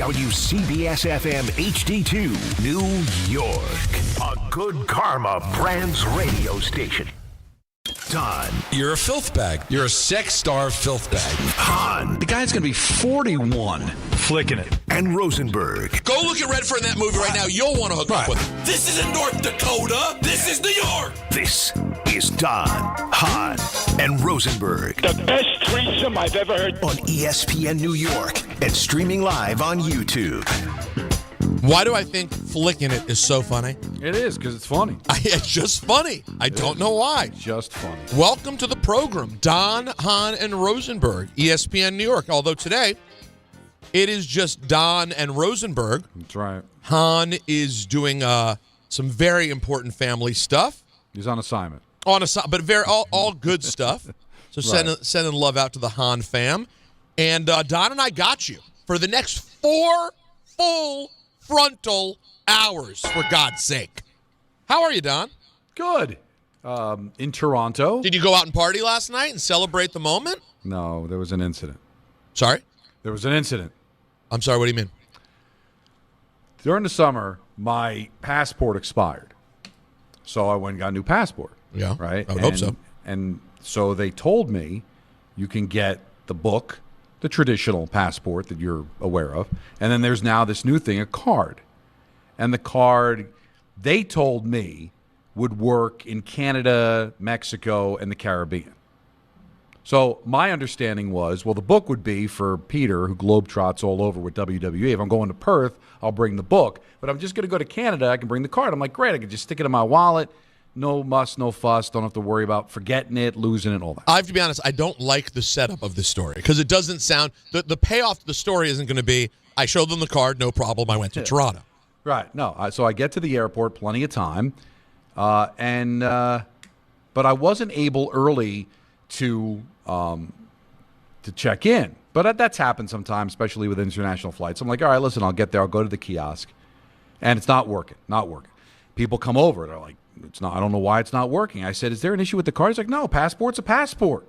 WCBS-FM HD2, New York. A Good Karma Brands radio station. Don. You're a filth bag. You're a sex star filth bag. Hahn. The guy's going to be 41. Flicking it. And Rosenberg. Go look at Redford in that movie right now. You'll want to hook up with him. This isn't North Dakota. This is New York. This is Don, Hahn, and Rosenberg. The best threesome I've ever heard. On ESPN New York and streaming live on YouTube. Why do I think flicking it is so funny? It is, because it's funny. It's just funny. I don't know why. Just funny. Welcome to the program, Don, Hahn, and Rosenberg, ESPN New York. Although today, it is just Don and Rosenberg. That's right. Hahn is doing some very important family stuff. He's on assignment. But all good stuff. So Right. sending love out to the Hahn fam. And Don and I got you for the next 4 full frontal hours, for God's sake. How are you, Don? Good. In Toronto. Did you go out and party last night and celebrate the moment? No, there was an incident. Sorry? There was an incident. I'm sorry, what do you mean? During the summer, my passport expired. So I went and got a new passport. Yeah, Right? I would hope so. And so they told me you can get the book, the traditional passport that you're aware of, and then there's now this new thing, a card. And the card, they told me, would work in Canada, Mexico, and the Caribbean. So my understanding was, well, the book would be for Peter, who globetrots all over with WWE. If I'm going to Perth, I'll bring the book. But I'm just going to go to Canada, I can bring the card. I'm like, great, I can just stick it in my wallet. No muss, no fuss. Don't have to worry about forgetting it, losing it, all that. I have to be honest, I don't like the setup of this story because it doesn't sound – the payoff to the story isn't going to be, I showed them the card, no problem, I went to Toronto. Right. No. So I get to the airport, plenty of time, but I wasn't able early to check in. But that's happened sometimes, especially with international flights. I'm like, all right, listen, I'll get there. I'll go to the kiosk, and it's not working. Not working. People come over. They're like, it's not. I don't know why it's not working. I said, is there an issue with the card? He's like, no, passport's a passport.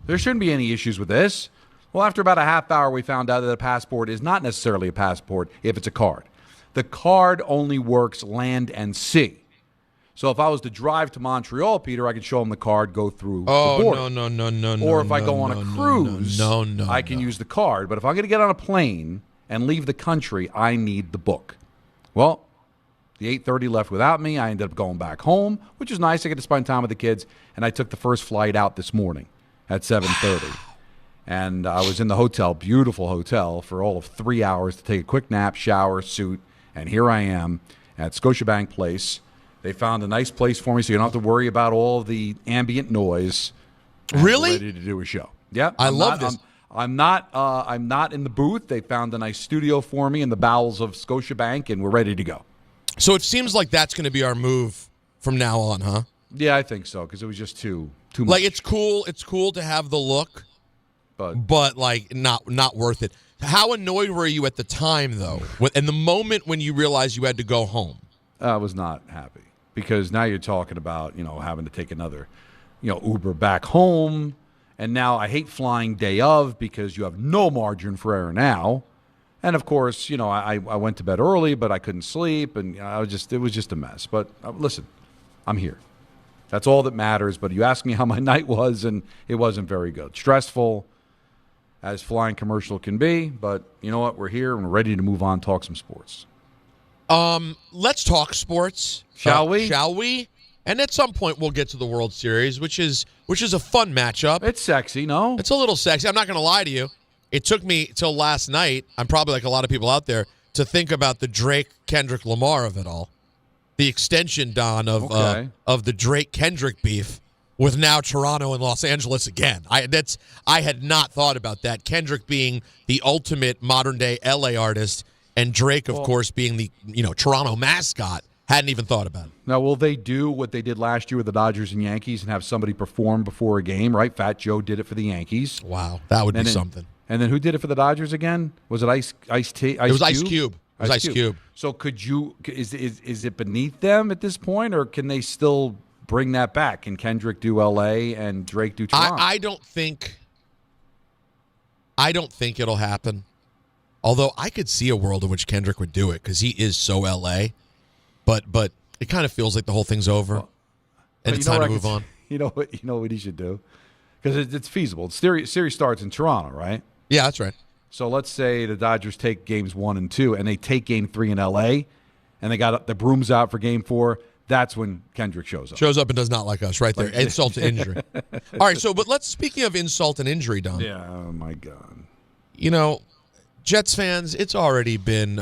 There shouldn't be any issues with this. Well, after about a half hour, we found out that a passport is not necessarily a passport if it's a card. The card only works land and sea. So if I was to drive to Montreal, Peter, I could show him the card, go through the border. No. Or if I go on a cruise, I can use the card. But if I'm going to get on a plane and leave the country, I need the book. Well, the 8:30 left without me. I ended up going back home, which is nice. I get to spend time with the kids. And I took the first flight out this morning at 7:30. And I was in the hotel, beautiful hotel, for all of 3 hours to take a quick nap, shower, suit. And here I am at Scotiabank Place. They found a nice place for me so you don't have to worry about all the ambient noise. Really? Ready to do a show. Yeah. I love this. I'm not in the booth. They found a nice studio for me in the bowels of Scotiabank, and we're ready to go. So it seems like that's going to be our move from now on, huh? Yeah, I think so, because it was just too much. Like, it's cool to have the look, but like not worth it. How annoyed were you at the time, though, and the moment when you realized you had to go home? I was not happy, because now you're talking about, having to take another, Uber back home. And now I hate flying day of because you have no margin for error now. And, of course, I went to bed early, but I couldn't sleep, and it was just a mess. But listen, I'm here. That's all that matters. But you asked me how my night was, and it wasn't very good. Stressful, as flying commercial can be. But you know what? We're here, and we're ready to move on, talk some sports. Let's talk sports. Shall we? Shall we? And at some point, we'll get to the World Series, which is a fun matchup. It's sexy, no? It's a little sexy. I'm not going to lie to you. It took me till last night, I'm probably like a lot of people out there, to think about the Drake-Kendrick Lamar of it all. The extension, Don, of the Drake-Kendrick beef with now Toronto and Los Angeles again. I had not thought about that. Kendrick being the ultimate modern-day L.A. artist, and Drake, of course, being the Toronto mascot. Hadn't even thought about it. Now, will they do what they did last year with the Dodgers and Yankees and have somebody perform before a game, right? Fat Joe did it for the Yankees. Wow, that would be something. And then who did it for the Dodgers again? Was it Ice T? It was Ice Cube. It was Ice Cube. So is it beneath them at this point, or can they still bring that back? Can Kendrick do L.A. and Drake do Toronto? I don't think it'll happen. Although I could see a world in which Kendrick would do it because he is so L.A., but it kind of feels like the whole thing's over, and it's time to move on. You know what he should do? Because it's feasible. The series starts in Toronto, right? Yeah, that's right. So let's say the Dodgers take games 1 and 2, and they take game 3 in L.A., and they got the brooms out for game 4. That's when Kendrick shows up. Shows up and does not like us, right there. Insult to injury. All right, but speaking of insult and injury, Don. Yeah, oh my God. You know, Jets fans, it's already been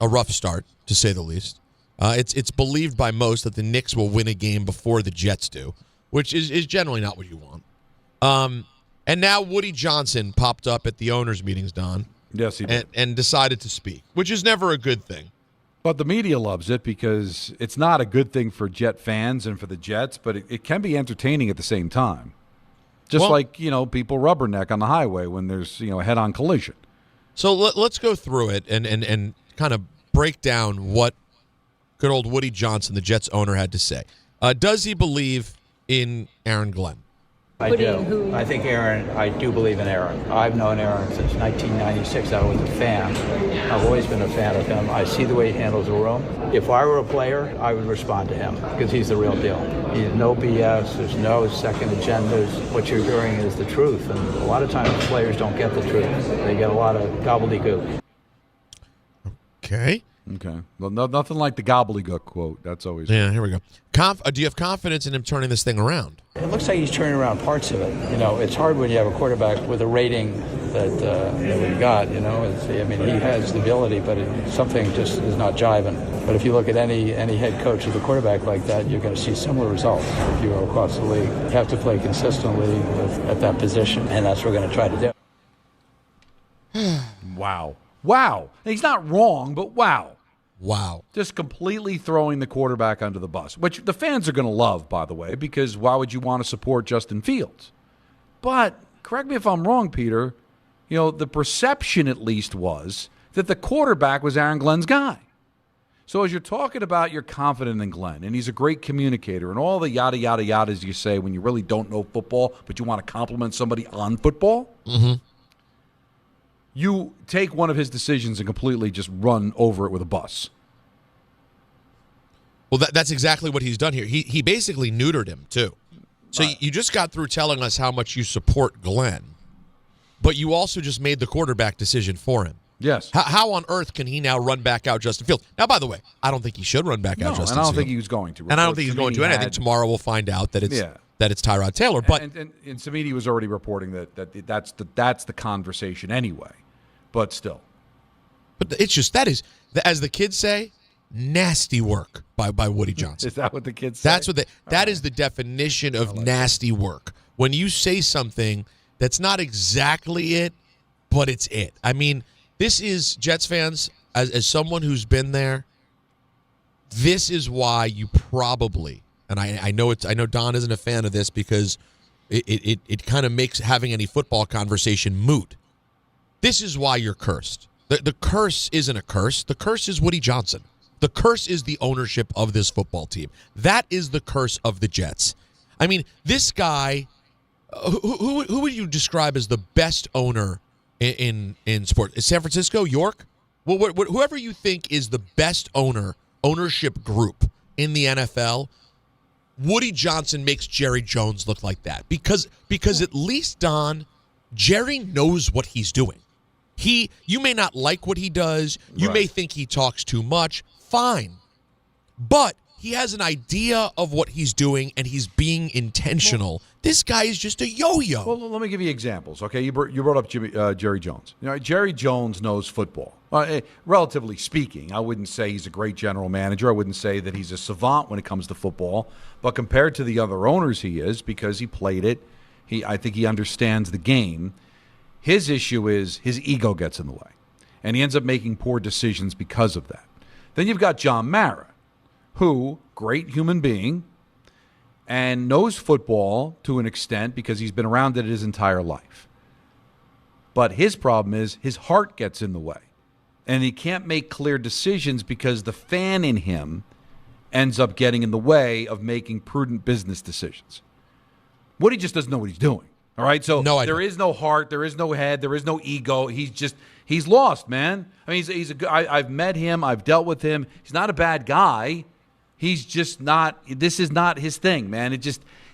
a rough start, to say the least. It's believed by most that the Knicks will win a game before the Jets do, which is generally not what you want. And now Woody Johnson popped up at the owners' meetings, Don. Yes, he did. And decided to speak, which is never a good thing. But the media loves it because it's not a good thing for Jet fans and for the Jets, but it can be entertaining at the same time. Just like, people rubberneck on the highway when there's, a head-on collision. So let's go through it and kind of break down what good old Woody Johnson, the Jets owner, had to say. Does he believe in Aaron Glenn? I do. I do believe in Aaron. I've known Aaron since 1996. I was a fan. I've always been a fan of him. I see the way he handles the room. If I were a player, I would respond to him because he's the real deal. He's no BS. There's no second agendas. What you're hearing is the truth. And a lot of times players don't get the truth. They get a lot of gobbledygook. Okay. Well, nothing like the gobbledygook quote. That's always here we go. Do you have confidence in him turning this thing around? It looks like he's turning around parts of it. It's hard when you have a quarterback with a rating that we've got. He has the ability, but something just is not jiving. But if you look at any head coach with a quarterback like that, you're going to see similar results if you go across the league. You have to play consistently at that position, and that's what we're going to try to do. Wow. He's not wrong, but wow. Just completely throwing the quarterback under the bus, which the fans are going to love, by the way, because why would you want to support Justin Fields? But correct me if I'm wrong, Peter, the perception at least was that the quarterback was Aaron Glenn's guy. So as you're talking about you're confident in Glenn, and he's a great communicator, and all the yada, yada, yadas you say when you really don't know football, but you want to compliment somebody on football, you take one of his decisions and completely just run over it with a bus. Well, that's exactly what he's done here. He basically neutered him, too. So you just got through telling us how much you support Glenn, but you also just made the quarterback decision for him. Yes. How on earth can he now run back out Justin Fields? Now, by the way, I don't think he should run back out Justin Fields. And I don't think he was going to. And I don't think he's going to. And I think tomorrow we'll find out that it's Tyrod Taylor. But and Samiti was already reporting that's the conversation anyway. But still. But it's just, that is, as the kids say, nasty work by Woody Johnson. Is that what the kids say? That is the definition of nasty work. When you say something that's not exactly it, but it's it. I mean, this is, Jets fans, as someone who's been there, this is why you probably, and I know Don isn't a fan of this because it kind of makes having any football conversation moot. This is why you're cursed. The curse isn't a curse. The curse is Woody Johnson. The curse is the ownership of this football team. That is the curse of the Jets. I mean, this guy, who would you describe as the best owner in sport? Is San Francisco, York? Well, whoever you think is the best ownership group in the NFL, Woody Johnson makes Jerry Jones look like that. Because at least, Don, Jerry knows what he's doing. You may not like what he does. You may think he talks too much. Fine. But he has an idea of what he's doing, and he's being intentional. This guy is just a yo-yo. Well, let me give you examples, okay? You brought up Jerry Jones. Jerry Jones knows football. Relatively speaking, I wouldn't say he's a great general manager. I wouldn't say that he's a savant when it comes to football. But compared to the other owners, he is, because he played it. I think he understands the game. His issue is his ego gets in the way, and he ends up making poor decisions because of that. Then you've got John Mara, who, great human being, and knows football to an extent because he's been around it his entire life. But his problem is his heart gets in the way, and he can't make clear decisions because the fan in him ends up getting in the way of making prudent business decisions. Woody just doesn't know what he's doing. All right, so No, there is no heart, there is no head, there is no ego. He's lost, man. I mean, I've met him, I've dealt with him. He's not a bad guy. He's just not. This is not his thing, man.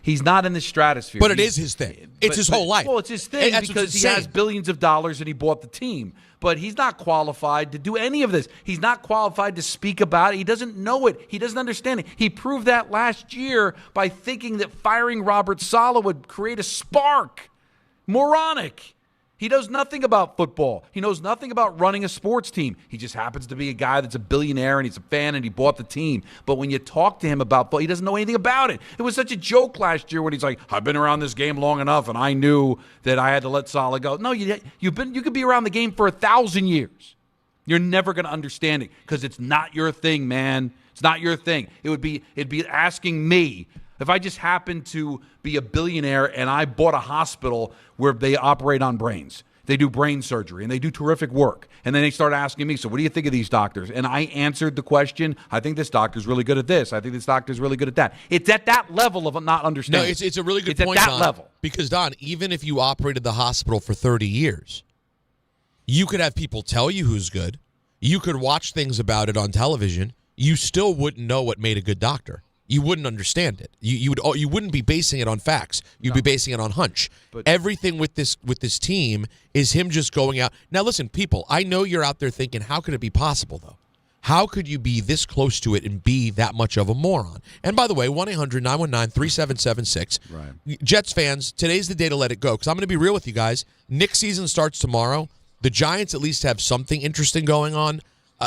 He's not in the stratosphere. But it is his thing. It's his whole life. Well, it's his thing because he has billions of dollars and he bought the team. But he's not qualified to do any of this. He's not qualified to speak about it. He doesn't know it. He doesn't understand it. He proved that last year by thinking that firing Robert Saleh would create a spark. Moronic. He knows nothing about football. He knows nothing about running a sports team. He just happens to be a guy that's a billionaire and he's a fan and he bought the team. But when you talk to him about football, he doesn't know anything about it. It was such a joke last year when he's like, I've been around this game long enough and I knew that I had to let Saleh go. No, you could be around the game for 1,000 years. You're never going to understand it because it's not your thing, man. It's not your thing. It'd be asking me if I just happened to be a billionaire and I bought a hospital where they operate on brains. They do brain surgery, and they do terrific work. And then they start asking me, so what do you think of these doctors? And I answered the question, I think this doctor's really good at this. I think this doctor's really good at that. It's at that level of not understanding. No, it's a really good point, It's at that Don, level. Because, Don, even if you operated the hospital for 30 years, you could have people tell you who's good. You could watch things about it on television. You still wouldn't know what made a good doctor. You wouldn't understand it. You wouldn't be basing it on facts. You'd be basing it on hunch. But everything with this team is him just going out. Now, listen, people, I know you're out there thinking, how could it be possible, though? How could you be this close to it and be that much of a moron? And by the way, 1-800-919-3776. Right. Jets fans, today's the day to let it go because I'm going to be real with you guys. Knicks season starts tomorrow. The Giants at least have something interesting going on.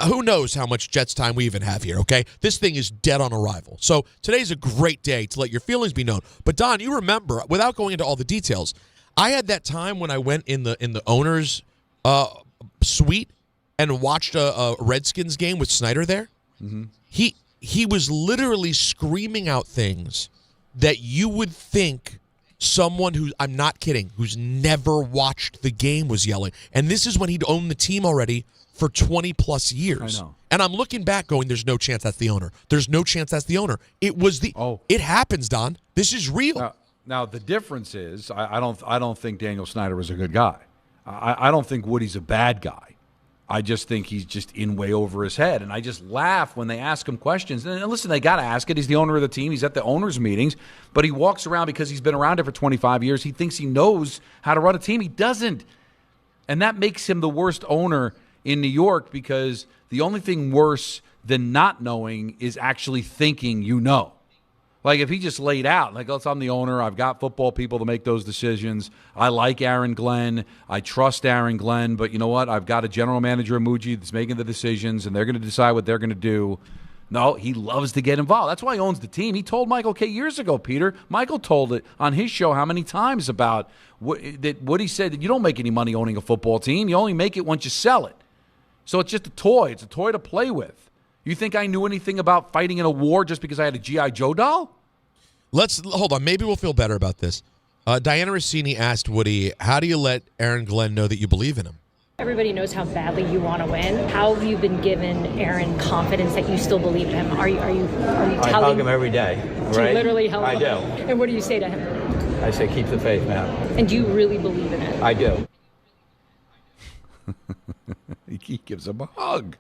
Who knows how much Jets time we even have here, okay? This thing is dead on arrival. So today's a great day to let your feelings be known. But, Don, you remember, without going into all the details, I had that time when I went in the owner's suite and watched a Redskins game with Snyder there. Mm-hmm. He was literally screaming out things that you would think someone who, I'm not kidding, who's never watched the game was yelling. And this is when he'd owned the team already for 20-plus years. I know. And I'm looking back going, there's no chance that's the owner. There's no chance that's the owner. It was the It happens, Don. This is real. Now the difference is I don't think Daniel Snyder was a good guy. I don't think Woody's a bad guy. I just think he's just in way over his head. And I just laugh when they ask him questions. And listen, they got to ask it. He's the owner of the team. He's at the owners' meetings. But he walks around because he's been around it for 25 years. He thinks he knows how to run a team. He doesn't. And that makes him the worst owner in New York because the only thing worse than not knowing is actually thinking you know. Like if he just laid out, like, I'm the owner, I've got football people to make those decisions. I like Aaron Glenn. I trust Aaron Glenn. But you know what? I've got a general manager, Muji, that's making the decisions, and they're going to decide what they're going to do. No, he loves to get involved. That's why he owns the team. He told Michael K. years ago, Peter. Michael told it on his show how many times about what he said that you don't make any money owning a football team. You only make it once you sell it. So it's just a toy. It's a toy to play with. You think I knew anything about fighting in a war just because I had a G.I. Joe doll? Hold on. Maybe we'll feel better about this. Diana Rossini asked Woody, how do you let Aaron Glenn know that you believe in him? Everybody knows how badly you want to win. How have you been given Aaron confidence that you still believe in him? Are you telling I hug him every day. Do you literally hug him? I do. And what do you say to him? I say, keep the faith, man. And do you really believe in it? I do. He gives him a hug.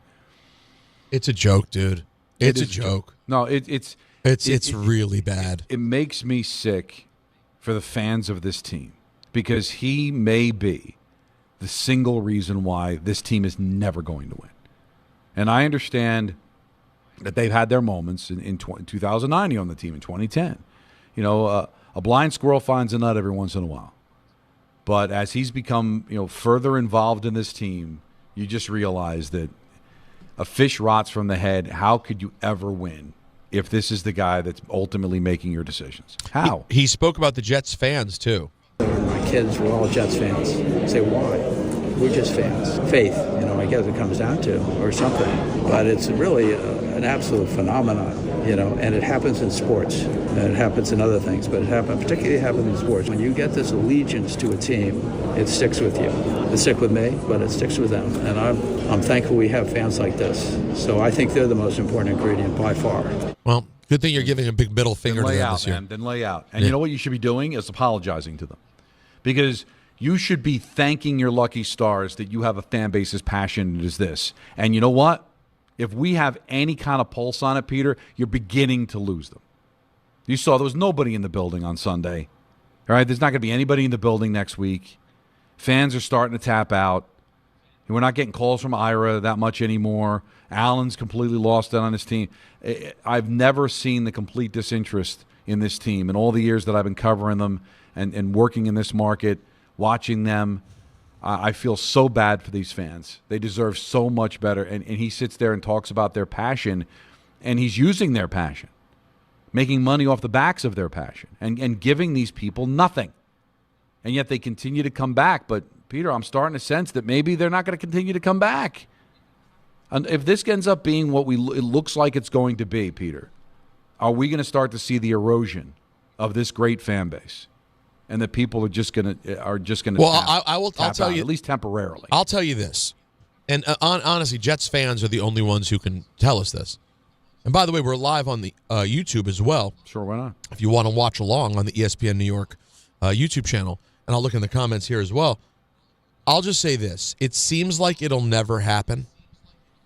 It's a joke, dude. It's a joke. No, it's really bad. It makes me sick for the fans of this team because he may be the single reason why this team is never going to win. And I understand that they've had their moments in 2009. He owned the team in 2010. You know, a blind squirrel finds a nut every once in a while. But as he's become, further involved in this team, you just realize that a fish rots from the head. How could you ever win if this is the guy that's ultimately making your decisions? How? He spoke about the Jets fans, too. My kids were all Jets fans. I say, why? We're just fans. Faith, I guess it comes down to, or something. But it's really an absolute phenomenon, and it happens in sports. And it happens in other things, but particularly happens in sports. When you get this allegiance to a team, it sticks with you. It sticks with me, but it sticks with them. And I'm thankful we have fans like this. So I think they're the most important ingredient by far. Well, good thing you're giving a big middle finger to them this year. Then lay out. And you know what you should be doing is apologizing to them. because you should be thanking your lucky stars that you have a fan base as passionate as this. And you know what? If we have any kind of pulse on it, Peter, you're beginning to lose them. You saw there was nobody in the building on Sunday. All right, there's not going to be anybody in the building next week. Fans are starting to tap out. We're not getting calls from Ira that much anymore. Allen's completely lost it on his team. I've never seen the complete disinterest in this team in all the years that I've been covering them and working in this market, watching them. I feel so bad for these fans. They deserve so much better. And he sits there and talks about their passion, and he's using their passion, making money off the backs of their passion, and giving these people nothing. And yet they continue to come back. But, Peter, I'm starting to sense that maybe they're not going to continue to come back. And if this ends up being what it looks like it's going to be, Peter, are we going to start to see the erosion of this great fan base? And that people are just going to Well, I'll tell you, at least temporarily. I'll tell you this. And honestly, Jets fans are the only ones who can tell us this. And by the way, we're live on the YouTube as well. Sure, why not? If you want to watch along on the ESPN New York YouTube channel, and I'll look in the comments here as well. I'll just say this. It seems like it'll never happen,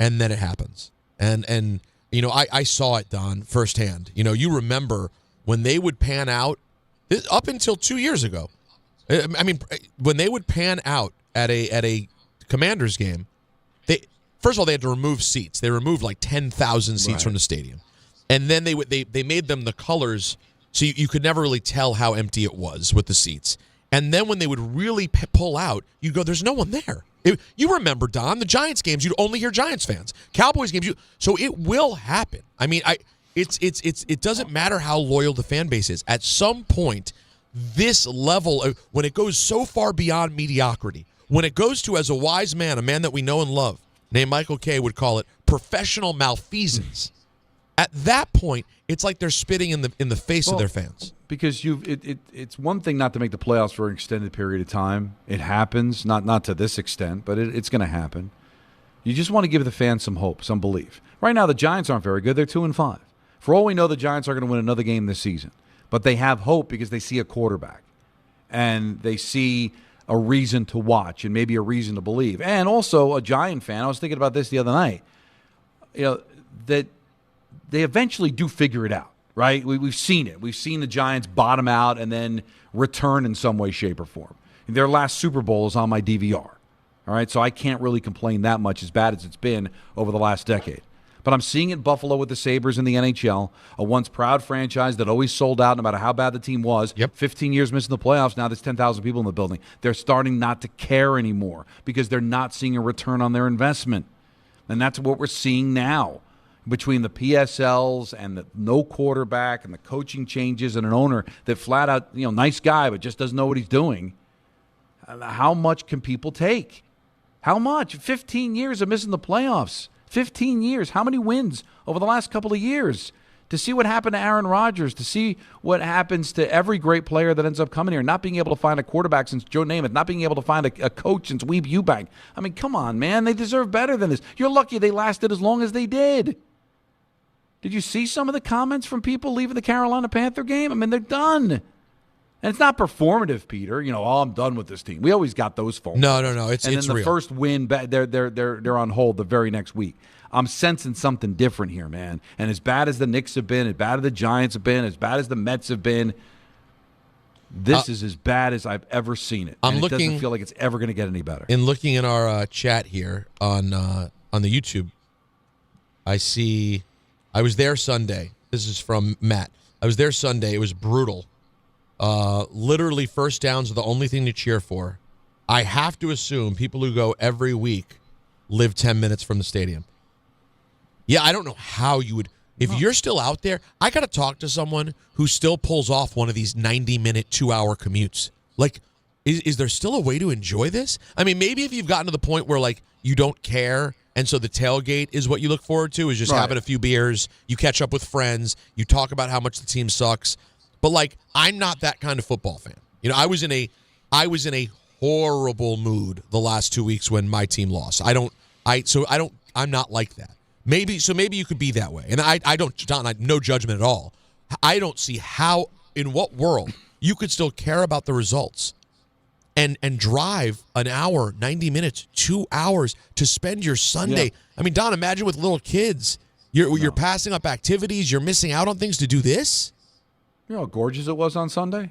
and then it happens. And you know, I saw it, Don, firsthand. You know, you remember when they would pan out, up until 2 years ago. I mean, when they would pan out at a Commanders game, first of all, they had to remove seats. They removed like 10,000 seats from the stadium. And then they made them the colors so you could never really tell how empty it was with the seats. And then when they would really pull out, you'd go, there's no one there. You remember, Don, the Giants games, you'd only hear Giants fans. Cowboys games, so it will happen. I mean, it doesn't matter how loyal the fan base is. At some point, this level, when it goes so far beyond mediocrity, when it goes to, as a wise man, a man that we know and love, named Michael Kay, would call it professional malfeasance. At that point, it's like they're spitting in the face of their fans. Because it's one thing not to make the playoffs for an extended period of time. It happens, not to this extent, but it's going to happen. You just want to give the fans some hope, some belief. Right now, the Giants aren't very good. They're 2-5. For all we know, the Giants are going to win another game this season. But they have hope because they see a quarterback. And they see a reason to watch and maybe a reason to believe. And also, a Giant fan, I was thinking about this the other night, you know, that they eventually do figure it out, right? We've seen it. We've seen the Giants bottom out and then return in some way, shape, or form. Their last Super Bowl is on my DVR, all right? So I can't really complain that much, as bad as it's been over the last decade. But I'm seeing it in Buffalo with the Sabres in the NHL, a once proud franchise that always sold out no matter how bad the team was. 15 years missing the playoffs, now there's 10,000 people in the building. They're starting not to care anymore because they're not seeing a return on their investment. And that's what we're seeing now. Between the PSLs and the no quarterback and the coaching changes and an owner that flat out, you know, nice guy, but just doesn't know what he's doing. How much can people take? How much? 15 years of missing the playoffs. 15 years. How many wins over the last couple of years? To see what happened to Aaron Rodgers, to see what happens to every great player that ends up coming here, not being able to find a quarterback since Joe Namath, not being able to find a coach since Weeb Ewbank. I mean, come on, man. They deserve better than this. You're lucky they lasted as long as they did. Did you see some of the comments from people leaving the Carolina Panther game? I mean, they're done. And it's not performative, Peter. You know, I'm done with this team. We always got those phone calls. No. It's then the real. First win, they're on hold the very next week. I'm sensing something different here, man. And as bad as the Knicks have been, as bad as the Giants have been, as bad as the Mets have been, this is as bad as I've ever seen it. It doesn't feel like it's ever going to get any better. In looking in our chat here on the YouTube, I see. I was there Sunday. This is from Matt. I was there Sunday. It was brutal. Literally, first downs are the only thing to cheer for. I have to assume people who go every week live 10 minutes from the stadium. Yeah, I don't know how you would. If you're still out there, I got to talk to someone who still pulls off one of these 90-minute, 2-hour commutes. Like, is there still a way to enjoy this? I mean, maybe if you've gotten to the point where, like, you don't care, and so the tailgate is what you look forward to, is just having a few beers, you catch up with friends, you talk about how much the team sucks. But, like, I'm not that kind of football fan. You know, I was in a horrible mood the last 2 weeks when my team lost. I'm not like that. Maybe you could be that way. And I don't, Don, no judgment at all. I don't see how, in what world, you could still care about the results and drive an hour, 90 minutes, 2 hours to spend your Sunday. Yeah. I mean, Don, imagine with little kids. You're passing up activities. You're missing out on things to do this. You know how gorgeous it was on Sunday?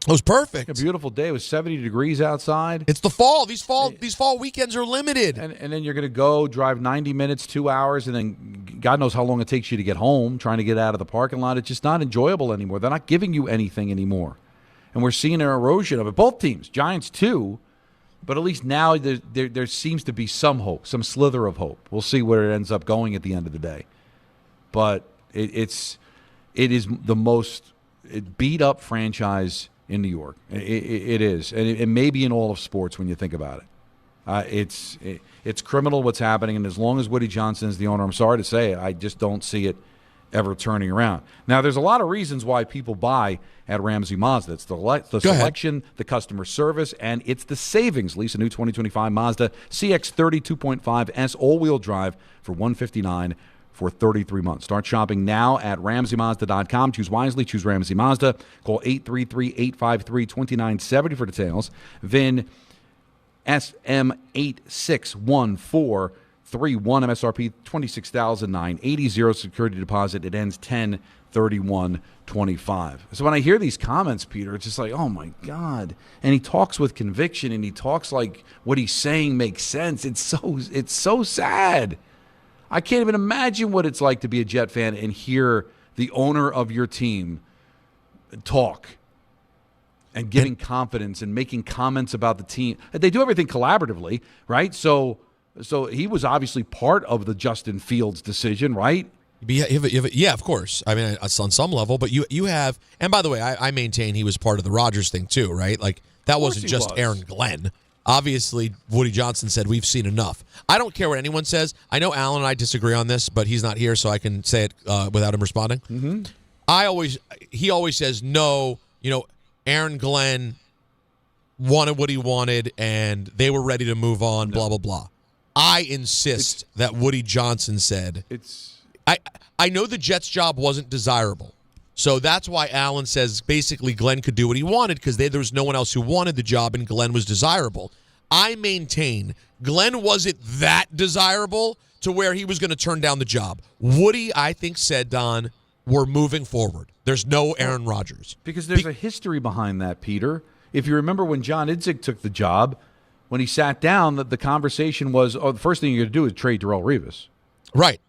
It was perfect. A beautiful day. It was 70 degrees outside. It's the fall. These fall weekends are limited. And then you're going to go drive 90 minutes, 2 hours, and then God knows how long it takes you to get home, trying to get out of the parking lot. It's just not enjoyable anymore. They're not giving you anything anymore. And we're seeing an erosion of it. Both teams, Giants too, but at least now there seems to be some hope, some slither of hope. We'll see where it ends up going at the end of the day. But it is the most beat-up franchise in New York. It is. And it may be in all of sports when you think about it. It's criminal what's happening, and as long as Woody Johnson is the owner, I'm sorry to say it, I just don't see it ever turning around. Now, there's a lot of reasons why people buy at Ramsey Mazda. It's the selection, the customer service, and it's the savings. Lease a new 2025 Mazda CX-30 2.5S all-wheel drive for $159 for 33 months. Start shopping now at RamseyMazda.com. Choose wisely. Choose Ramsey Mazda. Call 833-853-2970 for details. VIN SM861431, MSRP $26,980, zero security deposit. It ends 10/31/25. So when I hear these comments, Peter, it's just like, oh my God. And he talks with conviction, and he talks like what he's saying makes sense. It's so sad. I can't even imagine what it's like to be a Jet fan and hear the owner of your team talk and giving confidence and making comments about the team. They do everything collaboratively, right? So he was obviously part of the Justin Fields decision, right? Yeah, of course. I mean, it's on some level, but you have, and by the way, I maintain he was part of the Rodgers thing too, right? Like that wasn't just Aaron Glenn. Obviously, Woody Johnson said, we've seen enough. I don't care what anyone says. I know Alan and I disagree on this, but he's not here, so I can say it without him responding. Mm-hmm. He always says, no, Aaron Glenn wanted what he wanted, and they were ready to move on, blah, blah, blah. I insist that Woody Johnson said, I know the Jets job wasn't desirable. So that's why Alan says basically Glenn could do what he wanted because there was no one else who wanted the job and Glenn was desirable. I maintain Glenn wasn't that desirable to where he was going to turn down the job. Woody, I think, said, Don, we're moving forward. There's no Aaron Rodgers. Because there's a history behind that, Peter. If you remember when John Idzik took the job, when he sat down, the conversation was, the first thing you're going to do is trade Darrelle Revis. Right.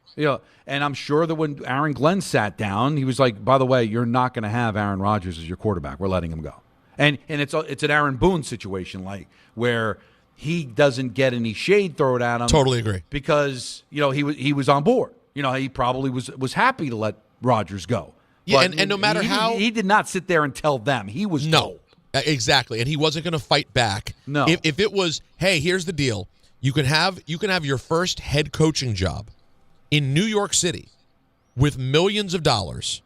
And I'm sure that when Aaron Glenn sat down, he was like, by the way, you're not going to have Aaron Rodgers as your quarterback. We're letting him go. And it's an Aaron Boone situation, like where he doesn't get any shade thrown at him. Totally agree. Because, he was on board. He probably was happy to let Rodgers go. Yeah, but and no matter how... He did not sit there and tell them. He was told. Exactly. And he wasn't going to fight back. No. If it was, hey, here's the deal. You can have your first head coaching job in New York City with millions of dollars,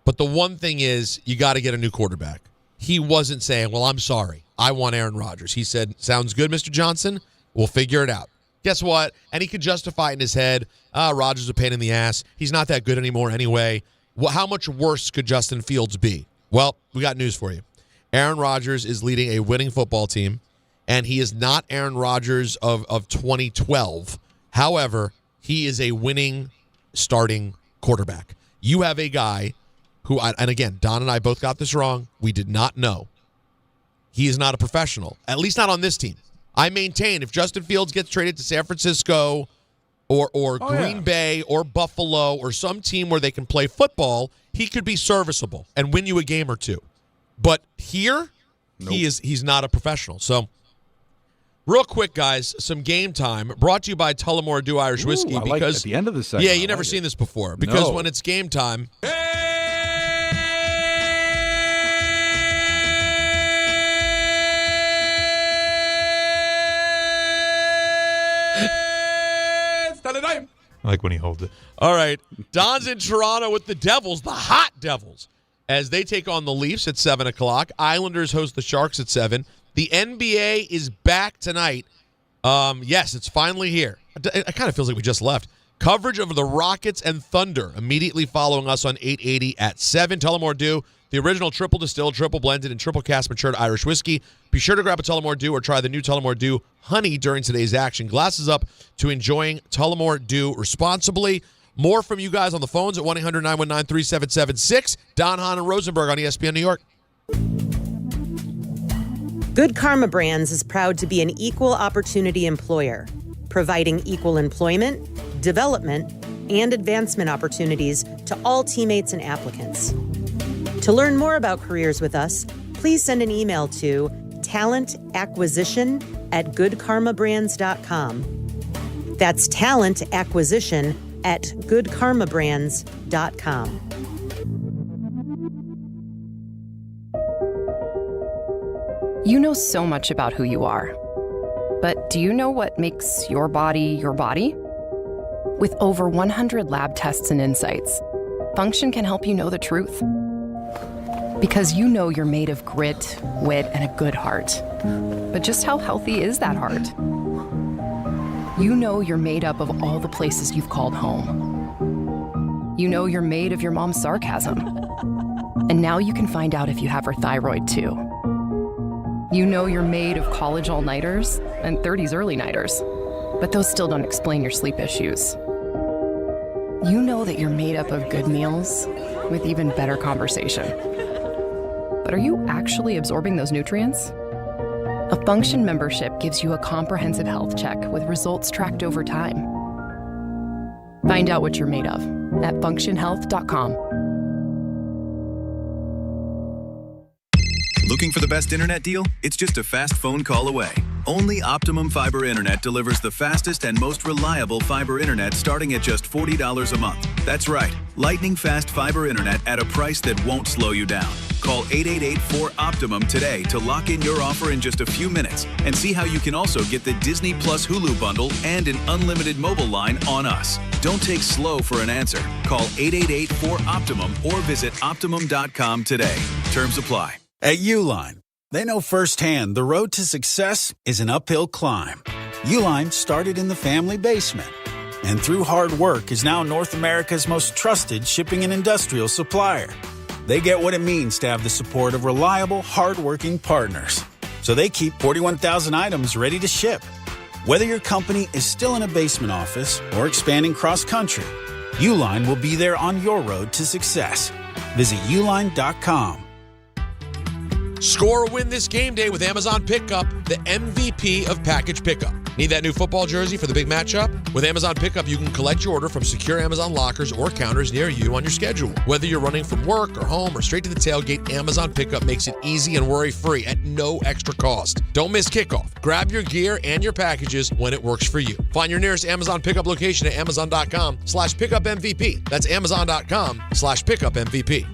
but the one thing is you got to get a new quarterback. He wasn't saying, well, I'm sorry, I want Aaron Rodgers. He said, sounds good, Mr. Johnson. We'll figure it out. Guess what? And he could justify it in his head. Rodgers is a pain in the ass. He's not that good anymore anyway. Well, how much worse could Justin Fields be? Well, we got news for you. Aaron Rodgers is leading a winning football team, and he is not Aaron Rodgers of 2012. However, he is a winning starting quarterback. You have a guy who, and again, Don and I both got this wrong. We did not know. He is not a professional, at least not on this team. I maintain if Justin Fields gets traded to San Francisco or Green Bay or Buffalo or some team where they can play football, he could be serviceable and win you a game or two. But here, he's not a professional. So, real quick, guys, some game time brought to you by Tullamore Dew Irish Whiskey. Because like at the end of the segment, you never seen this before. Because when it's game time, I like when he holds it. All right, Don's in Toronto with the Devils, the hot Devils, as they take on the Leafs at 7 o'clock. Islanders host the Sharks at 7. The NBA is back tonight. Yes, it's finally here. It kind of feels like we just left. Coverage of the Rockets and Thunder immediately following us on 880 at 7. Tullamore Dew, the original triple distilled, triple blended, and triple cast matured Irish whiskey. Be sure to grab a Tullamore Dew or try the new Tullamore Dew Honey during today's action. Glasses up to enjoying Tullamore Dew responsibly. More from you guys on the phones at 1-800-919-3776. Don, Hahn, and Rosenberg on ESPN New York. Good Karma Brands is proud to be an equal opportunity employer, providing equal employment, development, and advancement opportunities to all teammates and applicants. To learn more about careers with us, please send an email to talentacquisition@goodkarmabrands.com. That's talentacquisition@goodkarmabrands.com. You know so much about who you are. But do you know what makes your body your body? With over 100 lab tests and insights, Function can help you know the truth. Because you know you're made of grit, wit, and a good heart. But just how healthy is that heart? You know you're made up of all the places you've called home. You know you're made of your mom's sarcasm. And now you can find out if you have her thyroid too. You know you're made of college all-nighters and 30s early-nighters, but those still don't explain your sleep issues. You know that you're made up of good meals with even better conversation. But are you actually absorbing those nutrients? A Function membership gives you a comprehensive health check with results tracked over time. Find out what you're made of at functionhealth.com. Looking for the best internet deal? It's just a fast phone call away. Only Optimum Fiber Internet delivers the fastest and most reliable fiber internet starting at just $40 a month. That's right, lightning fast fiber internet at a price that won't slow you down. Call 888-4OPTIMUM today to lock in your offer in just a few minutes and see how you can also get the Disney Plus Hulu bundle and an unlimited mobile line on us. Don't take slow for an answer. Call 888-4OPTIMUM or visit Optimum.com today. Terms apply. At Uline, they know firsthand the road to success is an uphill climb. Uline started in the family basement, and through hard work is now North America's most trusted shipping and industrial supplier. They get what it means to have the support of reliable, hard-working partners. So they keep 41,000 items ready to ship. Whether your company is still in a basement office or expanding cross-country, Uline will be there on your road to success. Visit uline.com. Score a win this game day with Amazon Pickup, the MVP of package pickup. Need that new football jersey for the big matchup? With Amazon Pickup, you can collect your order from secure Amazon lockers or counters near you on your schedule. Whether you're running from work or home or straight to the tailgate, Amazon Pickup makes it easy and worry-free at no extra cost. Don't miss kickoff. Grab your gear and your packages when it works for you. Find your nearest Amazon Pickup location at amazon.com/pickupmvp. That's amazon.com/pickupmvp.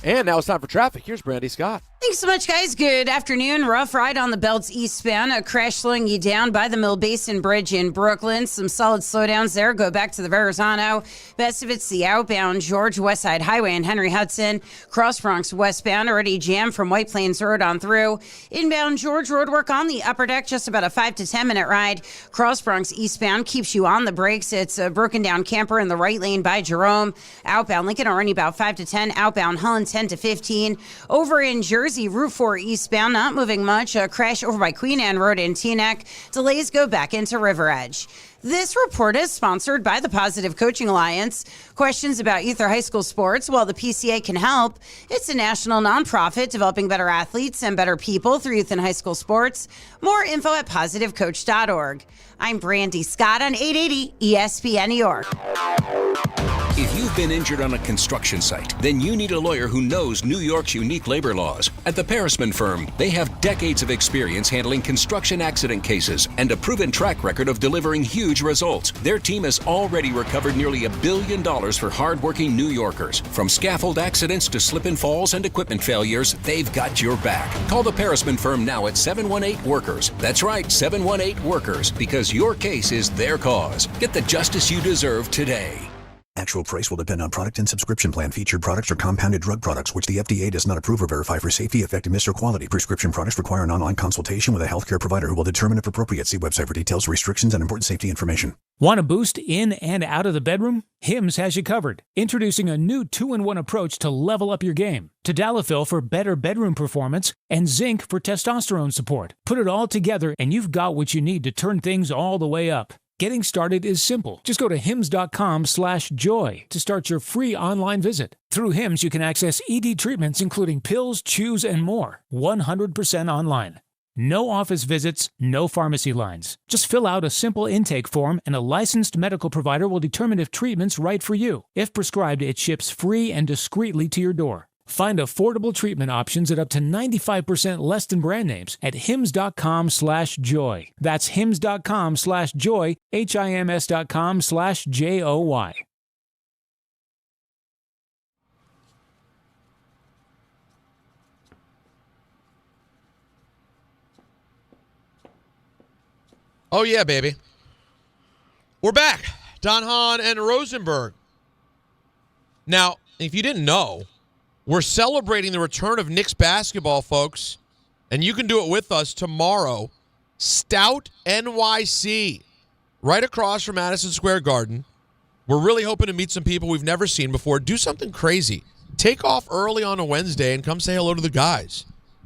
And now it's time for traffic. Here's Brandy Scott. Thanks so much, guys. Good afternoon. Rough ride on the Belt's eastbound. A crash slowing you down by the Mill Basin Bridge in Brooklyn. Some solid slowdowns there. Go back to the Verrazano. Best of it's the outbound George Westside Highway in Henry Hudson. Cross Bronx westbound already jammed from White Plains Road on through. Inbound George Road work on the upper deck. Just about a 5 to 10 minute ride. Cross Bronx eastbound keeps you on the brakes. It's a broken down camper in the right lane by Jerome. Outbound Lincoln already about 5 to 10. Outbound Holland 10 to 15. Over in Jersey, Route 4 eastbound, not moving much. A crash over by Queen Anne Road in Teaneck. Delays go back into River Edge. This report is sponsored by the Positive Coaching Alliance. Questions about youth or high school sports? Well, the PCA can help. It's a national nonprofit developing better athletes and better people through youth and high school sports. More info at positivecoach.org. I'm Brandy Scott on 880 ESPN New York. If you've been injured on a construction site, then you need a lawyer who knows New York's unique labor laws. At the Parisman Firm, they have decades of experience handling construction accident cases and a proven track record of delivering huge results. Their team has already recovered nearly $1 billion for hardworking New Yorkers. From scaffold accidents to slip and falls and equipment failures, they've got your back. Call the Parisman Firm now at 718-WORKERS. That's right, 718-WORKERS, because your case is their cause. Get the justice you deserve today. Actual price will depend on product and subscription plan. Featured products are compounded drug products, which the FDA does not approve or verify for safety, effectiveness, or quality. Prescription products require an online consultation with a healthcare provider who will determine if appropriate. See website for details, restrictions, and important safety information. Want a boost in and out of the bedroom? Hims has you covered. Introducing a new 2-in-1 approach to level up your game. Tadalafil for better bedroom performance and zinc for testosterone support. Put it all together and you've got what you need to turn things all the way up. Getting started is simple. Just go to hims.com/joy to start your free online visit. Through Hims, you can access ED treatments including pills, chews, and more. 100% online. No office visits, no pharmacy lines. Just fill out a simple intake form and a licensed medical provider will determine if treatment's right for you. If prescribed, it ships free and discreetly to your door. Find affordable treatment options at up to 95% less than brand names at hims.com/joy. That's hims.com/joy, HIMS.com/JOY. Oh, yeah, baby. We're back. Don Hahn and Rosenberg. Now, if you didn't know, we're celebrating the return of Knicks basketball, folks, and you can do it with us tomorrow. Stout NYC, right across from Madison Square Garden. We're really hoping to meet some people we've never seen before. Do something crazy. Take off early on a Wednesday and come say hello to the guys.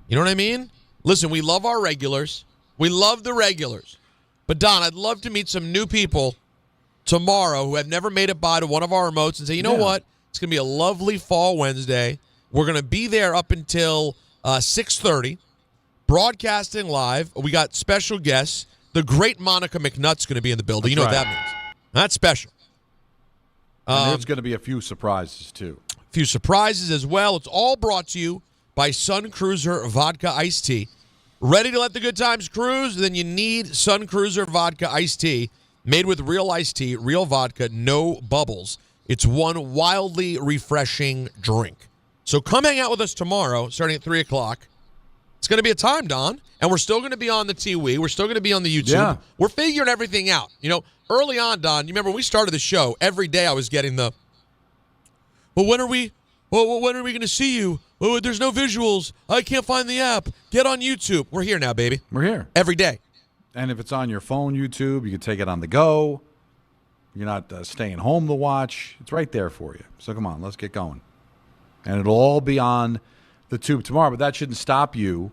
You know what I mean? Listen, we love our regulars. We love the regulars. But, Don, I'd love to meet some new people tomorrow who have never made it by to one of our remotes and say, you know what? It's going to be a lovely fall Wednesday. We're going to be there up until 6:30, broadcasting live. We got special guests. The great Monica McNutt's going to be in the building. You know what that means. That's special. And there's going to be a few surprises, too. A few surprises as well. It's all brought to you by Sun Cruiser Vodka Iced Tea. Ready to let the good times cruise? Then you need Sun Cruiser Vodka Iced Tea, made with real iced tea, real vodka, no bubbles. It's one wildly refreshing drink. So come hang out with us tomorrow, starting at 3 o'clock. It's going to be a time, Don, and we're still going to be on the TV. We're still going to be on the YouTube. Yeah. We're figuring everything out. You know, early on, Don, you remember when we started the show, every day I was getting the, well, when are we going to see you? Oh, there's no visuals. I can't find the app. Get on YouTube. We're here now, baby. We're here. Every day. And if it's on your phone, YouTube, you can take it on the go. You're not staying home to watch. It's right there for you. So come on, let's get going. And it'll all be on the tube tomorrow, but that shouldn't stop you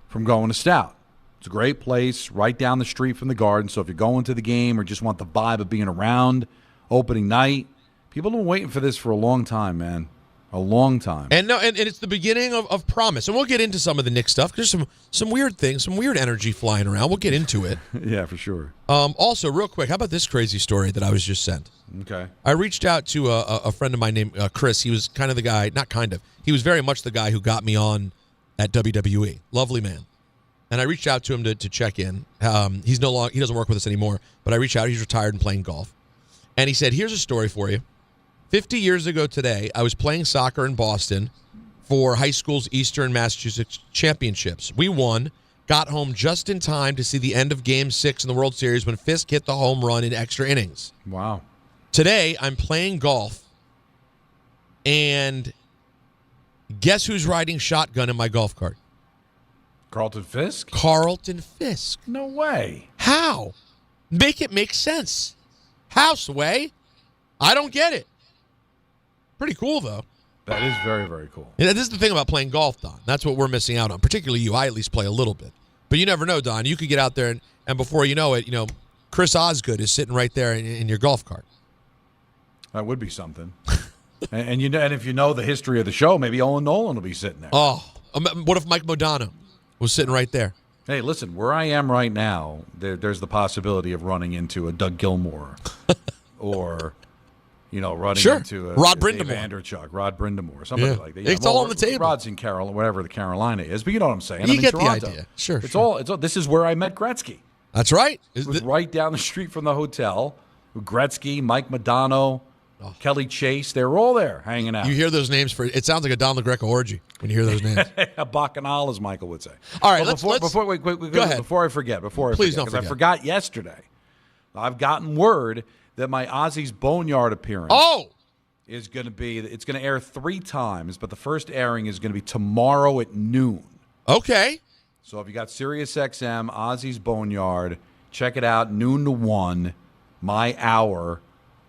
from going to Stout. It's a great place right down the street from the Garden. So if you're going to the game or just want the vibe of being around opening night, people have been waiting for this for a long time, man. A long time. And it's the beginning of promise. And we'll get into some of the Knicks stuff. There's some weird things, some weird energy flying around. We'll get into it. Yeah, for sure. Also, real quick, how about this crazy story that I was just sent? Okay. I reached out to a friend of mine named Chris. He was kind of the guy, not kind of, he was very much the guy who got me on at WWE. Lovely man. And I reached out to him to check in. He doesn't work with us anymore, but I reached out. He's retired and playing golf. And he said, here's a story for you. 50 years ago today, I was playing soccer in Boston for high school's Eastern Massachusetts Championships. We won, got home just in time to see the end of Game 6 in the World Series when Fisk hit the home run in extra innings. Wow. Today, I'm playing golf, and guess who's riding shotgun in my golf cart? Carlton Fisk? Carlton Fisk. No way. How? Make it make sense. How, Sway? I don't get it. Pretty cool, though. That is very, very cool. Yeah, this is the thing about playing golf, Don. That's what we're missing out on, particularly you. I at least play a little bit. But you never know, Don. You could get out there, and before you know it, Chris Osgood is sitting right there in your golf cart. That would be something. and if you know the history of the show, maybe Owen Nolan will be sitting there. Oh, what if Mike Modano was sitting right there? Hey, listen, where I am right now, there's the possibility of running into a Doug Gilmour or... running into Rod Brindamore. Rod Brindamore, somebody like that. Yeah, it's all on the table. Rod's in Carolina, whatever the Carolina is, but you know what I'm saying. You get Toronto. the idea. Sure. It's all. This is where I met Gretzky. That's right. It was right down the street from the hotel. Gretzky, Mike Modano, Kelly Chase, they were all there hanging out. You hear those names it sounds like a Don LaGreca orgy when you hear those names. A bacchanal, as Michael would say. All right, go ahead. Before I forget, Please don't forget. I forgot yesterday. I've gotten word that my Ozzy's Boneyard appearance is going to be, it's going to air 3 times, but the first airing is going to be tomorrow at noon. Okay. So if you got Sirius XM, Ozzy's Boneyard, check it out, noon to 1, my hour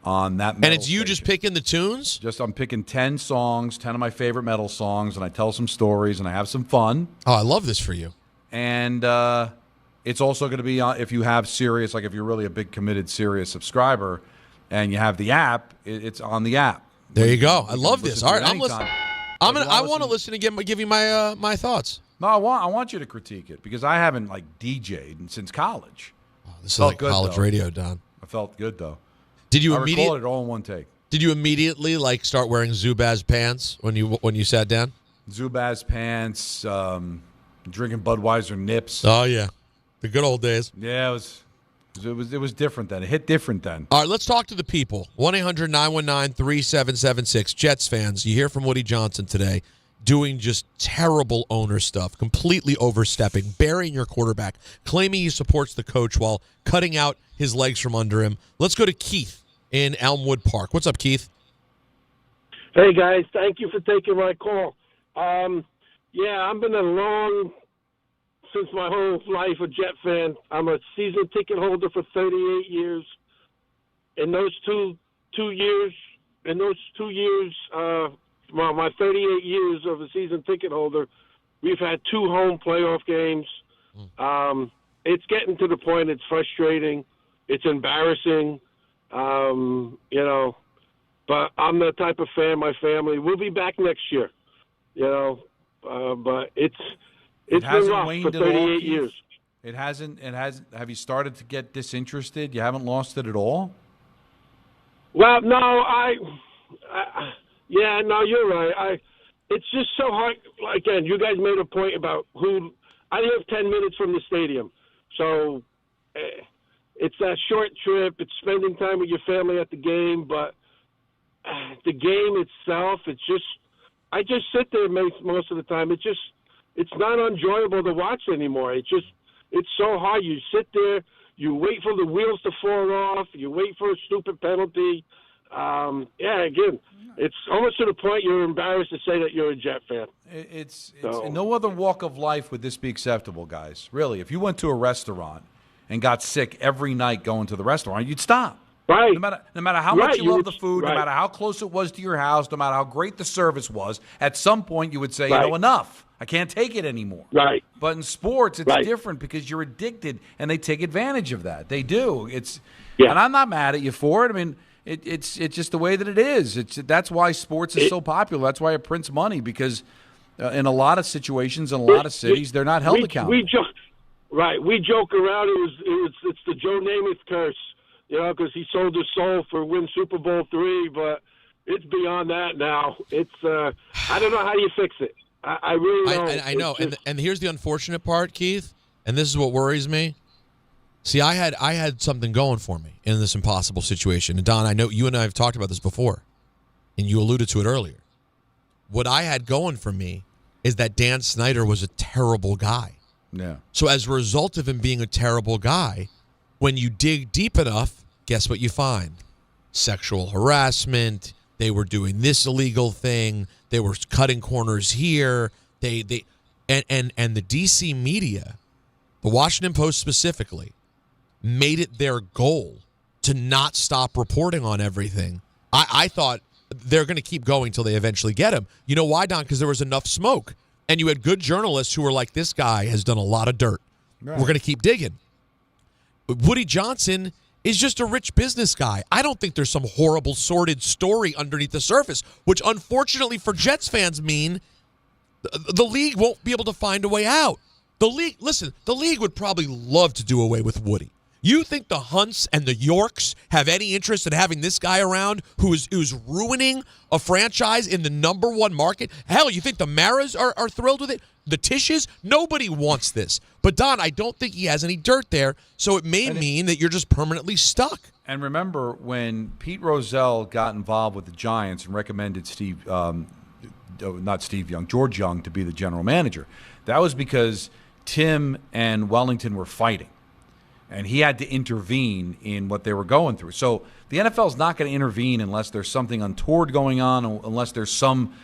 on that metal And it's you station. just picking the tunes? I'm picking 10 songs, 10 of my favorite metal songs, and I tell some stories, and I have some fun. Oh, I love this for you. And it's also going to be on, if you have Sirius, like if you're really a big committed Sirius subscriber, and you have the app, it's on the app. There you go. I love this. All right, I'm listening. listening. I want to listen and give you my my thoughts. No, I want you to critique it because I haven't DJ'd since college. Oh, this is like college radio, Don. I felt good though. Did you I recorded it all in one take? Did you immediately start wearing Zubaz pants when you sat down? Zubaz pants, drinking Budweiser nips. Oh yeah, the good old days. Yeah, it was different then. It hit different then. All right, let's talk to the people. 1-800-919-3776. Jets fans, you hear from Woody Johnson today doing just terrible owner stuff, completely overstepping, burying your quarterback, claiming he supports the coach while cutting out his legs from under him. Let's go to Keith in Elmwood Park. What's up, Keith? Hey, guys. Thank you for taking my call. I've been since my whole life a Jet fan. I'm a season ticket holder for 38 years. In those two years, my 38 years of a season ticket holder, we've had 2 home playoff games. It's getting to the point it's frustrating. It's embarrassing, but I'm the type of fan, my family, we'll be back next year, but it's been rough for 38 years. It hasn't. Have you started to get disinterested? You haven't lost it at all? Well, no, you're right. It's just so hard. Again, you guys made a point about who. I live 10 minutes from the stadium, so it's that short trip. It's spending time with your family at the game, but the game itself, I just sit there most of the time. It's not enjoyable to watch anymore. It's so hard. You sit there, you wait for the wheels to fall off, you wait for a stupid penalty. Again, it's almost to the point you're embarrassed to say that you're a Jet fan. It's in no other walk of life would this be acceptable, guys. Really, if you went to a restaurant and got sick every night going to the restaurant, you'd stop. Right. No matter how much you love the food, no matter how close it was to your house, no matter how great the service was, at some point you would say, enough. I can't take it anymore. Right. But in sports, it's different because you're addicted, and they take advantage of that. They do. And I'm not mad at you for it. I mean, it's just the way that it is. That's why sports is so popular. That's why it prints money because in a lot of situations, in a lot of cities, they're not held accountable. We joke around. It's the Joe Namath curse. Because he sold his soul for win Super Bowl III, but it's beyond that now. It's I don't know how you fix it. I really don't. I know, and here's the unfortunate part, Keith, and this is what worries me. See, I had something going for me in this impossible situation. And Don, I know you and I have talked about this before, and you alluded to it earlier. What I had going for me is that Dan Snyder was a terrible guy. Yeah. So as a result of him being a terrible guy, when you dig deep enough, guess what you find? Sexual harassment. They were doing this illegal thing. They were cutting corners here. And the DC media, the Washington Post specifically, made it their goal to not stop reporting on everything. I thought they're going to keep going till they eventually get him. You know why, Don? Because there was enough smoke. And you had good journalists who were like, this guy has done a lot of dirt. Right. We're going to keep digging. Woody Johnson is just a rich business guy. I don't think there's some horrible, sordid story underneath the surface, which unfortunately for Jets fans mean the league won't be able to find a way out. The league would probably love to do away with Woody. You think the Hunts and the Yorks have any interest in having this guy around who's ruining a franchise in the number one market? Hell, you think the Maras are thrilled with it? The Tishes? Nobody wants this. But, Don, I don't think he has any dirt there, so it may mean that you're just permanently stuck. And remember, when Pete Rozelle got involved with the Giants and recommended George Young to be the general manager, that was because Tim and Wellington were fighting. and he had to intervene in what they were going through. So the NFL is not going to intervene unless there's something untoward going on, unless there's some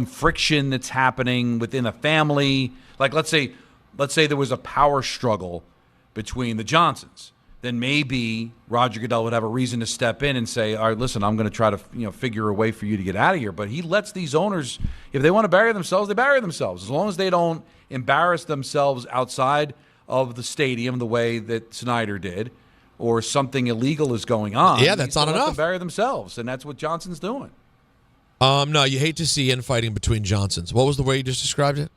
friction that's happening within a family. Like let's say there was a power struggle between the Johnsons. Then maybe Roger Goodell would have a reason to step in and say, all right, listen, I'm going to try to figure a way for you to get out of here. But he lets these owners, if they want to bury themselves, they bury themselves. As long as they don't embarrass themselves outside of the stadium the way that Snyder did, or something illegal is going on. Yeah, that's not enough. Let them bury themselves, and that's what Johnson's doing. No, you hate to see infighting between Johnsons. What was the way you just described it?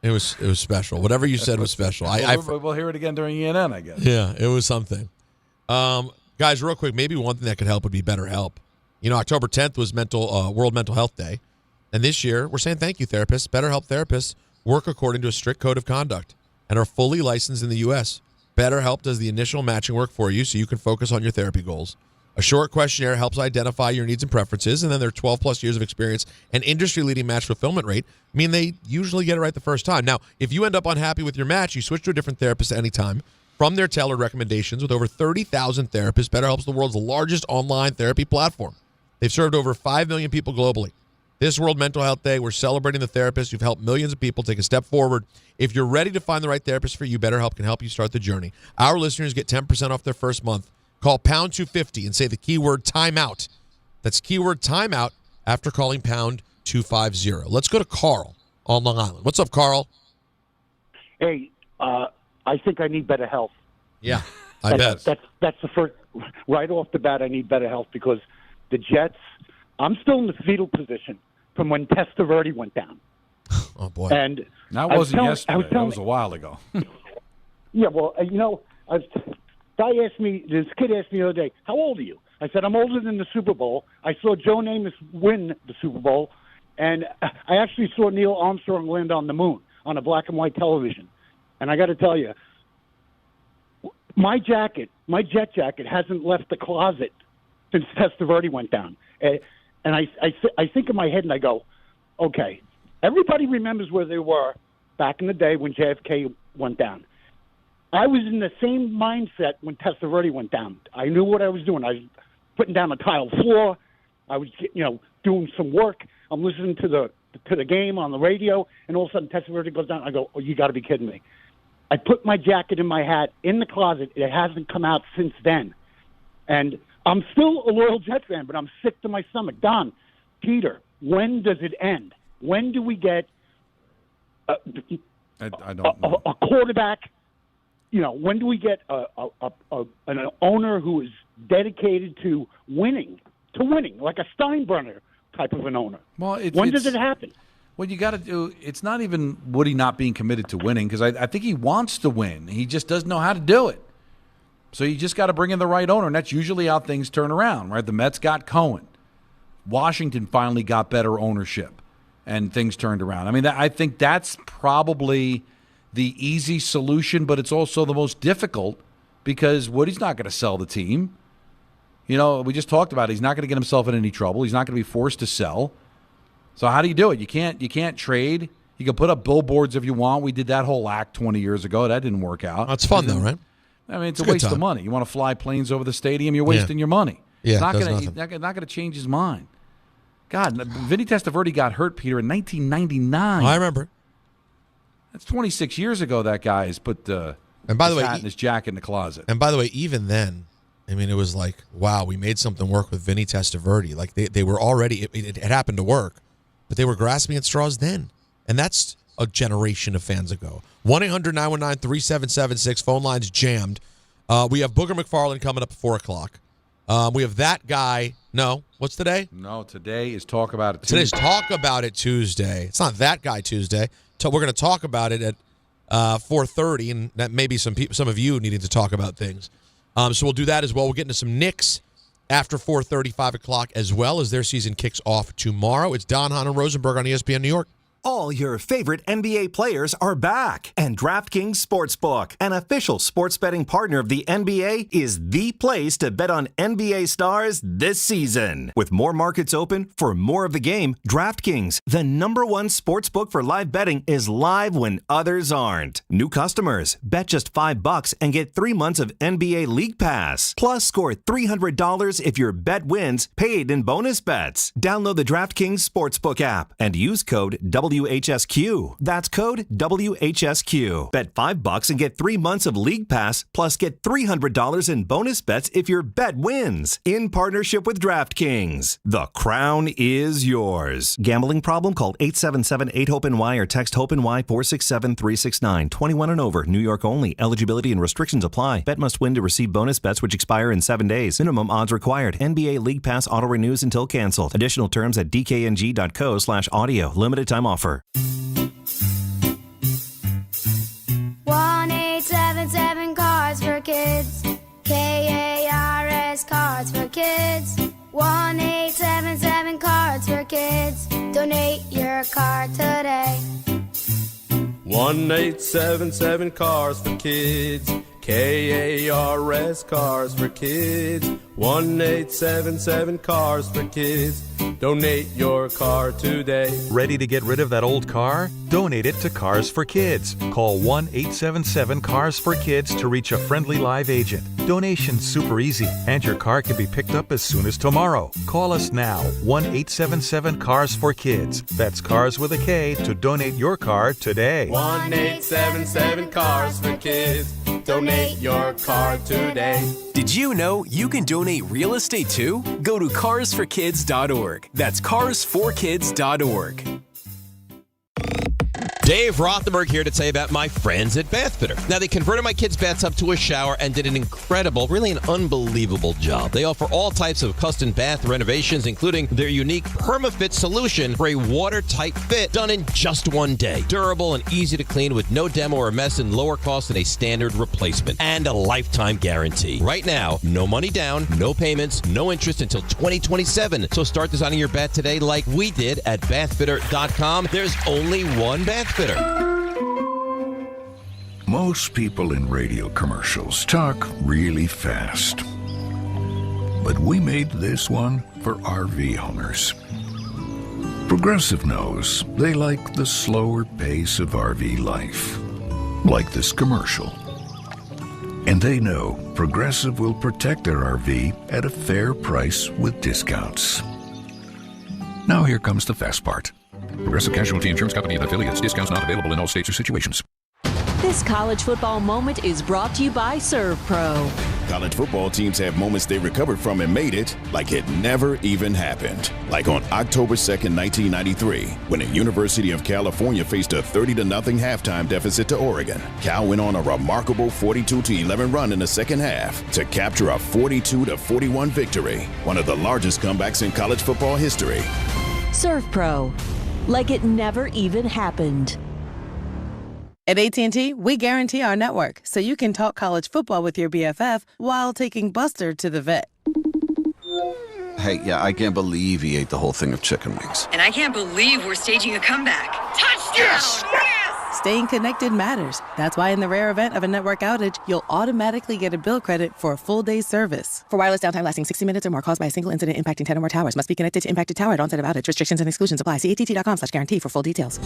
It was special. Whatever you said was special. We'll hear it again during ENN, I guess. Yeah, it was something. Guys, real quick, maybe one thing that could help would be BetterHelp. October 10th was World Mental Health Day, and this year we're saying thank you, therapists. BetterHelp therapists work according to a strict code of conduct and are fully licensed in the U.S. BetterHelp does the initial matching work for you so you can focus on your therapy goals. A short questionnaire helps identify your needs and preferences, and then their 12-plus years of experience and industry-leading match fulfillment rate mean they usually get it right the first time. Now, if you end up unhappy with your match, you switch to a different therapist at any time. From their tailored recommendations, with over 30,000 therapists, BetterHelp is the world's largest online therapy platform. They've served over 5 million people globally. This World Mental Health Day, we're celebrating the therapists who've helped millions of people take a step forward. If you're ready to find the right therapist for you, BetterHelp can help you start the journey. Our listeners get 10% off their first month. Call pound 250 and say the keyword timeout. That's keyword timeout after calling pound 250. Let's go to Carl on Long Island. What's up, Carl? Hey, I think I need better health. Yeah, I bet. That's the first, right off the bat, I need better health because the Jets, I'm still in the fetal position from when Testaverde went down. Oh, boy. And that wasn't yesterday. That was a while ago. Yeah, well, this kid asked me the other day, how old are you? I said, I'm older than the Super Bowl. I saw Joe Namath win the Super Bowl, and I actually saw Neil Armstrong land on the moon on a black and white television. And I got to tell you, my jet jacket, hasn't left the closet since Testaverde went down. And I think in my head and I go, okay, everybody remembers where they were back in the day when JFK went down. I was in the same mindset when Testaverde went down. I knew what I was doing. I was putting down a tile floor. I was, doing some work. I'm listening to the game on the radio, and all of a sudden Testaverde goes down. I go, oh, you got to be kidding me. I put my jacket and my hat in the closet. It hasn't come out since then. And I'm still a loyal Jet fan, but I'm sick to my stomach. Don, Peter, when does it end? When do we get I don't know. A quarterback? When do we get an owner who is dedicated to winning, like a Steinbrenner type of an owner? Well, when does it happen? What you got to do, it's not even Woody not being committed to winning, because I think he wants to win. He just doesn't know how to do it. So you just got to bring in the right owner, and that's usually how things turn around, right? The Mets got Cohen. Washington finally got better ownership, and things turned around. I mean, I think that's probably the easy solution, but it's also the most difficult because Woody's not going to sell the team. We just talked about it. He's not going to get himself in any trouble. He's not going to be forced to sell. So how do you do it? You can't trade. You can put up billboards if you want. We did that whole act 20 years ago. That didn't work out. That's fun, though, right? I mean, it's a waste of money. You want to fly planes over the stadium, you're wasting your money. Yeah, he's not going to change his mind. God, Vinny Testaverde got hurt, Peter, in 1999. I remember. That's 26 years ago. That guy has put and by the way, hat and his jacket in the closet. And by the way, even then, I mean, it was like, wow, we made something work with Vinny Testaverde. Like they were already, it happened to work, but they were grasping at straws then, and that's a generation of fans ago. 1-800-919-3776. Phone lines jammed. We have Booger McFarland coming up at 4 o'clock. We have that guy. No, what's today? No, today is Talk About It Tuesday. Today's Talk About It Tuesday. It's not that guy Tuesday. So we're going to talk about it at 4:30, and that maybe some of you needing to talk about things. So we'll do that as well. We'll get into some Knicks after 4:30, 5 o'clock, as well as their season kicks off tomorrow. It's Don, Hahn, and Rosenberg on ESPN New York. All your favorite NBA players are back. And DraftKings Sportsbook, an official sports betting partner of the NBA, is the place to bet on NBA stars this season. With more markets open for more of the game, DraftKings, the #1 sportsbook for live betting, is live when others aren't. New customers, bet just $5 and get 3 months of NBA League Pass. Plus, score $300 if your bet wins, paid in bonus bets. Download the DraftKings Sportsbook app and use code WHSQ. That's code WHSQ. Bet $5 and get 3 months of League Pass, plus get $300 in bonus bets if your bet wins. In partnership with DraftKings. The crown is yours. Gambling problem? Call 877-8-HOPE-NY or text HOPE-NY 467-369. 21 and over. New York only. Eligibility and restrictions apply. Bet must win to receive bonus bets which expire in 7 days. Minimum odds required. NBA League Pass auto renews until canceled. Additional terms at dkng.co/audio. Limited time offer. 1-877 Cards for Kids. KARS Cards for Kids. 1-877 Cards for Kids. Donate your card today. 1-877 Cars for Kids. KARS Cars for Kids. 1-877 Cars for Kids. Donate your car today. Ready to get rid of that old car? Donate it to Cars for Kids. Call 1-877-CARS-FOR-KIDS to reach a friendly live agent. Donation's super easy, and your car can be picked up as soon as tomorrow. Call us now, 1-877-CARS-FOR-KIDS. That's Cars with a K to donate your car today. 1-877 Cars for Kids. Donate your car today. Did you know you can donate real estate too? Go to carsforkids.org. That's carsforkids.org. Dave Rothenberg here to tell you about my friends at Bath Fitter. Now, they converted my kids' bathtub to a shower and did an incredible, really an unbelievable job. They offer all types of custom bath renovations, including their unique PermaFit solution for a watertight fit done in just 1 day. Durable and easy to clean with no demo or mess and lower cost than a standard replacement. And a lifetime guarantee. Right now, no money down, no payments, no interest until 2027. So start designing your bath today like we did at bathfitter.com. There's only one bath fitter. Most people in radio commercials talk really fast. But we made this one for RV owners. Progressive knows they like the slower pace of RV life, like this commercial. And they know Progressive will protect their RV at a fair price with discounts. Now here comes the fast part. Progressive Casualty Insurance Company and affiliates. Discounts not available in all states or situations. This college football moment is brought to you by ServPro. College football teams have moments they recovered from and made it like it never even happened. Like on October 2nd, 1993, when the University of California faced a 30-0 halftime deficit to Oregon. Cal went on a remarkable 42-11 run in the second half to capture a 42-41 victory, one of the largest comebacks in college football history. ServPro. Like it never even happened. At AT&T, we guarantee our network so you can talk college football with your BFF while taking Buster to the vet. Hey, yeah, I can't believe he ate the whole thing of chicken wings. And I can't believe we're staging a comeback. Touchdown! Yes! Staying connected matters. That's why in the rare event of a network outage, you'll automatically get a bill credit for a full day's service. For wireless downtime lasting 60 minutes or more caused by a single incident impacting 10 or more towers, must be connected to impacted tower at onset of outage. Restrictions and exclusions apply. See att.com/guarantee for full details.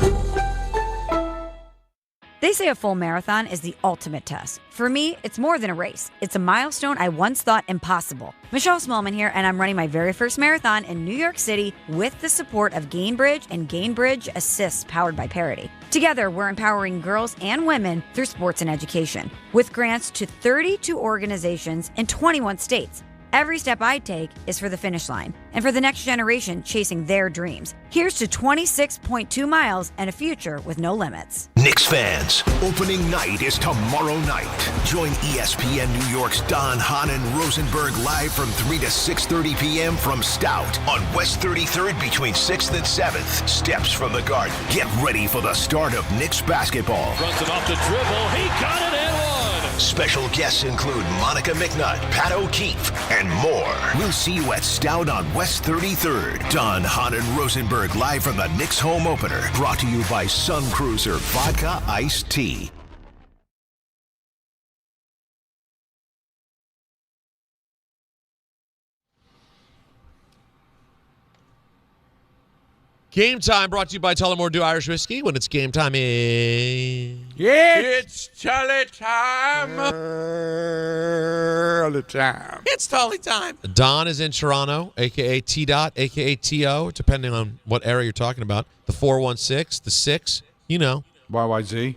They say a full marathon is the ultimate test. For me, it's more than a race. It's a milestone I once thought impossible. Michelle Smallman here, and I'm running my very first marathon in New York City with the support of Gainbridge and Gainbridge Assists powered by Parity. Together, we're empowering girls and women through sports and education, with grants to 32 organizations in 21 states. Every step I take is for the finish line and for the next generation chasing their dreams. Here's to 26.2 miles and a future with no limits. Knicks fans, opening night is tomorrow night. Join ESPN New York's Don, Hahn, and Rosenberg live from 3 to 6:30 p.m. from Stout on West 33rd between 6th and 7th. Steps from the Garden. Get ready for the start of Knicks basketball. Runs it off the dribble. He got it and one. Special guests include Monica McNutt, Pat O'Keefe, and more. We'll see you at Stout on West 33rd. Don, Hahn, and Rosenberg live from the Knicks home opener. Brought to you by Sun Cruiser Vodka Iced Tea. Game time brought to you by Tullamore Dew Irish Whiskey. When it's game time, it's Tully time. Tully time. It's Tully time. Don is in Toronto, a.k.a. T-Dot, a.k.a. T.O., depending on what area you're talking about. The 416, the 6, you know. YYZ.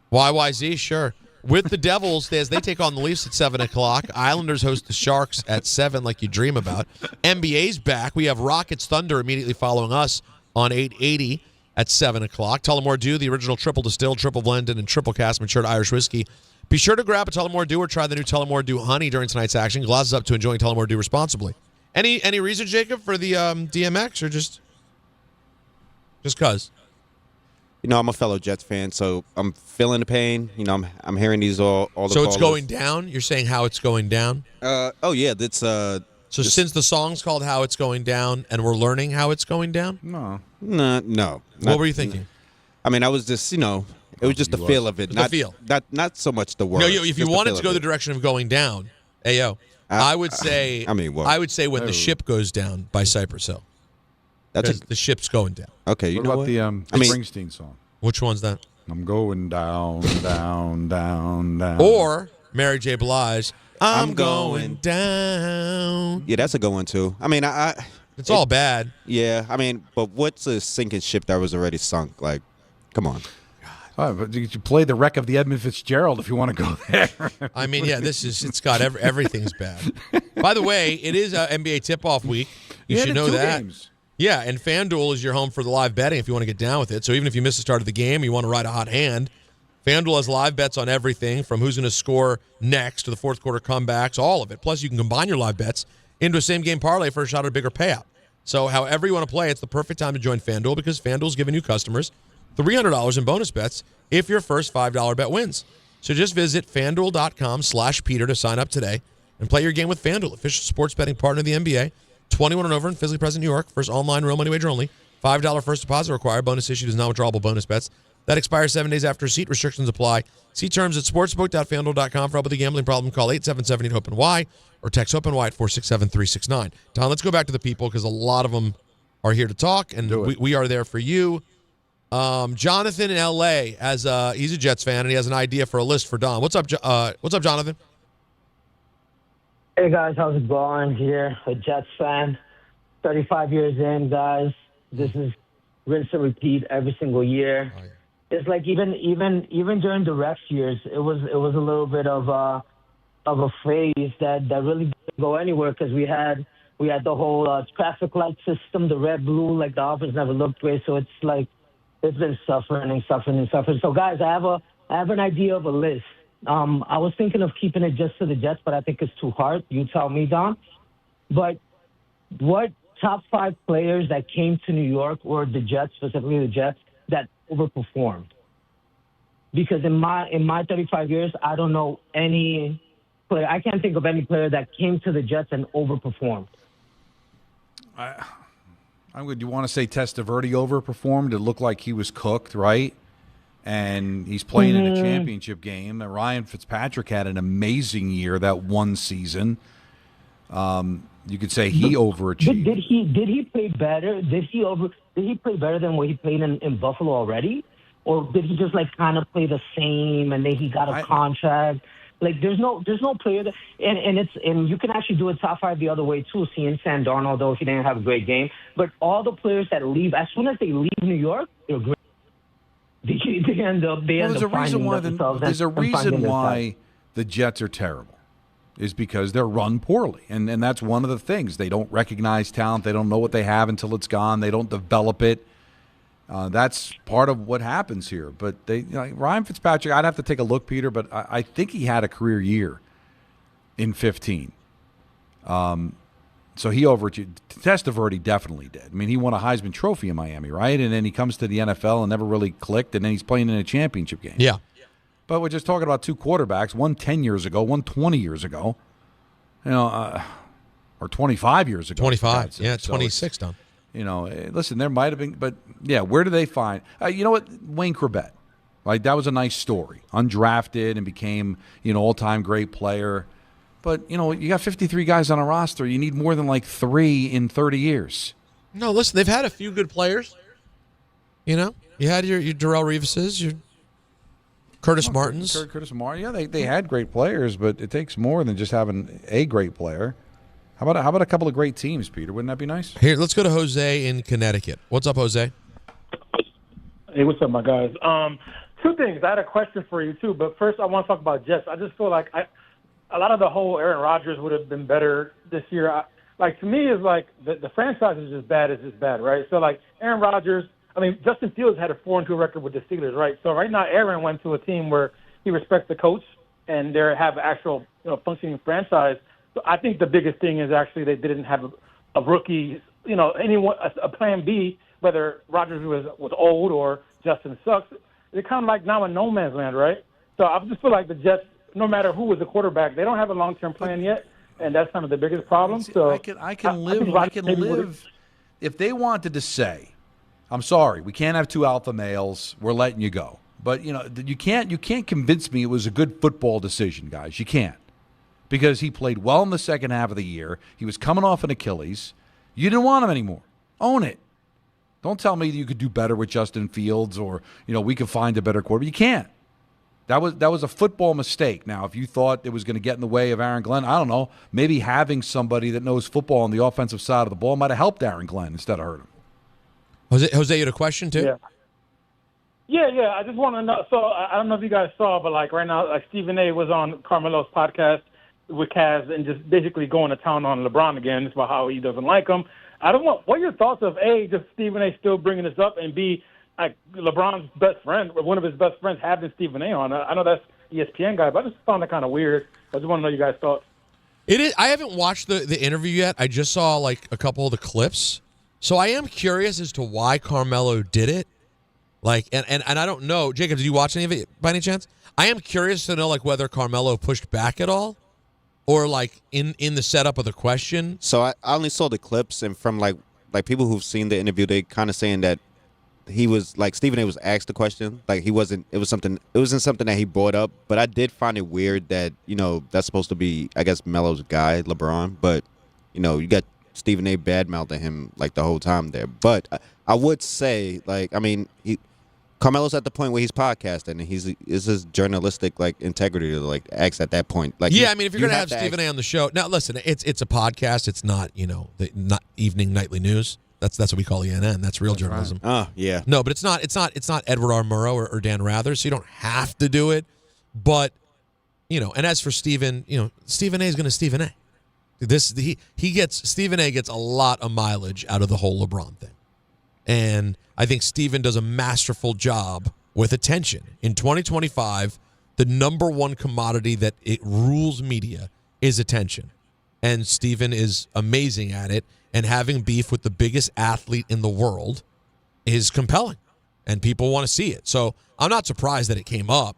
YYZ, sure. With the Devils, as they take on the Leafs at 7 o'clock. Islanders host the Sharks at 7, like you dream about. NBA's back. We have Rockets Thunder immediately following us on 880 at 7 o'clock. Tullamore Dew, the original triple distilled, triple blended, and triple cask matured Irish whiskey. Be sure to grab a Tullamore Dew or try the new Tullamore Dew Honey during tonight's action. Glasses up to enjoying Tullamore Dew responsibly. Any reason, Jacob, for the DMX, or just cause? You know, I'm a fellow Jets fan, so I'm feeling the pain. You know, I'm hearing these all the So it's callers. going down? You're saying how it's going down? Oh yeah, that's So since the song's called How It's Going Down and we're learning how it's going down? No. No. What were you thinking? I mean, I was just, it was just the feel of it. The feel. Not so much the word. No, if you wanted to go the direction of going down, I would say I would say When the Ship Goes Down by Cypress Hill. That's the ship's going down. Okay, you what know about what? the Springsteen song? Which one's that? I'm going down, down, down, down. Or Mary J. Blige, I'm going down. Yeah, that's a good one too. I mean, it's all bad. Yeah, I mean, but what's a sinking ship that was already sunk? Like, come on. But you play the wreck of the Edmund Fitzgerald if you want to go there. I mean, yeah, it's got everything's bad. By the way, it is NBA tip-off week. You should know that. Games. Yeah, and FanDuel is your home for the live betting if you want to get down with it. So even if you miss the start of the game, you want to ride a hot hand, FanDuel has live bets on everything from who's going to score next to the fourth quarter comebacks, all of it. Plus, you can combine your live bets into a same-game parlay for a shot at a bigger payout. So however you want to play, it's the perfect time to join FanDuel because FanDuel's giving you customers $300 in bonus bets if your first $5 bet wins. So just visit FanDuel.com/Peter to sign up today and play your game with FanDuel, official sports betting partner of the NBA. 21 and over in physically present New York. First online real money wager only. $5 first deposit required. Bonus issued is non-withdrawable bonus bets. That expires 7 days after receipt. Restrictions apply. See terms at sportsbook.fanduel.com. For help with a gambling problem, call 877-8-HOPE-NY or text HOPE-NY at 467-369. Tom, let's go back to the people because a lot of them are here to talk, and we are there for you. Jonathan in L.A. He's a Jets fan, and he has an idea for a list for Don. What's up, Jonathan? Hey, guys. How's it going? Here, a Jets fan. 35 years in, guys. This is rinse and repeat every single year. Oh, yeah. It's like even during the ref years, it was a little bit of a phase that really didn't go anywhere because we had the whole traffic light system, the red, blue, like the offense never looked great. So it's like it's been suffering. So, guys, I have an idea of a list. I was thinking of keeping it just to the Jets, but I think it's too hard. You tell me, Don. But what top 5 players that came to New York or the Jets, specifically the Jets, that overperformed? Because in my 35 years, I don't know any player. I can't think of any player that came to the Jets and overperformed. Would you want to say Testaverde overperformed? It looked like he was cooked, right? And he's playing in a championship game. Ryan Fitzpatrick had an amazing year that one season. You could say he overachieved. Did he play better? Did he play better than what he played in Buffalo already? Or did he just kind of play the same and then he got a contract? Like there's no player that and you can actually do a top 5 the other way too, seeing Sam Darnold, though he didn't have a great game. But all the players that leave, as soon as they leave New York, they're great. They end up finding themselves. There's a reason why the Jets are terrible, is because they're run poorly, and that's one of the things. They don't recognize talent. They don't know what they have until it's gone. They don't develop it. That's part of what happens here. But Ryan Fitzpatrick, I'd have to take a look, Peter, but I think he had a career year in 15. So he overachieved. Testaverde definitely did. I mean, he won a Heisman Trophy in Miami, right? And then he comes to the NFL and never really clicked, and then he's playing in a championship game. Yeah. But we're just talking about two quarterbacks, one 10 years ago, one 20 years ago, or 25 years ago. 25, yeah, 26 done. Listen, there might have been, but yeah, where do they find? You know what? Wayne Corbett, right? That was a nice story. Undrafted and became, all-time great player. But, you got 53 guys on a roster. You need more than like 3 in 30 years. No, listen, they've had a few good players. You had your Darrelle Reeveses, your Curtis Martins. Curtis Martin. Yeah, they had great players, but it takes more than just having a great player. How about a couple of great teams, Peter? Wouldn't that be nice? Here, let's go to Jose in Connecticut. What's up, Jose? Hey, what's up, my guys? Two things. I had a question for you, too, but first I want to talk about Jets. I just feel like a lot of the whole Aaron Rodgers would have been better this year. To me, it's like the franchise is just bad. It's just bad, right? So, Aaron Rodgers, Justin Fields had a 4-2 record with the Steelers, right? So right now, Aaron went to a team where he respects the coach and they have an actual, functioning franchise. So I think the biggest thing is actually they didn't have a rookie, anyone, a plan B, whether Rodgers was old or Justin sucks. They're kind of like now in no man's land, right? So I just feel like the Jets, no matter who was the quarterback, they don't have a long-term plan yet, and that's kind of the biggest problem. So I can live if they wanted to say, I'm sorry, we can't have 2 alpha males. We're letting you go. But you can't convince me it was a good football decision, guys. You can't, because he played well in the second half of the year. He was coming off an Achilles. You didn't want him anymore. Own it. Don't tell me that you could do better with Justin Fields or we could find a better quarterback. You can't. That was a football mistake. Now, if you thought it was going to get in the way of Aaron Glenn, I don't know. Maybe having somebody that knows football on the offensive side of the ball might have helped Aaron Glenn instead of hurt him. Jose, you had a question too? Yeah. I just want to know. So I don't know if you guys saw, but right now, Stephen A. was on Carmelo's podcast with Kaz and just basically going to town on LeBron again. It's about how he doesn't like him. What are your thoughts of A, just Stephen A. still bringing this up, and B, LeBron's best friend, or one of his best friends, having Stephen A. on? I know that's ESPN guy, but I just found it kind of weird. I just want to know your guys' thoughts. It is. I haven't watched the interview yet. I just saw a couple of the clips. So I am curious as to why Carmelo did it. And I don't know. Jacob, did you watch any of it by any chance? I am curious to know whether Carmelo pushed back at all, or in the setup of the question. So I only saw the clips, and from people who've seen the interview, they kind of saying that he was Stephen A. was asked the question. It wasn't something that he brought up. But I did find it weird that that's supposed to be, I guess, Melo's guy, LeBron. But you got Stephen A. badmouthing him the whole time there. But I would say Carmelo's at the point where he's podcasting, and is his journalistic integrity to ask at that point. If you're gonna have Stephen A. on the show, now listen, it's a podcast. It's not the evening nightly news. That's what we call ENN. That's real journalism. Right. Oh yeah. No, but it's not Edward R. Murrow or Dan Rather. So you don't have to do it. But and as for Stephen, Stephen A. is going to Stephen A. Stephen A. gets a lot of mileage out of the whole LeBron thing, and I think Stephen does a masterful job with attention. In 2025, the number one commodity that it rules media is attention, and Stephen is amazing at it. And having beef with the biggest athlete in the world is compelling, and people want to see it. So I'm not surprised that it came up.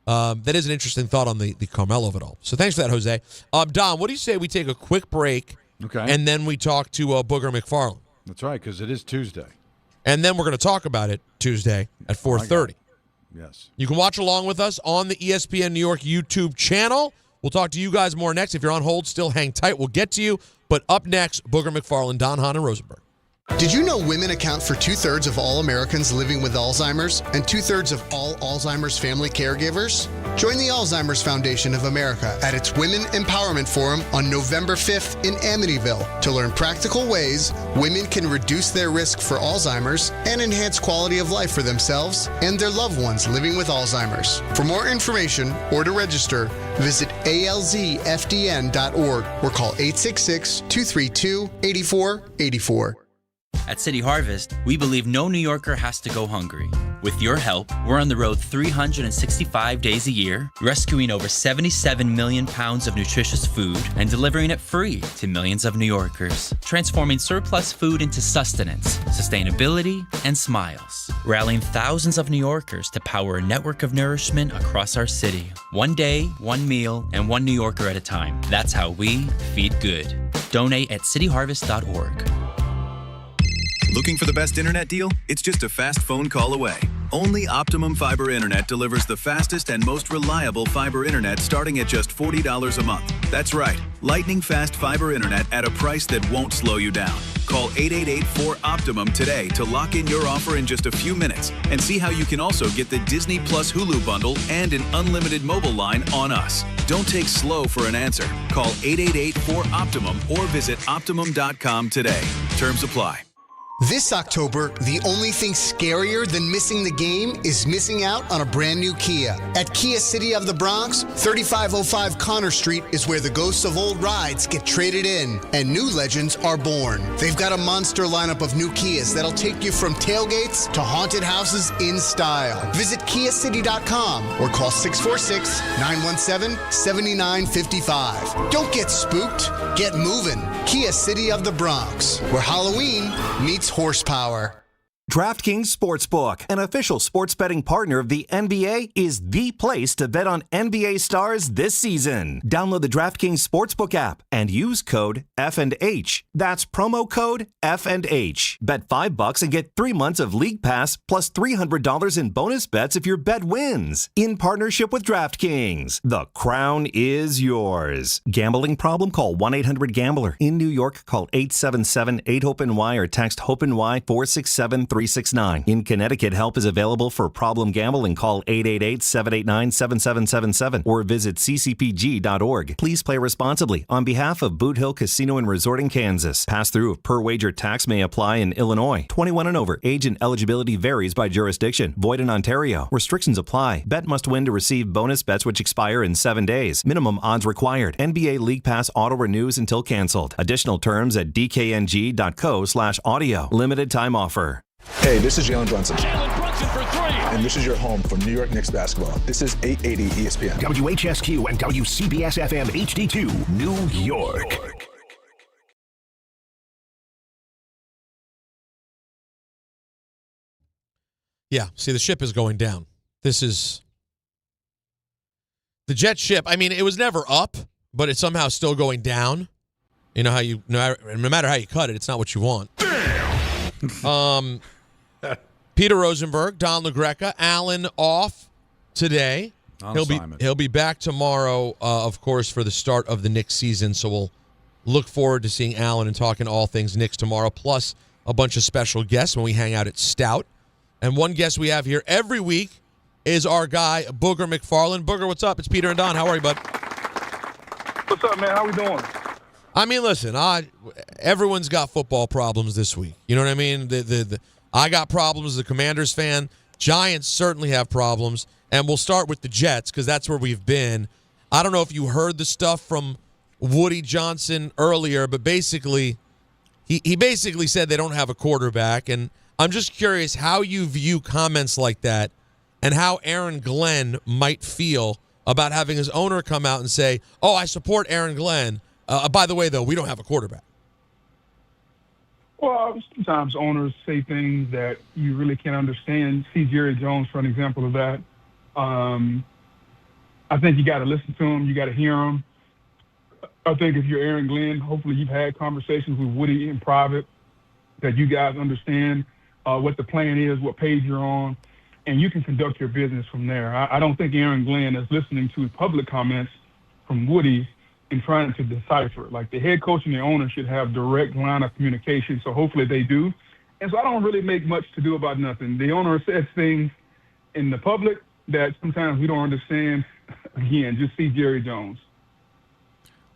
That is an interesting thought on the Carmelo of it all. So thanks for that, Jose. Don, what do you say we take a quick break, and then we talk to Booger McFarland? That's right, because it is Tuesday. And then we're going to talk about it Tuesday at 4:30. Yes. You can watch along with us on the ESPN New York YouTube channel. We'll talk to you guys more next. If you're on hold, still hang tight. We'll get to you. But up next, Booger McFarland, Don Hahn, and Rosenberg. Did you know women account for 2/3 of all Americans living with Alzheimer's and 2/3 of all Alzheimer's family caregivers? Join the Alzheimer's Foundation of America at its Women Empowerment Forum on November 5th in Amityville to learn practical ways women can reduce their risk for Alzheimer's and enhance quality of life for themselves and their loved ones living with Alzheimer's. For more information or to register, visit alzfdn.org or call 866-232-8484. At City Harvest, we believe no New Yorker has to go hungry. With your help, we're on the road 365 days a year, rescuing over 77 million pounds of nutritious food and delivering it free to millions of New Yorkers, transforming surplus food into sustenance, sustainability, and smiles, rallying thousands of New Yorkers to power a network of nourishment across our city. One day, one meal, and one New Yorker at a time. That's how we feed good. Donate at cityharvest.org. Looking for the best internet deal? It's just a fast phone call away. Only Optimum Fiber Internet delivers the fastest and most reliable fiber internet starting at just $40 a month. That's right, lightning fast fiber internet at a price that won't slow you down. Call 888-4-OPTIMUM today to lock in your offer in just a few minutes and see how you can also get the Disney Plus Hulu bundle and an unlimited mobile line on us. Don't take slow for an answer. Call 888-4-OPTIMUM or visit Optimum.com today. Terms apply. This October, the only thing scarier than missing the game is missing out on a brand new Kia. At Kia City of the Bronx, 3505 Connor Street is where the ghosts of old rides get traded in and new legends are born. They've got a monster lineup of new Kias that'll take you from tailgates to haunted houses in style. Visit KiaCity.com or call 646-917-7955. Don't get spooked, get moving. Kia City of the Bronx, where Halloween meets horsepower. DraftKings Sportsbook, an official sports betting partner of the NBA, is the place to bet on NBA stars this season. Download the DraftKings Sportsbook app and use code F&H. That's promo code F&H. Bet $5 and get 3 months of League Pass plus $300 in bonus bets if your bet wins. In partnership with DraftKings, the crown is yours. Gambling problem? Call 1-800-GAMBLER. In New York, call 877-8-HOPE-NY or text HOPE-NY 467-369. In Connecticut, help is available for problem gambling. Call 888-789-7777 or visit ccpg.org. Please play responsibly. On behalf of Boot Hill Casino and Resort in Kansas, pass-through of per-wager tax may apply in Illinois. 21 and over. Age and eligibility varies by jurisdiction. Void in Ontario. Restrictions apply. Bet must win to receive bonus bets which expire in 7 days. Minimum odds required. NBA League Pass auto renews until canceled. Additional terms at dkng.co/audio. Limited time offer. Hey, this is Jalen Brunson. Jalen Brunson for three. And this is your home for New York Knicks basketball. This is 880 ESPN. WHSQ and WCBS-FM HD2, New York. Yeah, see, the ship is going down. This is the jet ship. I mean, it was never up, but it's somehow still going down. You know how no matter how you cut it, it's not what you want. Peter Rosenberg, Don LaGreca, Allen off today. He'll be back tomorrow, of course, for the start of the Knicks season. So we'll look forward to seeing Allen and talking all things Knicks tomorrow, plus a bunch of special guests when we hang out at Stout. And one guest we have here every week is our guy, Booger McFarland. Booger, what's up? It's Peter and Don. How are you, bud? What's up, man? How we doing? I mean, listen, everyone's got football problems this week. You know what I mean? I got problems as a Commanders fan. Giants certainly have problems. And we'll start with the Jets because that's where we've been. I don't know if you heard the stuff from Woody Johnson earlier, but basically, he basically said they don't have a quarterback. And I'm just curious how you view comments like that and how Aaron Glenn might feel about having his owner come out and say, oh, I support Aaron Glenn. By the way, though, we don't have a quarterback. Well, sometimes owners say things that you really can't understand. See Jerry Jones for an example of that. I think you got to listen to him. You got to hear him. I think if you're Aaron Glenn, hopefully you've had conversations with Woody in private that you guys understand what the plan is, what page you're on, and you can conduct your business from there. I don't think Aaron Glenn is listening to public comments from Woody and trying to decipher. Like the head coach and the owner should have direct line of communication, so hopefully they do. And so I don't really make much to do about nothing. The owner says things in the public that sometimes we don't understand. Again, just see Jerry Jones.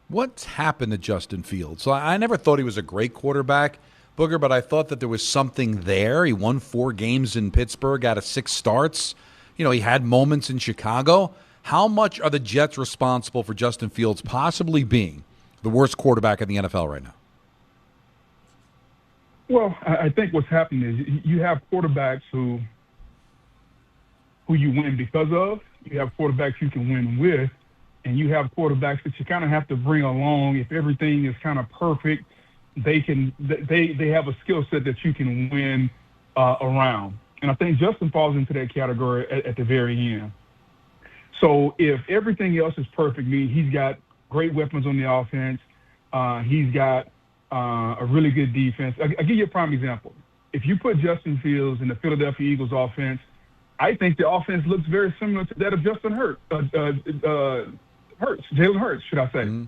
What's happened to Justin Fields? So I never thought he was a great quarterback, Booger, but I thought that there was something there. He won 4 games in Pittsburgh out of 6 starts. You know, he had moments in Chicago. How much are the Jets responsible for Justin Fields possibly being the worst quarterback in the NFL right now? Well, I think what's happening is you have quarterbacks who who you win because of. You have quarterbacks you can win with, and you have quarterbacks that you kind of have to bring along. If everything is kind of perfect, they have a skill set that you can win around. And I think Justin falls into that category at the very end. So if everything else is perfect, meaning he's got great weapons on the offense, he's got a really good defense. I'll give you a prime example. If you put Justin Fields in the Philadelphia Eagles offense, I think the offense looks very similar to that of Justin Jalen Hurts, should I say. Mm-hmm.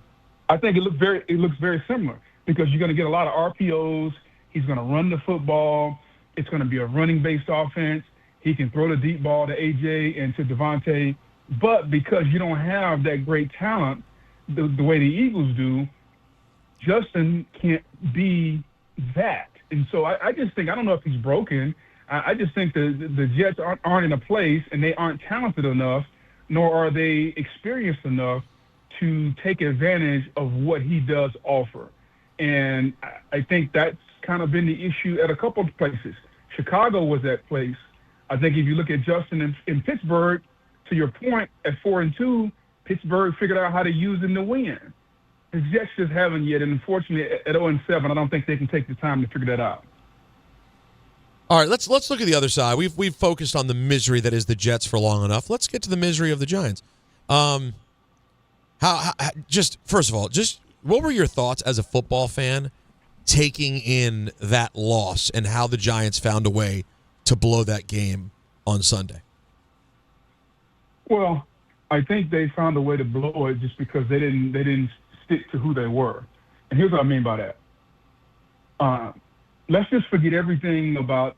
I think it looks very similar because you're going to get a lot of RPOs. He's going to run the football. It's going to be a running-based offense. He can throw the deep ball to AJ and to Devontae. But because you don't have that great talent the way the Eagles do, Justin can't be that. And so I just think, I don't know if he's broken. I just think the Jets aren't in a place, and they aren't talented enough, nor are they experienced enough to take advantage of what he does offer. And I think that's kind of been the issue at a couple of places. Chicago was that place. I think if you look at Justin in Pittsburgh, to your point, at 4-2, Pittsburgh figured out how to use him to win. The Jets just haven't yet, and unfortunately, at 0-7, I don't think they can take the time to figure that out. All right, let's look at the other side. We've focused on the misery that is the Jets for long enough. Let's get to the misery of the Giants. First of all, what were your thoughts as a football fan taking in that loss and how the Giants found a way to blow that game on Sunday? Well, I think they found a way to blow it just because they didn't stick to who they were. And here's what I mean by that. Let's just forget everything about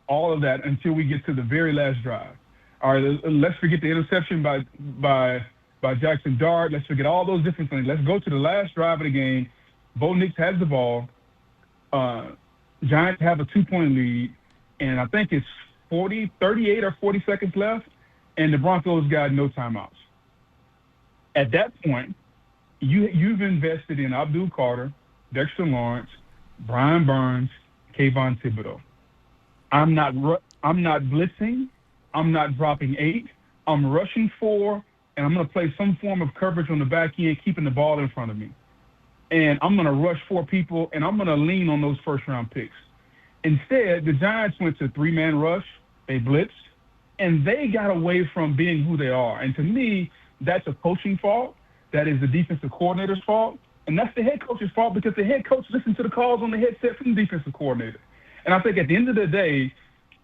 all of that until we get to the very last drive. All right, let's forget the interception by Jackson Dart. Let's forget all those different things. Let's go to the last drive of the game. Bo Nix has the ball. Giants have a 2-point lead, and I think it's 38 or 40 seconds left, and the Broncos got no timeouts. At that point, you've invested in Abdul Carter, Dexter Lawrence, Brian Burns, Kayvon Thibodeau. I'm not blitzing. I'm not dropping 8. I'm rushing 4, and I'm going to play some form of coverage on the back end, keeping the ball in front of me. And I'm going to rush 4 people, and I'm going to lean on those first-round picks. Instead, the Giants went to 3-man rush. They blitzed, and they got away from being who they are. And to me, that's a coaching fault. That is the defensive coordinator's fault. And that's the head coach's fault because the head coach listened to the calls on the headset from the defensive coordinator. And I think at the end of the day,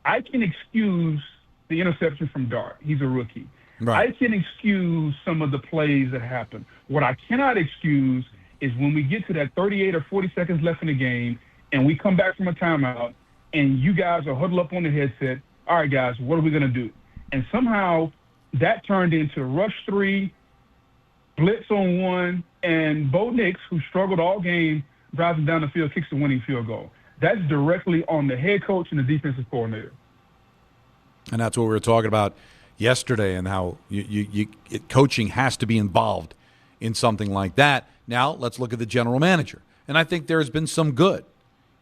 I can excuse the interception from Dart. He's a rookie. Right. I can excuse some of the plays that happen. What I cannot excuse is when we get to that 38 or 40 seconds left in the game and we come back from a timeout and you guys are huddled up on the headset, all right, guys, what are we going to do? And somehow that turned into rush 3, blitz on 1, and Bo Nix, who struggled all game, drives him down the field, kicks the winning field goal. That's directly on the head coach and the defensive coordinator. And that's what we were talking about yesterday and how coaching has to be involved in something like that. Now let's look at the general manager. And I think there has been some good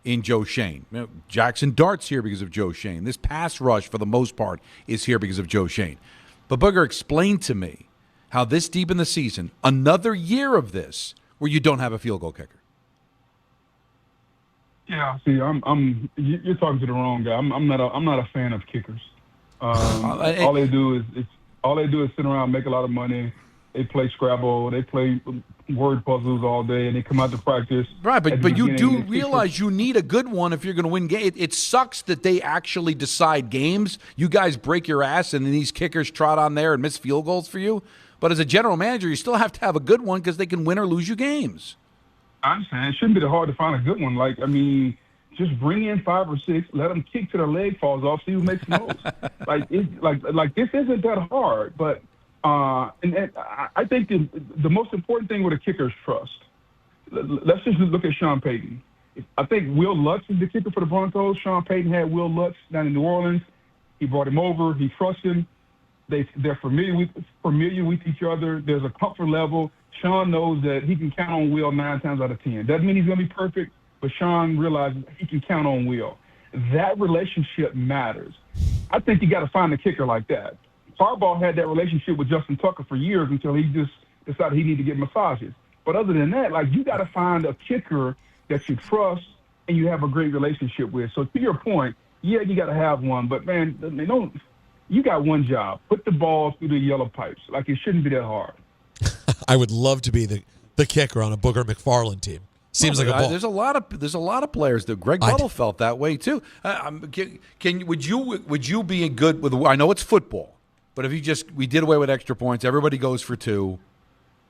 in Joe Schoen. You know, Jackson Dart's here because of Joe Schoen. This pass rush, for the most part, is here because of Joe Schoen. But Booger, explain to me how this deep in the season, another year of this, where you don't have a field goal kicker. Yeah, see, you're talking to the wrong guy. I'm not a fan of kickers. All they do is sit around, make a lot of money. They play Scrabble, they play word puzzles all day, and they come out to practice. Right, but you do realize you need a good one if you're going to win games. It sucks that they actually decide games. You guys break your ass, and then these kickers trot on there and miss field goals for you. But as a general manager, you still have to have a good one because they can win or lose you games. I understand. It shouldn't be that hard to find a good one. Just bring in 5 or 6, let them kick till their leg falls off, see who makes the most. Like this isn't that hard. But and I think the most important thing with a kicker is trust. Let's just look at Sean Payton. I think Will Lutz is the kicker for the Broncos. Sean Payton had Will Lutz down in New Orleans. He brought him over. He trusts him. They're familiar with each other. There's a comfort level. Sean knows that he can count on Will 9 times out of 10. Doesn't mean he's going to be perfect, but Sean realizes he can count on Will. That relationship matters. I think you got to find a kicker like that. Harbaugh had that relationship with Justin Tucker for years until he just decided he needed to get massages. But other than that, like, you got to find a kicker that you trust and you have a great relationship with. So to your point, yeah, you got to have one. But, man, you got one job. Put the ball through the yellow pipes. Like, it shouldn't be that hard. I would love to be the kicker on a Booger McFarland team. Seems like a ball. There's a lot of players that Greg Buttle felt that way too. Would you be good with? I know it's football, but if we did away with extra points, everybody goes for 2,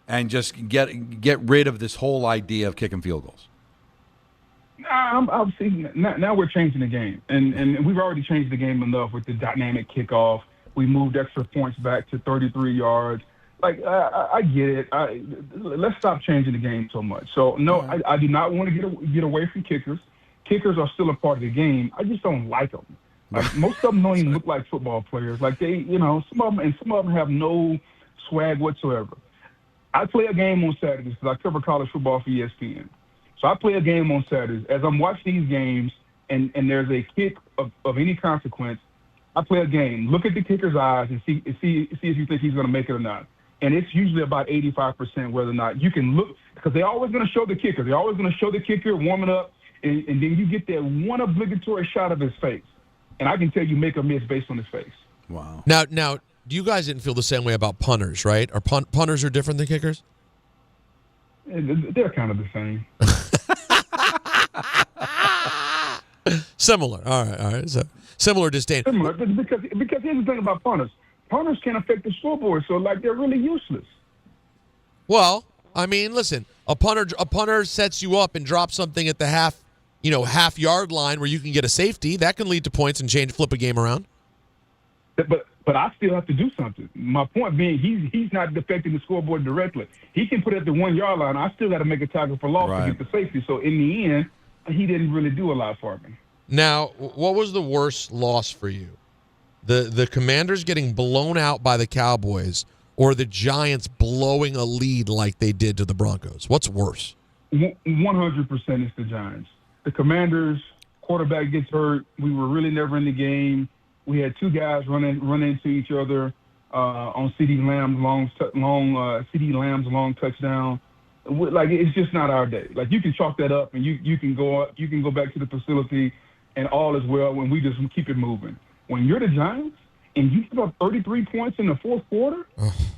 and just get rid of this whole idea of kicking field goals. I'm seeing now we're changing the game, and we've already changed the game enough with the dynamic kickoff. We moved extra points back to 33 yards. Like, I get it. Let's stop changing the game so much. So, no, I do not want to get away from kickers. Kickers are still a part of the game. I just don't like them. Like, most of them don't even look like football players. Like, some of them have no swag whatsoever. I play a game on Saturdays because I cover college football for ESPN. So I play a game on Saturdays. As I'm watching these games and there's a kick of any consequence, I play a game. Look at the kicker's eyes and see if you think he's going to make it or not. And it's usually about 85% whether or not you can look, because they're always going to show the kicker. They're always going to show the kicker warming up, and then you get that one obligatory shot of his face. And I can tell you make or miss based on his face. Wow. Now, you guys didn't feel the same way about punters, right? Or punters are different than kickers? They're kind of the same. Similar. All right. So, similar disdain. Similar, because here's the thing about punters. Punters can affect the scoreboard, so, like, they're really useless. Well, I mean, listen, a punter sets you up and drops something at the half yard line where you can get a safety. That can lead to points and flip a game around. But I still have to do something. My point being, he's not affecting the scoreboard directly. He can put it at the 1 yard line. I still got to make a tackle for loss to get the safety. So in the end, he didn't really do a lot for me. Now, what was the worst loss for you? The Commanders getting blown out by the Cowboys, or the Giants blowing a lead like they did to the Broncos? What's worse? 100% is the Giants. The Commanders, quarterback gets hurt. We were really never in the game. We had 2 guys run into each other on CeeDee Lamb's long touchdown. Like, it's just not our day. Like, you can chalk that up, and you can go back to the facility, and all is well when we just keep it moving. When you're the Giants and you give up 33 points in the fourth quarter,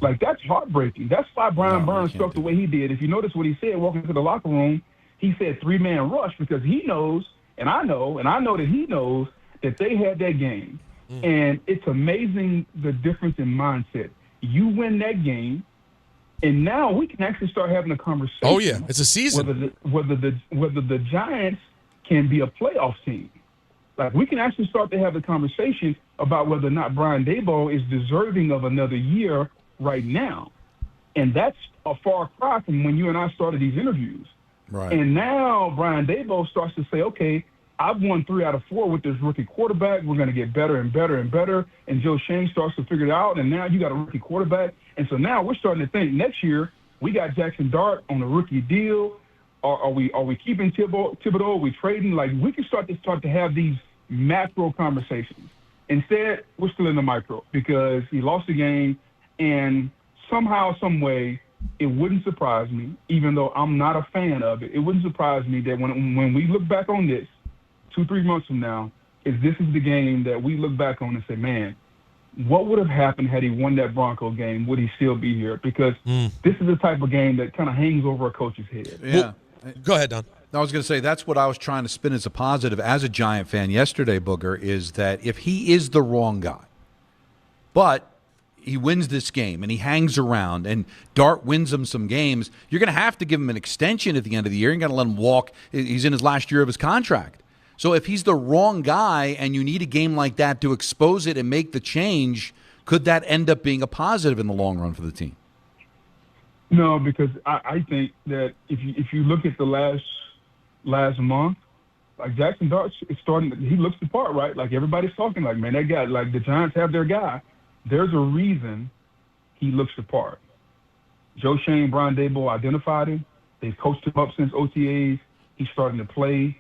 like, that's heartbreaking. That's why Brian Burns struck the way he did. If you notice what he said walking into the locker room, he said 3-man rush, because he knows, and I know that he knows that they had that game. And it's amazing the difference in mindset. You win that game, and now we can actually start having a conversation. Oh, yeah. It's a season. Whether the Giants can be a playoff team. Like, we can actually start to have a conversation about whether or not Brian Daboll is deserving of another year right now. And that's a far cry from when you and I started these interviews. Right. And now Brian Daboll starts to say, okay, I've won 3 out of 4 with this rookie quarterback. We're going to get better and better and better. And Joe Shane starts to figure it out. And now you got a rookie quarterback. And so now we're starting to think next year we got Jackson Dart on a rookie deal. Are we keeping Thibodeau? Are we trading? Like, we can start to have these macro conversations. Instead, we're still in the micro because he lost the game, and somehow, some way, it wouldn't surprise me, even though I'm not a fan of it. It wouldn't surprise me that when we look back on this 2-3 months from now, this is the game that we look back on and say, man, what would have happened had he won that Bronco game? Would he still be here? Because this is the type of game that kind of hangs over a coach's head. Yeah. Go ahead, Don. I was going to say, that's what I was trying to spin as a positive as a Giant fan yesterday, Booger, is that if he is the wrong guy, but he wins this game and he hangs around and Dart wins him some games, you're going to have to give him an extension at the end of the year. You're going to let him walk. He's in his last year of his contract. So if he's the wrong guy and you need a game like that to expose it and make the change, could that end up being a positive in the long run for the team? No, because I think that if you look at the last month, like, Jackson Dart is starting. He looks the part, right? Like, everybody's talking, like, man, that guy, like, the Giants have their guy. There's a reason he looks the part. Joe Shane, Brian Daboll identified him. They've coached him up since OTAs. He's starting to play.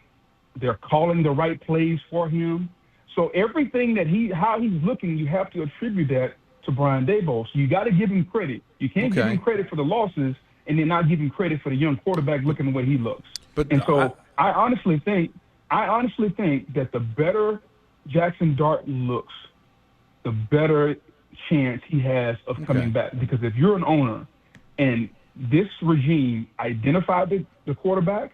They're calling the right plays for him. So everything how he's looking, you have to attribute that to Brian Daboll. So you got to give him credit. You can't give him credit for the losses and then not give him credit for the young quarterback looking the way he looks. I honestly think that the better Jackson Dart looks, the better chance he has of coming back. Because if you're an owner and this regime identified the quarterback,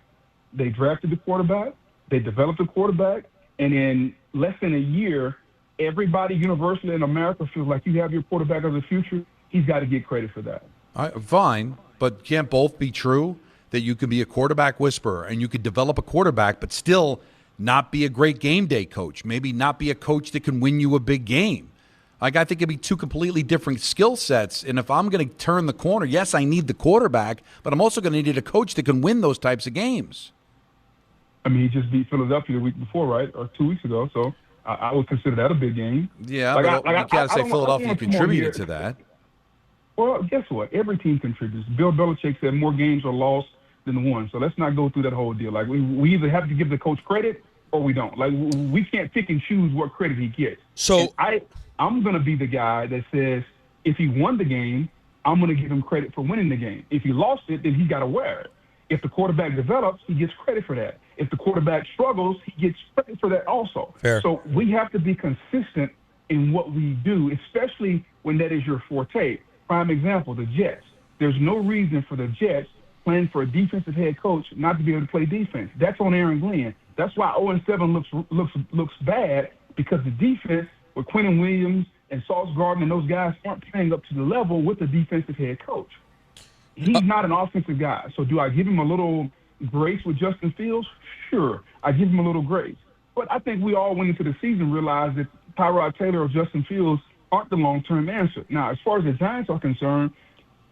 they drafted the quarterback, they developed the quarterback, and in less than a year, everybody universally in America feels like you have your quarterback of the future. He's got to get credit for that. Fine, but can't both be true? That you could be a quarterback whisperer and you could develop a quarterback but still not be a great game day coach, maybe not be a coach that can win you a big game. Like, I think it'd be two completely different skill sets. And if I'm going to turn the corner, yes, I need the quarterback, but I'm also going to need a coach that can win those types of games. I mean, he just beat Philadelphia the week before, right? Or 2 weeks ago. So I would consider that a big game. Yeah, but you got to say Philadelphia contributed to that. Well, guess what? Every team contributes. Bill Belichick said more games are lost than won. So let's not go through that whole deal. Like, we either have to give the coach credit or we don't. Like, we can't pick and choose what credit he gets. So I'm going to be the guy that says if he won the game, I'm going to give him credit for winning the game. If he lost it, then he's got to wear it. If the quarterback develops, he gets credit for that. If the quarterback struggles, he gets credit for that also. Fair. So we have to be consistent in what we do, especially when that is your forte. Prime example, the Jets. There's no reason for the Jets playing for a defensive head coach not to be able to play defense. That's on Aaron Glenn. That's why 0-7 looks bad, because the defense with Quentin Williams and Sauce Gardner and those guys aren't playing up to the level with the defensive head coach. He's not an offensive guy. So do I give him a little grace with Justin Fields? Sure. I give him a little grace. But I think we all went into the season realized that Tyrod Taylor or Justin Fields aren't the long-term answer. Now, as far as the Giants are concerned,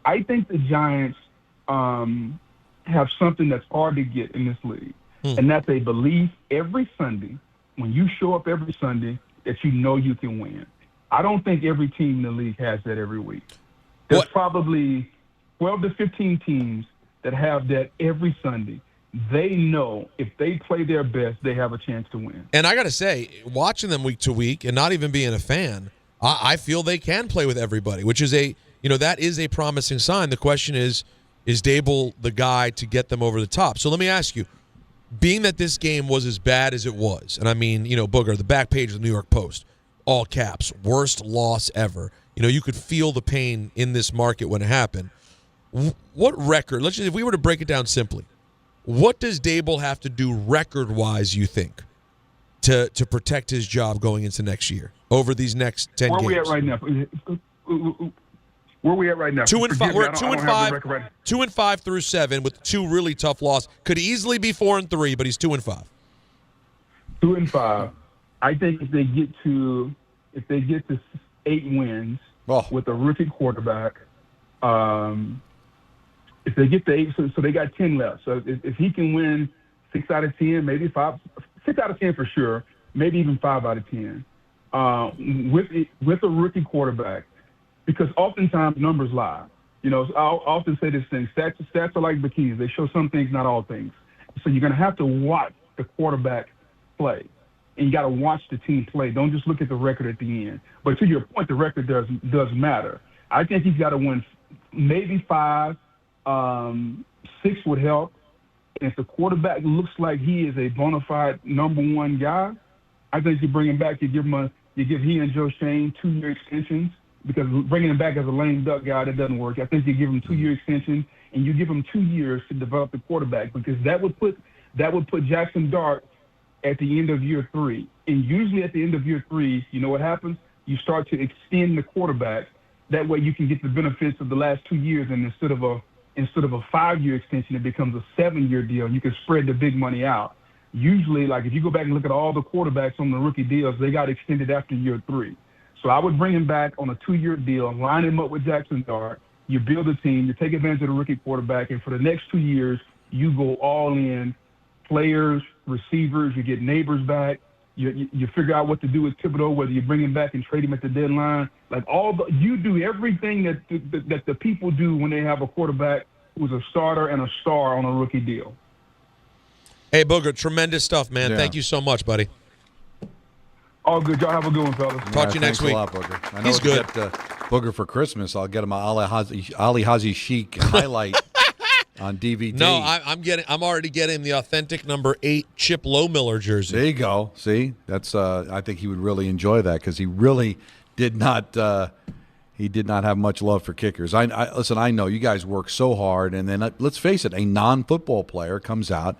I think the Giants have something that's hard to get in this league, and that's a belief every Sunday, when you show up every Sunday, that you know you can win. I don't think every team in the league has that every week. There's probably 12 to 15 teams that have that every Sunday. They know if they play their best, they have a chance to win. And I got to say, watching them week to week and not even being a fan, I feel they can play with everybody, which is that is a promising sign. The question is Daboll the guy to get them over the top? So let me ask you, being that this game was as bad as it was, and I mean, Booger, the back page of the New York Post, all caps, worst loss ever. You could feel the pain in this market when it happened. What record, if we were to break it down simply, what does Daboll have to do record-wise, you think, to protect his job going into next year, over these next 10 games? Where are we at right now? Where are we at right now? 2-5. We're 2-5. 2-5 through 7 with 2 really tough losses. Could easily be 4-3, but he's 2-5. 2-5. I think if they get to 8 wins with a rookie quarterback, if they get to 8, so they got 10 left. So if he can win 6 out of 10, maybe 5, 6 out of 10 for sure, maybe even 5 out of 10, with a rookie quarterback, because oftentimes numbers lie. I'll often say this thing: stats are like bikinis; they show some things, not all things. So you're going to have to watch the quarterback play, and you got to watch the team play. Don't just look at the record at the end. But to your point, the record does matter. I think he's got to win maybe 5. 6 would help. And if the quarterback looks like he is a bona fide number 1 guy, I think you bring him back. You give he and Joe Shane 2-year extensions, because bringing him back as a lame duck guy, that doesn't work. I think you give him 2-year extensions, and you give him 2 years to develop the quarterback, because that would put Jackson Dart at the end of year 3. And usually at the end of year 3, you know what happens? You start to extend the quarterback. That way you can get the benefits of the last 2 years, and instead of a 5-year extension, it becomes a 7-year deal. You can spread the big money out. Usually, like if you go back and look at all the quarterbacks on the rookie deals, they got extended after year 3. So I would bring him back on a 2-year deal, line him up with Jackson Dart. You build a team, you take advantage of the rookie quarterback, and for the next 2 years, you go all in. Players, receivers, you get Neighbors back. You figure out what to do with Thibodeau, whether you bring him back and trade him at the deadline. You do everything that the people do when they have a quarterback who's a starter and a star on a rookie deal. Hey, Booger, tremendous stuff, man. Yeah. Thank you so much, buddy. All good. Y'all have a good one, fellas. Talk to you next week. A lot, Booger. I know He's good. Booger for Christmas, I'll get him an Ali Hazi Sheik highlight on DVD. No, I'm already getting the authentic number 8 Chip Lohmiller jersey. There you go. See, that's I think he would really enjoy that because he really did not. He did not have much love for kickers. Listen. I know you guys work so hard, and then let's face it, a non-football player comes out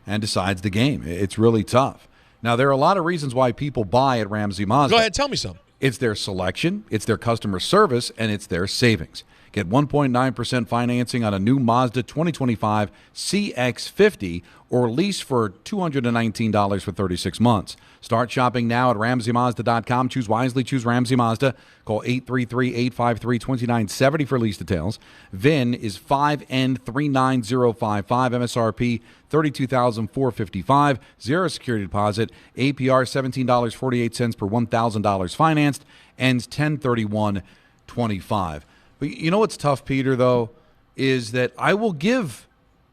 and decides the game. It's really tough. Now there are a lot of reasons why people buy at Ramsey Mazda. Go ahead, tell me some. It's their selection, it's their customer service, and it's their savings. Get 1.9% financing on a new Mazda 2025 CX-50 or lease for $219 for 36 months. Start shopping now at RamseyMazda.com. Choose wisely. Choose Ramsey Mazda. Call 833-853-2970 for lease details. VIN is 5N39055. MSRP $32,455. Zero security deposit. APR $17.48 per $1,000 financed. Ends 10/31/25. But you know what's tough, Peter, though, is that I will give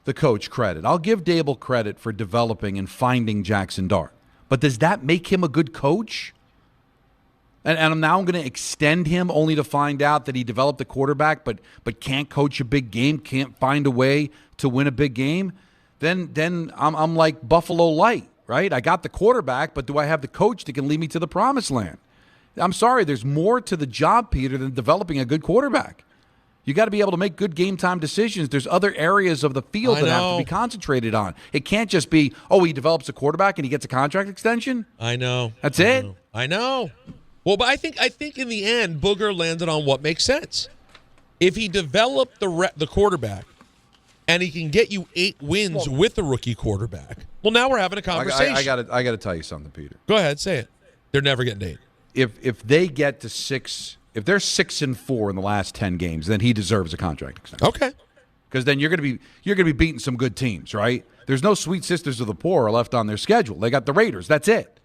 the coach credit. I'll give Dable credit for developing and finding Jackson Dart. But does that make him a good coach? And I'm going to extend him only to find out that he developed a quarterback but can't coach a big game, can't find a way to win a big game? Then I'm like Buffalo Light, right? I got the quarterback, but do I have the coach that can lead me to the promised land? I'm sorry, there's more to the job, Peter, than developing a good quarterback. You got to be able to make good game time decisions. There's other areas of the field that have to be concentrated on. It can't just be, he develops a quarterback and he gets a contract extension. I know. That's it. I know. Well, but I think in the end, Booger landed on what makes sense. If he developed the quarterback and he can get you 8 wins with the rookie quarterback, well, now we're having a conversation. I got to tell you something, Peter. Go ahead, say it. They're never getting 8. If they get to 6. If they're 6-4 in the last 10 games, then he deserves a contract extension. Okay. Because then you're going to be beating some good teams, right? There's no Sweet Sisters of the Poor left on their schedule. They got the Raiders. That's it.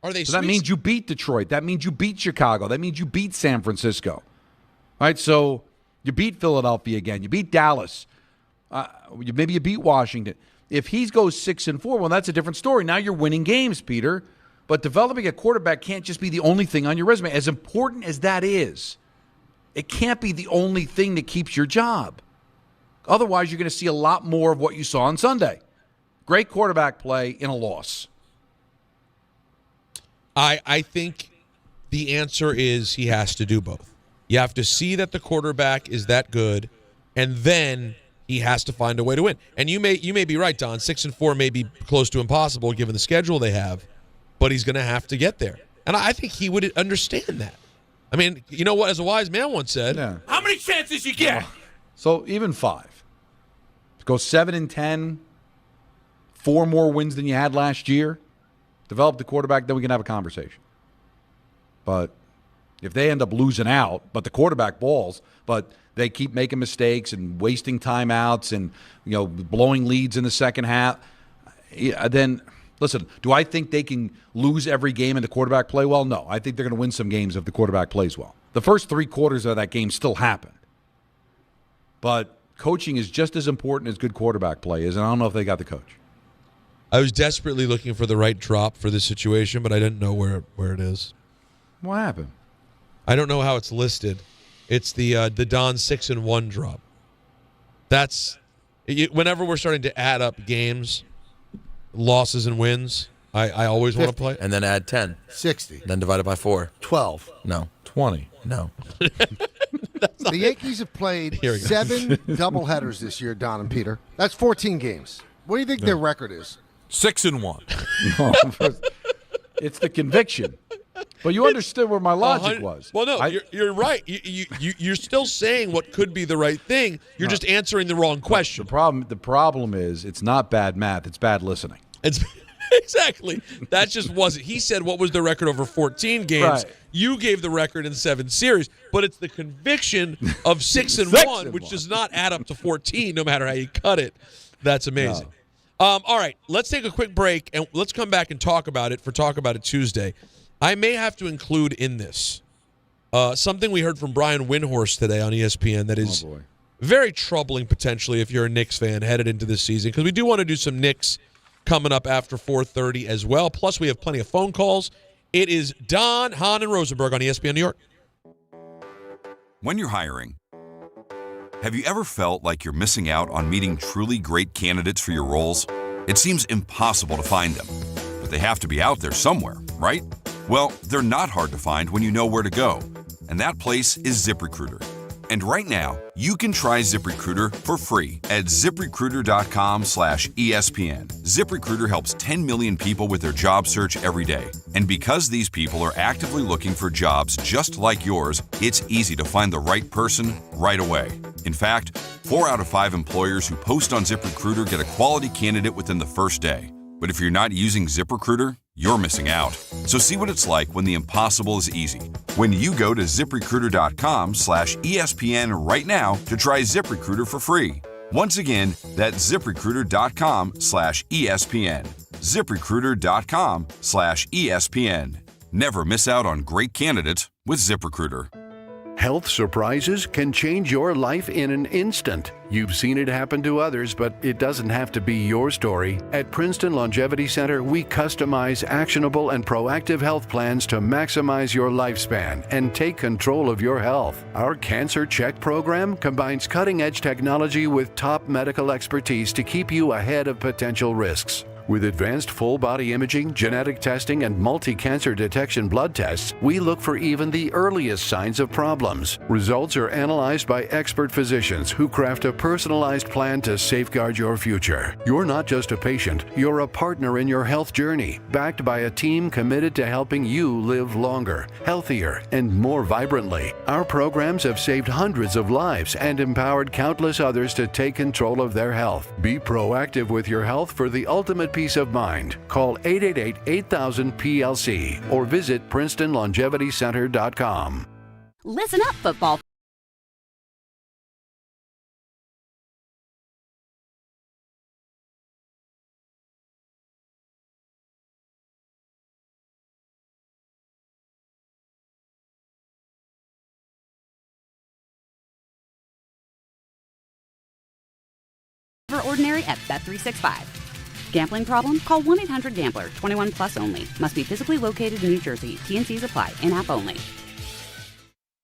Are they? So that means you beat Detroit. That means you beat Chicago. That means you beat San Francisco. All right. So you beat Philadelphia again. You beat Dallas. Maybe you beat Washington. If he goes 6-4, well, that's a different story. Now you're winning games, Peter. But developing a quarterback can't just be the only thing on your resume. As important as that is, it can't be the only thing that keeps your job. Otherwise, you're going to see a lot more of what you saw on Sunday. Great quarterback play in a loss. I think the answer is he has to do both. You have to see that the quarterback is that good, and then he has to find a way to win. And you may be right, Don. 6-4 may be close to impossible given the schedule they have. But he's going to have to get there. And I think he would understand that. I mean, you know what? As a wise man once said, how many chances you get? So even 5. Go 7-10, 4 more wins than you had last year. Develop the quarterback, then we can have a conversation. But if they end up losing out, but the quarterback balls, but they keep making mistakes and wasting timeouts and blowing leads in the second half, then – listen, do I think they can lose every game and the quarterback play well? No. I think they're going to win some games if the quarterback plays well. The first 3 quarters of that game still happened. But coaching is just as important as good quarterback play is, and I don't know if they got the coach. I was desperately looking for the right drop for this situation, but I didn't know where it is. What happened? I don't know how it's listed. It's the Don 6-1 drop. That's whenever we're starting to add up games, losses and wins, I always want to play. And then add 10. 60. Then divide it by 4. 12. No. 20. No. The Yankees have played 7 doubleheaders this year, Don and Peter. That's 14 games. What do you think their record is? 6-1. It's the conviction. But you understood where my logic was. Well, no, you're right. You're still saying what could be the right thing. You're just answering the wrong question. The problem is it's not bad math. It's bad listening. It's exactly. That just wasn't. He said what was the record over 14 games. Right. You gave the record in 7 series. But it's the conviction of 6-1, which does not add up to 14 no matter how you cut it. That's amazing. No. All right, let's take a quick break, and let's come back and talk about it Tuesday. I may have to include in this something we heard from Brian Windhorst today on ESPN that is very troubling potentially if you're a Knicks fan headed into this season, because we do want to do some Knicks coming up after 4:30 as well. Plus, we have plenty of phone calls. It is Don, Hahn, and Rosenberg on ESPN New York. When you're hiring, have you ever felt like you're missing out on meeting truly great candidates for your roles? It seems impossible to find them, but they have to be out there somewhere, right? Well, they're not hard to find when you know where to go, and that place is ZipRecruiter. And right now, you can try ZipRecruiter for free at ZipRecruiter.com/ESPN. ZipRecruiter helps 10 million people with their job search every day. And because these people are actively looking for jobs just like yours, it's easy to find the right person right away. In fact, 4 out of 5 employers who post on ZipRecruiter get a quality candidate within the first day. But if you're not using ZipRecruiter, you're missing out. So see what it's like when the impossible is easy. When you go to ZipRecruiter.com/ESPN right now to try ZipRecruiter for free. Once again, that's ZipRecruiter.com/ESPN. ZipRecruiter.com/ESPN. Never miss out on great candidates with ZipRecruiter. Health surprises can change your life in an instant. You've seen it happen to others, but it doesn't have to be your story. At Princeton Longevity Center, we customize actionable and proactive health plans to maximize your lifespan and take control of your health. Our Cancer Check program combines cutting-edge technology with top medical expertise to keep you ahead of potential risks. With advanced full-body imaging, genetic testing, and multi-cancer detection blood tests, we look for even the earliest signs of problems. Results are analyzed by expert physicians who craft a personalized plan to safeguard your future. You're not just a patient, you're a partner in your health journey, backed by a team committed to helping you live longer, healthier, and more vibrantly. Our programs have saved hundreds of lives and empowered countless others to take control of their health. Be proactive with your health for the ultimate peace of mind. Call 888-8000-PLC or visit PrincetonLongevityCenter.com. Listen up, football. Ordinary at Bet365. Gambling problem? Call 1-800-GAMBLER. 21 plus only. Must be physically located in New Jersey. T&Cs apply. In-app only.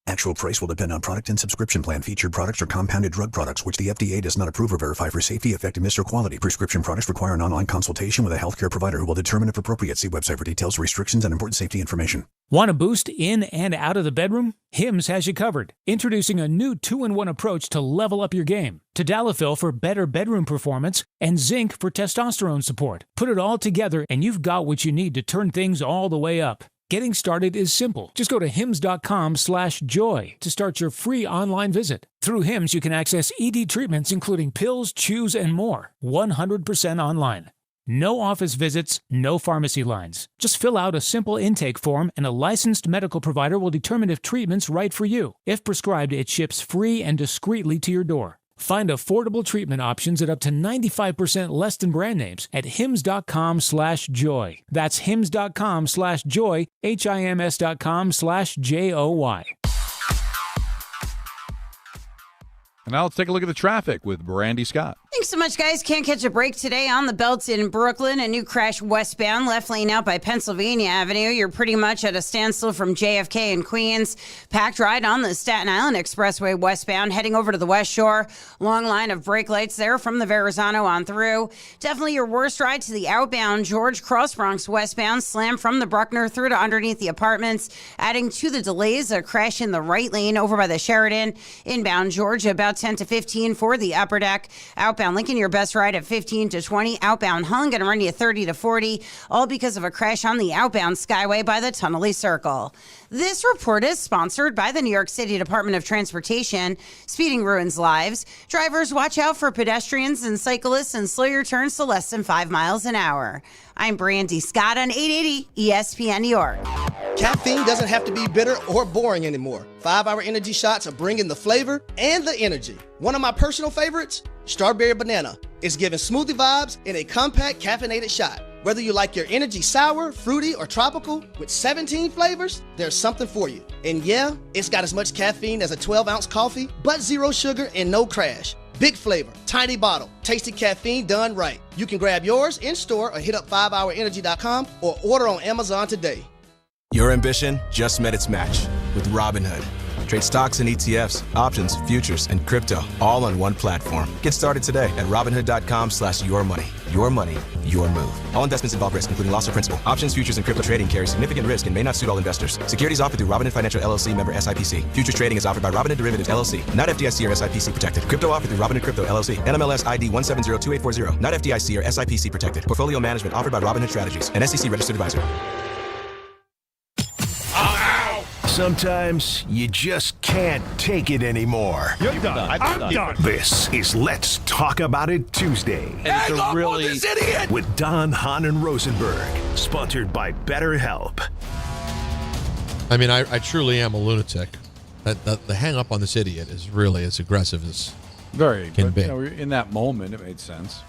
Actual price will depend on product and subscription plan. Featured products are compounded drug products, which the FDA does not approve or verify for safety, effectiveness, or quality. Prescription products require an online consultation with a healthcare provider who will determine if appropriate. See website for details, restrictions, and important safety information. Want a boost in and out of the bedroom? Hims has you covered. Introducing a new 2-in-1 approach to level up your game. Tadalafil for better bedroom performance and zinc for testosterone support. Put it all together and you've got what you need to turn things all the way up. Getting started is simple. Just go to hims.com/joy to start your free online visit. Through Hims, you can access ED treatments including pills, chews, and more. 100% online. No office visits, no pharmacy lines. Just fill out a simple intake form and a licensed medical provider will determine if treatment's right for you. If prescribed, it ships free and discreetly to your door. Find affordable treatment options at up to 95% less than brand names at hims.com/joy. That's hims.com/joy, HIMS.com/JOY. And now let's take a look at the traffic with Brandy Scott. Thanks so much, guys. Can't catch a break today on the belts in Brooklyn. A new crash westbound, left lane out by Pennsylvania Avenue. You're pretty much at a standstill from JFK and Queens. Packed ride on the Staten Island Expressway westbound, heading over to the West Shore. Long line of brake lights there from the Verrazano on through. Definitely your worst ride to the outbound George Cross Bronx westbound. Slam from the Bruckner through to underneath the apartments. Adding to the delays, a crash in the right lane over by the Sheridan. Inbound Georgia about 10 to 15 for the upper deck. Outbound Lincoln, your best ride at 15 to 20. Outbound Hahn, going to run you 30 to 40, all because of a crash on the outbound Skyway by the Tunnelly Circle. This report is sponsored by the New York City Department of Transportation. Speeding ruins lives. Drivers, watch out for pedestrians and cyclists and slow your turns to less than 5 miles an hour. I'm Brandy Scott on 880 ESPN New York. Caffeine doesn't have to be bitter or boring anymore. 5-Hour Energy shots are bringing the flavor and the energy. One of my personal favorites, Strawberry Banana, is giving smoothie vibes in a compact caffeinated shot. Whether you like your energy sour, fruity, or tropical, with 17 flavors, there's something for you. And yeah, it's got as much caffeine as a 12-ounce coffee, but zero sugar and no crash. Big flavor, tiny bottle, tasty caffeine done right. You can grab yours in store or hit up 5hourenergy.com or order on Amazon today. Your ambition just met its match with Robinhood. Trade stocks and ETFs, options, futures, and crypto all on one platform. Get started today at Robinhood.com/yourmoney. Your money, your move. All investments involve risk, including loss of principal. Options, futures, and crypto trading carry significant risk and may not suit all investors. Securities offered through Robinhood Financial LLC, member SIPC. Futures trading is offered by Robinhood Derivatives LLC, not FDIC or SIPC protected. Crypto offered through Robinhood Crypto LLC, NMLS ID 1702840, not FDIC or SIPC protected. Portfolio management offered by Robinhood Strategies, an SEC registered advisor. Sometimes you just can't take it anymore. You're done. I'm done. This is Let's Talk About It Tuesday. And it's a really this idiot with Don, Hahn, and Rosenberg. Sponsored by BetterHelp. I mean, I truly am a lunatic. The hang up on this idiot is really as aggressive as can be. In that moment, it made sense.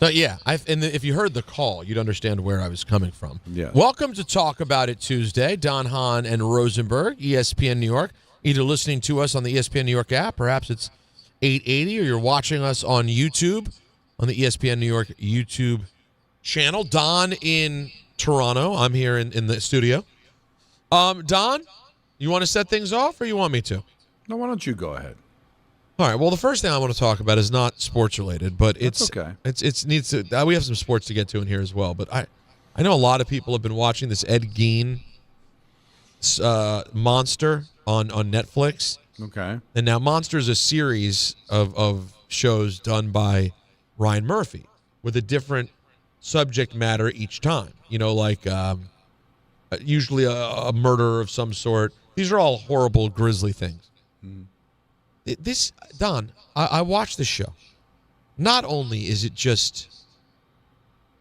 So yeah, if you heard the call, you'd understand where I was coming from. Yeah. Welcome to Talk About It Tuesday. Don, Hahn, and Rosenberg, ESPN New York. Either listening to us on the ESPN New York app, perhaps it's 880, or you're watching us on YouTube, on the ESPN New York YouTube channel. Don in Toronto. I'm here in the studio. Don, you want to set things off, or you want me to? No, why don't you go ahead? All right. Well, the first thing I want to talk about is not sports related, but That's okay. It needs to. We have some sports to get to in here as well. But I know a lot of people have been watching this Ed Gein Monster on Netflix. Okay. And now Monster is a series of shows done by Ryan Murphy with a different subject matter each time. You know, like usually a murder of some sort. These are all horrible, grisly things. Mm. Don, I watched this show. Not only is it just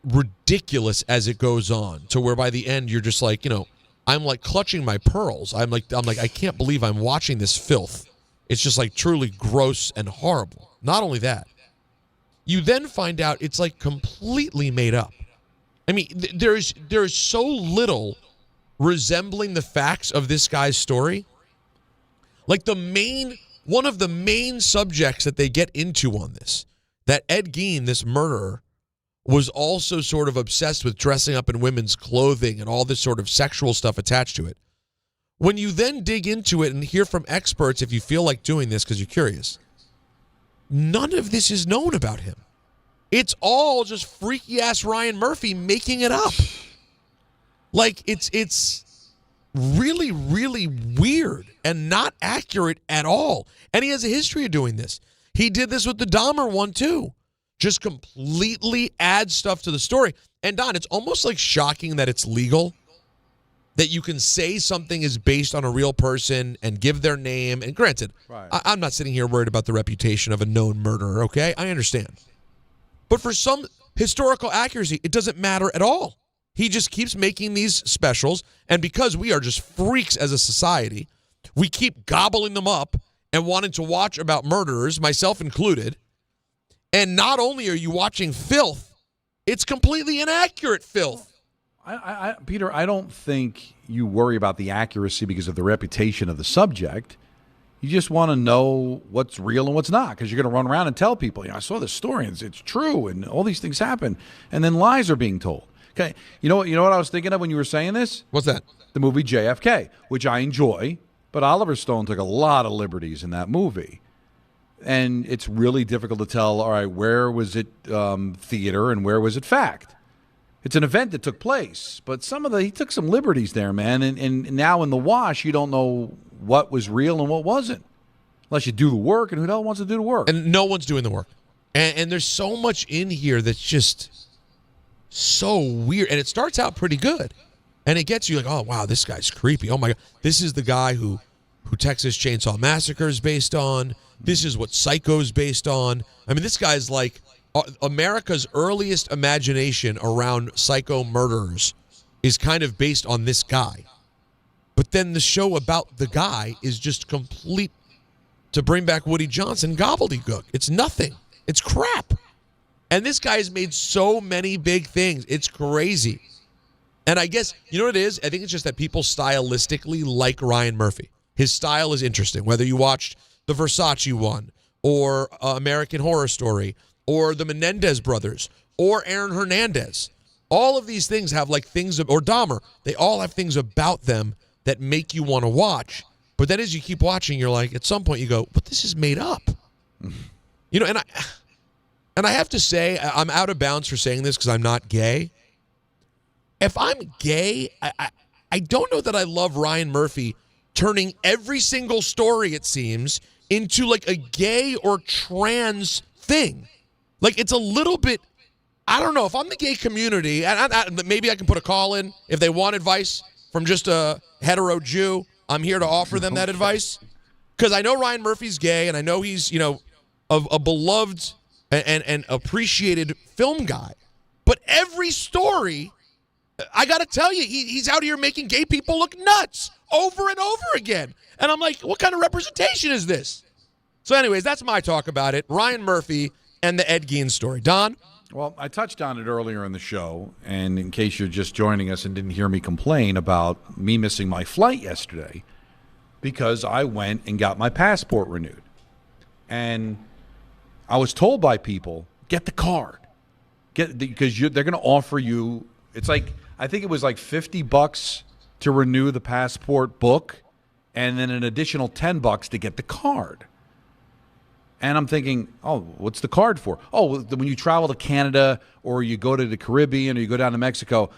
ridiculous as it goes on, to where by the end you're just like, I'm like clutching my pearls. I'm like, I can't believe I'm watching this filth. It's just like truly gross and horrible. Not only that, you then find out it's like completely made up. I mean, there's so little resembling the facts of this guy's story. Like one of the main subjects that they get into on this, that Ed Gein, this murderer, was also sort of obsessed with dressing up in women's clothing and all this sort of sexual stuff attached to it. When you then dig into it and hear from experts, if you feel like doing this because you're curious, none of this is known about him. It's all just freaky-ass Ryan Murphy making it up. Like, it's really, really weird and not accurate at all. And he has a history of doing this. He did this with the Dahmer one, too. Just completely add stuff to the story. And, Don, it's almost like shocking that it's legal, that you can say something is based on a real person and give their name. And granted, right. I'm not sitting here worried about the reputation of a known murderer, okay? I understand. But for some historical accuracy, it doesn't matter at all. He just keeps making these specials, and because we are just freaks as a society, we keep gobbling them up and wanting to watch about murderers, myself included. And not only are you watching filth, it's completely inaccurate filth. Peter, I don't think you worry about the accuracy because of the reputation of the subject. You just want to know what's real and what's not, because you're going to run around and tell people, I saw this story and it's true and all these things happen, and then lies are being told. Okay, you know what I was thinking of when you were saying this? What's that? The movie JFK, which I enjoy, but Oliver Stone took a lot of liberties in that movie. And it's really difficult to tell, all right, where was it theater and where was it fact? It's an event that took place, but he took some liberties there, man. And now in the wash, you don't know what was real and what wasn't, unless you do the work, and who the hell wants to do the work? And no one's doing the work. And there's so much in here that's just so weird. And it starts out pretty good. And it gets you like, oh, wow, this guy's creepy. Oh, my God. This is the guy who Texas Chainsaw Massacre is based on. This is what Psycho's based on. I mean, this guy's like America's earliest imagination around psycho murderers is kind of based on this guy. But then the show about the guy is just complete, to bring back Woody Johnson, gobbledygook. It's nothing. It's crap. And this guy has made so many big things. It's crazy. And I guess, you know what it is? I think it's just that people stylistically like Ryan Murphy. His style is interesting. Whether you watched the Versace one, or American Horror Story, or the Menendez brothers, or Aaron Hernandez. All of these things have like things, or Dahmer, they all have things about them that make you want to watch. But then as you keep watching, you're like, at some point you go, but this is made up. You know, and I have to say, I'm out of bounds for saying this because I'm not gay. If I'm gay, I don't know that I love Ryan Murphy turning every single story, it seems, into like a gay or trans thing. Like, it's a little bit, I don't know. If I'm the gay community, and maybe I can put a call in if they want advice from just a hetero Jew. I'm here to offer them that advice. Because I know Ryan Murphy's gay, and I know he's, a beloved and appreciated film guy. But every story, I got to tell you, he's out here making gay people look nuts over and over again. And I'm like, what kind of representation is this? So anyways, that's my talk about it. Ryan Murphy and the Ed Gein story. Don? Well, I touched on it earlier in the show, and in case you're just joining us and didn't hear me complain about me missing my flight yesterday, because I went and got my passport renewed. And I was told by people, get the card. Because they're going to offer you, it's like, I think it was like $50 to renew the passport book, and then an additional $10 to get the card. And I'm thinking, oh, what's the card for? Oh, when you travel to Canada or you go to the Caribbean or you go down to Mexico,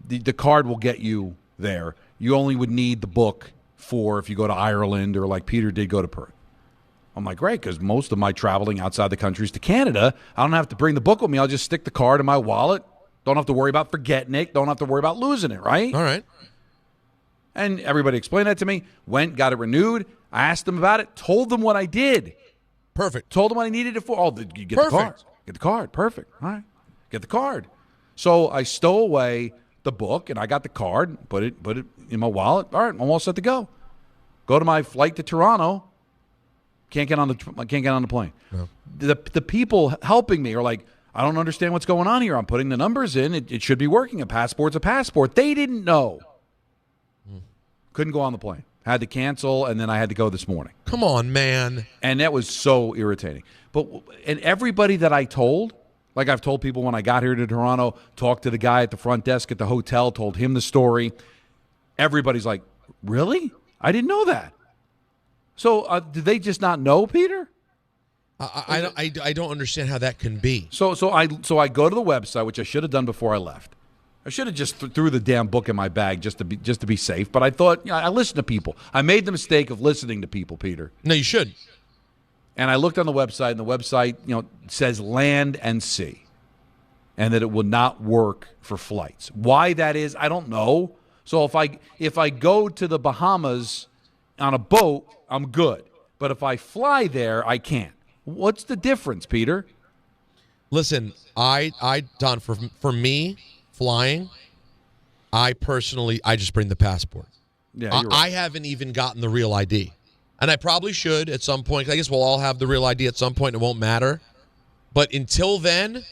the card will get you there. You only would need the book for if you go to Ireland or like Peter did go to Perth. I'm like, great, because most of my traveling outside the country is to Canada. I don't have to bring the book with me. I'll just stick the card in my wallet. Don't have to worry about forgetting it. Don't have to worry about losing it, right? All right. And everybody explained that to me. Went, got it renewed. I asked them about it. Told them what I did. Perfect. Told them what I needed it for. Oh, you get the card. Get the card. Perfect. All right. Get the card. So I stow away the book, and I got the card, put it in my wallet. All right, I'm all set to go. Go to my flight to Toronto. Can't get on the plane. No. The people helping me are like, I don't understand what's going on here. I'm putting the numbers in. It should be working. A passport's a passport. They didn't know. Couldn't go on the plane. Had to cancel, and then I had to go this morning. Come on, man. And that was so irritating. And everybody that I told, like I've told people when I got here to Toronto, talked to the guy at the front desk at the hotel, told him the story. Everybody's like, really? I didn't know that. So did they just not know, Peter? I don't understand how that can be. So I go to the website, which I should have done before I left. I should have just threw the damn book in my bag just to be safe. But I thought, I listen to people. I made the mistake of listening to people, Peter. No, you should. And I looked on the website, and the website, says land and sea, and that it will not work for flights. Why that is, I don't know. So if I go to the Bahamas on a boat, I'm good. But if I fly there, I can't. What's the difference, Peter? Listen, Don, for me, flying, I just bring the passport. Yeah, you're right. I haven't even gotten the real ID. And I probably should at some point. I guess we'll all have the real ID at some point. It won't matter. But until then,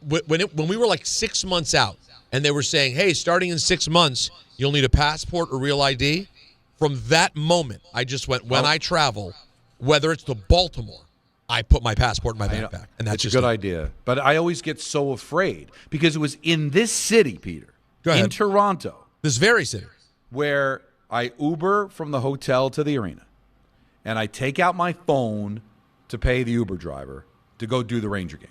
when we were like 6 months out and they were saying, hey, starting in 6 months, you'll need a passport or real ID. From that moment, I just went, when I travel, whether it's to Baltimore, I put my passport in my backpack. And that's a good idea. But I always get so afraid because it was in this city, Peter, in Toronto. This very city. Where I Uber from the hotel to the arena, and I take out my phone to pay the Uber driver to go do the Ranger game.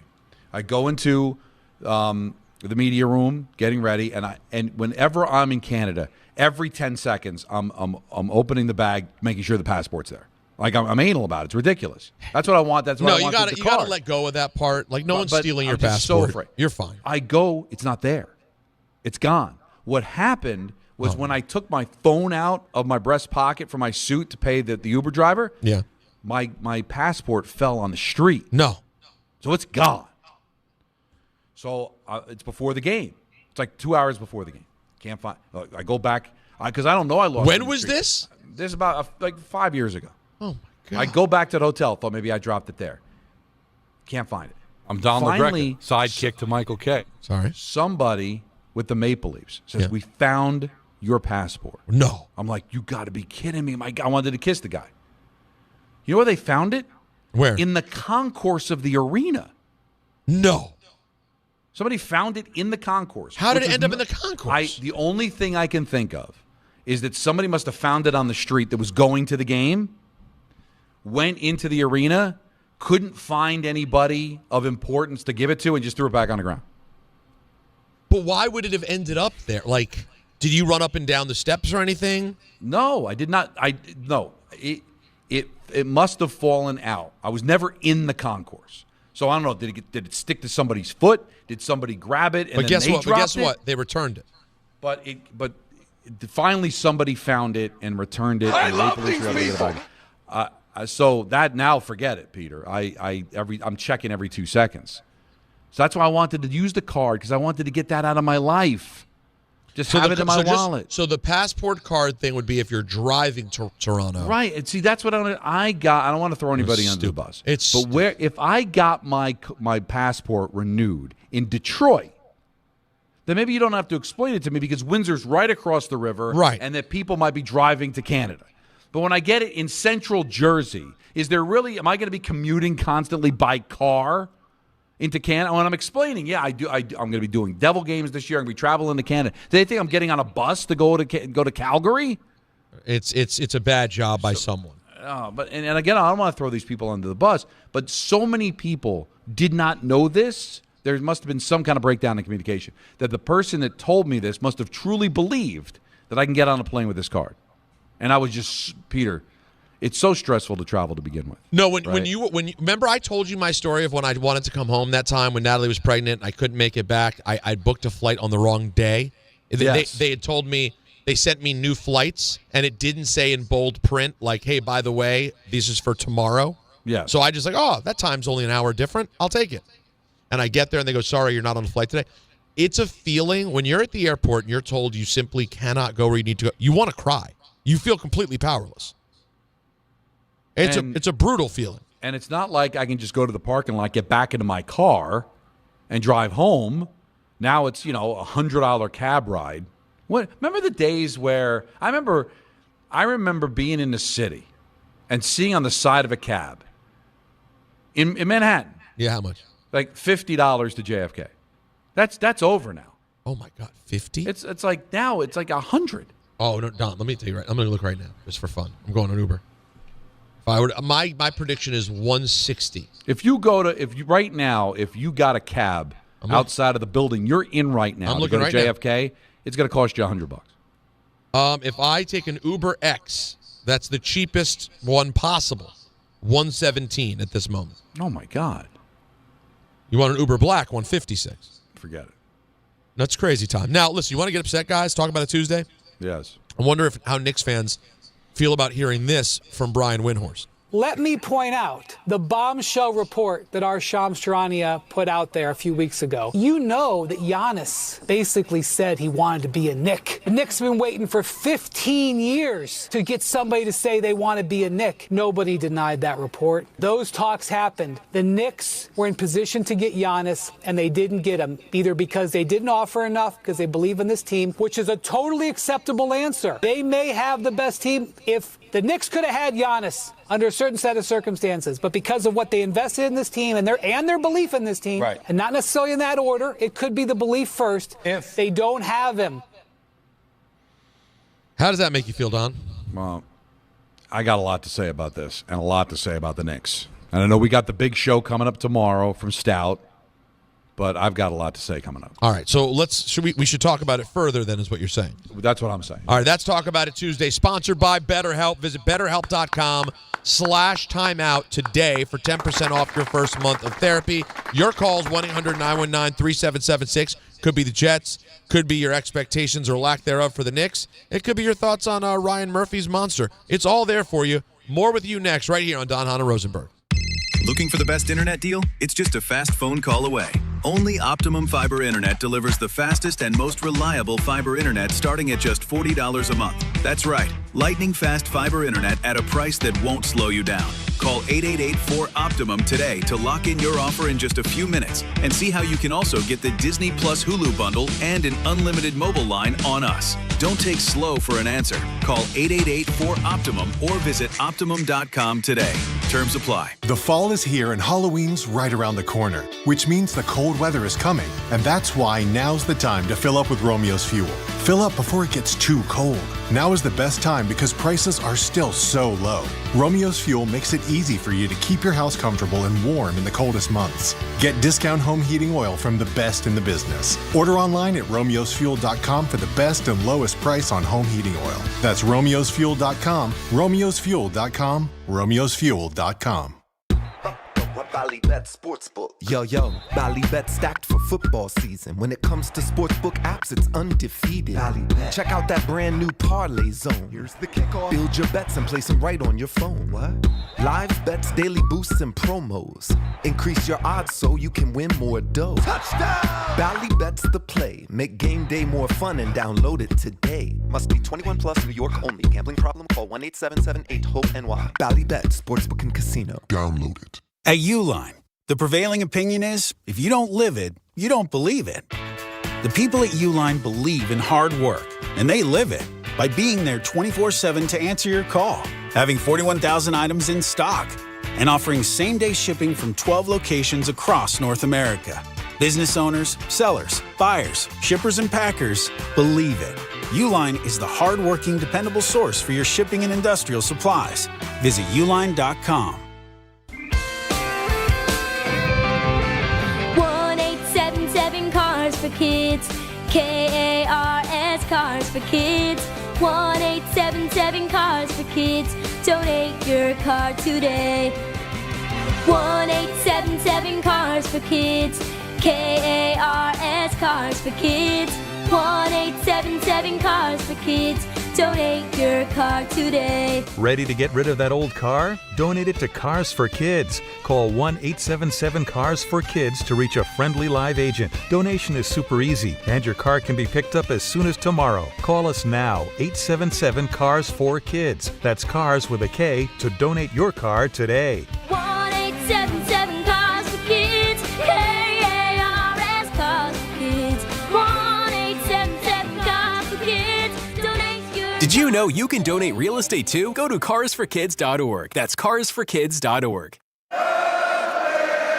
I go into the media room, getting ready, and whenever I'm in Canada, every 10 seconds, I'm opening the bag, making sure the passport's there. Like I'm anal about it. It's ridiculous. That's what I want. That's what I want. You got to let go of that part. Like no one's stealing your passport. I'm so afraid. You're fine. I go. It's not there. It's gone. What happened was when I took my phone out of my breast pocket for my suit to pay the Uber driver. Yeah. My passport fell on the street. No. So it's gone. So it's before the game. It's like 2 hours before the game. Can't find. I go back because I don't know I lost. When was this? This is about like 5 years ago. Oh my God. I go back to the hotel. Thought maybe I dropped it there. Can't find it. I'm Don LaGreca, sidekick to Michael K. Sorry. Somebody with the Maple Leafs says, we found your passport. No. I'm like, you got to be kidding me. My God, I wanted to kiss the guy. You know where they found it? Where? In the concourse of the arena. No. Somebody found it in the concourse. How did it end up in the concourse? The only thing I can think of is that somebody must have found it on the street that was going to the game, went into the arena, couldn't find anybody of importance to give it to, and just threw it back on the ground. But why would it have ended up there? Like, did you run up and down the steps or anything? No, I did not. No. It must have fallen out. I was never in the concourse. So I don't know. Did it stick to somebody's foot? Did somebody grab it and then they dropped it? But guess what? They returned it. But finally somebody found it and returned it. I and love these people. So that now, forget it, Peter. I'm checking every 2 seconds. So that's why I wanted to use the card, because I wanted to get that out of my life. Just have it in my wallet. So the passport card thing would be if you're driving to Toronto. Right. And see, that's what I got. I don't want to throw anybody under the bus. If I got my passport renewed in Detroit, then maybe you don't have to explain it to me, because Windsor's right across the river. Right. And that people might be driving to Canada. But when I get it in central Jersey, am I going to be commuting constantly by car into Canada? When I'm explaining, I'm going to be doing Devil games this year. I'm going to be traveling to Canada. Do they think I'm getting on a bus to go to Calgary? It's a bad job by someone. But again, I don't want to throw these people under the bus, but so many people did not know this. There must have been some kind of breakdown in communication, that the person that told me this must have truly believed that I can get on a plane with this card. And I was just, Peter, it's so stressful to travel to begin with. No, when you remember, I told you my story of when I wanted to come home that time when Natalie was pregnant and I couldn't make it back. I booked a flight on the wrong day. Yes. They had told me, they sent me new flights, and it didn't say in bold print, like, hey, by the way, this is for tomorrow. Yeah. So I just that time's only an hour different. I'll take it. And I get there and they go, sorry, you're not on the flight today. It's a feeling when you're at the airport and you're told you simply cannot go where you need to go. You want to cry. You feel completely powerless. It's a brutal feeling. And it's not like I can just go to the parking lot, get back into my car, and drive home. Now it's, $100 cab ride. Remember the days where I remember being in the city and seeing on the side of a cab in Manhattan. Yeah, how much? Like $50 to JFK. That's over now. Oh my God, 50? It's like now it's like 100. Oh no, Don, let me tell you right. I'm going to look right now just for fun. I'm going on Uber. If I were my prediction is 160. If you got a cab outside of the building you're in right now, I'm looking to go to JFK, it's going to cost you $100. If I take an Uber X, that's the cheapest one possible, 117 at this moment. Oh my God. You want an Uber Black, 156. Forget it. That's crazy time. Now, listen, you want to get upset, guys? Talk about it Tuesday? Yes. I wonder how Knicks fans feel about hearing this from Brian Windhorst. Let me point out the bombshell report that our Shams Charania put out there a few weeks ago. You know that Giannis basically said he wanted to be a Knick. The Knicks have been waiting for 15 years to get somebody to say they want to be a Knick. Nobody denied that report. Those talks happened. The Knicks were in position to get Giannis, and they didn't get him, either because they didn't offer enough, because they believe in this team, which is a totally acceptable answer. They may have the best team. If the Knicks could have had Giannis under a certain set of circumstances, but because of what they invested in this team and their belief in this team, right, and not necessarily in that order, it could be the belief first. If they don't have him. How does that make you feel, Don? Well, I got a lot to say about this and a lot to say about the Knicks. And I know we got the big show coming up tomorrow from Stout, but I've got a lot to say coming up. All right, so we should talk about it further then is what you're saying. That's what I'm saying. All right, that's Talk About It Tuesday, sponsored by BetterHelp. Visit BetterHelp.com/timeout today for 10% off your first month of therapy. Your calls, 1-800-919-3776. Could be the Jets. Could be your expectations or lack thereof for the Knicks. It could be your thoughts on Ryan Murphy's monster. It's all there for you. More with you next right here on Don, Hahn, and Rosenberg. Looking for the best internet deal? It's just a fast phone call away. Only Optimum Fiber Internet delivers the fastest and most reliable fiber internet starting at just $40 a month. That's right, lightning fast fiber internet at a price that won't slow you down. Call 888-4OPTIMUM today to lock in your offer in just a few minutes and see how you can also get the Disney Plus Hulu bundle and an unlimited mobile line on us. Don't take slow for an answer. Call 888-4OPTIMUM or visit Optimum.com today. Terms apply. The fall is here and Halloween's right around the corner, which means the cold weather is coming, and that's why now's the time to fill up with Romeo's Fuel. Fill up before it gets too cold. Now is the best time because prices are still so low. Romeo's Fuel makes it easy for you to keep your house comfortable and warm in the coldest months. Get discount home heating oil from the best in the business. Order online at romeosfuel.com for the best and lowest price on home heating oil. That's romeosfuel.com, romeosfuel.com, romeosfuel.com. Bally Bet Sportsbook. Yo, Bally Bet stacked for football season. When it comes to sportsbook apps, it's undefeated. Check out that brand new Parlay Zone. Here's the kickoff. Build your bets and place them right on your phone. What? Live bets, daily boosts, and promos. Increase your odds so you can win more dough. Touchdown! Bally Bet's the play. Make game day more fun and download it today. Must be 21 plus, New York only. Gambling problem? Call 1-877-8-HOPE-NY. Bally Bet Sportsbook and Casino. Download it. At Uline, the prevailing opinion is, if you don't live it, you don't believe it. The people at Uline believe in hard work, and they live it by being there 24/7 to answer your call, having 41,000 items in stock, and offering same-day shipping from 12 locations across North America. Business owners, sellers, buyers, shippers, and packers believe it. Uline is the hard-working, dependable source for your shipping and industrial supplies. Visit uline.com. 1-877 Cars for Kids. KARS Cars for Kids. 1-877 Cars for Kids. Donate your car today. 1-877 Cars for Kids. KARS Cars for Kids. 1-877 Cars for Kids. Donate your car today. Ready to get rid of that old car? Donate it to Cars for Kids. Call 1-877-CARS-FOR-KIDS to reach a friendly live agent. Donation is super easy, and your car can be picked up as soon as tomorrow. Call us now, 877-CARS-FOR-KIDS. That's cars with a K to donate your car today. 1-877 Cars for Kids. KARS Cars for Kids. 1-877 Cars for Kids. Donate your. Did you know you can donate real estate too? Go to carsforkids.org. That's carsforkids.org.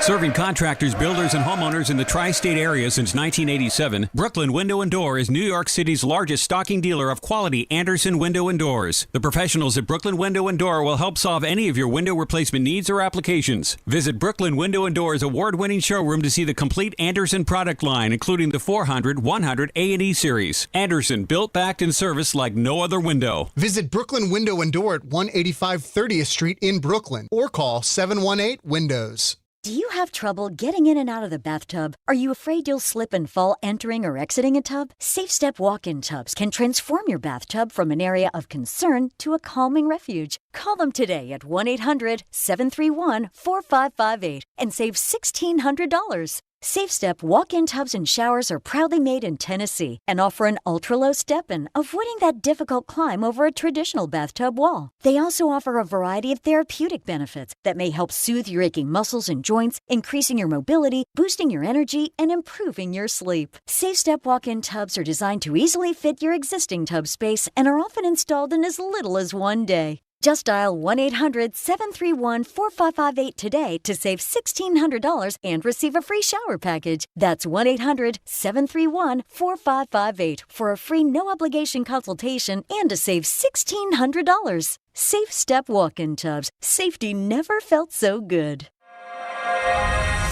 Serving contractors, builders, and homeowners in the tri-state area since 1987, Brooklyn Window & Door is New York City's largest stocking dealer of quality Andersen window and doors. The professionals at Brooklyn Window & Door will help solve any of your window replacement needs or applications. Visit Brooklyn Window & Door's award-winning showroom to see the complete Andersen product line, including the 400, 100, A&E series. Andersen, built, backed, and serviced like no other window. Visit Brooklyn Window & Door at 185 30th Street in Brooklyn or call 718-WINDOWS. Do you have trouble getting in and out of the bathtub? Are you afraid you'll slip and fall entering or exiting a tub? Safe Step walk-in tubs can transform your bathtub from an area of concern to a calming refuge. Call them today at 1-800-731-4558 and save $1,600. Safe Step walk-in tubs and showers are proudly made in Tennessee and offer an ultra-low step-in, avoiding that difficult climb over a traditional bathtub wall. They also offer a variety of therapeutic benefits that may help soothe your aching muscles and joints, increasing your mobility, boosting your energy, and improving your sleep. Safe Step walk-in tubs are designed to easily fit your existing tub space and are often installed in as little as one day. Just dial 1-800-731-4558 today to save $1,600 and receive a free shower package. That's 1-800-731-4558 for a free no-obligation consultation and to save $1,600. Safe Step walk-in tubs. Safety never felt so good.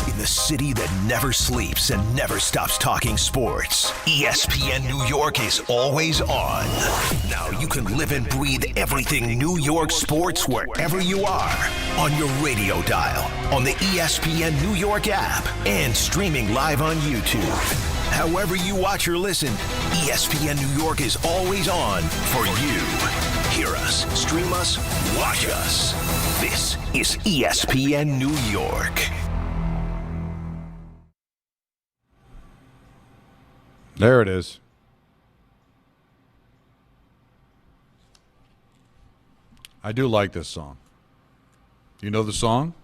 In the city that never sleeps and never stops talking sports, ESPN New York is always on. Now you can live and breathe everything New York sports wherever you are. On your radio dial, on the ESPN New York app, and streaming live on YouTube. However you watch or listen, ESPN New York is always on for you. Hear us, stream us, watch us. This is ESPN New York. There it is. I do like this song. You know the song?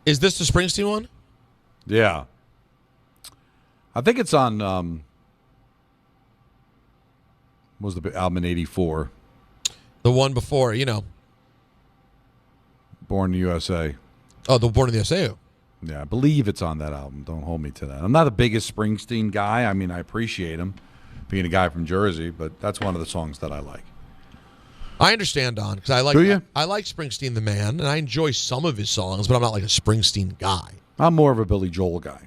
Is this the Springsteen one? Yeah. I think it's on, what was the album in 84? The one before, Born in the USA. Oh, the Born in the USA. Yeah, I believe it's on that album. Don't hold me to that. I'm not the biggest Springsteen guy. I mean, I appreciate him being a guy from Jersey, but that's one of the songs that I like. I understand, Don, because I like I like Springsteen the man, and I enjoy some of his songs, but I'm not like a Springsteen guy. I'm more of a Billy Joel guy.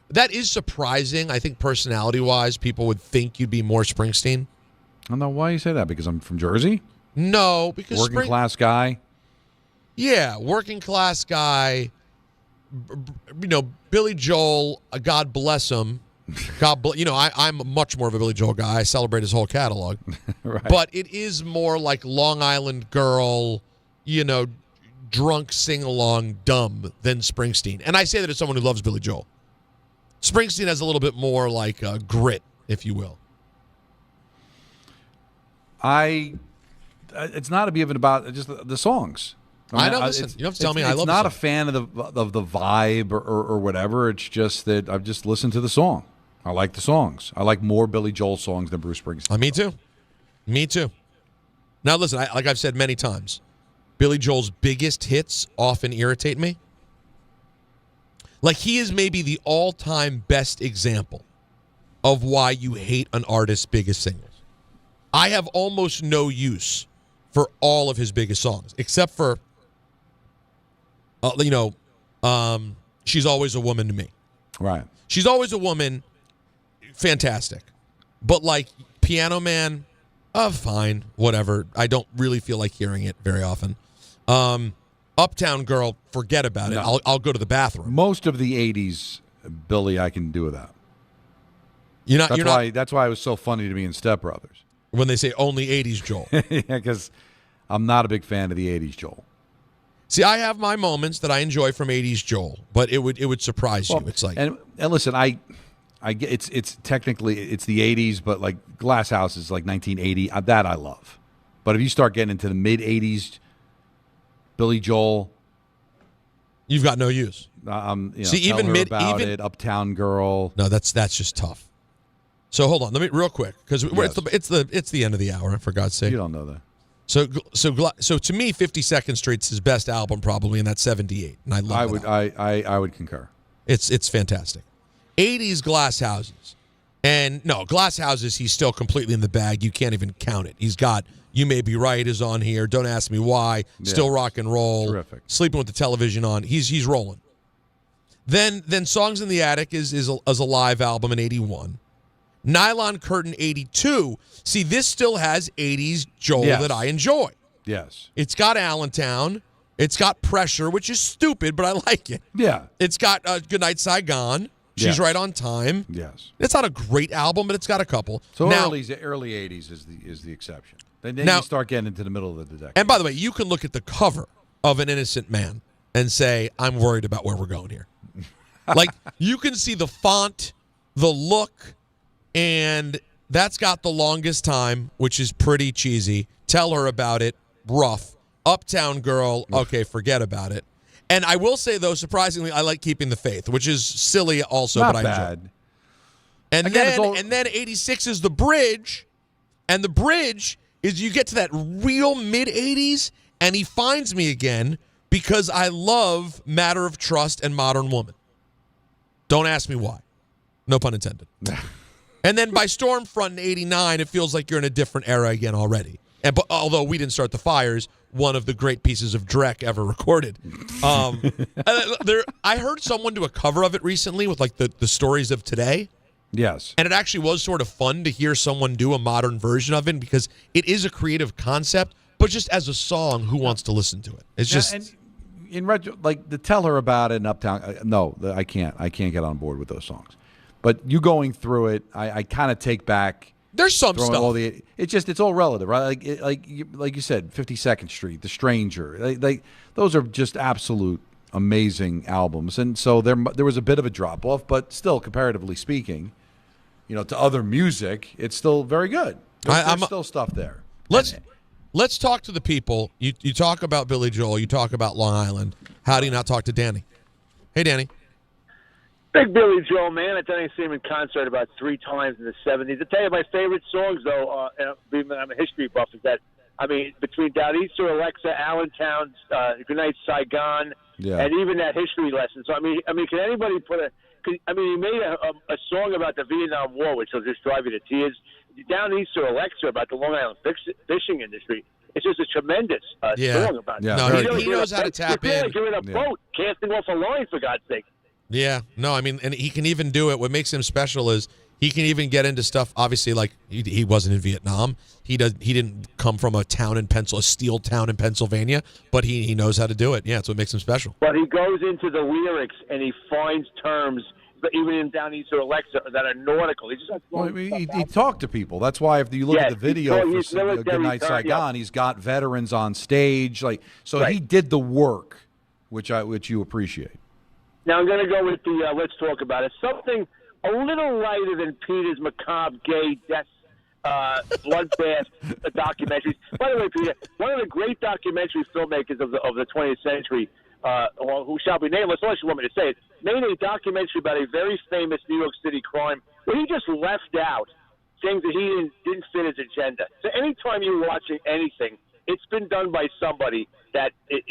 That is surprising. I think personality-wise, people would think you'd be more Springsteen. I don't know why you say that. Because I'm from Jersey? No, because working class guy. Yeah, working class guy. You know, Billy Joel. God bless him. I'm much more of a Billy Joel guy. I celebrate his whole catalog. Right. But it is more like Long Island Girl, drunk sing-along dumb than Springsteen. And I say that as someone who loves Billy Joel. Springsteen has a little bit more like grit, if you will. It's not even about just the songs. I know. Listen, you don't have to tell me I love. It's not a fan of the vibe or whatever. It's just that I've just listened to the song. I like the songs. I like more Billy Joel songs than Bruce Springsteen. Me too. Now listen, like I've said many times, Billy Joel's biggest hits often irritate me. Like he is maybe the all-time best example of why you hate an artist's biggest singles. I have almost no use for all of his biggest songs, except for, She's Always a Woman to me. Right. She's Always a Woman, fantastic. But like Piano Man, fine, whatever. I don't really feel like hearing it very often. Uptown Girl, forget about it. No. I'll go to the bathroom. Most of the 80s, Billy, I can do without. That's why it was so funny to me in Step Brothers. When they say only 80s Joel. Yeah, because I'm not a big fan of the 80s Joel. See, I have my moments that I enjoy from 80s Joel, but it would surprise you. It's like and listen, I get it's technically it's the 80s, but like Glass House is like 1980. That I love. But if you start getting into the mid 80s, Billy Joel, you've got no use. See, even Uptown Girl. No, that's just tough. So hold on, let me real quick because it's the end of the hour. For God's sake, you don't know that. So to me, 52nd Street's his best album probably, and that's 78, and I love it. I would concur. It's fantastic. 80s Glass Houses, and no Glass Houses. He's still completely in the bag. You can't even count it. He's got You May Be Right is on here. Don't Ask Me Why. Still Rock and Roll. Terrific. Sleeping with the Television On. He's rolling. Then Songs in the Attic is a live album in 81. Nylon Curtain 82. See, this still has 80s Joel that I enjoy. Yes. It's got Allentown. It's got Pressure, which is stupid, but I like it. Yeah. It's got Goodnight Saigon. She's Right on Time. Yes. It's not a great album, but it's got a couple. So now, early 80s is the exception. Then you start getting into the middle of the decade. And by the way, you can look at the cover of An Innocent Man and say, I'm worried about where we're going here. Like, you can see the font, the look, and that's got The Longest Time, which is pretty cheesy. Tell Her About It, rough. Uptown Girl, okay, forget about it. And I will say, though, surprisingly, I like Keeping the Faith, which is silly also, Not but bad. I enjoy it. And then 86 is The Bridge, and The Bridge is you get to that real mid-80s, and he finds me again because I love Matter of Trust and Modern Woman. Don't ask me why. No pun intended. And then by Stormfront in 89, it feels like you're in a different era again already. But although we didn't start the fires, one of the great pieces of Drek ever recorded. I heard someone do a cover of it recently with like the stories of today. Yes. And it actually was sort of fun to hear someone do a modern version of it because it is a creative concept, but just as a song, who wants to listen to it? It's just... And in retro, like the Tell Her About It and Uptown, no, I can't get on board with those songs. But you going through it, I kind of take back. There's some stuff. It's all relative, right? Like you said, 52nd Street, The Stranger. Those are just absolute amazing albums. And so there was a bit of a drop off, but still, comparatively speaking, to other music, it's still very good. There's still stuff there. Let's talk to the people. You talk about Billy Joel. You talk about Long Island. How do you not talk to Danny? Hey, Danny. Big Billy Joel, man. I think I see him in concert about 3 times in the 70s. I tell you, my favorite songs, though, I'm a history buff, is that, between Down East or Alexa, Allentown, Goodnight Saigon, Yeah. And even that history lesson. So, I mean, can anybody he made a song about the Vietnam War, which will just drive you to tears. Down East or Alexa about the Long Island fishing industry. It's just a tremendous song about it. No, he knows how to tap in. Like you're in a boat casting off a line, for God's sake. Yeah, no, I mean, and he can even do it. What makes him special is he can even get into stuff. Obviously, like he wasn't in Vietnam. He didn't come from a steel town in Pennsylvania, but he knows how to do it. Yeah, that's what makes him special. But he goes into the lyrics and he finds terms, even in Down East or Alexa, that are nautical. He just he talked to people. That's why if you look at the video for Good Night Saigon, he's got veterans on stage. He did the work, which you appreciate. Now I'm going to go with the let's talk about it. Something a little lighter than Peter's macabre gay death bloodbath documentaries. By the way, Peter, one of the great documentary filmmakers of the 20th century, who shall be nameless, unless you want me to say it, made a documentary about a very famous New York City crime where he just left out things that he didn't fit his agenda. So anytime you're watching anything, it's been done by somebody that it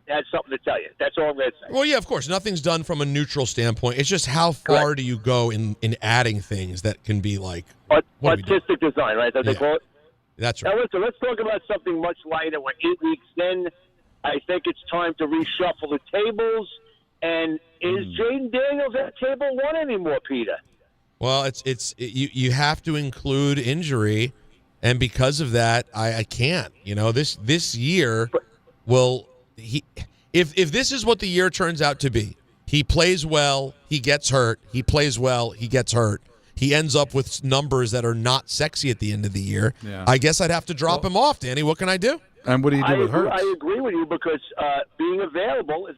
has something to tell you. That's all I'm going to say. Well, yeah, of course, nothing's done from a neutral standpoint. It's just how far do you go in adding things that can be like artistic design, right? That's what they call it. That's right. Now listen, let's talk about something much lighter. We're 8 weeks in. I think it's time to reshuffle the tables. And is Jaden Daniels at table one anymore, Peter? Well, you have to include injury, and because of that, I can't. This year if this is what the year turns out to be, he plays well, he gets hurt. He plays well, he gets hurt. He ends up with numbers that are not sexy at the end of the year. Yeah. I guess I'd have to drop him off, Danny. What can I do? And what do you do with Hurts? I agree with you because being available is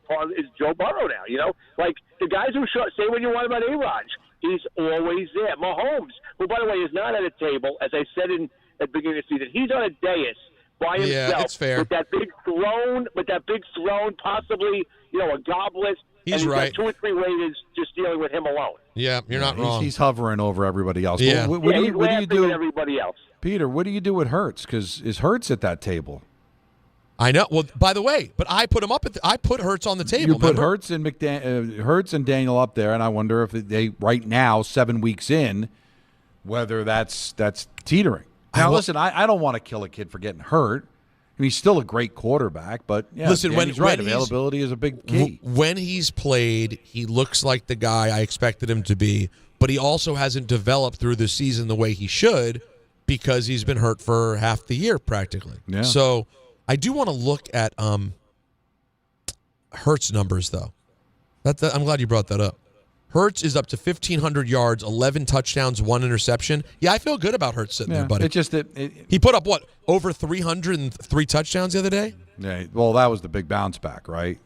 Joe Burrow now. Like the guys who say what you want about A-Rod, he's always there. Mahomes, who by the way is not at a table, as I said at the beginning of the season, he's on a dais by himself. Yeah, it's fair. With that big throne, possibly a goblet. He's and right. Got 2 or 3 waiters just dealing with him alone. Yeah, you're not wrong. He's hovering over everybody else. Yeah. What do you do with everybody else? Peter, what do you do with Hurts? Because is Hurts at that table? I know. Well, by the way, but I put him up I put Hurts on the table. You put Hurts and Daniel up there, and I wonder if they right now, 7 weeks in, whether that's teetering. Now, listen, I don't want to kill a kid for getting hurt. I mean, he's still a great quarterback, but listen, Danny's right. Availability is a big key. When he's played, he looks like the guy I expected him to be, but he also hasn't developed through the season the way he should because he's been hurt for half the year practically. Yeah. So I do want to look at Hurts numbers, though. I'm glad you brought that up. Hurts is up to 1,500 yards, 11 touchdowns, 1 interception. Yeah, I feel good about Hurts sitting there, buddy. He put up, over 303 touchdowns the other day? Yeah, well, that was the big bounce back, right?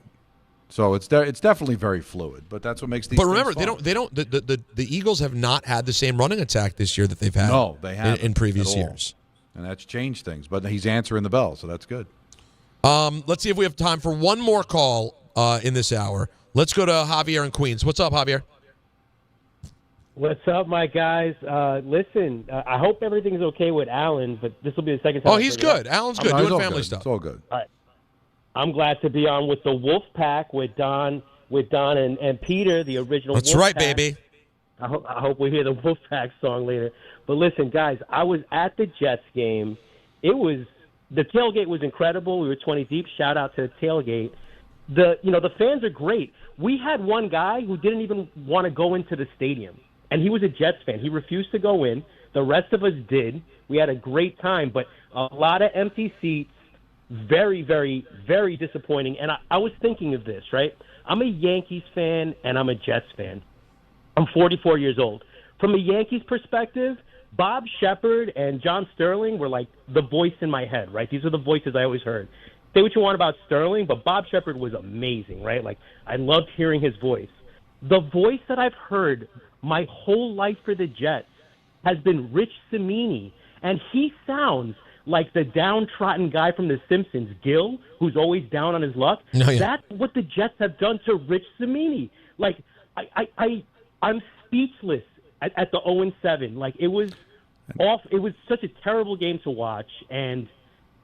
So it's definitely very fluid, but that's what makes these. But remember, fun. the Eagles have not had the same running attack this year that they've had. No, they haven't in previous years, and that's changed things. But he's answering the bell, so that's good. Let's see if we have time for one more call in this hour. Let's go to Javier in Queens. What's up, Javier? What's up, my guys? Listen, I hope everything's okay with Alan, but this will be the second time. Oh, he's good. Alan's good, doing family stuff. It's all good. All right. I'm glad to be on with the Wolf Pack with Don and Peter, the original That's Wolf right, Pack. baby. I hope we hear the Wolf Pack song later. But listen, guys, I was at the Jets game. The tailgate was incredible. We were 20 deep. Shout out to the tailgate. The fans are great. We had one guy who didn't even want to go into the stadium. And he was a Jets fan. He refused to go in. The rest of us did. We had a great time, but a lot of empty seats. Very, very, very disappointing. And I was thinking of this, right? I'm a Yankees fan and I'm a Jets fan. I'm 44 years old. From a Yankees perspective, Bob Shepard and John Sterling were like the voice in my head, right? These are the voices I always heard. Say what you want about Sterling, but Bob Shepard was amazing, right? Like, I loved hearing his voice. The voice that I've heard my whole life for the Jets has been Rich Cimini, and he sounds like the downtrodden guy from The Simpsons, Gil, who's always down on his luck. No, yeah. That's what the Jets have done to Rich Cimini. Like, I'm speechless at the 0-7. Like, it was off. It was such a terrible game to watch, and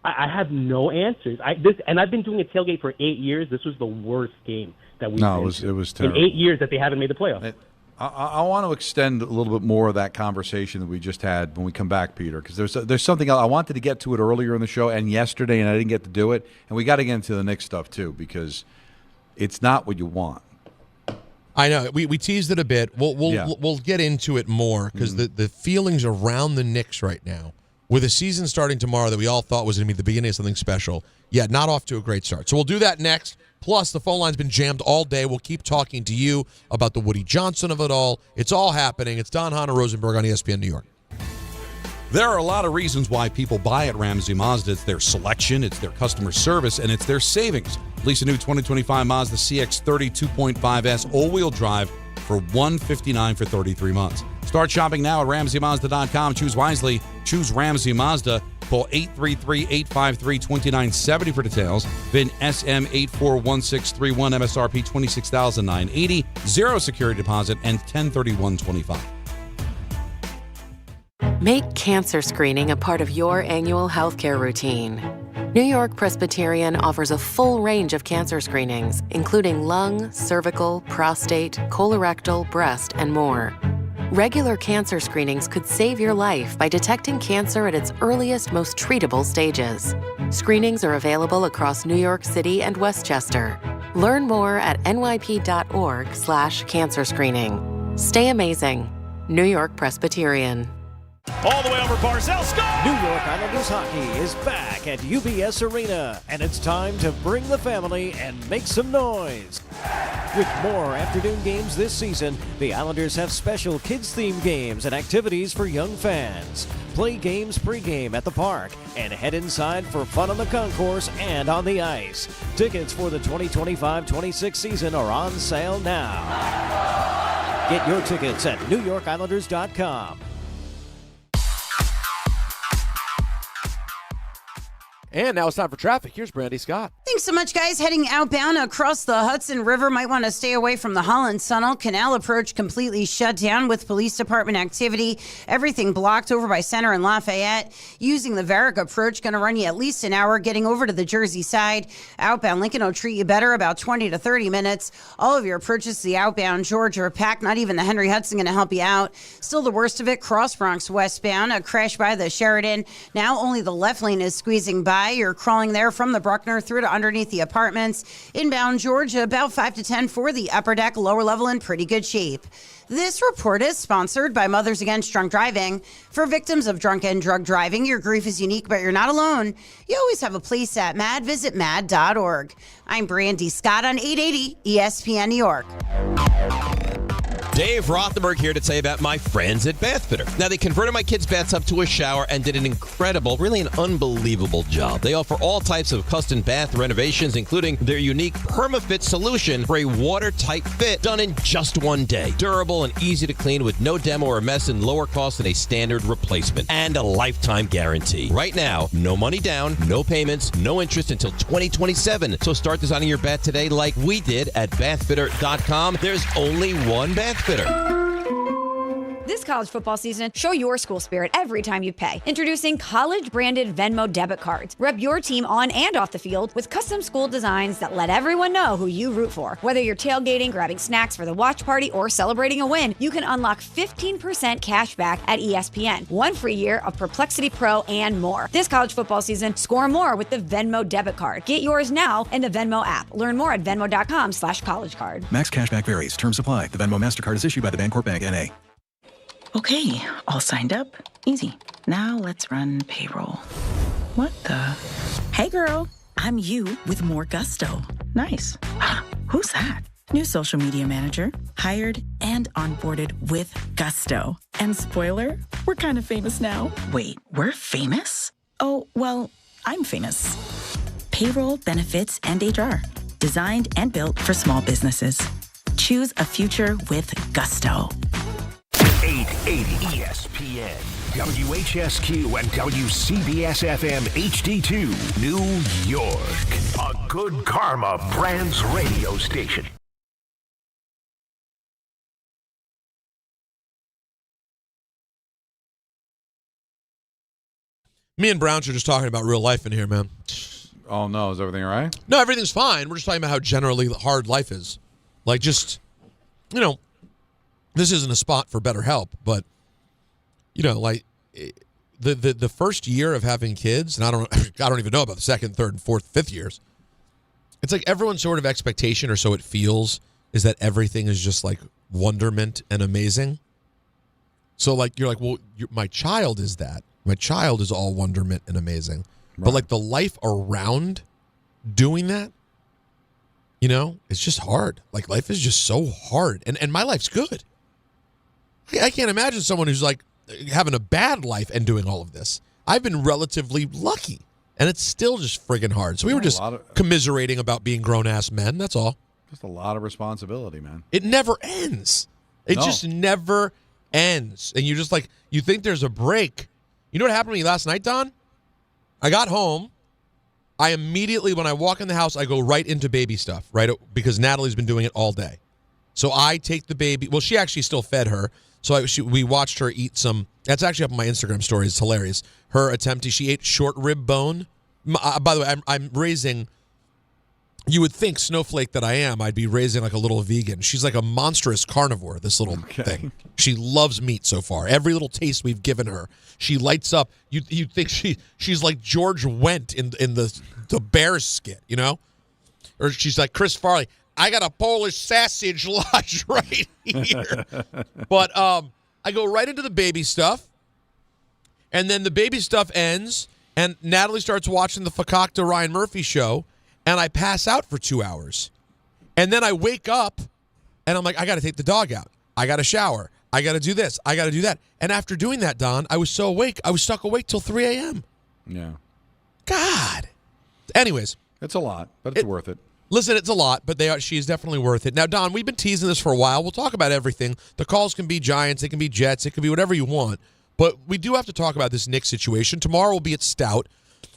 I have no answers. And I've been doing a tailgate for 8 years. This was the worst game that we've been it was terrible. in 8 years that they haven't made the playoffs. I want to extend a little bit more of that conversation that we just had when we come back, Peter, because there's something else. I wanted to get to it earlier in the show and yesterday, and I didn't get to do it. And we got to get into the Knicks stuff, too, because it's not what you want. I know. We teased it a bit. We'll get into it more because the feelings around the Knicks right now, with a season starting tomorrow that we all thought was going to be the beginning of something special, not off to a great start. So we'll do that next. Plus, the phone line's been jammed all day. We'll keep talking to you about the Woody Johnson of it all. It's all happening. It's Don, Hahn, and Rosenberg on ESPN New York. There are a lot of reasons why people buy at Ramsey Mazda. It's their selection, it's their customer service, and it's their savings. Lease a new 2025 Mazda CX-30 2.5S all-wheel drive for $159 for 33 months. Start shopping now at RamseyMazda.com. Choose wisely. Choose Ramsey Mazda. Call 833-853-2970 for details. VIN SM841631, MSRP $26,980, 0 security deposit, and 1031.25. Make cancer screening a part of your annual healthcare routine. New York Presbyterian offers a full range of cancer screenings, including lung, cervical, prostate, colorectal, breast, and more. Regular cancer screenings could save your life by detecting cancer at its earliest, most treatable stages. Screenings are available across New York City and Westchester. Learn more at nyp.org/cancer screening. Stay amazing. New York Presbyterian. All the way over Barzell, score! New York Islanders hockey is back at UBS Arena, and it's time to bring the family and make some noise. With more afternoon games this season, the Islanders have special kids-themed games and activities for young fans. Play games pregame at the park and head inside for fun on the concourse and on the ice. Tickets for the 2025-26 season are on sale now. Get your tickets at NewYorkIslanders.com. And now it's time for traffic. Here's Brandy Scott. Thanks so much, guys. Heading outbound across the Hudson River, might want to stay away from the Holland Tunnel. Canal approach completely shut down with police department activity. Everything blocked over by Center and Lafayette. Using the Varick approach, going to run you at least an hour getting over to the Jersey side. Outbound Lincoln will treat you better, about 20 to 30 minutes. All of your approaches to the outbound Georgia are packed. Not even the Henry Hudson going to help you out. Still the worst of it, Cross Bronx westbound. A crash by the Sheridan. Now only the left lane is squeezing by. You're crawling there from the Bruckner through to underneath the apartments. Inbound Georgia, about 5 to 10 for the upper deck, lower level in pretty good shape. This report is sponsored by Mothers Against Drunk Driving. For victims of drunk and drug driving, your grief is unique, but you're not alone. You always have a place at MAD. Visit MAD.org. I'm Brandy Scott on 880 ESPN New York. Dave Rothenberg here to tell you about my friends at Bath Fitter. Now, they converted my kids' bathtub to a shower and did an incredible, really an unbelievable job. They offer all types of custom bath renovations, including their unique PermaFit solution for a watertight fit done in just one day. Durable and easy to clean with no demo or mess and lower cost than a standard replacement. And a lifetime guarantee. Right now, no money down, no payments, no interest until 2027. So start designing your bath today like we did at bathfitter.com. There's only one bath fitter. This college football season, show your school spirit every time you pay. Introducing college-branded Venmo debit cards. Rep your team on and off the field with custom school designs that let everyone know who you root for. Whether you're tailgating, grabbing snacks for the watch party, or celebrating a win, you can unlock 15% cash back at ESPN, 1 free year of Perplexity Pro, and more. This college football season, score more with the Venmo debit card. Get yours now in the Venmo app. Learn more at venmo.com/collegecard. Max cashback varies. Terms apply. The Venmo MasterCard is issued by the Bancorp Bank, N.A. Okay, all signed up. Easy. Now let's run payroll. What the? Hey girl, I'm you with more gusto. Nice. Who's that? New social media manager, hired and onboarded with gusto. And spoiler, we're kind of famous now. Wait, we're famous? Oh, well, I'm famous. Payroll, benefits, and HR. Designed and built for small businesses. Choose a future with gusto. 880 ESPN, WHSQ, and WCBS-FM HD2, New York. A Good Karma Brands radio station. Me and Brown are just talking about real life in here, man. Oh, no. Is everything all right? No, everything's fine. We're just talking about how generally hard life is. Like, just, this isn't a spot for better help, but, like, the first year of having kids, and I don't even know about the second, third, and fourth, fifth years. It's like everyone's sort of expectation, or so it feels, is that everything is just like wonderment and amazing. So like you're like, well, my child is that. My child is all wonderment and amazing. Right. But like the life around doing that, it's just hard. Like life is just so hard, and my life's good. I can't imagine someone who's like having a bad life and doing all of this. I've been relatively lucky. And it's still just friggin' hard. So we were just commiserating about being grown-ass men. That's all. Just a lot of responsibility, man. It never ends. It just never ends. And you just like, you think there's a break. You know what happened to me last night, Don? I got home. I immediately, when I walk in the house, I go right into baby stuff, right? Because Natalie's been doing it all day. So I take the baby. Well, she actually still fed her. So we watched her eat some. That's actually up on my Instagram story. It's hilarious. Her attempt. She ate short rib bone. By the way, I'm raising. You would think, snowflake that I am, I'd be raising like a little vegan. She's like a monstrous carnivore. This little thing. She loves meat so far. Every little taste we've given her, she lights up. You think she's like George Wendt in the Bears skit, or she's like Chris Farley. I got a Polish sausage lodge right here. But I go right into the baby stuff, and then the baby stuff ends, and Natalie starts watching the Fakakta Ryan Murphy show, and I pass out for 2 hours. And then I wake up, and I'm like, I got to take the dog out. I got to shower. I got to do this. I got to do that. And after doing that, Don, I was so awake. I was stuck awake till 3 a.m. Yeah. God. Anyways. It's a lot, but it's worth it. Listen, it's a lot, but she is definitely worth it. Now, Don, we've been teasing this for a while. We'll talk about everything. The calls can be Giants. It can be Jets. It can be whatever you want. But we do have to talk about this Knicks situation. Tomorrow we'll be at Stout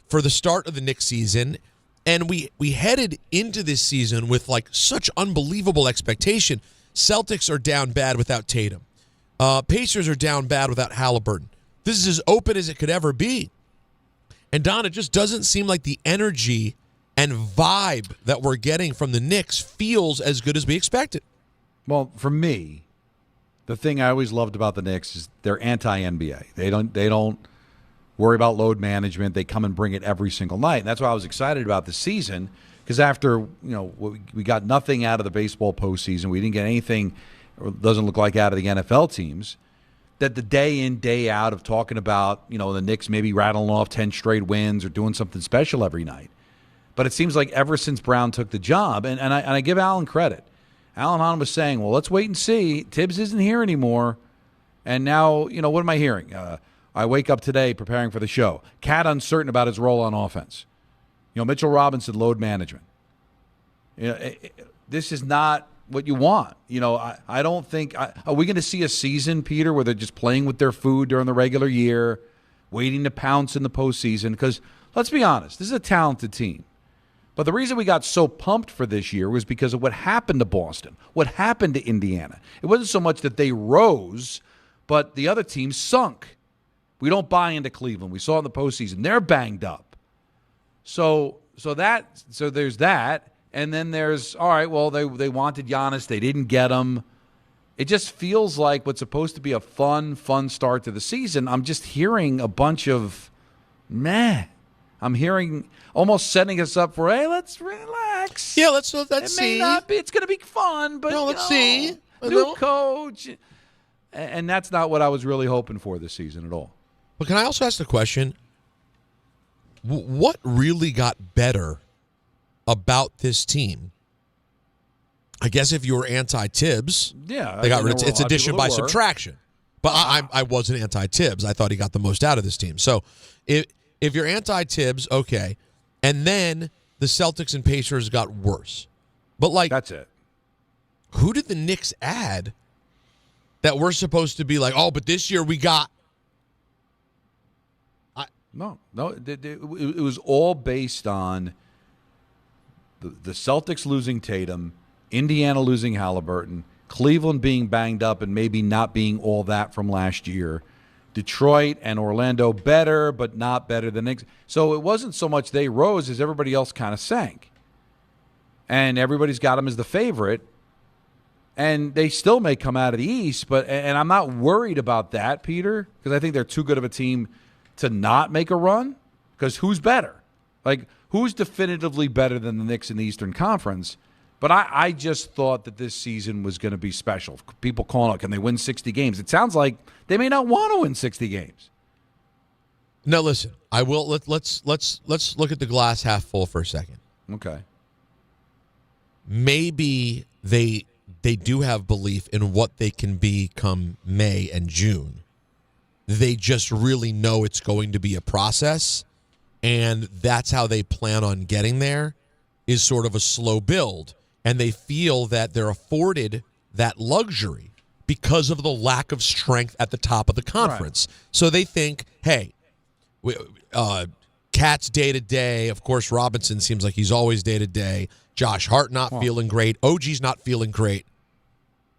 for the start of the Knicks season. And we headed into this season with, like, such unbelievable expectation. Celtics are down bad without Tatum. Pacers are down bad without Halliburton. This is as open as it could ever be. And, Don, it just doesn't seem like the energy and vibe that we're getting from the Knicks feels as good as we expected. Well, for me, the thing I always loved about the Knicks is they're anti-NBA. They don't worry about load management. They come and bring it every single night. And that's why I was excited about the season, because after, we got nothing out of the baseball postseason. We didn't get anything, or doesn't look like, out of the NFL teams. That the day in, day out of talking about, the Knicks maybe rattling off 10 straight wins or doing something special every night. But it seems like ever since Brown took the job, and I give Alan credit. Alan Hahn was saying, well, let's wait and see. Tibbs isn't here anymore. And now, what am I hearing? I wake up today preparing for the show. Cat uncertain about his role on offense. Mitchell Robinson, load management. This is not what you want. I don't think – are we going to see a season, Peter, where they're just playing with their food during the regular year, waiting to pounce in the postseason? Because let's be honest, this is a talented team. But the reason we got so pumped for this year was because of what happened to Boston, what happened to Indiana. It wasn't so much that they rose, but the other teams sunk. We don't buy into Cleveland. We saw it in the postseason. They're banged up. So there's that. And then there's, all right, well, they wanted Giannis. They didn't get him. It just feels like what's supposed to be a fun start to the season. I'm just hearing a bunch of meh. I'm hearing almost setting us up for, hey, let's relax. Yeah, let's see. It may not be. It's going to be fun, but let's see. New coach. And that's not what I was really hoping for this season at all. But can I also ask the question, what really got better about this team? I guess if you were anti-Tibbs, they got rid of it's addition by subtraction. But I wasn't anti-Tibbs. I thought he got the most out of this team. So if you're anti-Tibbs, okay. And then the Celtics and Pacers got worse. But, like, that's it. Who did the Knicks add that we're supposed to be like, oh, but this year we got? No. It was all based on the Celtics losing Tatum, Indiana losing Halliburton, Cleveland being banged up and maybe not being all that from last year, Detroit and Orlando better, but not better than Knicks. So it wasn't so much they rose as everybody else kind of sank. And everybody's got them as the favorite. And they still may come out of the East, and I'm not worried about that, Peter, because I think they're too good of a team to not make a run. Because who's better? Like, who's definitively better than the Knicks in the Eastern Conference? But I just thought that this season was going to be special. People calling out, can they win 60 games? It sounds like they may not want to win 60 games. No, listen. I will. Let's look at the glass half full for a second. Okay. Maybe they do have belief in what they can be come May and June. They just really know it's going to be a process, and that's how they plan on getting there, is sort of a slow build. And they feel that they're afforded that luxury because of the lack of strength at the top of the conference. Right. So they think, hey, Cat's day-to-day. Of course, Robinson seems like he's always day-to-day. Josh Hart not feeling great. OG's not feeling great.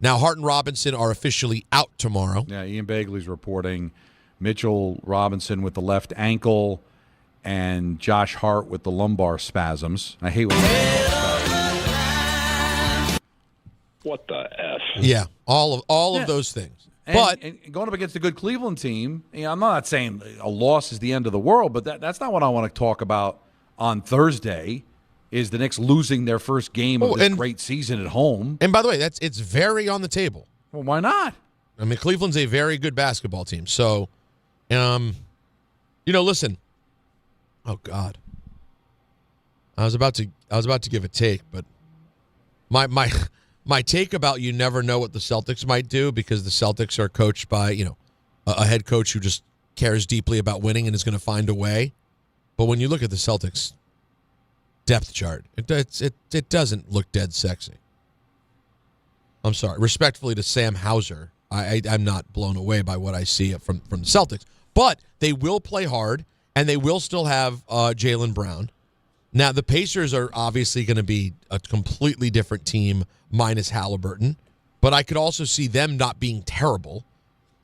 Now, Hart and Robinson are officially out tomorrow. Yeah, Ian Begley's reporting Mitchell Robinson with the left ankle and Josh Hart with the lumbar spasms. I hate when what the F? Yeah, all of those things. And going up against a good Cleveland team, I'm not saying a loss is the end of the world, but that's not what I want to talk about on Thursday. Is the Knicks losing their first game of this great season at home? And by the way, it's very on the table. Well, why not? I mean, Cleveland's a very good basketball team. So, listen. Oh God, I was about to give a take, but my take about you never know what the Celtics might do, because the Celtics are coached by a head coach who just cares deeply about winning and is going to find a way. But when you look at the Celtics depth chart, it doesn't look dead sexy. I'm sorry. Respectfully to Sam Hauser, I'm not blown away by what I see from the Celtics. But they will play hard, and they will still have Jaylen Brown. Now, the Pacers are obviously going to be a completely different team minus Halliburton, but I could also see them not being terrible.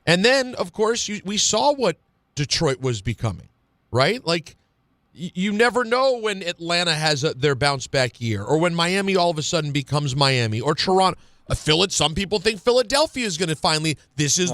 And then, of course, we saw what Detroit was becoming, right? Like, you never know when Atlanta has their bounce-back year, or when Miami all of a sudden becomes Miami, or Toronto. Some people think Philadelphia is going to finally. This is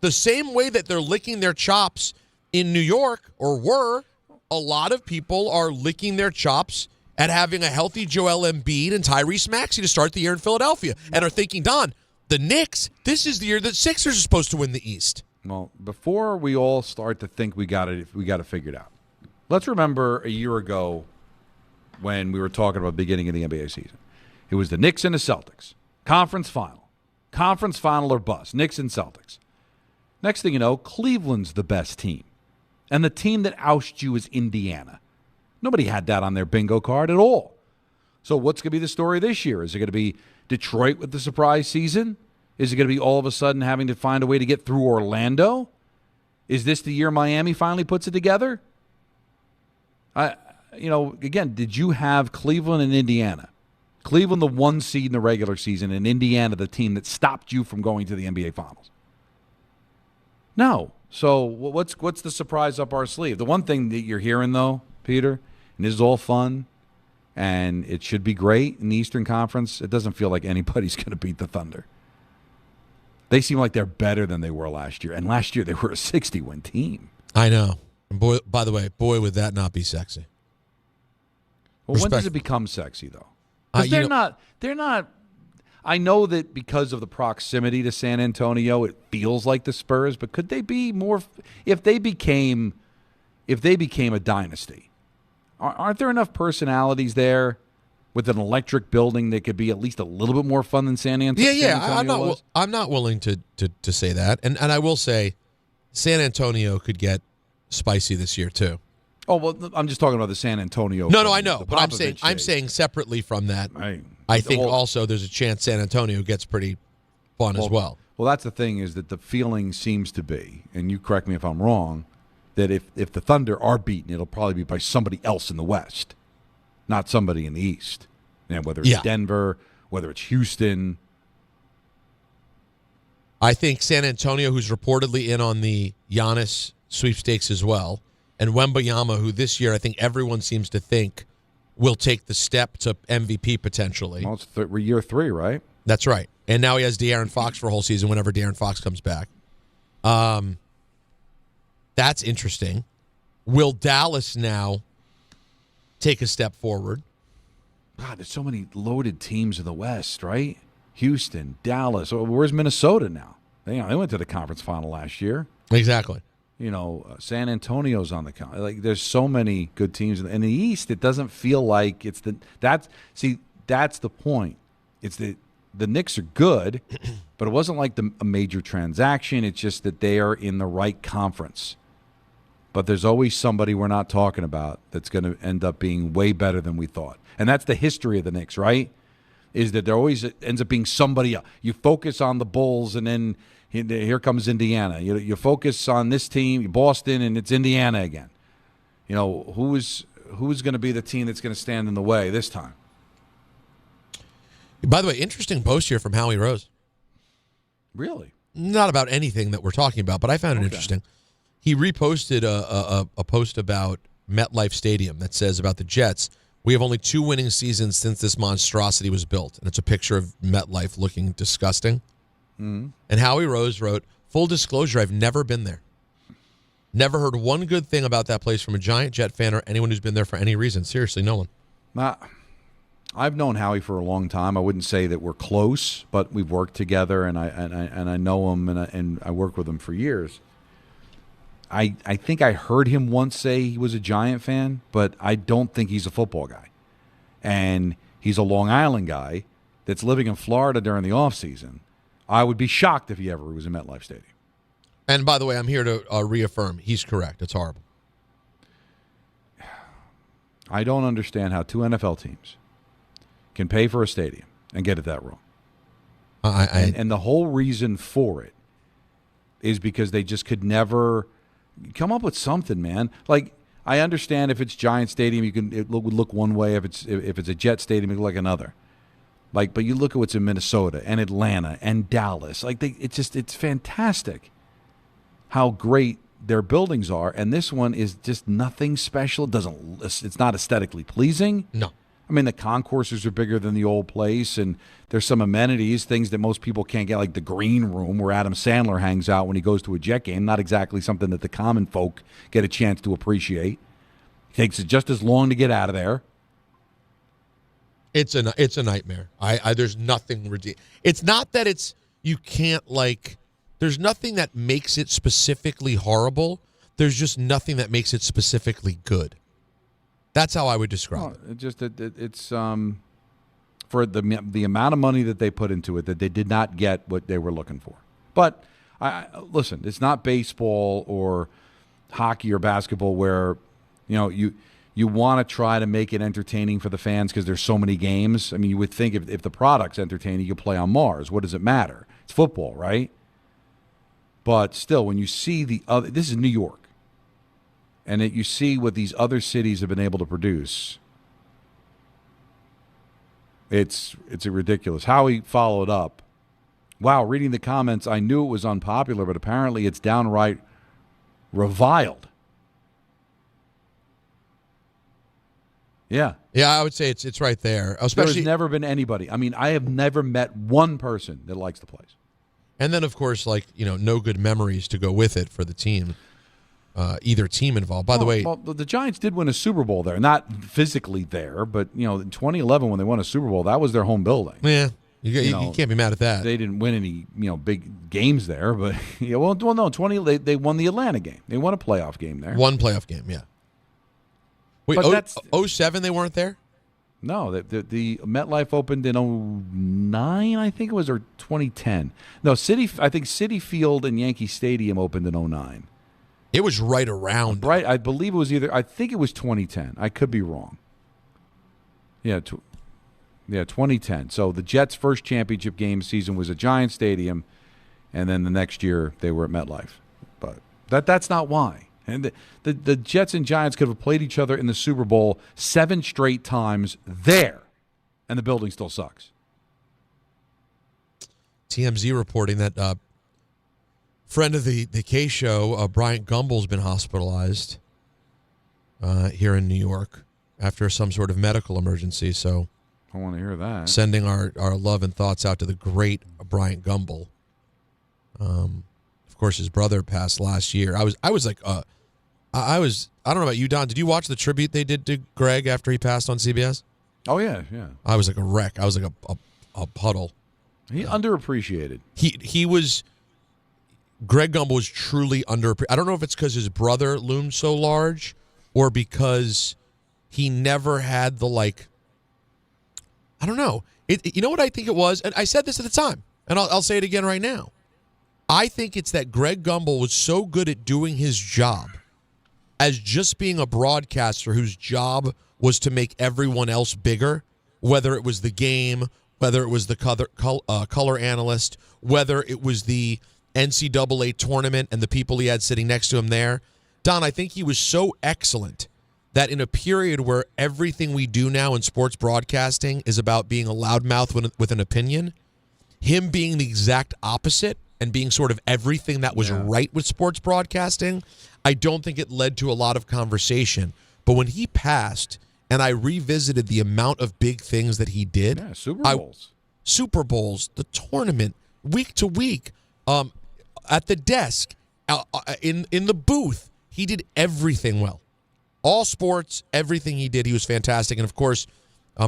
the same way that they're licking their chops in New York, or were. A lot of people are licking their chops at having a healthy Joel Embiid and Tyrese Maxey to start the year in Philadelphia, and are thinking, Don, the Knicks, this is the year that Sixers are supposed to win the East. Well, before we all start to think we got it figured out, let's remember a year ago when we were talking about the beginning of the NBA season. It was the Knicks and the Celtics. Conference final or bust. Knicks and Celtics. Next thing you know, Cleveland's the best team. And the team that ousted you is Indiana. Nobody had that on their bingo card at all. So what's going to be the story this year? Is it going to be Detroit with the surprise season? Is it going to be all of a sudden having to find a way to get through Orlando? Is this the year Miami finally puts it together? Again, did you have Cleveland and Indiana? Cleveland the 1 seed in the regular season, and Indiana the team that stopped you from going to the NBA Finals? No. So what's the surprise up our sleeve? The one thing that you're hearing, though, Peter, and this is all fun, and it should be great in the Eastern Conference, it doesn't feel like anybody's going to beat the Thunder. They seem like they're better than they were last year, and last year they were a 60-win team. I know. And boy, by the way, would that not be sexy. Well, when does it become sexy, though? Because they're not. I know that because of the proximity to San Antonio, it feels like the Spurs. But could they be more? If they became a dynasty, aren't there enough personalities there with an electric building that could be at least a little bit more fun than San Antonio? Yeah. I'm not willing to say that, and I will say, San Antonio could get spicy this year too. Oh, well, I'm just talking about the San Antonio. No, I know, but I'm saying separately from that. I think also there's a chance San Antonio gets pretty fun as well. Well, that's the thing, is that the feeling seems to be, and you correct me if I'm wrong, that if the Thunder are beaten, it'll probably be by somebody else in the West, not somebody in the East. And whether it's Denver, whether it's Houston. I think San Antonio, who's reportedly in on the Giannis sweepstakes as well, and Wembayama, who this year I think everyone seems to think will take the step to MVP potentially. Well, it's year 3, right? That's right. And now he has De'Aaron Fox for a whole season whenever De'Aaron Fox comes back. That's interesting. Will Dallas now take a step forward? God, there's so many loaded teams in the West, right? Houston, Dallas. Oh, where's Minnesota now? They went to the conference final last year. Exactly. San Antonio's on the like. There's so many good teams in the East. It doesn't feel like it's that's the point. It's the Knicks are good, but it wasn't like a major transaction. It's just that they are in the right conference. But there's always somebody we're not talking about that's going to end up being way better than we thought. And that's the history of the Knicks, right? Is that there always ends up being somebody else. You focus on the Bulls, and then here comes Indiana. You focus on this team, Boston, and it's Indiana again. Who's going to be the team that's going to stand in the way this time? By the way, interesting post here from Howie Rose. Really? Not about anything that we're talking about, but I found it interesting. He reposted a post about MetLife Stadium that says about the Jets, we have only 2 winning seasons since this monstrosity was built. And it's a picture of MetLife looking disgusting. Mm-hmm. And Howie Rose wrote, full disclosure, I've never been there. Never heard one good thing about that place from a Giant Jet fan or anyone who's been there for any reason. Seriously, no one. I've known Howie for a long time. I wouldn't say that we're close, but we've worked together, and I know him, and I worked with him for years. I think I heard him once say he was a Giant fan, but I don't think he's a football guy. And he's a Long Island guy that's living in Florida during the offseason. I would be shocked if he ever was in MetLife Stadium. And by the way, I'm here to reaffirm, he's correct. It's horrible. I don't understand how 2 NFL teams can pay for a stadium and get it that wrong. And the whole reason for it is because they just could never come up with something, man. Like, I understand if it's Giant Stadium, it would look one way. If it's a Jet Stadium, it would look like another. Like, but you look at what's in Minnesota and Atlanta and Dallas. Like, it's fantastic how great their buildings are, and this one is just nothing special. It's not aesthetically pleasing. No. I mean, the concourses are bigger than the old place, and there's some amenities, things that most people can't get, like the green room where Adam Sandler hangs out when he goes to a Jet game. Not exactly something that the common folk get a chance to appreciate. It takes just as long to get out of there. It's a nightmare. There's nothing ridiculous. It's not that you can't there's nothing that makes it specifically horrible. There's just nothing that makes it specifically good. That's how I would describe it. It's for the amount of money that they put into it, that they did not get what they were looking for. But listen, it's not baseball or hockey or basketball where you want to try to make it entertaining for the fans because there's so many games. I mean, you would think if the product's entertaining, you could play on Mars. What does it matter? It's football, right? But still, when you see this is New York. And that you see what these other cities have been able to produce, it's ridiculous. Howie followed up. Wow, reading the comments, I knew it was unpopular, but apparently it's downright reviled. Yeah. Yeah, I would say it's right there. Especially, there's never been anybody. I mean, I have never met one person that likes the place. And then, of course, no good memories to go with it for the team. Either team involved. By the way, the Giants did win a Super Bowl there, not physically there, but in 2011 when they won a Super Bowl, that was their home building. Yeah, you can't be mad at that. They didn't win any big games there, but they won the Atlanta game. They won a playoff game there. One playoff game, yeah. Wait, 07 they weren't there? No, the MetLife opened in 09, I think it was, or 2010. No, I think Citi Field and Yankee Stadium opened in 09. It was right around. Right, I believe it was I think it was 2010. I could be wrong. Yeah, 2010. So the Jets' first championship game season was at Giant Stadium, and then the next year they were at MetLife. But that's not why. And the Jets and Giants could have played each other in the Super Bowl 7 straight times there, and the building still sucks. TMZ reporting that friend of the K show, Bryant Gumbel's been hospitalized here in New York after some sort of medical emergency. So I want to hear that. Sending our love and thoughts out to the great Bryant Gumbel. Of course, his brother passed last year. I don't know about you, Don. Did you watch the tribute they did to Greg after he passed on CBS? Oh, yeah. I was like a wreck. I was like a puddle. He underappreciated. He was. Greg Gumbel was truly underappreciated. I don't know if it's because his brother loomed so large, or because he never had the I don't know. You know what I think it was, and I said this at the time, and I'll say it again right now. I think it's that Greg Gumbel was so good at doing his job as just being a broadcaster whose job was to make everyone else bigger, whether it was the game, whether it was the color analyst, whether it was the NCAA tournament and the people he had sitting next to him there. Don, I think he was so excellent that in a period where everything we do now in sports broadcasting is about being a loudmouth with an opinion, him being the exact opposite and being sort of everything that was right with sports broadcasting, I don't think it led to a lot of conversation. But when he passed and I revisited the amount of big things that he did, Super Bowls, the tournament, week to week, at the desk, in the booth, he did everything well. All sports, everything he did, he was fantastic. And, of course,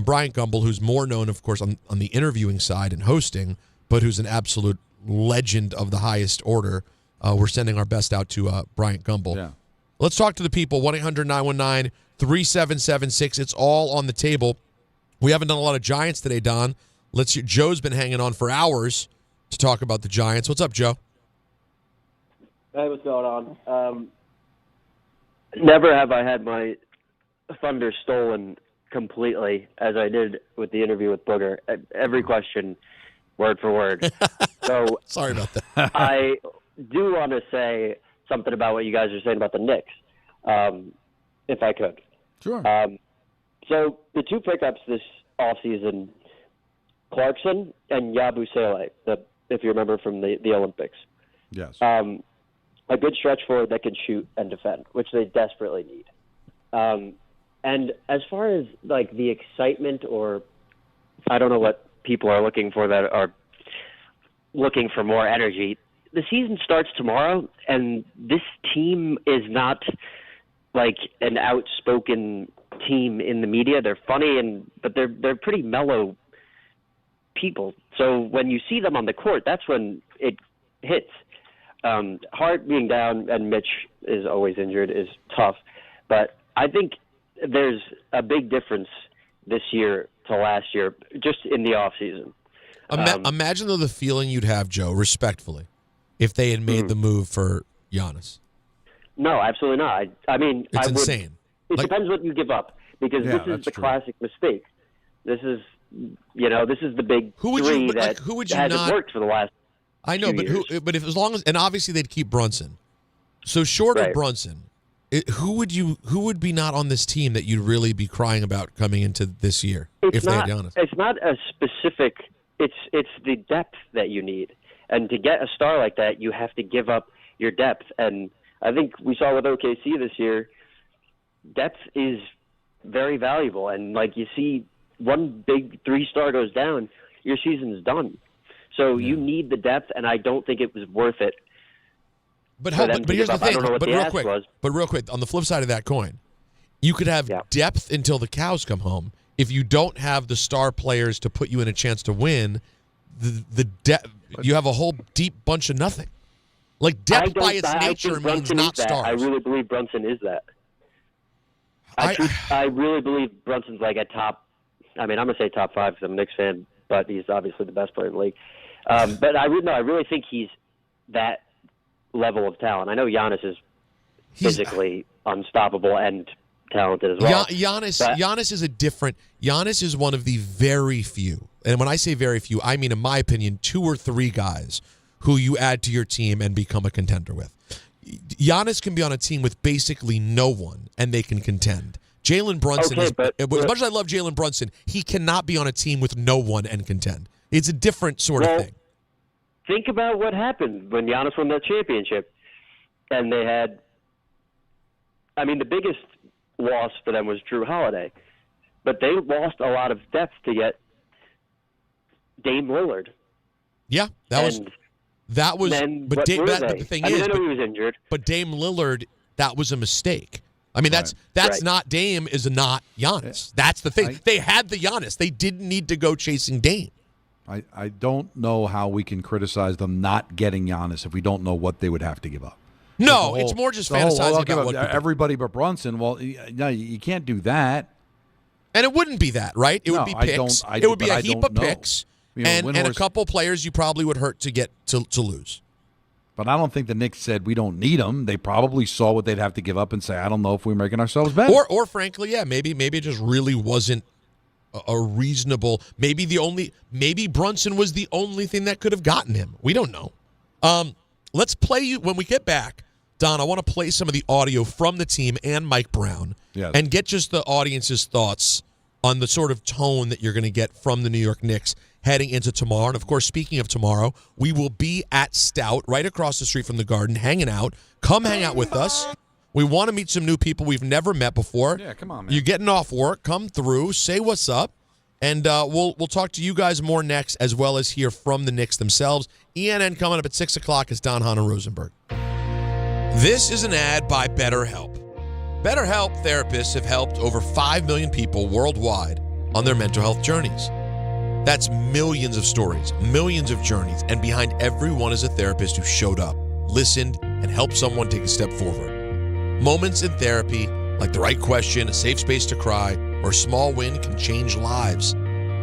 Bryant Gumbel, who's more known, of course, on the interviewing side and hosting, but who's an absolute legend of the highest order. We're sending our best out to Bryant Gumbel. Yeah. Let's talk to the people. 1-800-919-3776. It's all on the table. We haven't done a lot of Giants today, Don. Joe's been hanging on for hours to talk about the Giants. What's up, Joe? Hey, what's going on? Never have I had my thunder stolen completely as I did with the interview with Booger. Every question, word for word. So sorry about that. I do want to say something about what you guys are saying about the Knicks, if I could. Sure. So the two pickups this offseason, Clarkson and Yabusele, if you remember from the Olympics. Yes. A good stretch forward that can shoot and defend, which they desperately need. And as far as the excitement, or I don't know what people are looking for that are looking for more energy, the season starts tomorrow, and this team is not like an outspoken team in the media. They're funny, but they're pretty mellow people. So when you see them on the court, that's when it hits. Hart being down and Mitch is always injured is tough, but I think there's a big difference this year to last year, just in the offseason. Imagine though the feeling you'd have, Joe, respectfully, if they had made the move for Giannis. No, absolutely not. I mean, it's insane. It depends what you give up, because this is the classic mistake. This is the big three that hasn't worked for the last. I know, but as long as, and obviously they'd keep Brunson. So short of Brunson, who would be not on this team that you'd really be crying about coming into this year if they had Giannis? It's not a specific. It's the depth that you need, and to get a star like that, you have to give up your depth. And I think we saw with OKC this year, depth is very valuable. And you see, one big 3-star goes down, your season's done. So you need the depth, and I don't think it was worth it. But here's the thing. But real quick, on the flip side of that coin, you could have depth until the cows come home. If you don't have the star players to put you in a chance to win, you have a whole deep bunch of nothing. Depth by its nature means not stars. I really believe Brunson is that. I really believe Brunson's a top. I mean, I'm gonna say top 5 because I'm a Knicks fan, but he's obviously the best player in the league. But I really think he's that level of talent. I know Giannis is physically unstoppable and talented as well. Giannis is Giannis is one of the very few, and when I say very few, I mean, in my opinion, 2 or 3 guys who you add to your team and become a contender with. Giannis can be on a team with basically no one, and they can contend. Jalen Brunson, as much as I love Jalen Brunson, he cannot be on a team with no one and contend. It's a different sort of thing. think about what happened when Giannis won that championship. And they had, the biggest loss for them was Drew Holiday. But they lost a lot of depth to get Dame Lillard. Yeah, that was. But the thing is, I know he was injured. But Dame Lillard, that was a mistake. That's not Dame is not Giannis. That's the thing. They had the Giannis. They didn't need to go chasing Dame. I don't know how we can criticize them not getting Giannis if we don't know what they would have to give up. No, it's more just fantasizing about what everybody but Brunson. Well, no, you can't do that. And it wouldn't be that, right? It would be picks. It would be a heap of picks and a couple players you probably would hurt to get to lose. But I don't think the Knicks said we don't need them. They probably saw what they'd have to give up and say, I don't know if we're making ourselves better. Or frankly, yeah, maybe it just really wasn't a reasonable. Maybe Brunson was the only thing that could have gotten him. We don't know. Let's play you when we get back. Don, I want to play some of the audio from the team and Mike Brown and get just the audience's thoughts on the sort of tone that you're going to get from the New York Knicks heading into tomorrow. And, of course, speaking of tomorrow, we will be at Stout right across the street from the Garden hanging out. Come hang out with us. We want to meet some new people we've never met before. Yeah, come on, man. You're getting off work. Come through. Say what's up. And we'll talk to you guys more next, as well as hear from the Knicks themselves. ENN coming up at 6 o'clock is Don, Hahn, and Rosenberg. This is an ad by BetterHelp. BetterHelp therapists have helped over 5 million people worldwide on their mental health journeys. That's millions of stories, millions of journeys, and behind every one is a therapist who showed up, listened, and helped someone take a step forward. Moments in therapy, like the right question, a safe space to cry, or a small win can change lives.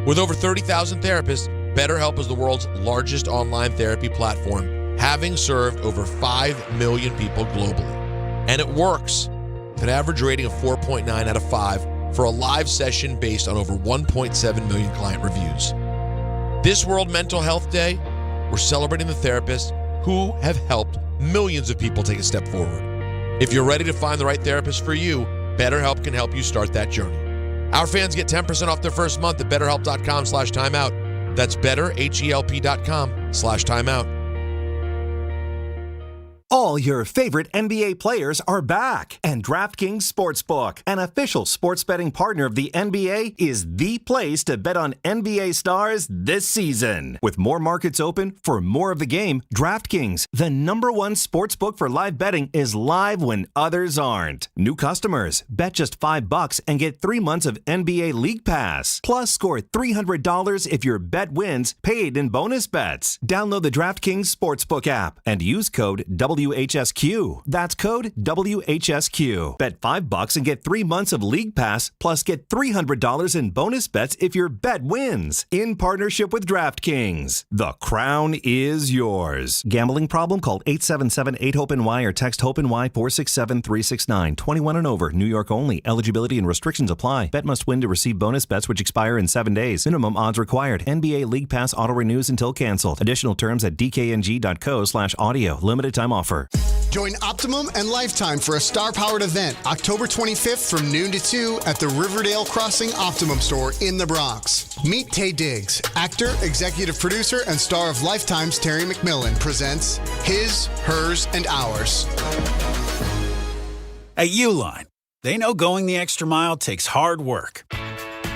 With over 30,000 therapists, BetterHelp is the world's largest online therapy platform, having served over 5 million people globally. And it works. With an average rating of 4.9 out of 5 for a live session based on over 1.7 million client reviews. This World Mental Health Day, we're celebrating the therapists who have helped millions of people take a step forward. If you're ready to find the right therapist for you, BetterHelp can help you start that journey. Our fans get 10% off their first month at BetterHelp.com/timeout. That's BetterHelp.com/timeout. All your favorite NBA players are back, and DraftKings Sportsbook, an official sports betting partner of the NBA, is the place to bet on NBA stars this season. With more markets open for more of the game, DraftKings, the #1 sportsbook for live betting, is live when others aren't. New customers, bet just $5 and get 3 months of NBA League Pass. Plus, score $300 if your bet wins, paid in bonus bets. Download the DraftKings Sportsbook app and use code WHSQ. That's code WHSQ. Bet $5 and get 3 months of League Pass, plus get $300 in bonus bets if your bet wins. In partnership with DraftKings. The crown is yours. Gambling problem? Call 877-8-HOPE-NY or text HOPE-NY 467-369. 21 and over. New York only. Eligibility and restrictions apply. Bet must win to receive bonus bets which expire in 7 days. Minimum odds required. NBA League Pass auto renews until canceled. Additional terms at dkng.co/audio. Limited time offer. Join Optimum and Lifetime for a star-powered event October 25th from noon to 2 at the Riverdale Crossing Optimum store in the Bronx. Meet Taye Diggs, actor, executive producer, and star of Lifetime's Terry McMillan presents His, Hers, and Ours. At Uline, they know going the extra mile takes hard work.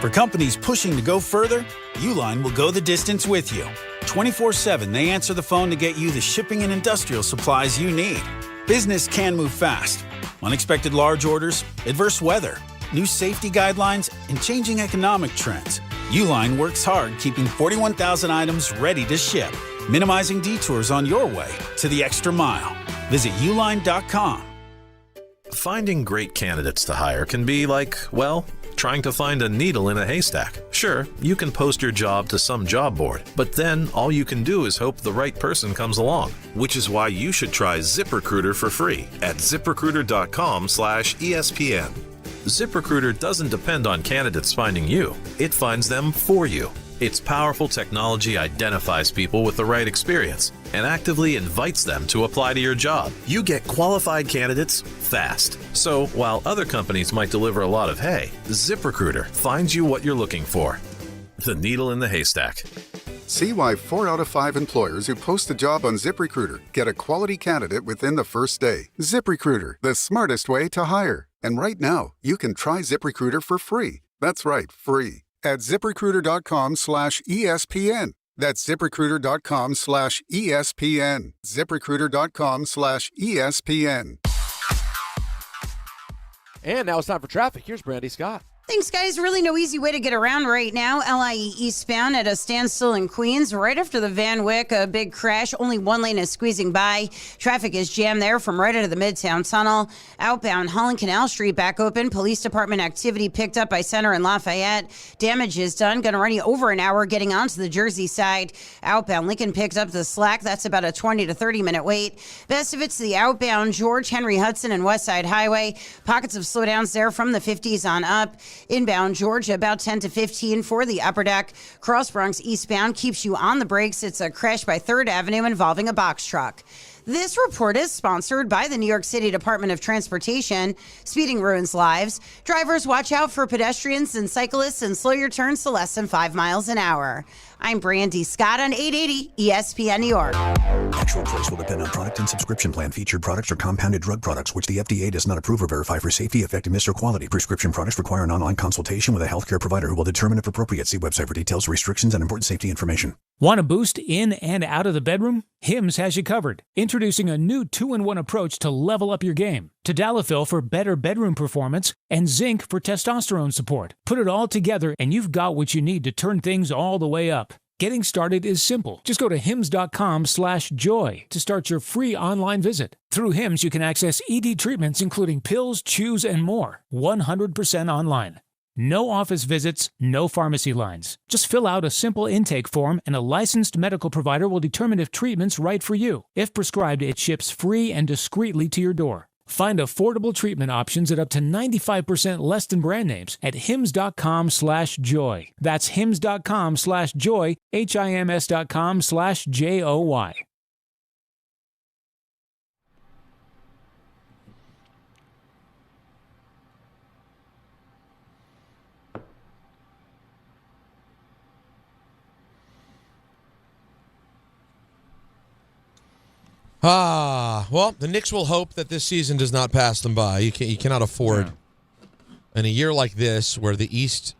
For companies pushing to go further, Uline will go the distance with you. 24/7, they answer the phone to get you the shipping and industrial supplies you need. Business can move fast. Unexpected large orders, adverse weather, new safety guidelines, and changing economic trends. Uline works hard keeping 41,000 items ready to ship, minimizing detours on your way to the extra mile. Visit uline.com. Finding great candidates to hire can be like, well, trying to find a needle in a haystack. Sure, you can post your job to some job board, but then all you can do is hope the right person comes along, which is why you should try ZipRecruiter for free at ZipRecruiter.com/ESPN. ZipRecruiter doesn't depend on candidates finding you. It finds them for you. Its powerful technology identifies people with the right experience and actively invites them to apply to your job. You get qualified candidates fast. So while other companies might deliver a lot of hay, ZipRecruiter finds you what you're looking for. The needle in the haystack. See why 4 out of 5 employers who post a job on ZipRecruiter get a quality candidate within the first day. ZipRecruiter, the smartest way to hire. And right now, you can try ZipRecruiter for free. That's right, free. At ZipRecruiter.com/ESPN. That's ZipRecruiter.com/ESPN. ZipRecruiter.com/ESPN. And now it's time for traffic. Here's Brandy Scott. Thanks, guys. Really no easy way to get around right now. LIE eastbound at a standstill in Queens. Right after the Van Wyck, a big crash. Only one lane is squeezing by. Traffic is jammed there from right into the Midtown Tunnel. Outbound Holland Canal Street back open. Police department activity picked up by Center and Lafayette. Damage is done. Going to run you over an hour getting onto the Jersey side. Outbound Lincoln picked up the slack. That's about a 20 to 30 minute wait. Best of it's the outbound George, Henry Hudson, and West Side Highway. Pockets of slowdowns there from the 50s on up. Inbound Georgia about 10 to 15 for the upper deck. Cross Bronx eastbound keeps you on the brakes. It's a crash by 3rd Avenue involving a box truck. This report is sponsored by the New York City Department of Transportation. Speeding ruins lives. Drivers, watch out for pedestrians and cyclists and slow your turns to less than 5 miles an hour. I'm Brandy Scott on 880 ESPN New York. Actual price will depend on product and subscription plan. Featured products are compounded drug products, which the FDA does not approve or verify for safety, effectiveness, or quality. Prescription products require an online consultation with a healthcare provider who will determine if appropriate. See website for details, restrictions, and important safety information. Want a boost in and out of the bedroom? Hims has you covered. Introducing a new 2-in-1 approach to level up your game. Tadalafil for better bedroom performance and zinc for testosterone support. Put it all together and you've got what you need to turn things all the way up. Getting started is simple. Just go to hims.com/joy to start your free online visit. Through Hims, you can access ED treatments including pills, chews, and more. 100% online. No office visits, no pharmacy lines. Just fill out a simple intake form and a licensed medical provider will determine if treatment's right for you. If prescribed, it ships free and discreetly to your door. Find affordable treatment options at up to 95% less than brand names at hims.com/joy. That's hims.com/joy, HIMS.com/JOY. Well, the Knicks will hope that this season does not pass them by. You cannot afford, in a year like this where the East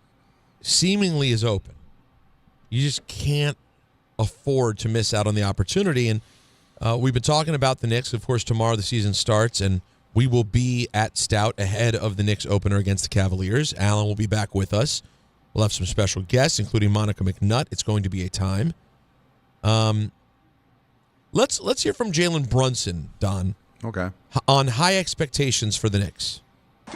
seemingly is open, you just can't afford to miss out on the opportunity. And we've been talking about the Knicks. Of course, tomorrow the season starts, and we will be at Stout ahead of the Knicks opener against the Cavaliers. Alan will be back with us. We'll have some special guests, including Monica McNutt. It's going to be a time. Let's hear from Jalen Brunson, Don. Okay. On high expectations for the Knicks.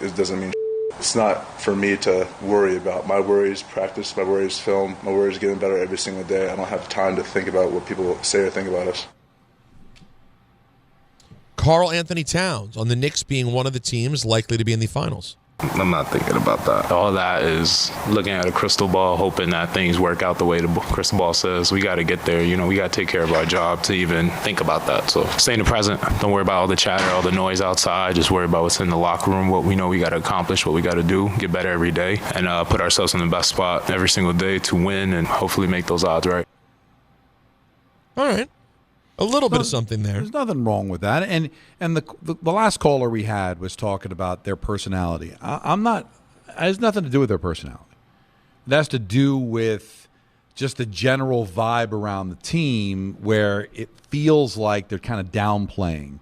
It doesn't mean it's not for me to worry about. My worry is practice. My worry is film. My worry is getting better every single day. I don't have time to think about what people say or think about us. Karl Anthony Towns on the Knicks being one of the teams likely to be in the finals. I'm not thinking about that. All that is looking at a crystal ball, hoping that things work out the way the crystal ball says. We got to get there. We got to take care of our job to even think about that. So stay in the present. Don't worry about all the chatter, all the noise outside. Just worry about what's in the locker room, what we know we got to accomplish, what we got to do, get better every day, and put ourselves in the best spot every single day to win and hopefully make those odds right. All right. A little bit of something there. There's nothing wrong with that. And the last caller we had was talking about their personality. I'm not. It has nothing to do with their personality. It has to do with just the general vibe around the team where it feels like they're kind of downplaying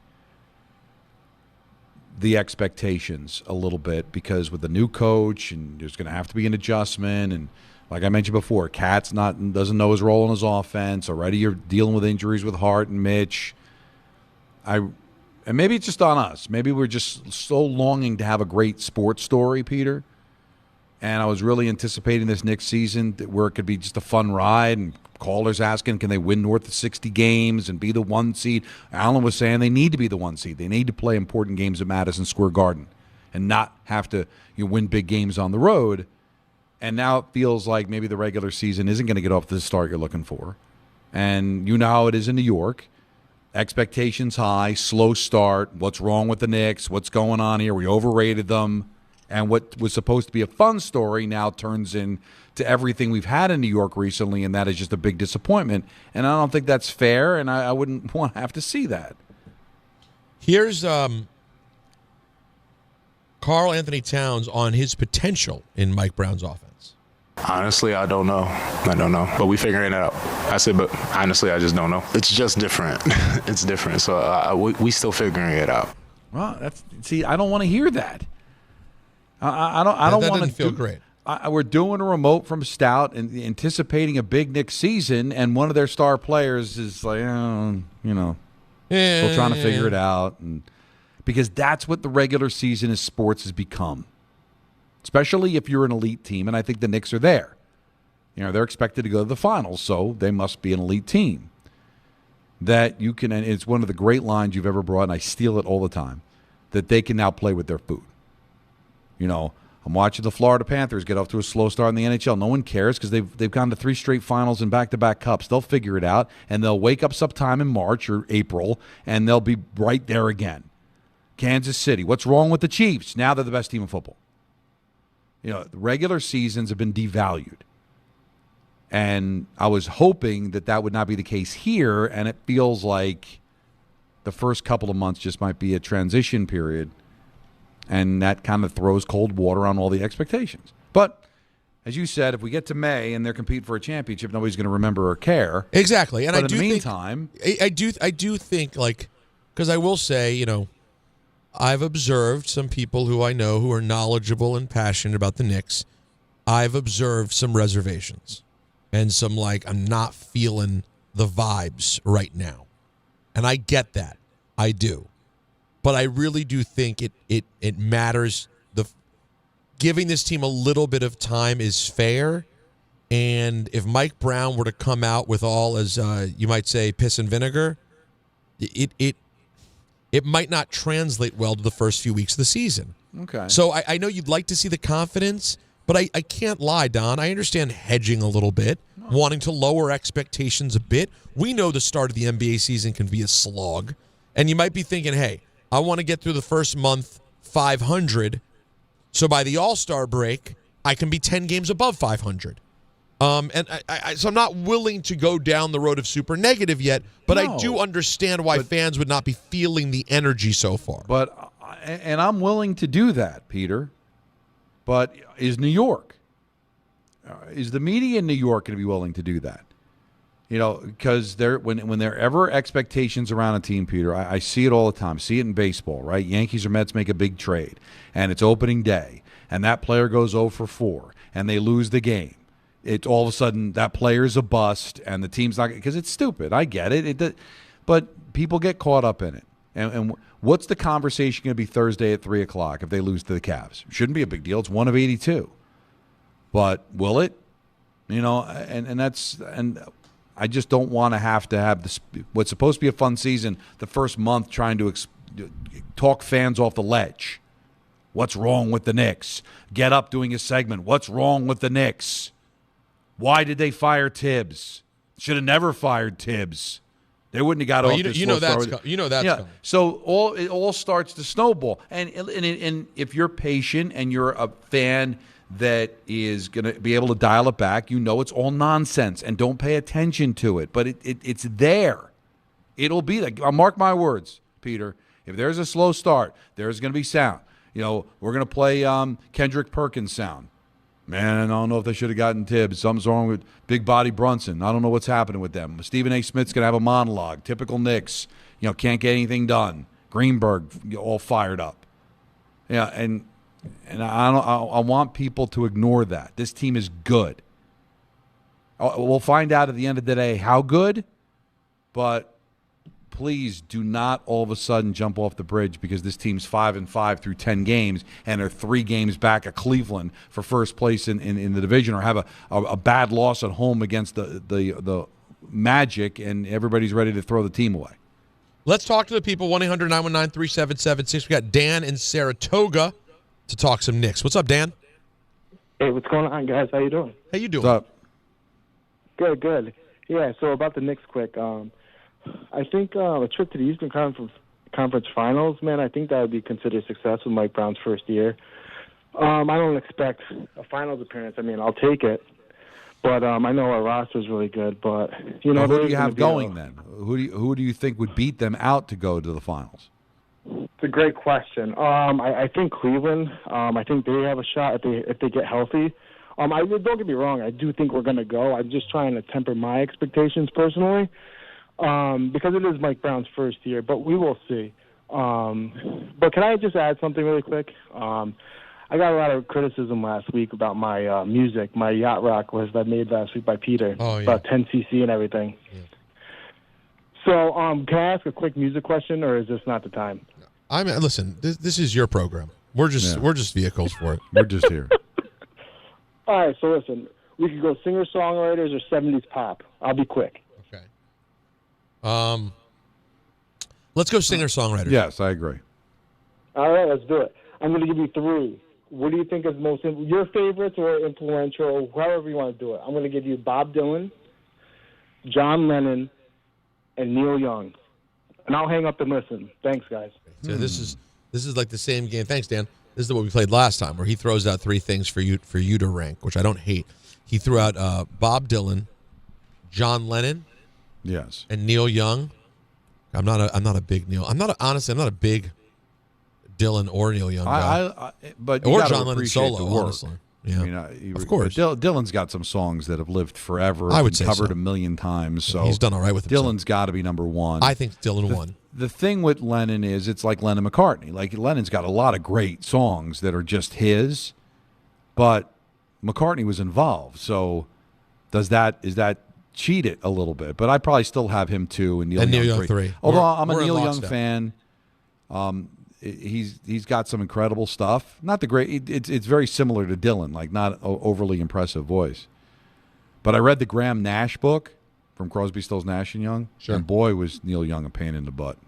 the expectations a little bit because with the new coach and there's going to have to be an adjustment and. Like I mentioned before, Cat's doesn't know his role in his offense. Already you're dealing with injuries with Hart and Mitch. And maybe it's just on us. Maybe we're just so longing to have a great sports story, Peter. And I was really anticipating this next season where it could be just a fun ride and callers asking, can they win north of 60 games and be the 1 seed? Alan was saying they need to be the 1 seed. They need to play important games at Madison Square Garden and not have to win big games on the road. And now it feels like maybe the regular season isn't going to get off to the start you're looking for. And you know how it is in New York. Expectations high, slow start. What's wrong with the Knicks? What's going on here? We overrated them. And what was supposed to be a fun story now turns into everything we've had in New York recently, and that is just a big disappointment. And I don't think that's fair, and I wouldn't want to have to see that. Here's Karl Anthony Towns on his potential in Mike Brown's offense. Honestly, I don't know. But we figuring it out. But honestly, I just don't know. It's just different. It's different. So we still figuring it out. Well, I don't want to hear that. I don't want to feel great. We're doing a remote from Stout and anticipating a big Knicks season, and one of their star players is like, still trying to figure it out, and because that's what the regular season of sports has become. Especially if you're an elite team, and I think the Knicks are there. They're expected to go to the finals, so they must be an elite team. That you can, and it's one of the great lines you've ever brought, and I steal it all the time, that they can now play with their food. I'm watching the Florida Panthers get off to a slow start in the NHL. No one cares because they've gone to 3 straight finals and back-to-back cups. They'll figure it out, and they'll wake up sometime in March or April, and they'll be right there again. Kansas City, what's wrong with the Chiefs? Now they're the best team in football. The regular seasons have been devalued. And I was hoping that would not be the case here, and it feels like the first couple of months just might be a transition period. And that kind of throws cold water on all the expectations. But, as you said, if we get to May and they're competing for a championship, nobody's going to remember or care. Exactly. And but in the meantime, I do think, because I will say, I've observed some people who I know who are knowledgeable and passionate about the Knicks. I've observed some reservations and some I'm not feeling the vibes right now. And I get that. I do. But I really do think it matters. Giving this team a little bit of time is fair. And if Mike Brown were to come out with all, as you might say, piss and vinegar, it might not translate well to the first few weeks of the season. Okay. So I know you'd like to see the confidence, but I can't lie, Don. I understand hedging a little bit, wanting to lower expectations a bit. We know the start of the NBA season can be a slog. And you might be thinking, hey, I want to get through the first month 500, so by the All-Star break, I can be 10 games above 500. So I'm not willing to go down the road of super negative yet, but I do understand why fans would not be feeling the energy so far. And I'm willing to do that, Peter. But is New York? Is the media in New York going to be willing to do that? Because when there are ever expectations around a team, Peter, I see it all the time. I see it in baseball, right? Yankees or Mets make a big trade, and it's opening day, and that player goes 0 for 4, and they lose the game. It's all of a sudden that player's a bust, and the team's not, because it's stupid. I get it. But people get caught up in it. And what's the conversation going to be Thursday at 3 o'clock if they lose to the Cavs? Shouldn't be a big deal. It's 1 of 82. But will it? And I just don't want to have this, what's supposed to be a fun season, the first month trying to talk fans off the ledge. What's wrong with the Knicks? Get up doing a segment. What's wrong with the Knicks? Why did they fire Tibbs? Should have never fired Tibbs. They wouldn't have got off this slow start. You know that's coming. So it all starts to snowball. And if you're patient and you're a fan that is going to be able to dial it back, it's all nonsense, and don't pay attention to it. But it's there. It'll be like, mark my words, Peter. If there's a slow start, there's going to be sound. We're going to play Kendrick Perkins sound. Man, I don't know if they should have gotten Tibbs. Something's wrong with Big Body Brunson. I don't know what's happening with them. Stephen A. Smith's going to have a monologue. Typical Knicks. Can't get anything done. Greenberg all fired up. Yeah, and I want people to ignore that. This team is good. We'll find out at the end of the day how good, but please do not all of a sudden jump off the bridge because this team's 5-5 through 10 games and are 3 games back at Cleveland for first place in the division, or have a bad loss at home against the Magic and everybody's ready to throw the team away. Let's talk to the people. 1-800-919-3776. We got Dan in Saratoga to talk some Knicks. What's up, Dan? Hey, what's going on, guys? How you doing? How you doing? What's up? Good. Yeah, so about the Knicks quick. I think a trip to the Eastern Conference Finals, man, I think that would be considered success with Mike Brown's first year. I don't expect a finals appearance. I mean, I'll take it. But I know our roster is really good. But, you know, who do you have going then? Who do you think would beat them out to go to the finals? It's a great question. I think Cleveland. I think they have a shot if they get healthy. Don't get me wrong. I do think we're going to go. I'm just trying to temper my expectations personally because it is Mike Brown's first year. But we will see. But can I just add something really quick? I got a lot of criticism last week about my music, my yacht rock list I made last week by Peter about 10cc and everything. Yeah. So, can I ask a quick music question, or is this not the time? Listen. This is your program. We're just vehicles for it. We're just here. All right. So listen, we could go singer-songwriters or 70s pop. I'll be quick. Okay. Let's go singer-songwriters. Yes, I agree. All right, let's do it. I'm going to give you 3. What do you think is most your favorites or influential, however you want to do it? I'm going to give you Bob Dylan, John Lennon, and Neil Young. And I'll hang up and listen. Thanks, guys. So this is like the same game. Thanks, Dan. This is what we played last time, where he throws out 3 things for you to rank, which I don't hate. He threw out Bob Dylan, John Lennon, yes, and Neil Young. I'm not a big Neil. I'm not a big Dylan or Neil Young guy. But or John Lennon solo, honestly. Yeah, I mean, of course. Dylan's got some songs that have lived forever. I would say covered so. 1,000,000 times. So he's done all right with himself. Dylan's got to be number 1. I think Dylan won. The thing with Lennon is it's like Lennon McCartney. Like Lennon's got a lot of great songs that are just his, but McCartney was involved. So is that cheat it a little bit? But I probably still have him 2 and Neil Young 3. Although I'm a Neil Young fan. He's got some incredible stuff. Not the great. It's very similar to Dylan, like not overly impressive voice. But I read the Graham Nash book from Crosby, Stills, Nash and Young, and boy was Neil Young a pain in the butt.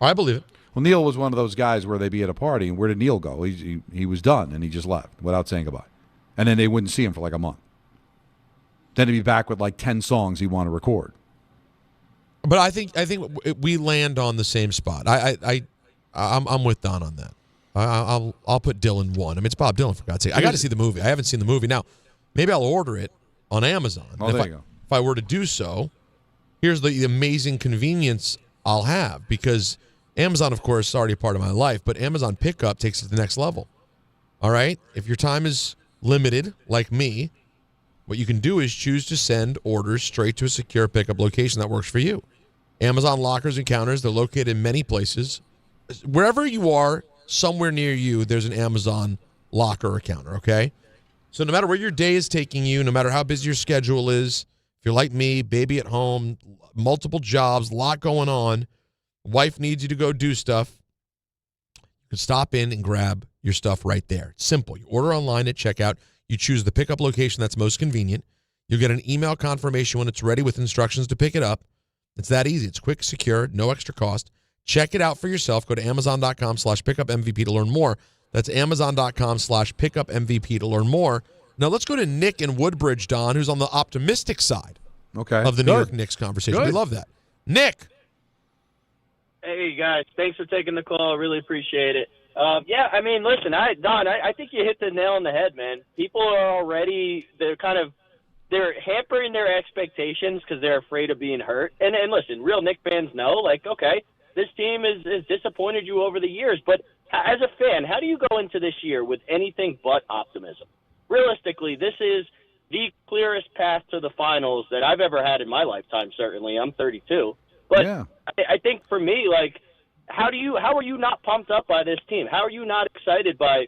I believe it. Well, Neil was one of those guys where they'd be at a party, and where did Neil go? He was done, and he just left without saying goodbye. And then they wouldn't see him for like a month. Then he'd be back with like 10 songs he wanted to record. But I think we land on the same spot. I'm with Don on that. I'll put Dylan 1. I mean, it's Bob Dylan, for God's sake. I got to see the movie. I haven't seen the movie. Now, maybe I'll order it on Amazon. Oh, there you go. If I were to do so, here's the amazing convenience I'll have, because Amazon, of course, is already a part of my life, but Amazon Pickup takes it to the next level. All right? If your time is limited, like me, what you can do is choose to send orders straight to a secure pickup location that works for you. Amazon lockers and counters, they're located in many places. Wherever you are, somewhere near you, there's an Amazon locker or counter, okay? So no matter where your day is taking you, no matter how busy your schedule is, if you're like me, baby at home, multiple jobs, a lot going on, wife needs you to go do stuff, you can stop in and grab your stuff right there. It's simple. You order online at checkout. You choose the pickup location that's most convenient. You'll get an email confirmation when it's ready with instructions to pick it up. It's that easy. It's quick, secure, no extra cost. Check it out for yourself. Go to Amazon.com/pickupMVP to learn more. That's Amazon.com/pickupMVP to learn more. Now let's go to Nick in Woodbridge, Don, who's on the optimistic side of the New York Knicks conversation. We love that. Nick. Hey, guys. Thanks for taking the call. I really appreciate it. Yeah, I mean, listen, Don, I think you hit the nail on the head, man. People are already, they're hampering their expectations because they're afraid of being hurt. And listen, real Knicks fans know, like, okay, this team has disappointed you over the years. But as a fan, how do you go into this year with anything but optimism? Realistically, this is the clearest path to the finals that I've ever had in my lifetime, certainly. I'm 32. But yeah. I think for me, like, how are you not pumped up by this team? How are you not excited by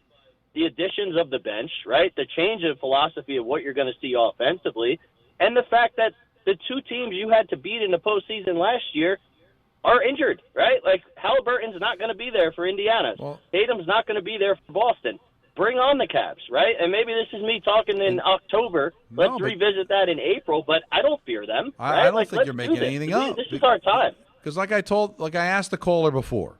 the additions of the bench, right? The change of philosophy of what you're going to see offensively, and the fact that the 2 teams you had to beat in the postseason last year are injured, right? Like, Halliburton's not going to be there for Indiana. Tatum's not going to be there for Boston. Bring on the Cavs, right? And maybe this is me talking in October. Let's revisit that in April, but I don't fear them. I don't think you're making anything up. This is our time. Because like I asked the caller before,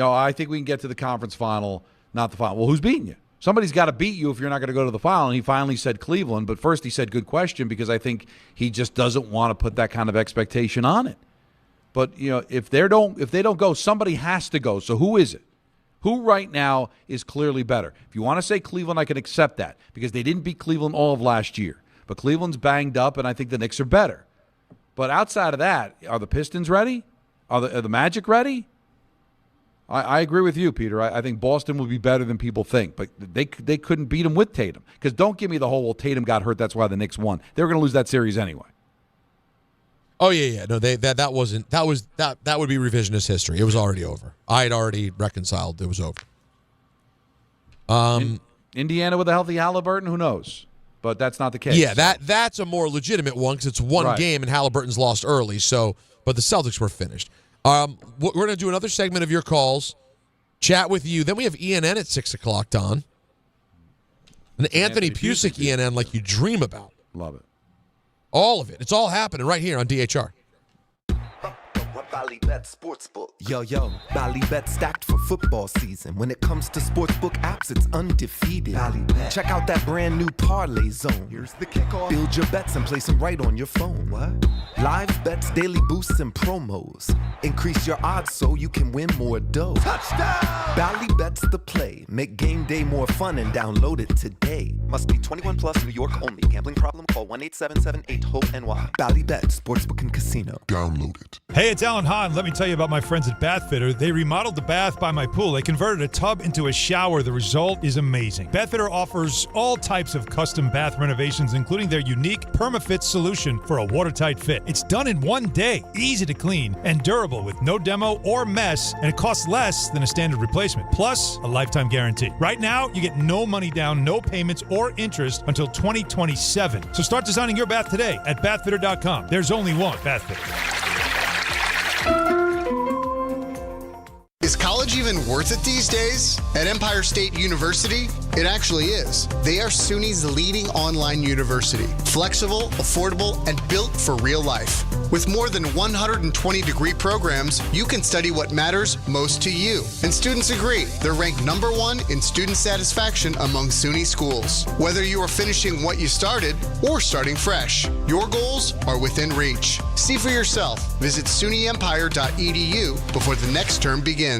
I think we can get to the conference final, not the final. Well, who's beating you? Somebody's got to beat you if you're not going to go to the final. And he finally said Cleveland, but first he said good question because I think he just doesn't want to put that kind of expectation on it. But if they don't go, somebody has to go. So who is it? Who right now is clearly better? If you want to say Cleveland, I can accept that because they didn't beat Cleveland all of last year. But Cleveland's banged up, and I think the Knicks are better. But outside of that, are the Pistons ready? Are the Magic ready? I agree with you, Peter. I think Boston would be better than people think, but they couldn't beat them with Tatum. Because don't give me the whole, well, Tatum got hurt, that's why the Knicks won. They were going to lose that series anyway. Oh yeah. No, that would be revisionist history. It was already over. I had already reconciled. It was over. Indiana with a healthy Halliburton, who knows? But that's not the case. Yeah, that's a more legitimate one because it's one game and Halliburton's lost early. So, but the Celtics were finished. We're going to do another segment of your calls, chat with you. Then we have ENN at 6 o'clock, Don. And Anthony Pusick ENN like you dream about. Love it. All of it. It's all happening right here on DHR. Ballybet Sportsbook. Yo, Ballybet stacked for football season. When it comes to sportsbook apps, it's undefeated. Ballybet. Check out that brand new parlay zone. Here's the kickoff. Build your bets and place them right on your phone. What? Live bets, daily boosts, and promos. Increase your odds so you can win more dough. Touchdown! Ballybet's the play. Make game day more fun and download it today. Must be 21 plus, New York only. Gambling problem? Call 1-877-8-HOPE-NY. Ballybet Sportsbook and Casino. Download it. Hey, it's Alan Hahn. Let me tell you about my friends at Bath Fitter. They remodeled the bath by my pool. They converted a tub into a shower. The result is amazing. Bath Fitter offers all types of custom bath renovations, including their unique PermaFit solution for a watertight fit. It's done in one day, easy to clean, and durable with no demo or mess, and it costs less than a standard replacement. Plus, a lifetime guarantee. Right now, you get no money down, no payments or interest until 2027. So start designing your bath today at bathfitter.com. There's only one Bath Fitter. Is college even worth it these days? At Empire State University, it actually is. They are SUNY's leading online university. Flexible, affordable, and built for real life. With more than 120 degree programs, you can study what matters most to you. And students agree, they're ranked #1 in student satisfaction among SUNY schools. Whether you are finishing what you started or starting fresh, your goals are within reach. See for yourself. Visit sunyempire.edu before the next term begins.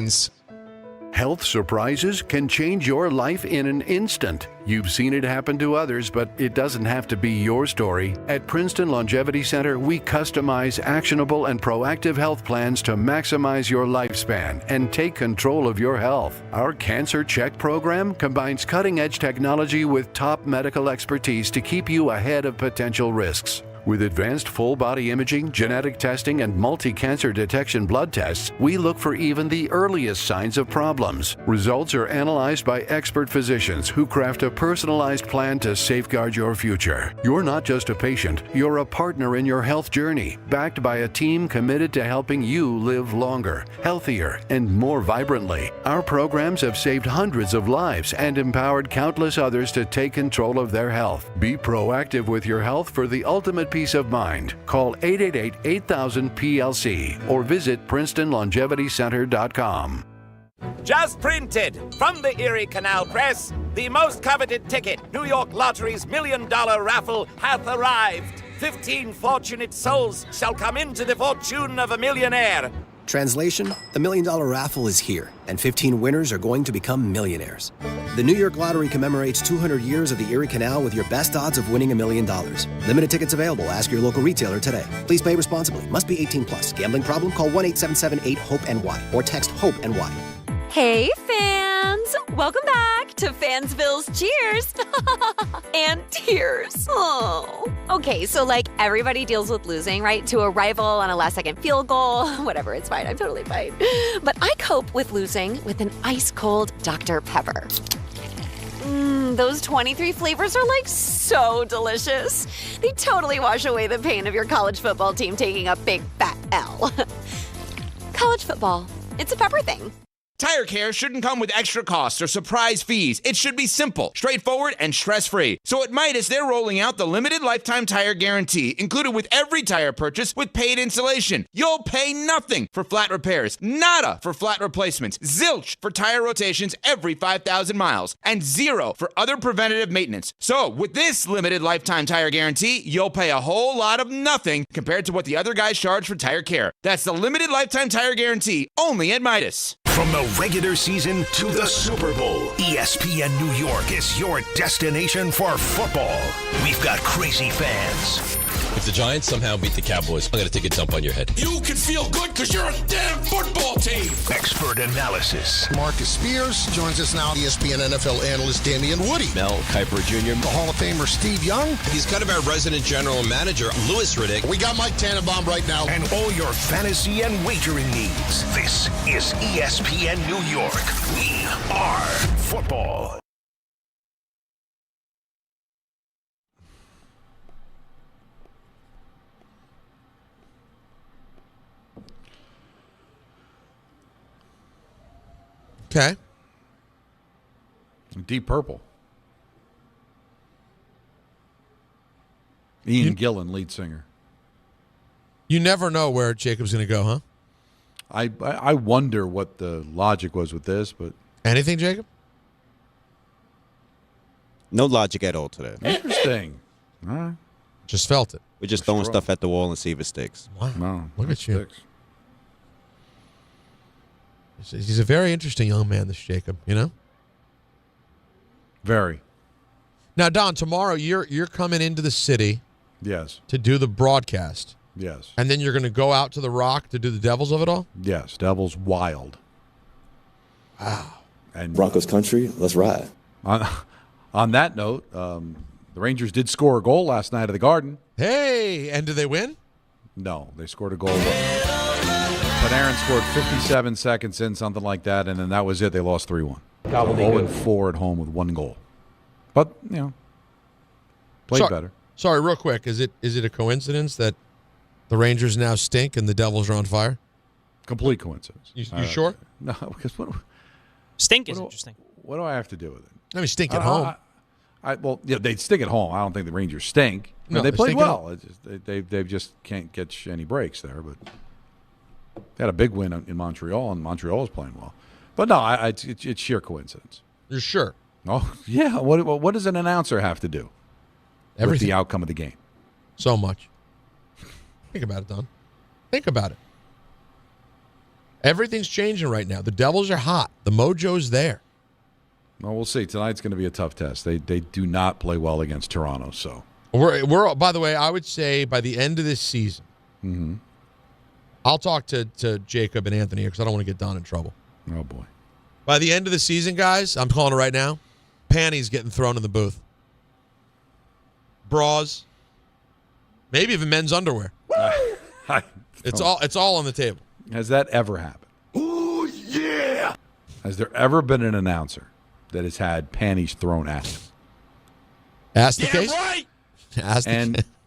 Health surprises can change your life in an instant. You've seen it happen to others, but it doesn't have to be your story. At Princeton Longevity Center, we customize actionable and proactive health plans to maximize your lifespan and take control of your health. Our Cancer Check program combines cutting-edge technology with top medical expertise to keep you ahead of potential risks. With advanced full-body imaging, genetic testing, and multi-cancer detection blood tests, we look for even the earliest signs of problems. Results are analyzed by expert physicians who craft a personalized plan to safeguard your future. You're not just a patient, you're a partner in your health journey, backed by a team committed to helping you live longer, healthier, and more vibrantly. Our programs have saved hundreds of lives and empowered countless others to take control of their health. Be proactive with your health for the ultimate peace of mind. Call 888-8000-PLC or visit PrincetonLongevityCenter.com. Just printed from the Erie Canal Press, the most coveted ticket, New York Lottery's $1 million raffle, hath arrived. 15 fortunate souls shall come into the fortune of a millionaire. Translation, the $1 million raffle is here, and 15 winners are going to become millionaires. The New York Lottery commemorates 200 years of the Erie Canal with your best odds of winning $1 million. Limited tickets available. Ask your local retailer today. Please play responsibly. Must be 18 plus. Gambling problem? Call 1-877-8-HOPE-NY or text HOPE-NY. Hey, fans! Welcome back to Fansville's Cheers and Tears. Oh. Okay, so everybody deals with losing, right? To a rival on a last-second field goal. Whatever, it's fine. I'm totally fine. But I cope with losing with an ice-cold Dr. Pepper. Those 23 flavors are so delicious. They totally wash away the pain of your college football team taking a big fat L. College football, it's a pepper thing. Tire care shouldn't come with extra costs or surprise fees. It should be simple, straightforward, and stress-free. So at Midas, they're rolling out the limited lifetime tire guarantee, included with every tire purchase with paid installation. You'll pay nothing for flat repairs, nada for flat replacements, zilch for tire rotations every 5,000 miles, and zero for other preventative maintenance. So with this limited lifetime tire guarantee, you'll pay a whole lot of nothing compared to what the other guys charge for tire care. That's the limited lifetime tire guarantee, only at Midas. From the regular season to the Super Bowl, ESPN New York is your destination for football. We've got crazy fans. If the Giants somehow beat the Cowboys, I'm going to take a dump on your head. You can feel good because you're a damn football team. Expert analysis. Marcus Spears joins us now. ESPN NFL analyst Damian Woody. Mel Kiper Jr. The Hall of Famer Steve Young. He's kind of our resident general manager, Louis Riddick. We got Mike Tannenbaum right now. And all your fantasy and wagering needs. This is ESPN New York. We are football. Okay. Deep Purple. Ian Gillan, lead singer. You never know where Jacob's going to go, huh? I wonder what the logic was with this, but anything, Jacob? No logic at all today. Interesting. All right. Just felt it. We're just throwing stuff at the wall and see if it sticks. Wow. No, Look at you. Sticks. He's a very interesting young man, this Jacob, you know? Very. Now, Don, tomorrow you're coming into the city. Yes. To do the broadcast. Yes. And then you're going to go out to the Rock to do the Devils of it all? Yes. Devils Wild. Wow. And Broncos country, let's ride. On that note, the Rangers did score a goal last night at the Garden. Hey, and did they win? No, they scored a goal. Panarin scored 57 seconds in, something like that, and then that was it. They lost 3-1. So 0-4 at home with one goal. But, you know, played better. Sorry, real quick. Is it a coincidence that the Rangers now stink and the Devils are on fire? Complete coincidence. You sure? No, because stink is interesting. What do I have to do with it? I mean, stink at home. Well, yeah, they stink at home. I don't think the Rangers stink. No, they played stink well. It's just, they just can't catch any breaks there. But they had a big win in Montreal, and Montreal was playing well. But no, it's sheer coincidence. You're sure? Oh, yeah. What does an announcer have to do with the outcome of the game? So much. Think about it, Don. Think about it. Everything's changing right now. The Devils are hot. The mojo's there. Well, we'll see. Tonight's going to be a tough test. They do not play well against Toronto. So we're by the way, I would say by the end of this season, I'll talk to Jacob and Anthony here because I don't want to get Don in trouble. Oh boy! By the end of the season, guys, I'm calling it right now. Panties getting thrown in the booth. Bras, maybe even men's underwear. It's all on the table. Has that ever happened? Oh, yeah! Has there ever been an announcer that has had panties thrown at him? Ask the case. Right.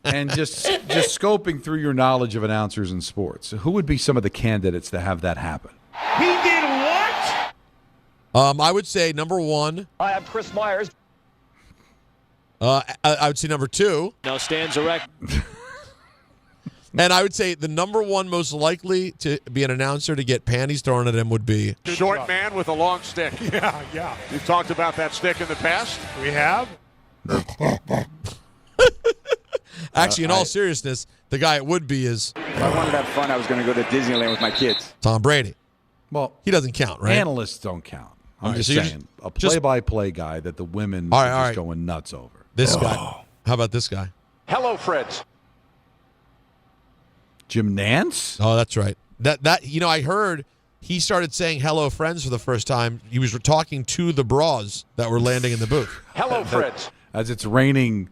And just scoping through your knowledge of announcers in sports, who would be some of the candidates to have that happen? He did what? I would say number one. I am Chris Myers. I would say number two. Now stands erect. And I would say the number one most likely to be an announcer to get panties thrown at him would be short man with a long stick. Yeah. We've talked about that stick in the past. We have. Actually, in all seriousness, the guy it would be is. If I wanted to have fun, I was going to go to Disneyland with my kids. Tom Brady. Well, he doesn't count, right? Analysts don't count. I'm just so saying, a play-by-play guy that the women are just going nuts over. This guy. How about this guy? Hello, Fritz. Jim Nantz? Oh, that's right. That I heard he started saying hello friends for the first time. He was talking to the bras that were landing in the booth. Hello, Fritz. As it's raining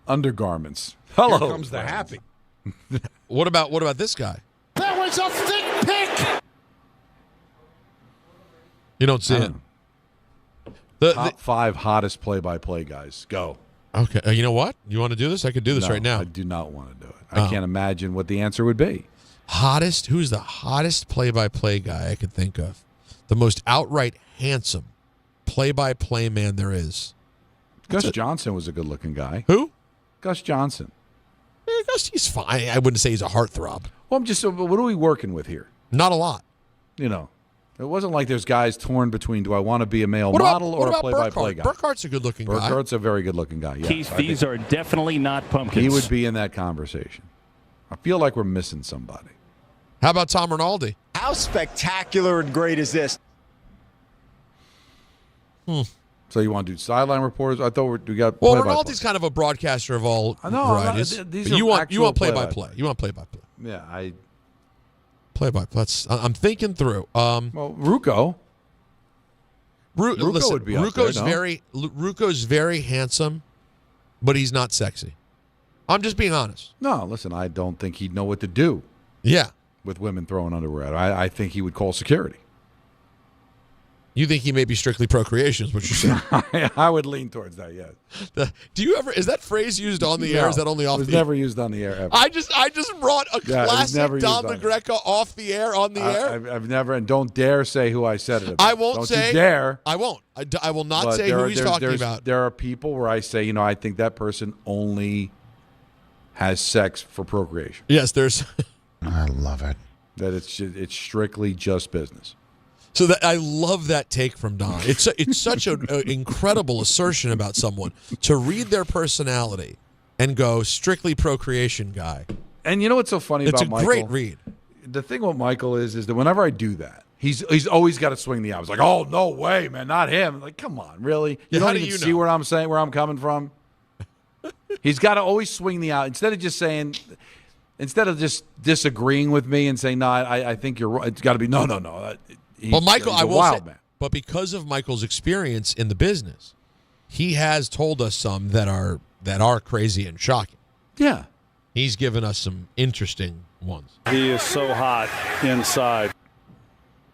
undergarments. Hello. Here comes the happy. What about this guy? That was a thick pick. You don't see it. Top 5 hottest play-by-play guys. Go. Okay. You know what? You want to do this? I could do this right now. I do not want to do it. I can't imagine what the answer would be. Hottest? Who's the hottest play-by-play guy I could think of? The most outright handsome play-by-play man there is. Gus Johnson was a good-looking guy. Who? Gus Johnson. Gus, he's fine. I wouldn't say he's a heartthrob. Well, what are we working with here? Not a lot. You know, it wasn't like there's guys torn between, do I want to be a male model or a play-by-play guy? Burkhart's a good-looking guy. Burkhart's a very good-looking guy, yes. These are definitely not pumpkins. He would be in that conversation. I feel like we're missing somebody. How about Tom Rinaldi? How spectacular and great is this? So you want to do sideline reporters? I thought we got. Well, Rinaldi's kind of a broadcaster of all varieties. These you want play-by-play. You want play-by-play. Yeah, play-by-play. I'm thinking through. Well, Ruocco. Listen, would be up there, no? Ruocco's very handsome, but he's not sexy. I'm just being honest. No, listen, I don't think he'd know what to do. Yeah. With women throwing underwear at him. I think he would call security. You think he may be strictly procreation is what you're saying. I would lean towards that, yes. Is that phrase used on the air? Is that only off the air? It was never used on the air ever. I just brought a classic Don McGreca off the air on the air. I've never, and don't dare say who I said it about. I won't don't say. You dare. I won't. I will not say who he's talking about. There are people where I say, I think that person only has sex for procreation. Yes, there's. I love it. That it's strictly just business. So that I love that take from Don. It's such an incredible assertion about someone to read their personality and go strictly procreation guy. And you know what's so funny about Michael? It's a great read. The thing with Michael is that whenever I do that, he's always got to swing the eyes. Like, oh no way, man, not him. Like, come on, really? You don't even see where I'm saying where I'm coming from. He's got to always swing the eye instead of just disagreeing with me and saying no, I think you're right. It's got to be no. Well, Michael, I will say, man. But because of Michael's experience in the business, he has told us some that are crazy and shocking. Yeah, he's given us some interesting ones. He is so hot inside.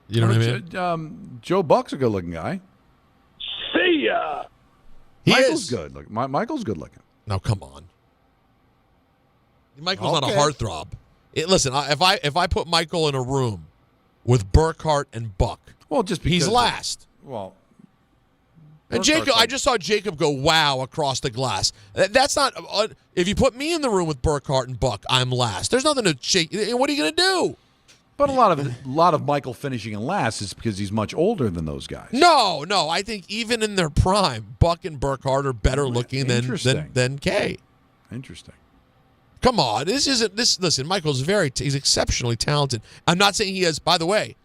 You know what I mean? Joe Buck's a good-looking guy. See ya. Michael's good. Look, Michael's good looking. Now, come on. Michael's not a heartthrob. Listen, if I put Michael in a room with Burkhart and Buck, well, just because he's last. And Jacob, I just saw Jacob go wow across the glass. That's not. If you put me in the room with Burkhart and Buck, I'm last. There's nothing to shake. What are you going to do? But a lot of Michael finishing in last is because he's much older than those guys. No. I think even in their prime, Buck and Burkhart are better looking than Kay. Interesting. Come on, listen, Michael's he's exceptionally talented. I'm not saying he has, by the way,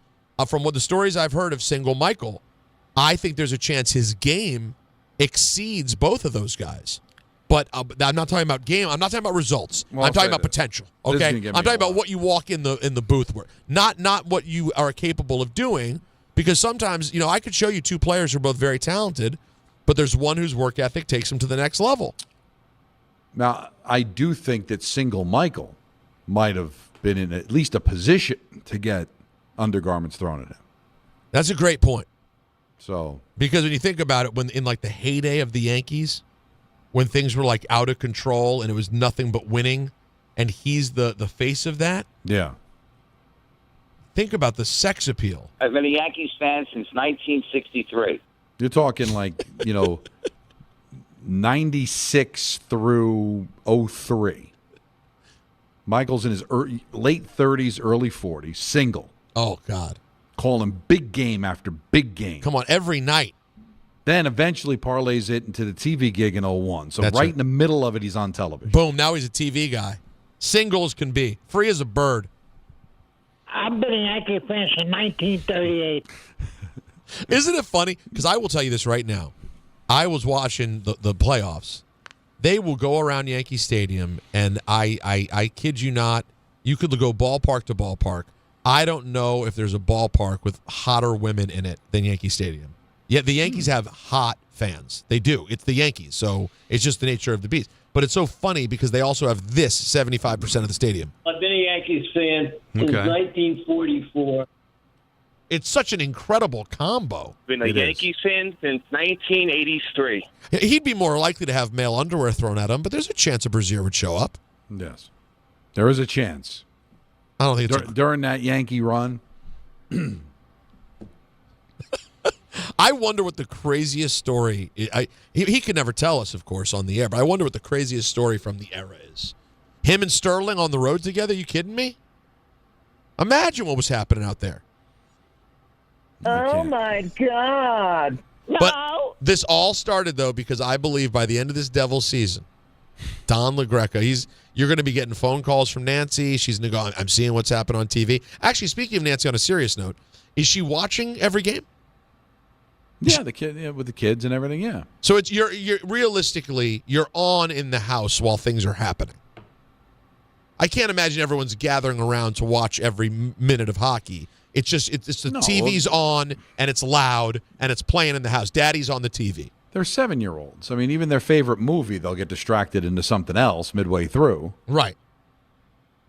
from what the stories I've heard of single Michael, I think there's a chance his game exceeds both of those guys. But I'm not talking about game. I'm not talking about results. I'm talking about potential. Okay, I'm talking about what you walk in the booth with, not what you are capable of doing. Because sometimes, I could show you two players who are both very talented, but there's one whose work ethic takes him to the next level. Now, I do think that single Michael might have been in at least a position to get undergarments thrown at him. That's a great point. So, because when you think about it, when in like the heyday of the Yankees, when things were like out of control and it was nothing but winning, and he's the face of that. Yeah. Think about the sex appeal. I've been a Yankees fan since 1963. You're talking like, 96 through 03. Michael's in his late 30s, early 40s, single. Oh, God. Calling big game after big game. Come on, every night. Then eventually parlays it into the TV gig in 01. So That's right in the middle of it, he's on television. Boom, now he's a TV guy. Single as can be. Free as a bird. I've been a Yankee fan since 1938. Isn't it funny? Because I will tell you this right now. I was watching the playoffs. They will go around Yankee Stadium, and I kid you not, you could go ballpark to ballpark. I don't know if there's a ballpark with hotter women in it than Yankee Stadium. Yet the Yankees have hot fans. They do. It's the Yankees, so it's just the nature of the beast. But it's so funny because they also have this 75% of the stadium. I've been a Yankees fan since 1944. It's such an incredible combo. Been a Yankees fan since 1983. He'd be more likely to have male underwear thrown at him, but there's a chance a brassiere would show up. Yes. There is a chance. I don't think it's during that Yankee run. I wonder what the craziest story he could never tell us, of course, on the air, but I wonder what the craziest story from the era is. Him and Sterling on the road together? You kidding me? Imagine what was happening out there. Oh, my God. No. But this all started, though, because I believe by the end of this Devils season, Don LaGreca. You're going to be getting phone calls from Nancy. She's going to go, I'm seeing what's happened on TV. Actually, speaking of Nancy, on a serious note, is she watching every game? Yeah, with the kids and everything, yeah. So it's you're realistically, you're on in the house while things are happening. I can't imagine everyone's gathering around to watch every minute of hockey. It's just the TV's on and it's loud and it's playing in the house. Daddy's on the TV. They're 7-year-olds. I mean, even their favorite movie, they'll get distracted into something else midway through. Right.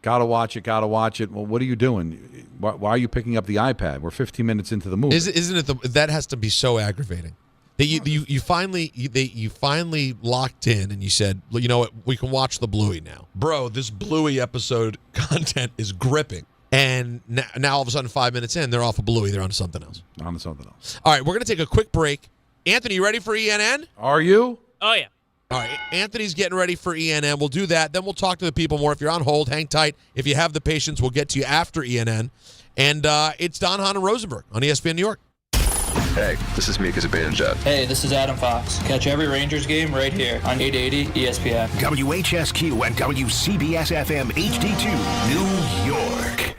Gotta watch it. Well, what are you doing? Why are you picking up the iPad? We're 15 minutes into the movie. Isn't it that has to be so aggravating? That you finally locked in and you said, well, you know what, we can watch the Bluey now. Bro, this Bluey episode content is gripping. And now all of a sudden 5 minutes in, they're off of Bluey. They're on to something else. All right, we're going to take a quick break. Anthony, you ready for ENN? Are you? Oh, yeah. All right, Anthony's getting ready for ENN. We'll do that. Then we'll talk to the people more. If you're on hold, hang tight. If you have the patience, we'll get to you after ENN. And it's Don, Hahn, and Rosenberg on ESPN New York. Hey, this is Mika Zibanejad. Hey, this is Adam Fox. Catch every Rangers game right here on 880 ESPN. WHSQ and WCBS-FM HD2, New York.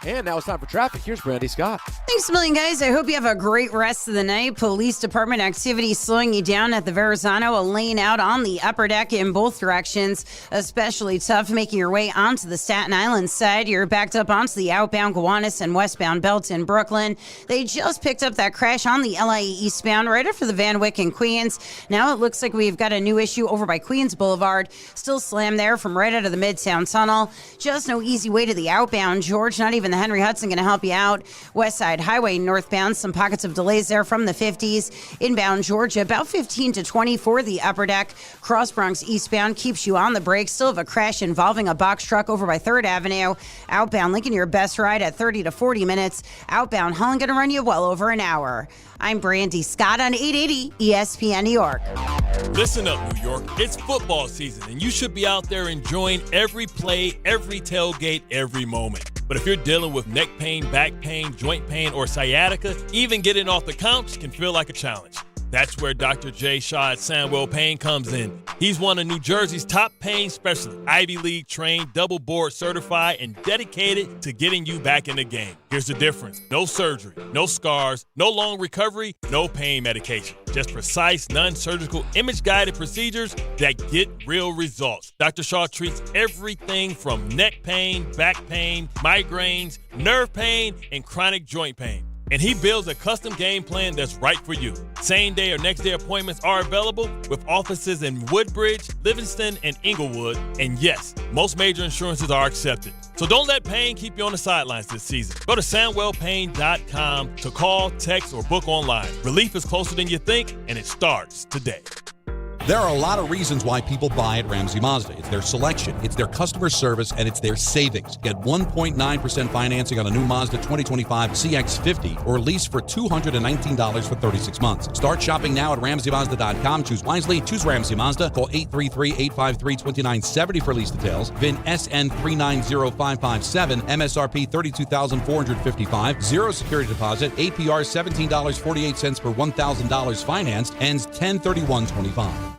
And now it's time for traffic. Here's Brandy Scott. Thanks a million, guys. I hope you have a great rest of the night. Police department activity slowing you down at the Verrazano, a lane out on the upper deck in both directions. Especially tough making your way onto the Staten Island side. You're backed up onto the outbound Gowanus and westbound belt in Brooklyn. They just picked up that crash on the LIE eastbound right after the Van Wyck in Queens. Now it looks like we've got a new issue over by Queens Boulevard. Still slammed there from right out of the Midtown Tunnel. Just no easy way to the outbound, George. Not even the Henry Hudson going to help you out. West Side Highway northbound, some pockets of delays there from the 50s. Inbound Georgia, about 15 to 20 for the upper deck. Cross Bronx eastbound keeps you on the brakes. Still have a crash involving a box truck over by 3rd Avenue. Outbound Lincoln, your best ride at 30 to 40 minutes. Outbound Holland going to run you well over an hour. I'm Brandy Scott on 880 ESPN New York. Listen up, New York. It's football season, and you should be out there enjoying every play, every tailgate, every moment. But if you're dealing with neck pain, back pain, joint pain, or sciatica, even getting off the couch can feel like a challenge. That's where Dr. Jay Shaw at Sandwell Pain comes in. He's one of New Jersey's top pain specialists, Ivy League trained, double board certified, and dedicated to getting you back in the game. Here's the difference. No surgery, no scars, no long recovery, no pain medication. Just precise, non-surgical, image-guided procedures that get real results. Dr. Shaw treats everything from neck pain, back pain, migraines, nerve pain, and chronic joint pain. And he builds a custom game plan that's right for you. Same day or next day appointments are available with offices in Woodbridge, Livingston, and Inglewood. And yes, most major insurances are accepted. So don't let pain keep you on the sidelines this season. Go to SandwellPain.com to call, text, or book online. Relief is closer than you think, and it starts today. There are a lot of reasons why people buy at Ramsey Mazda. It's their selection, it's their customer service, and it's their savings. Get 1.9% financing on a new Mazda 2025 CX-50 or lease for $219 for 36 months. Start shopping now at RamseyMazda.com. Choose wisely. Choose Ramsey Mazda. Call 833-853-2970 for lease details. VIN SN 390557. MSRP $32,455. Zero security deposit. APR $17.48 per $1,000 financed. Ends 10/31/25.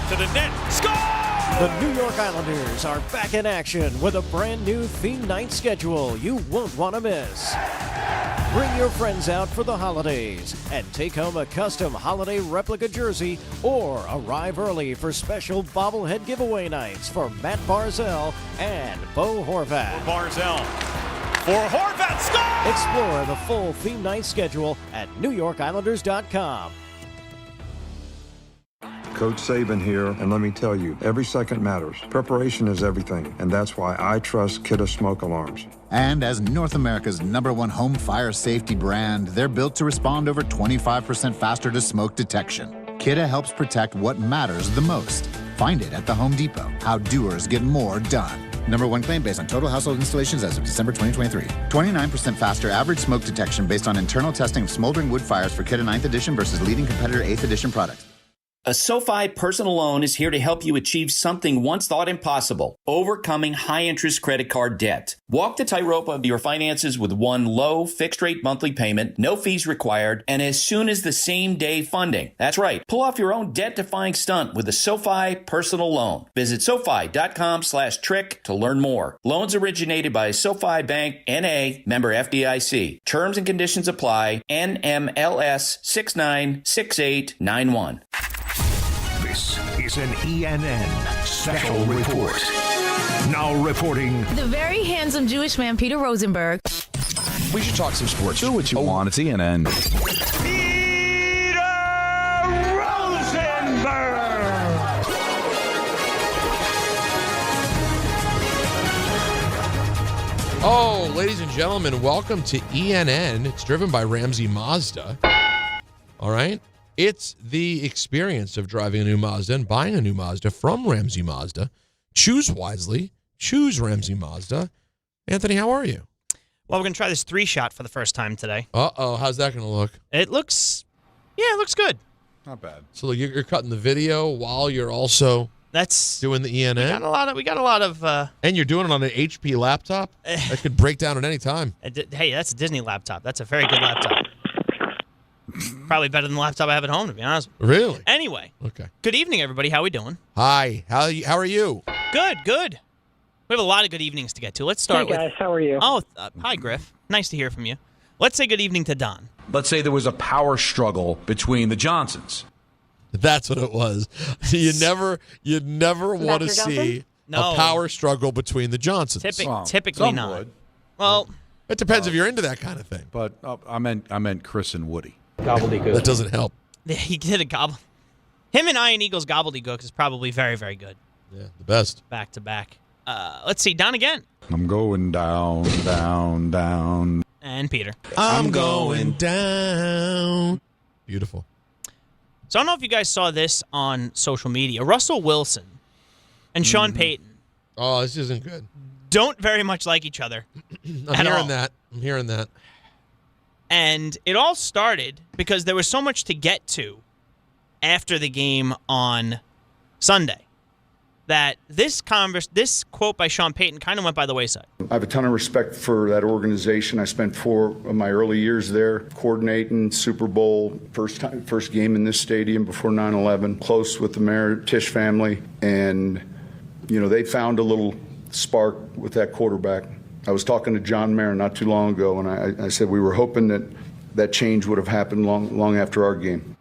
To the net. Score! The New York Islanders are back in action with a brand new theme night schedule you won't want to miss. Bring your friends out for the holidays and take home a custom holiday replica jersey or arrive early for special bobblehead giveaway nights for Matt Barzell and Bo Horvat. Barzell for Horvat. Score! Explore the full theme night schedule at NewYorkIslanders.com. Coach Saban here, and let me tell you, every second matters. Preparation is everything, and that's why I trust Kidde Smoke Alarms. And as North America's #1 home fire safety brand, they're built to respond over 25% faster to smoke detection. Kidde helps protect what matters the most. Find it at the Home Depot. How doers get more done. #1 claim based on total household installations as of December 2023. 29% faster average smoke detection based on internal testing of smoldering wood fires for Kidde 9th edition versus leading competitor 8th edition products. A SoFi personal loan is here to help you achieve something once thought impossible, overcoming high-interest credit card debt. Walk the tightrope of your finances with one low, fixed-rate monthly payment, no fees required, and as soon as the same-day funding. That's right. Pull off your own debt-defying stunt with a SoFi personal loan. Visit SoFi.com/trick to learn more. Loans originated by SoFi Bank, N.A., member FDIC. Terms and conditions apply. NMLS 696891. This is an ENN Special Report. Now reporting. The very handsome Jewish man, Peter Rosenberg. We should talk some sports. Do what you want. It's ENN. Oh, ladies and gentlemen, welcome to ENN. It's driven by Ramsey Mazda. All right? It's the experience of driving a new Mazda and buying a new Mazda from Ramsey Mazda. Choose wisely. Choose Ramsey Mazda. Anthony, how are you? Well, we're going to try this 3-shot for the first time today. Uh-oh. How's that going to look? It looks good. Not bad. So you're cutting the video while you're also doing the ENN? We got a lot of and you're doing it on an HP laptop? That could break down at any time. Hey, that's a Disney laptop. That's a very good laptop. Probably better than the laptop I have at home, to be honest. Really? Anyway. Okay. Good evening, everybody. How we doing? Hi. How are you? Good. We have a lot of good evenings to get to. Let's start Hey guys, how are you? Oh, hi, Griff. Nice to hear from you. Let's say good evening to Don. Let's say there was a power struggle between the Johnsons. That's what it was. You never want to see a power struggle between the Johnsons. Typically not. Would. Well, it depends if you're into that kind of thing. But I meant Chris and Woody. Gobbledygook. That doesn't help. He did a gobble. Him and Iron Eagles gobbledygook is probably very, very good. Yeah, the best. Back to back. Let's see, Don again. I'm going down, down, down. And Peter. I'm going down. Beautiful. So I don't know if you guys saw this on social media. Russell Wilson and Sean Payton. Oh, this isn't good. Don't very much like each other. I'm hearing that. And it all started because there was so much to get to after the game on Sunday that this quote by Sean Payton kind of went by the wayside. I have a ton of respect for that organization. I spent 4 of my early years there coordinating Super Bowl, first game in this stadium before 9/11, close with the Mayor Tisch family. And, they found a little spark with that quarterback. I was talking to John Mayer not too long ago, and I said we were hoping that change would have happened long after our game.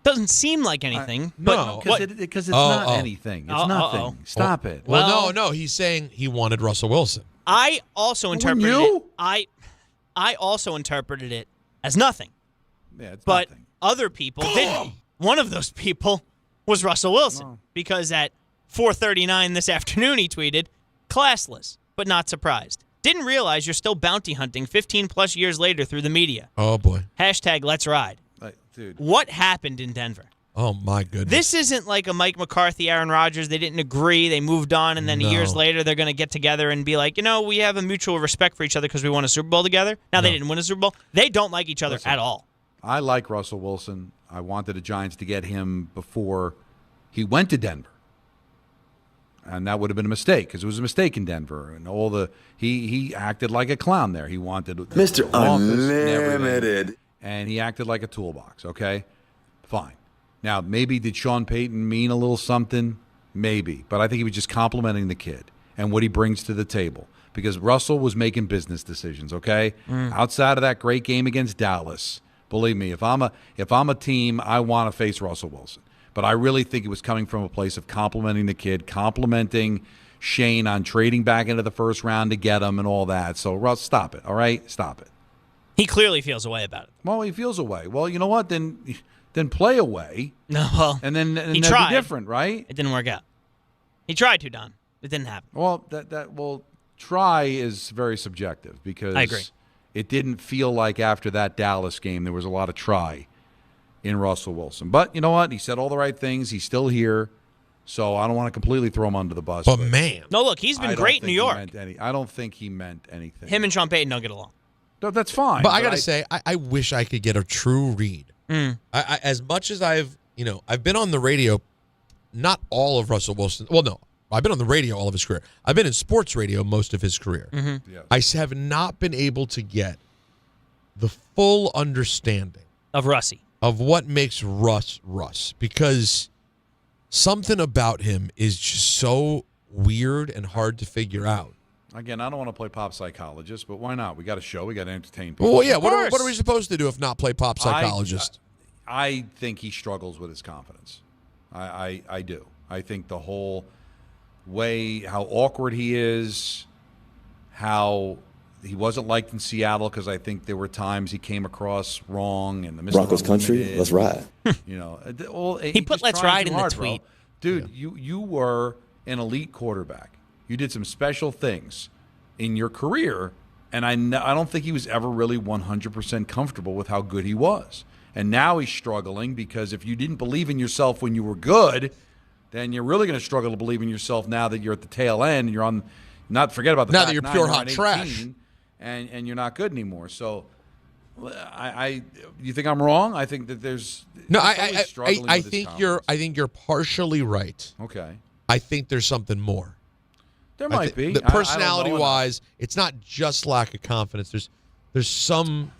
Doesn't seem like anything. No, because it's not anything. It's nothing. Stop it. Well, no. He's saying he wanted Russell Wilson. I also interpreted it. I also interpreted it as nothing. Yeah, it's but nothing. Other people didn't. One of those people was Russell Wilson because at 4:39 this afternoon he tweeted, "Classless, but not surprised. Didn't realize you're still bounty hunting 15 plus years later through the media. Oh boy. #Let's ride." Dude. What happened in Denver? Oh my goodness. This isn't like a Mike McCarthy, Aaron Rodgers. They didn't agree. They moved on, and then years later they're going to get together and be like, we have a mutual respect for each other because we won a Super Bowl together. Now they didn't win a Super Bowl. They don't like each other at all. I like Russell Wilson. I wanted the Giants to get him before he went to Denver. And that would have been a mistake because it was a mistake in Denver. And he acted like a clown there. He wanted Mr. Unlimited. And he acted like a toolbox, okay? Fine. Now, maybe did Sean Payton mean a little something? Maybe. But I think he was just complimenting the kid and what he brings to the table. Because Russell was making business decisions, okay? Outside of that great game against Dallas, believe me, if I'm a team, I want to face Russell Wilson. But I really think it was coming from a place of complimenting the kid, complimenting Shane on trading back into the first round to get him and all that. So, Russ, stop it, all right? Stop it. He clearly feels a way about it. Well, he feels a way. Well, you know what? Then play away. No, well, and then he tried. Be different, right? It didn't work out. He tried to, Don. It didn't happen. Well, try is very subjective because I agree. It didn't feel like after that Dallas game there was a lot of try in Russell Wilson. But you know what? He said all the right things. He's still here. So I don't want to completely throw him under the bus. But man. No, look, he's been great in New York. I don't think he meant anything. Him and Sean Payton don't get along. No, that's fine. But I got to say, I wish I could get a true read I as much as I've been on the radio, not all of Russell Wilson. Well, no, I've been on the radio all of his career. I've been in sports radio most of his career. Mm-hmm. Yes. I have not been able to get the full understanding of Russie, of what makes Russ, because something about him is just so weird and hard to figure out. Again, I don't want to play pop psychologist, but why not? We got a show. We got to entertain people. Well, yeah. What are we supposed to do if not play pop psychologist? I think he struggles with his confidence. I do. I think the whole way, how awkward he is, how he wasn't liked in Seattle because I think there were times he came across wrong and the Broncos country, let's ride. He put "let's ride" in the tweet. Dude, you were an elite quarterback. You did some special things in your career, and I don't think he was ever really 100% comfortable with how good he was. And now he's struggling because if you didn't believe in yourself when you were good, then you're really going to struggle to believe in yourself now that you're at the tail end and you're on. Not forget about the now fact that you're now pure you're hot on 18, trash, and you're not good anymore. So, you think I'm wrong? I think that there's no. I think you're partially right. Okay. I think there's something more. There might be. Personality-wise, it's not just lack of confidence. There's something.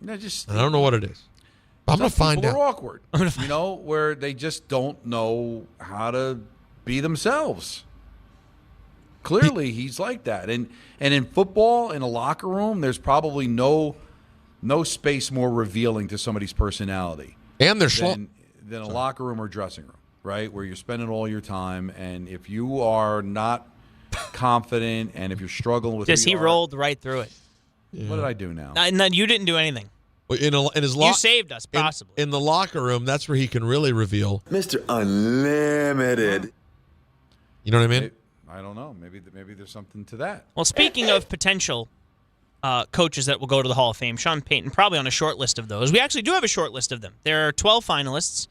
No, I don't know what it is. I'm going to find out. People are awkward. Where they just don't know how to be themselves. Clearly, he's like that. And in football, in a locker room, there's probably no space more revealing to somebody's personality. And they're than a locker room or dressing room, right? Where you're spending all your time. And if you are not confident and if you're struggling with he rolled right through it. Yeah. What did I do now? No, you didn't do anything. In his you saved us, possibly. In the locker room, that's where he can really reveal. Mr. Unlimited. You know what I mean? I don't know. Maybe there's something to that. Well, speaking of potential coaches that will go to the Hall of Fame, Sean Payton probably on a short list of those. We actually do have a short list of them. There are 12 finalists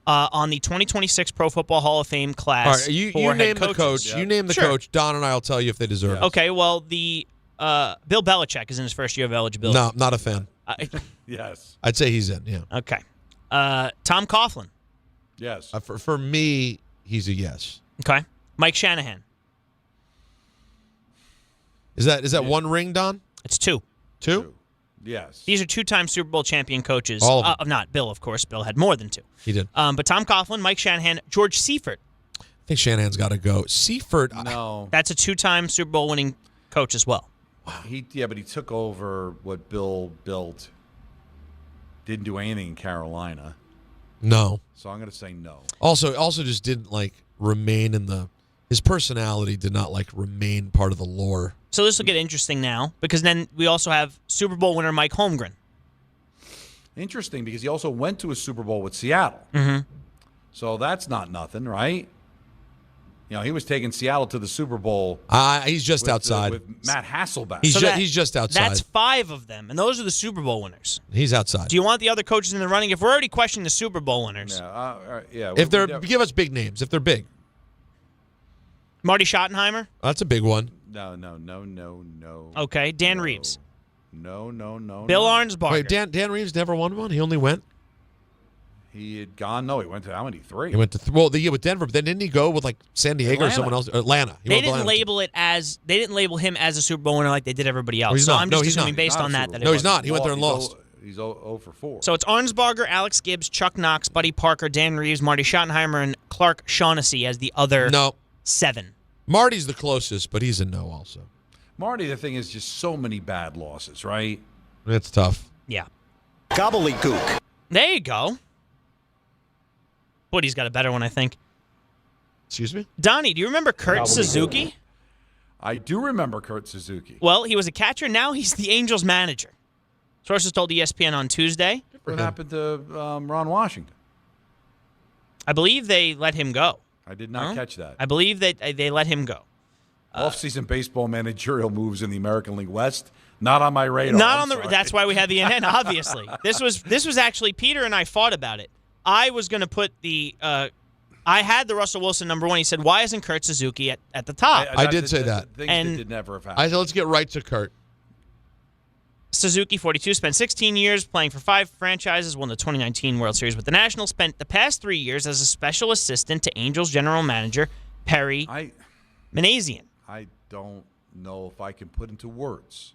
on the 2026 Pro Football Hall of Fame class. All right, you name the coach. Yeah. You name the coach. Don and I will tell you if they deserve it. Okay, well, the Bill Belichick is in his first year of eligibility. No, not a fan. Yes. I'd say he's in, yeah. Okay. Tom Coughlin. Yes. For me, he's a yes. Okay. Mike Shanahan. Is that one ring, Don? It's two. Two? Yes. These are two-time Super Bowl champion coaches. All of them. Not Bill, of course. Bill had more than two. He did. But Tom Coughlin, Mike Shanahan, George Seifert. I think Shanahan's got to go. Seifert. No. That's a two-time Super Bowl winning coach as well. But he took over what Bill built. Didn't do anything in Carolina. No. So I'm going to say no. Also just didn't remain in his personality did not remain part of the lore. So this will get interesting now because then we also have Super Bowl winner Mike Holmgren. Interesting because he also went to a Super Bowl with Seattle. Mm-hmm. So that's not nothing, right? He was taking Seattle to the Super Bowl. He's just outside. With Matt Hasselbeck. He's just outside. That's 5 of them, and those are the Super Bowl winners. He's outside. Do you want the other coaches in the running? If we're already questioning the Super Bowl winners. Yeah. If give us big names. If they're big. Marty Schottenheimer? That's a big one. No. Okay, Dan Reeves. No. Bill Arnsbarger. Wait, Dan Reeves never won one? He only went? He had gone. No, he went to how many? 3. He went to the year with Denver, but then didn't he go with San Diego or someone else? Atlanta. They didn't label him as a Super Bowl winner like they did everybody else. So I'm just assuming based on that. No, he's not. He went there and lost. He's 0 for 4. So it's Arnsbarger, Alex Gibbs, Chuck Knox, Buddy Parker, Dan Reeves, Marty Schottenheimer, and Clark Shaughnessy as the other 7. Marty's the closest, but he's a no also. Marty, the thing is just so many bad losses, right? It's tough. Yeah. Gobbledygook. There you go. Woody's got a better one, I think. Excuse me? Donnie, do you remember Kurt Suzuki? I do remember Kurt Suzuki. Well, he was a catcher. Now he's the Angels manager. Sources told ESPN on Tuesday. What happened to Ron Washington? I believe they let him go. I did not catch that. I believe that they let him go. Off-season baseball managerial moves in the American League West, not on my radar. That's why we have the NN, obviously. This was actually, Peter and I fought about it. I was going to put I had the Russell Wilson number 1. He said, why isn't Kurt Suzuki at the top? I did say that. Things that did never have happened. I said, let's get right to Kurt. Suzuki, 42, spent 16 years playing for 5 franchises, won the 2019 World Series with the Nationals, spent the past 3 years as a special assistant to Angels general manager Perry Manassian. I don't know if I can put into words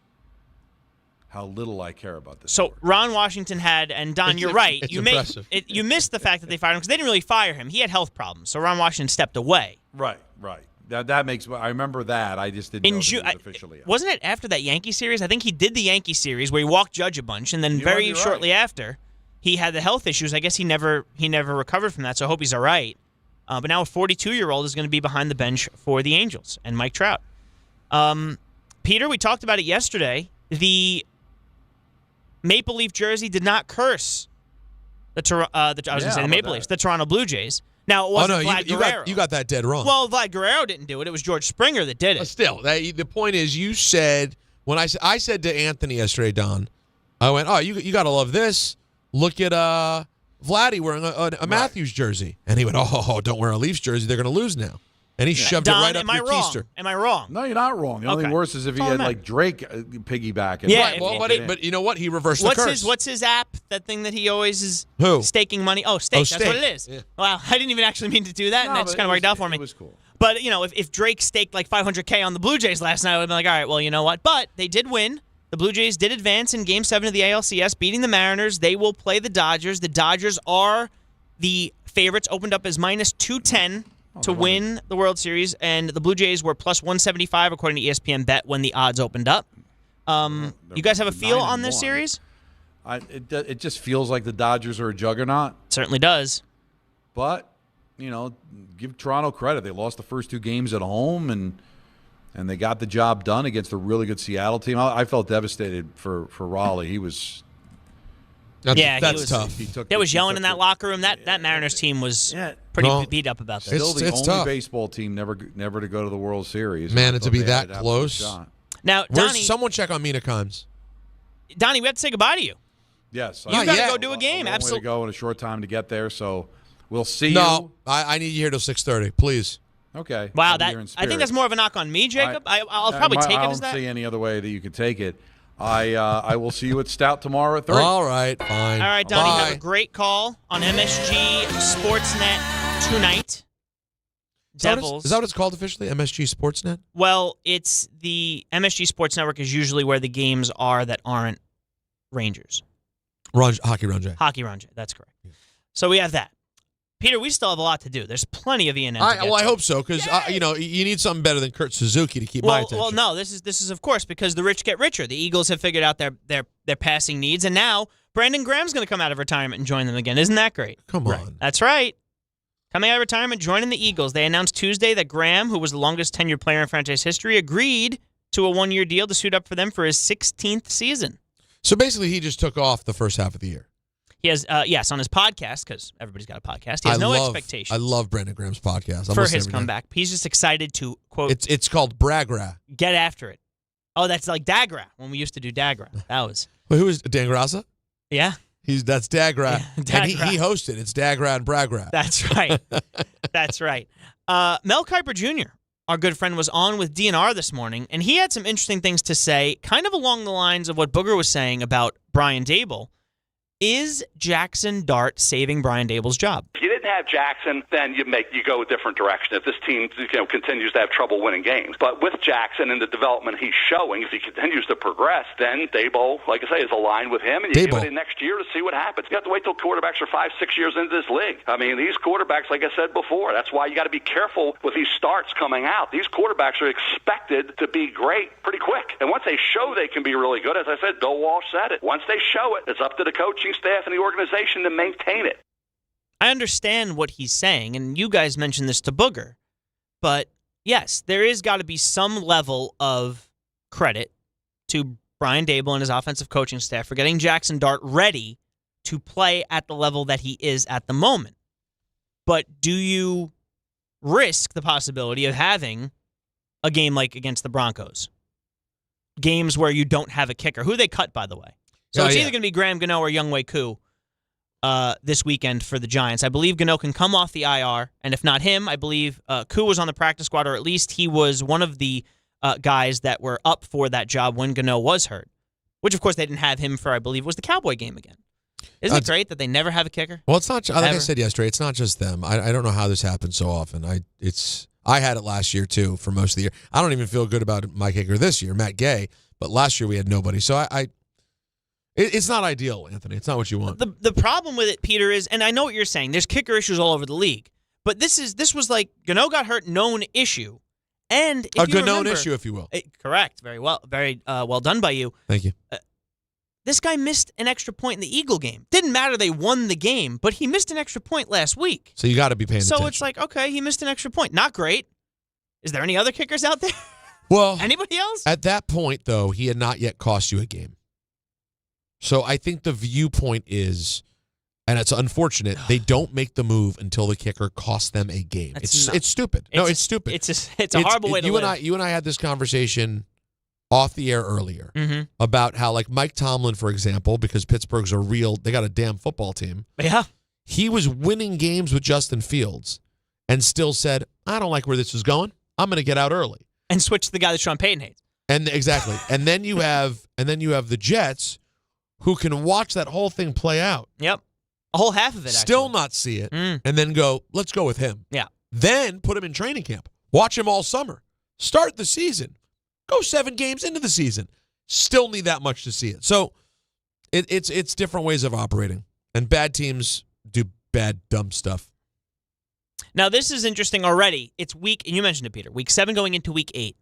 how little I care about this. So Ron Washington had, and Don, you're right. It's You impressive. you missed the fact that they fired him because they didn't really fire him. He had health problems, so Ron Washington stepped away. Right. That makes. I remember that. I just didn't know that it was officially out. Wasn't it after that Yankee series? I think he did the Yankee series where he walked Judge a bunch, and then very shortly after, he had the health issues. I guess he never recovered from that. So I hope he's all right. But now a 42-year-old is going to be behind the bench for the Angels and Mike Trout. Peter, we talked about it yesterday. The Maple Leaf jersey did not curse the Maple Leafs, the Toronto Blue Jays. Now, it wasn't Vlad Guerrero. You got that dead wrong. Well, Vlad Guerrero didn't do it. It was George Springer that did it. Still, the point is, you said, when I said to Anthony yesterday, Don, I went, oh, you got to love this. Look at Vladdy wearing a Matthews jersey. And he went, oh, don't wear a Leafs jersey. They're going to lose now. And he shoved it right up your keister. Am I wrong? No, you're not wrong. The only thing worse is if he had like Drake piggybacking. Yeah, right, but you know what? He reversed the curse. What's his app? That thing that he always is staking money. Oh, Stake. That's what it is. Yeah. Wow, I didn't even actually mean to do that, and that just kind of worked out for me. It was cool. But if Drake staked like $500K on the Blue Jays last night, I would have been like, all right, well, you know what? But they did win. The Blue Jays did advance in Game 7 of the ALCS, beating the Mariners. They will play the Dodgers. The Dodgers are the favorites, opened up as minus 210 to win the World Series, and the Blue Jays were plus 175 according to ESPN Bet when the odds opened up. You guys have a feel on this series? It just feels like the Dodgers are a juggernaut. Certainly does. But, give Toronto credit. They lost the first 2 games at home, and they got the job done against a really good Seattle team. I felt devastated for Raleigh. He was... That's tough. They was yelling in that locker room. That Mariners team was pretty beat up about this. Still the only tough. baseball team never to go to the World Series. Man, and to be that close. Now, Donnie, someone check on Mina Kimes. Donnie, we have to say goodbye to you. Yes. You got to go do a game. Absolutely. To go in a short time to get there, so we'll see No, I need you here till 6:30, please. Okay. Wow, I think that's more of a knock on me, Jacob. I'll probably take it as that. I don't see any other way that you could take it. I will see you at Stout tomorrow at 3. All right, fine. All right, Donnie, have a great call on MSG Sportsnet tonight. Devils. Is that what it's called officially? MSG Sportsnet? Well, it's the MSG Sports Network is usually where the games are that aren't Rangers. Hockey Ron J. Hockey Ron J. That's correct. So we have that. Peter, we still have a lot to do. There's plenty of ENN. I hope so, because you need something better than Kurt Suzuki to keep my attention. Well, no, this is of course because the rich get richer. The Eagles have figured out their passing needs, and now Brandon Graham's going to come out of retirement and join them again. Isn't that great? Come on, that's right. Coming out of retirement, joining the Eagles. They announced Tuesday that Graham, who was the longest tenured player in franchise history, agreed to a 1-year deal to suit up for them for his 16th season. So basically, he just took off the first half of the year. He has, on his podcast, because everybody's got a podcast, he has expectations. I love Brandon Graham's podcast. For his comeback. He's just excited to, quote... It's called Bragra. Get after it. Oh, that's like Dagra, when we used to do Dagra. That was... Wait, who is Dan Grassa? Yeah. That's Dagra. Yeah, Dagra. And he hosted. It's Dagra and Bragra. That's right. That's right. Mel Kiper Jr., our good friend, was on with DNR this morning, and he had some interesting things to say, kind of along the lines of what Booger was saying about Brian Daboll. Is Jackson Dart saving Brian Dable's job? If you didn't have Jackson, then you go a different direction. If this team continues to have trouble winning games, but with Jackson and the development he's showing, if he continues to progress, then Daboll, like I say, is aligned with him, and you give it in next year to see what happens. You have to wait till quarterbacks are 5-6 years into this league. I mean, these quarterbacks, like I said before, that's why you got to be careful with these starts coming out. These quarterbacks are expected to be great pretty quick, and once they show they can be really good, as I said, Bill Walsh said it. Once they show it, it's up to the coaching staff and the organization to maintain it. I understand what he's saying, and you guys mentioned this to Booger, but yes, there is got to be some level of credit to Brian Daboll and his offensive coaching staff for getting Jackson Dart ready to play at the level that he is at the moment. But do you risk the possibility of having a game like against the Broncos? Games where you don't have a kicker, who they cut, by the way. So it's either going to be Graham Gano or Younghoe Koo this weekend for the Giants. I believe Gano can come off the IR, and if not him, I believe Koo was on the practice squad, or at least he was one of the guys that were up for that job when Gano was hurt. which, of course, they didn't have him for, I believe, was the Cowboy game again. Isn't it great that they never have a kicker? Well, it's not, like I said yesterday, it's not just them. I don't know how this happens so often. I had it last year, too, for most of the year. I don't even feel good about my kicker this year, Matt Gay, but last year we had nobody. So it's not ideal, Anthony. It's not what you want. The problem with it, Peter, is, and I know what you're saying, there's kicker issues all over the league, but this was like Gano got hurt, known issue. And if a known issue, if you will. Correct. Very well. Very well done by you. Thank you. This guy missed an extra point in the Eagle game. Didn't matter they won the game, but he missed an extra point last week. So you got to be paying attention. So it's like, okay, he missed an extra point. Not great. Is there any other kickers out there? Well, anybody else? At that point, though, he had not yet cost you a game. So I think the viewpoint is, and it's unfortunate, they don't make the move until the kicker costs them a game. It's stupid. It's stupid. It's a horrible way to live. You and I had this conversation off the air earlier about how, like, Mike Tomlin, for example, because Pittsburgh's they got a damn football team. Yeah. He was winning games with Justin Fields and still said, I don't like where this is going. I'm going to get out early. And switch to the guy that Sean Payton hates. And exactly. and then you have the Jets who can watch that whole thing play out. Yep. A whole half of it, Still not see it, and then go, let's go with him. Yeah. Then put him in training camp. Watch him all summer. Start the season. Go 7 games into the season. Still need that much to see it. So it's different ways of operating. And bad teams do bad, dumb stuff. Now, this is interesting already. It's week, and you mentioned it, Peter, week 7 going into week 8.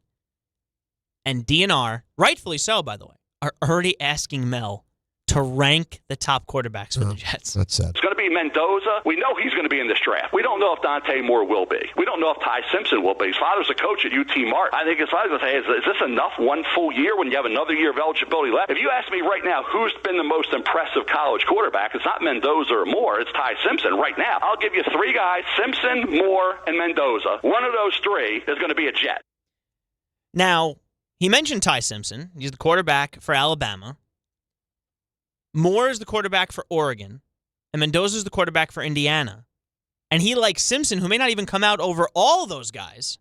And DNR, rightfully so, by the way, are already asking Mel to rank the top quarterbacks for the Jets. That's sad. It's going to be Mendoza. We know he's going to be in this draft. We don't know if Dante Moore will be. We don't know if Ty Simpson will be. His father's a coach at UT Martin. I think his father's going to say, is this enough one full year when you have another year of eligibility left? If you ask me right now who's been the most impressive college quarterback, it's not Mendoza or Moore. It's Ty Simpson right now. I'll give you 3 guys, Simpson, Moore, and Mendoza. One of those 3 is going to be a Jet. Now, he mentioned Ty Simpson. He's the quarterback for Alabama. Moore is the quarterback for Oregon, and Mendoza is the quarterback for Indiana. And he likes Simpson, who may not even come out over all those guys.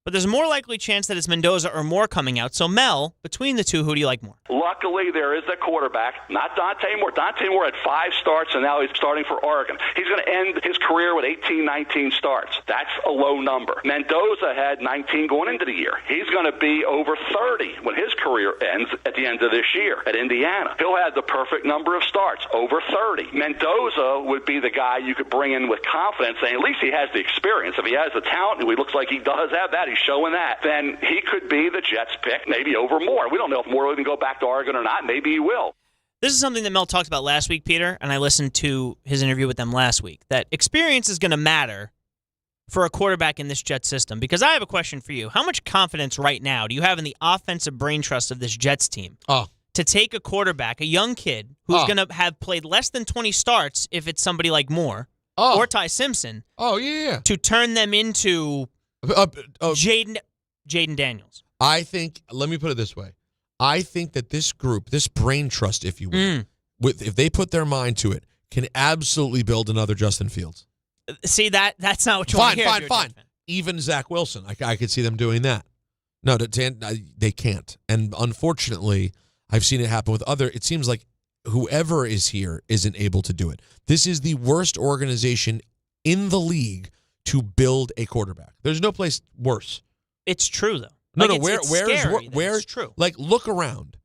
But there's a more likely chance that it's Mendoza or Moore coming out. So, Mel, between the two, who do you like more? Luckily, there is a quarterback, not Dante Moore. Dante Moore had 5 starts, and now he's starting for Oregon. He's going to end his career with 18, 19 starts. That's a low number. Mendoza had 19 going into the year. He's going to be over 30 when his career ends at the end of this year at Indiana. He'll have the perfect number of starts, over 30. Mendoza would be the guy you could bring in with confidence, and at least he has the experience. If he has the talent, and he looks like he does have that, he's showing that, then he could be the Jets pick, maybe over Moore. We don't know if Moore will even go back to Oregon or not. Maybe he will. This is something that Mel talked about last week, Peter, and I listened to his interview with them last week, that experience is going to matter for a quarterback in this Jets system. Because I have a question for you. How much confidence right now do you have in the offensive brain trust of this Jets team to take a quarterback, a young kid, who's going to have played less than 20 starts if it's somebody like Moore or Ty Simpson, to turn them into Jaden Daniels? I think, let me put it this way. I think that this group, this brain trust, if you will, if they put their mind to it, can absolutely build another Justin Fields. See, that's not what you want to hear. Fine. Even Zach Wilson, I could see them doing that. No, they can't. And unfortunately, I've seen it happen with it seems like whoever is here isn't able to do it. This is the worst organization in the league to build a quarterback. There's no place worse. It's true, though. Where's true? Like, look around.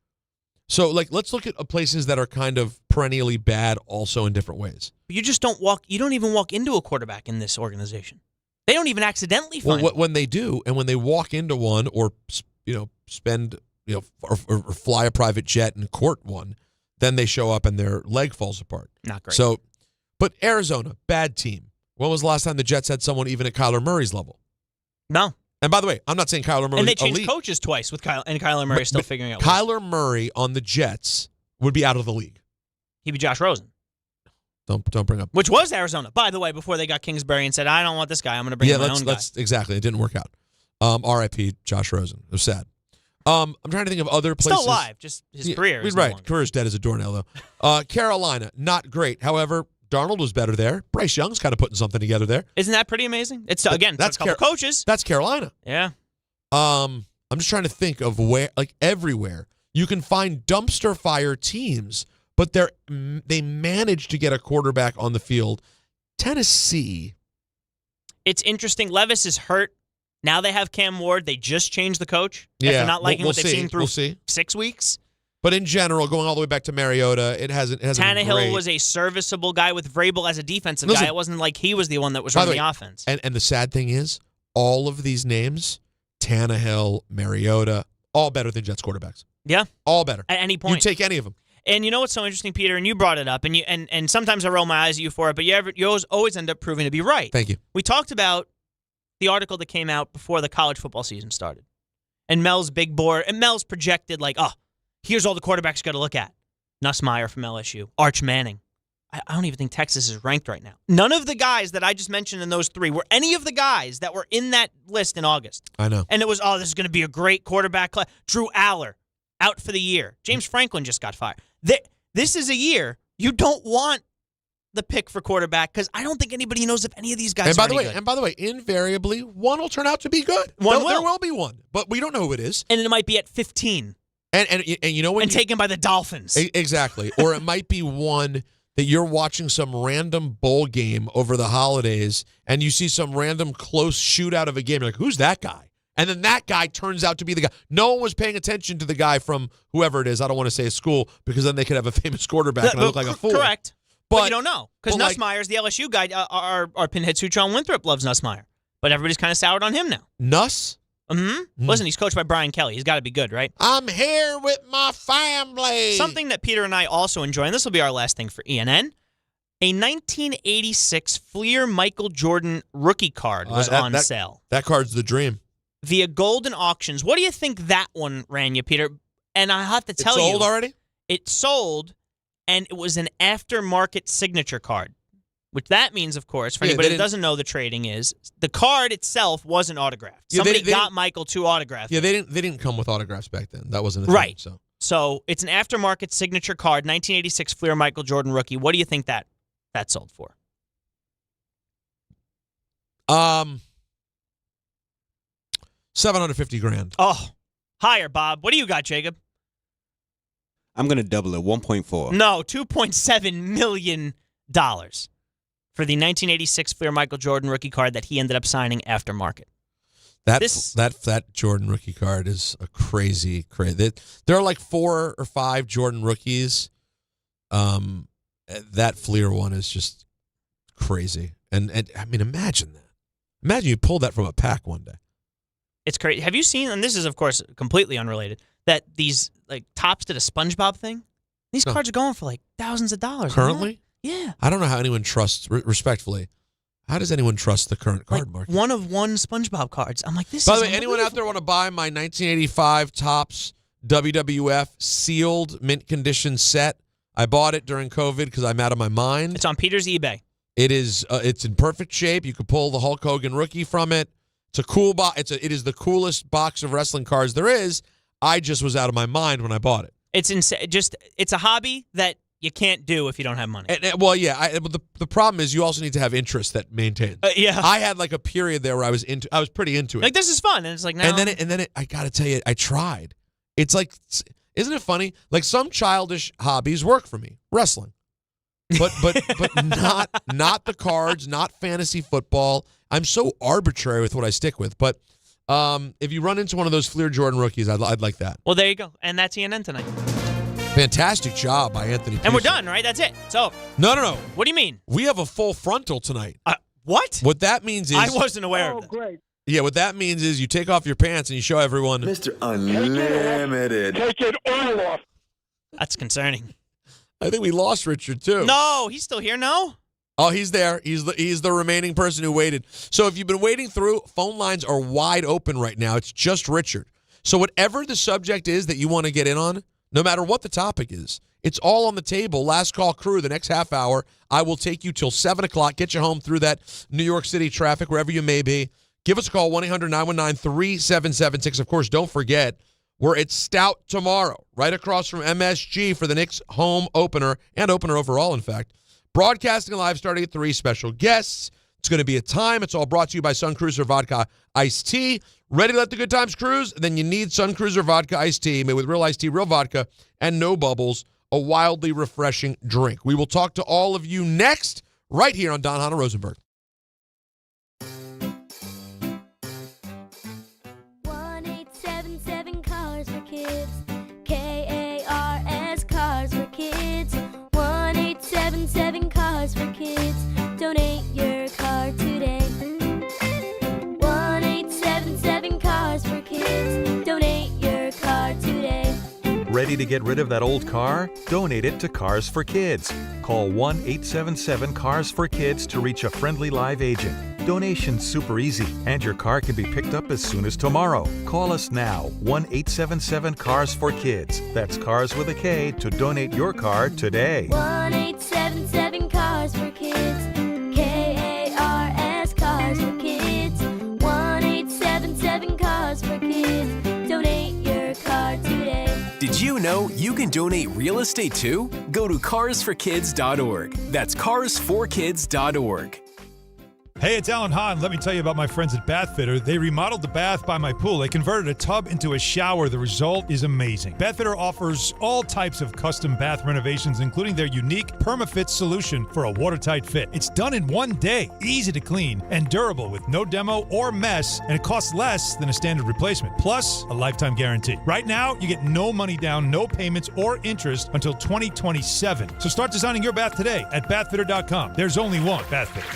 So, like, let's look at places that are kind of perennially bad also in different ways. You just don't even walk into a quarterback in this organization. They don't even accidentally find one. When they do, and when they walk into one or, spend, or fly a private jet and court one, then they show up and their leg falls apart. Not great. So, but Arizona, bad team. When was the last time the Jets had someone even at Kyler Murray's level? No. And by the way, I'm not saying Kyler Murray. And they changed coaches twice with Kyler Murray still figuring out. Kyler Murray on the Jets would be out of the league. He'd be Josh Rosen. Don't bring up. Which was Arizona, by the way, before they got Kingsbury and said, I don't want this guy. I'm going to bring my own guy. Exactly. It didn't work out. R.I.P. Josh Rosen. It was sad. I'm trying to think of other places. Still alive. Just his career is right. Career's dead as a doornail, though. Carolina, not great. However, Darnold was better there. Bryce Young's kind of putting something together there. Isn't that pretty amazing? It's again, that's a couple coaches. That's Carolina. Yeah. I'm just trying to think of where, like everywhere. You can find dumpster fire teams, but they managed to get a quarterback on the field. Tennessee. It's interesting. Levis is hurt. Now they have Cam Ward. They just changed the coach. Yeah, They're not liking we'll what they've seen through we'll 6 weeks. But in general, going all the way back to Mariota, it hasn't been Tannehill great. was a serviceable guy with Vrabel as a defensive guy. It wasn't like he was the one that was running the offense. And the sad thing is, all of these names, Tannehill, Mariota, all better than Jets quarterbacks. Yeah. All better. At any point. You take any of them. And you know what's so interesting, Peter, and you brought it up, and sometimes I roll my eyes at you for it, but you always end up proving to be right. Thank you. We talked about the article that came out before the college football season started. And Mel's big board, and Mel's projected here's all the quarterbacks you got to look at. Nussmeier from LSU, Arch Manning. I don't even think Texas is ranked right now. None of the guys that I just mentioned in those three were any of the guys that were in that list in August. I know. And it was, this is going to be a great quarterback class. Drew Aller, out for the year. James Franklin just got fired. This is a year you don't want the pick for quarterback because I don't think anybody knows if any of these guys are any good. And by the way, invariably, one will turn out to be good. There will be one, but we don't know who it is. And it might be at 15. And you know when taken by the Dolphins. Exactly. Or it might be one that you're watching some random bowl game over the holidays and you see some random close shootout of a game. You're like, who's that guy? And then that guy turns out to be the guy. No one was paying attention to the guy from whoever it is. I don't want to say a school because then they could have a famous quarterback and I look like a fool. Correct. But you don't know because Nussmeier's the LSU guy. Our pinhead Suchon Winthrop loves Nussmeier. But everybody's kind of soured on him now. Nuss? Mm-hmm. Listen, he's coached by Brian Kelly. He's got to be good, right? I'm here with my family. Something that Peter and I also enjoy, and this will be our last thing for ENN, a 1986 Fleer Michael Jordan rookie card was on sale. That card's the dream. Via Golden Auctions. What do you think that one ran you, Peter? And I have to tell you. It sold already? It sold, and it was an aftermarket signature card. Which that means, of course, for anybody that doesn't know the trading is, the card itself wasn't autographed. Somebody got Michael to autograph. Yeah, they didn't come with autographs back then. That wasn't a thing. Right. So it's an aftermarket signature card, 1986 Fleer Michael Jordan rookie. What do you think that sold for? $750,000. Oh, higher, Bob. What do you got, Jacob? I'm going to double it, 1.4. No, $2.7 million. For the 1986 Fleer Michael Jordan rookie card that he ended up signing aftermarket. That Jordan rookie card is a crazy. There are like 4 or 5 Jordan rookies. That Fleer one is just crazy. And I mean, imagine that. Imagine you pulled that from a pack one day. It's crazy. Have you seen, and this is, of course, completely unrelated, that these like Topps did a SpongeBob thing? These cards are going for like thousands of dollars. Currently? Yeah. I don't know how anyone trusts, respectfully, how does anyone trust the current card market? One of one SpongeBob cards. I'm like, this By is the way, anyone out there want to buy my 1985 Topps WWF sealed mint condition set? I bought it during COVID because I'm out of my mind. It's on Peter's eBay. It is. It's in perfect shape. You could pull the Hulk Hogan rookie from it. It's a cool box. It is the coolest box of wrestling cards there is. I just was out of my mind when I bought it. It's insane. It's a hobby that you can't do if you don't have money. Well, yeah. But the problem is you also need to have interest that maintains. Yeah. I had like a period there where I was pretty into it. Like, this is fun, and it's like now. And then I got to tell you, I tried. It's like, isn't it funny? Like some childish hobbies work for me, wrestling, but not the cards, not fantasy football. I'm so arbitrary with what I stick with. But if you run into one of those Fleer Jordan rookies, I'd like that. Well, there you go, and that's ENN tonight. Fantastic job by Anthony. And we're done, right? That's it. So no. What do you mean? We have a full frontal tonight. What? What that means is I wasn't aware of that. Great. Yeah, what that means is you take off your pants and you show everyone. Mr. Unlimited. Take it all off. That's concerning. I think we lost Richard too. No, he's still here. No. Oh, he's there. He's the remaining person who waited. So if you've been waiting through, phone lines are wide open right now. It's just Richard. So whatever the subject is that you want to get in on, no matter what the topic is, it's all on the table. Last call crew, the next half hour, I will take you till 7 o'clock, get you home through that New York City traffic, wherever you may be. Give us a call, 1-800-919-3776. Of course, don't forget, we're at Stout tomorrow, right across from MSG for the Knicks home opener, and opener overall, in fact. Broadcasting live starting at 3, special guests. It's going to be a time. It's all brought to you by Sun Cruiser Vodka Iced Tea. Ready to let the good times cruise? Then you need Sun Cruiser Vodka Iced Tea made with real iced tea, real vodka, and no bubbles. A wildly refreshing drink. We will talk to all of you next, right here on Don, Hahn, and Rosenberg. 1-877 Cars for Kids. KARS Cars for Kids. 1-877 Cars for Kids. Donate your car today. 1-877 Cars for Kids. Donate your car today. Ready to get rid of that old car? Donate it to Cars for Kids. Call 1-877-CARS-FOR-KIDS to reach a friendly live agent. Donation's super easy, and your car can be picked up as soon as tomorrow. Call us now, 1-877-CARS-FOR-KIDS. That's Cars with a K to donate your car today. 1-877 Cars for Kids. KARS Cars for Kids. 1-877 Cars for Kids. Donate your car today. Did you know you can donate real estate too? Go to carsforkids.org. That's carsforkids.org. Hey, it's Alan Hahn. Let me tell you about my friends at Bath Fitter. They remodeled the bath by my pool. They converted a tub into a shower. The result is amazing. Bath Fitter offers all types of custom bath renovations, including their unique PermaFit solution for a watertight fit. It's done in one day, easy to clean, and durable with no demo or mess, and it costs less than a standard replacement. Plus, a lifetime guarantee. Right now, you get no money down, no payments or interest until 2027. So start designing your bath today at bathfitter.com. There's only one Bath Fitter.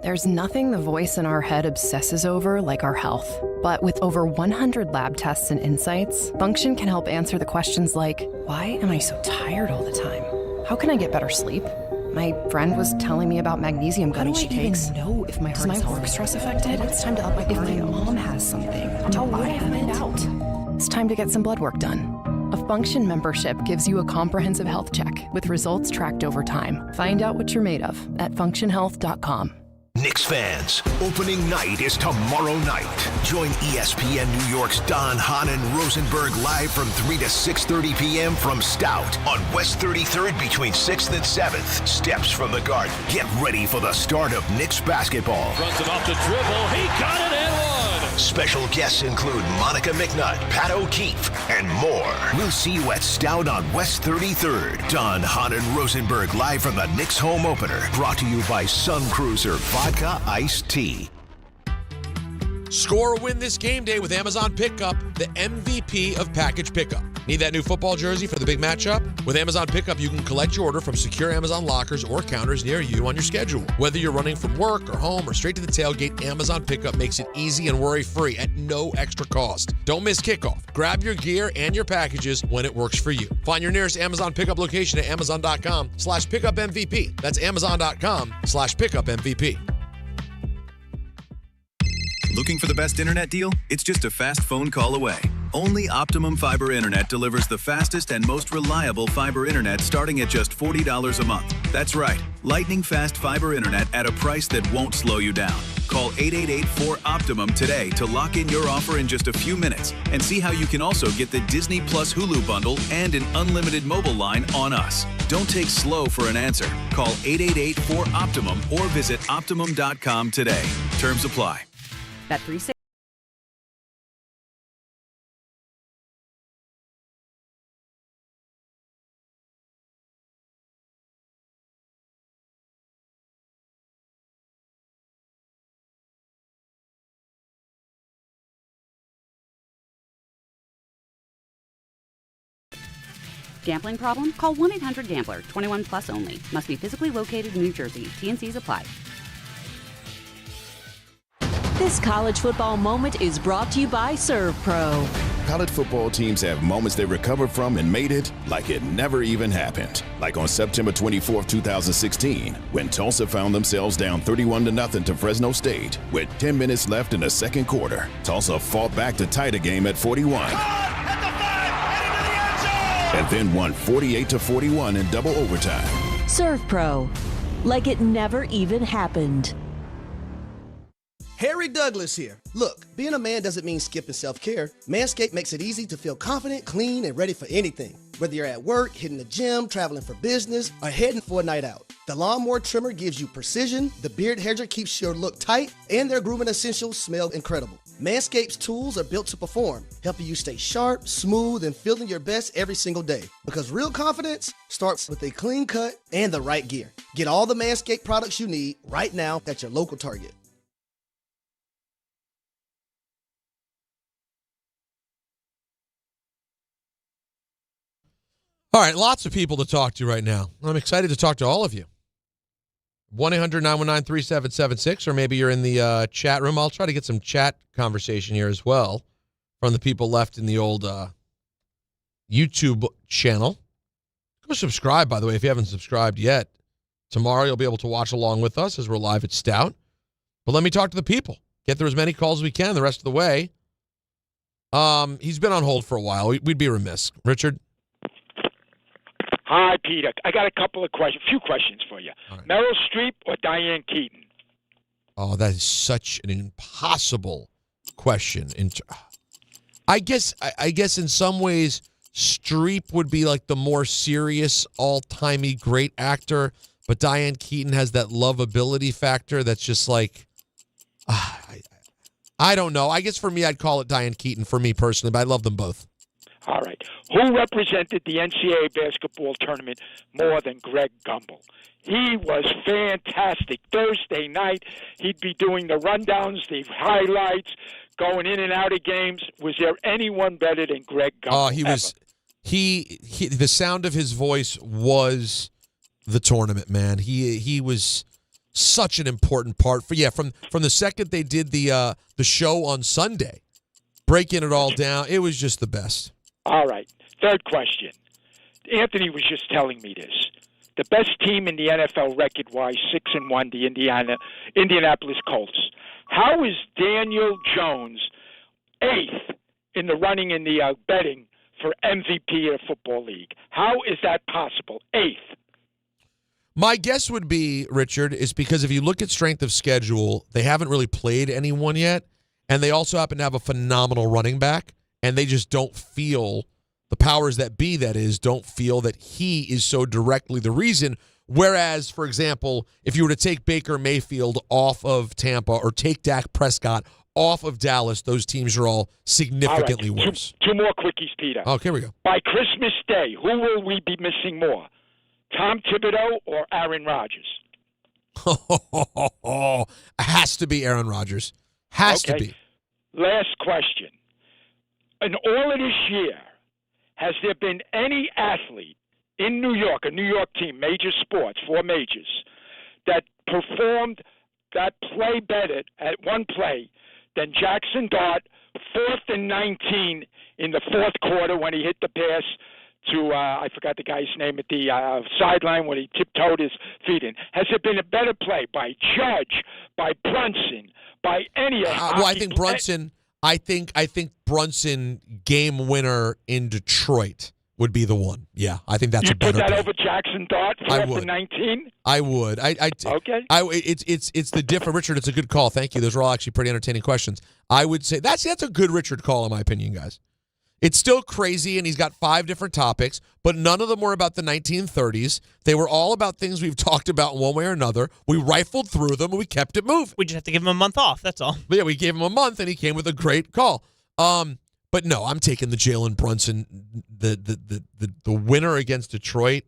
There's nothing the voice in our head obsesses over like our health. But with over 100 lab tests and insights, Function can help answer the questions like, why am I so tired all the time? How can I get better sleep? My friend was telling me about magnesium gummies she takes. How do I even know if my heart is work stress affected? It's time to up my cardio. If my mom has something, how will I find out? It's time to get some blood work done. A Function membership gives you a comprehensive health check with results tracked over time. Find out what you're made of at functionhealth.com. Knicks fans, opening night is tomorrow night. Join ESPN New York's Don, Hahn, and Rosenberg live from 3 to 6:30 p.m. from Stout on West 33rd between 6th and 7th. Steps from the Garden. Get ready for the start of Knicks basketball. Runs it off the dribble. He got it and one. Special guests include Monica McNutt, Pat O'Keefe, and more. We'll see you at Stout on West 33rd. Don, Hahn, and Rosenberg live from the Knicks home opener. Brought to you by Sun Cruiser Vodka Iced Tea. Score or win this game day with Amazon Pickup, the MVP of package pickup. Need that new football jersey for the big matchup? With Amazon Pickup, you can collect your order from secure Amazon lockers or counters near you on your schedule. Whether you're running from work or home or straight to the tailgate, Amazon Pickup makes it easy and worry-free at no extra cost. Don't miss kickoff. Grab your gear and your packages when it works for you. Find your nearest Amazon Pickup location at amazon.com/pickupmvp. That's amazon.com/pickupmvp. Looking for the best internet deal? It's just a fast phone call away. Only Optimum Fiber Internet delivers the fastest and most reliable fiber internet starting at just $40 a month. That's right, lightning fast fiber internet at a price that won't slow you down. Call 888-4OPTIMUM today to lock in your offer in just a few minutes and see how you can also get the Disney Plus Hulu bundle and an unlimited mobile line on us. Don't take slow for an answer. Call 888-4OPTIMUM or visit Optimum.com today. Terms apply. That 3-6. Gambling problem? Call 1-800-GAMBLER. 21 plus only. Must be physically located in New Jersey. T&Cs apply. This college football moment is brought to you by Serve Pro. College football teams have moments they recovered from and made it like it never even happened. Like on September 24, 2016, when Tulsa found themselves down 31-0 to Fresno State. With 10 minutes left in the second quarter, Tulsa fought back to tie the game at 41. And then won 48-41 in double overtime. Serve Pro. Like it never even happened. Harry Douglas here. Look, being a man doesn't mean skipping self-care. Manscaped makes it easy to feel confident, clean, and ready for anything. Whether you're at work, hitting the gym, traveling for business, or heading for a night out, the Lawnmower Trimmer gives you precision, the Beard Hedger keeps your look tight, and their grooming essentials smell incredible. Manscaped's tools are built to perform, helping you stay sharp, smooth, and feeling your best every single day. Because real confidence starts with a clean cut and the right gear. Get all the Manscaped products you need right now at your local Target. All right, lots of people to talk to right now. I'm excited to talk to all of you. 1-800-919-3776, or maybe you're in the chat room. I'll try to get some chat conversation here as well from the people left in the old YouTube channel. Go subscribe, by the way, if you haven't subscribed yet. Tomorrow you'll be able to watch along with us as we're live at Stout. But let me talk to the people. Get through as many calls as we can the rest of the way. He's been on hold for a while. We'd be remiss. Richard? Hi, Peter. I got a few questions for you. Right. Meryl Streep or Diane Keaton? Oh, that is such an impossible question. I guess in some ways, Streep would be like the more serious, all-timey great actor, but Diane Keaton has that lovability factor that's just like, I don't know. I guess for me, I'd call it Diane Keaton for me personally, but I love them both. All right. Who represented the NCAA basketball tournament more than Greg Gumbel? He was fantastic. Thursday night, he'd be doing the rundowns, the highlights, going in and out of games. Was there anyone better than Greg Gumbel? Oh, he was. He. The sound of his voice was the tournament, man. He was such an important part for. Yeah, from the second they did the show on Sunday, breaking it all down, it was just the best. All right. Third question. Anthony was just telling me this. The best team in the NFL record-wise, 6-1, the Indianapolis Colts. How is Daniel Jones 8th in the running in the betting for MVP of the Football League? How is that possible? 8th. My guess would be, Richard, is because if you look at strength of schedule, they haven't really played anyone yet, and they also happen to have a phenomenal running back. And they just don't feel, the powers that be, that is, don't feel that he is so directly the reason. Whereas, for example, if you were to take Baker Mayfield off of Tampa or take Dak Prescott off of Dallas, those teams are all significantly worse. Two more quickies, Peter. Oh, here we go. By Christmas Day, who will we be missing more? Tom Thibodeau or Aaron Rodgers? It has to be Aaron Rodgers. Has to be. Last question. In all of this year, has there been any athlete in New York, a New York team, major sports, 4 majors, that performed that play better at one play than Jackson Dart, 4th and 19 in the fourth quarter when he hit the pass to, I forgot the guy's name, at the sideline when he tiptoed his feet in? Has there been a better play by Judge, by Brunson, by any of well, I think Brunson... I think Brunson game winner in Detroit would be the one. Yeah, I think that's a better. You put that over Jackson Dart for 19? I would. Okay. It's the different. Richard, it's a good call. Thank you. Those are all actually pretty entertaining questions. I would say that's a good Richard call in my opinion, guys. It's still crazy, and he's got 5 different topics, but none of them were about the 1930s. They were all about things we've talked about in one way or another. We rifled through them, and we kept it moving. We just have to give him a month off, that's all. But yeah, we gave him a month, and he came with a great call. But no, I'm taking the Jalen Brunson, the winner against Detroit.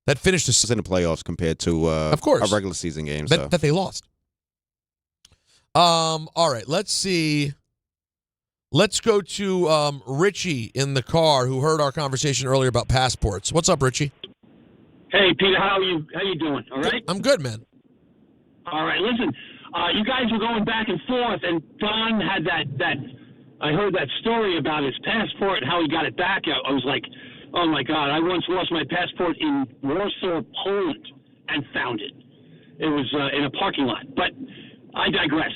That finished us in the playoffs compared to of course. A regular season game. That they lost. All right, let's see. Let's go to Richie in the car who heard our conversation earlier about passports. What's up, Richie? Hey, Peter, how you doing? All right? I'm good, man. All right, listen, you guys were going back and forth, and Don had that I heard that story about his passport and how he got it back. I was like, oh, my God, I once lost my passport in Warsaw, Poland, and found it. It was in a parking lot. But I digress.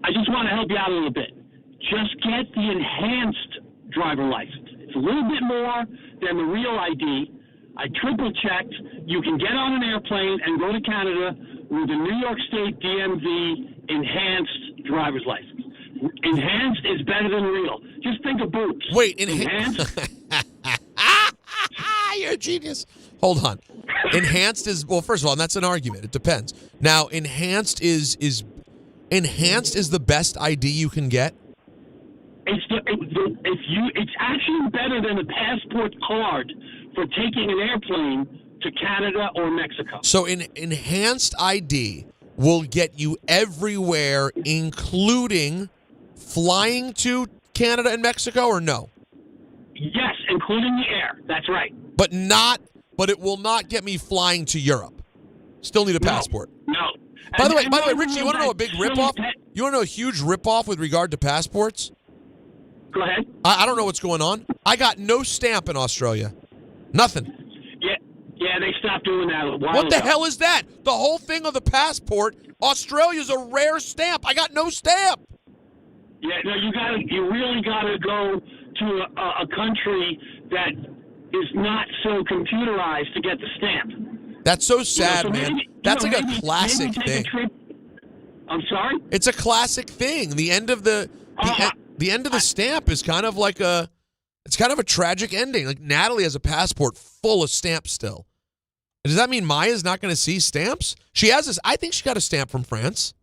I just want to help you out a little bit. Just get the enhanced driver license. It's a little bit more than the real ID. I triple-checked. You can get on an airplane and go to Canada with a New York State DMV enhanced driver's license. Enhanced is better than real. Just think of boots. Wait, enhanced? genius. Hold on. Enhanced is, well, first of all, and that's an argument. It depends. Now, enhanced is the best ID you can get? It's actually better than a passport card for taking an airplane to Canada or Mexico. So enhanced ID will get you everywhere, including flying to Canada and Mexico, or no? Yes, including the air. That's right. But it will not get me flying to Europe. Still need a passport. No. By the way, Richie, you want to know a big ripoff? You want to know a huge ripoff with regard to passports? Go ahead. I don't know what's going on. I got no stamp in Australia. Nothing. Yeah, they stopped doing that a while What the ago. hell is that? The whole thing of the passport, Australia's a rare stamp. I got no stamp. Yeah, no, you really gotta go to a country that is not so computerized to get the stamp. That's so sad, so man. maybe, That's like maybe, a classic maybe thing. take a trip. I'm sorry? It's a classic thing. The end of the end of the stamp is kind of like it's kind of a tragic ending. Like Natalie has a passport full of stamps still. Does that mean Maya's not going to see stamps? She has this. I think she got a stamp from France.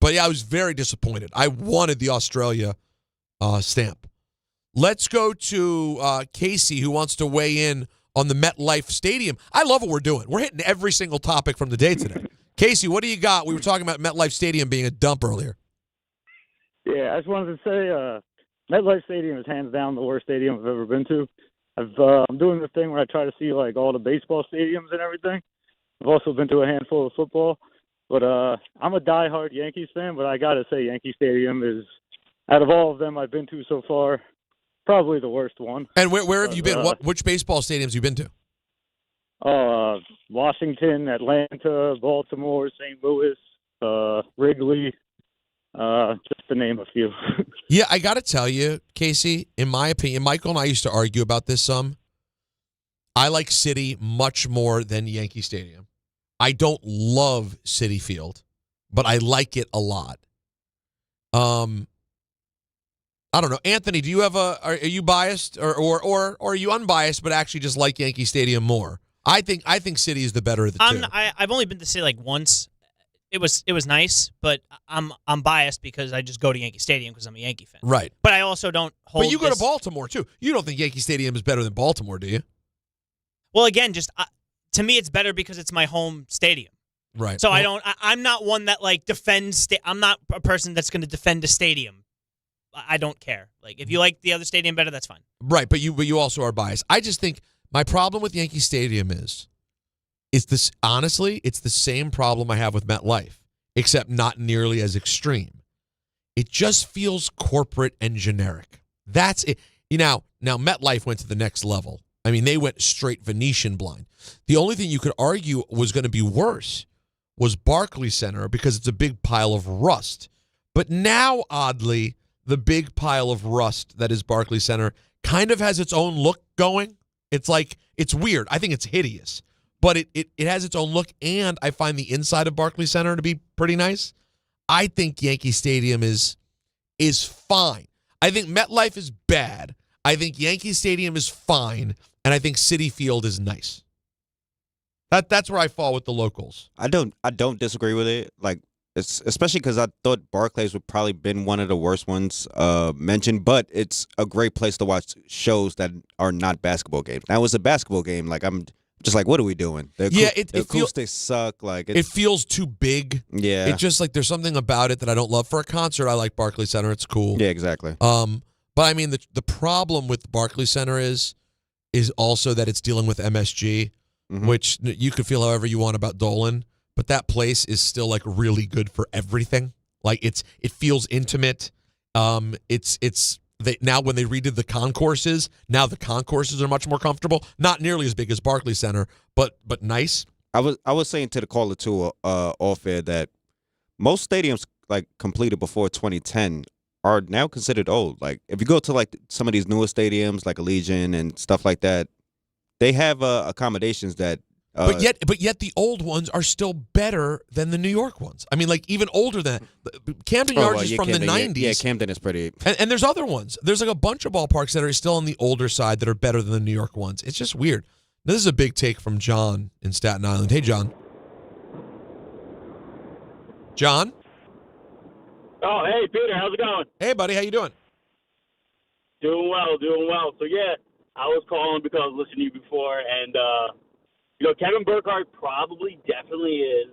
But yeah, I was very disappointed. I wanted the Australia stamp. Let's go to Casey, who wants to weigh in on the MetLife Stadium. I love what we're doing. We're hitting every single topic from the day today. Casey, what do you got? We were talking about MetLife Stadium being a dump earlier. Yeah, I just wanted to say MetLife Stadium is hands down the worst stadium I've ever been to. I'm doing this thing where I try to see like all the baseball stadiums and everything. I've also been to a handful of football, but I'm a diehard Yankees fan. But I gotta say, Yankee Stadium is, out of all of them I've been to so far, probably the worst one. And where have you been? Which baseball stadiums have you been to? Washington, Atlanta, Baltimore, St. Louis, Wrigley, just to name a few. Yeah, I got to tell you, Casey, in my opinion, Michael and I used to argue about this some. I like City much more than Yankee Stadium. I don't love Citi Field, but I like it a lot. I don't know. Anthony, do you have are you biased or are you unbiased but actually just like Yankee Stadium more? I think City is the better of the two. I've only been to City like once. It was nice, but I'm biased because I just go to Yankee Stadium because I'm a Yankee fan. Right. But I also don't hold. But you go to Baltimore too. You don't think Yankee Stadium is better than Baltimore, do you? Well, again, just to me, it's better because it's my home stadium. Right. So I'm not one that like defends. I'm not a person that's going to defend a stadium. I don't care. Like if you like the other stadium better, that's fine. Right, but you also are biased. I just think my problem with Yankee Stadium is this. Honestly, it's the same problem I have with MetLife, except not nearly as extreme. It just feels corporate and generic. That's it. Now MetLife went to the next level. I mean, they went straight Venetian blind. The only thing you could argue was going to be worse was Barclays Center because it's a big pile of rust. But now, oddly, the big pile of rust that is Barclays Center kind of has its own look going. It's like, it's weird. I think it's hideous. But it has its own look, and I find the inside of Barclays Center to be pretty nice. I think Yankee Stadium is fine. I think MetLife is bad. I think Yankee Stadium is fine, and I think Citi Field is nice. That's where I fall with the locals. I don't disagree with it. Like, especially because I thought Barclays would probably been one of the worst ones mentioned, but it's a great place to watch shows that are not basketball games. Now, it's a basketball game. Like, I'm just like, what are we doing? The acoustics suck. Like, it feels too big. Yeah. It just like there's something about it that I don't love. For a concert, I like Barclays Center. It's cool. Yeah, exactly. But I mean, the problem with Barclays Center is also that it's dealing with MSG, which you could feel however you want about Dolan, but that place is still like really good for everything. Like it feels intimate. Now when they redid the concourses, now the concourses are much more comfortable. Not nearly as big as Barclays Center, but nice. I was saying to the caller too off air that most stadiums like completed before 2010 are now considered old. Like if you go to like some of these newer stadiums like Allegiant and stuff like that, they have accommodations that. But yet the old ones are still better than the New York ones. I mean, like even older than Camden Yards is from Camden, the 90s. Yeah, Camden is pretty. And there's other ones. There's like a bunch of ballparks that are still on the older side that are better than the New York ones. It's just weird. This is a big take from John in Staten Island. Hey, John. John? Oh, hey, Peter. How's it going? Hey, buddy. How you doing? Doing well. So, yeah, I was calling because I was listening to you before, and, Kevin Burkhardt probably definitely is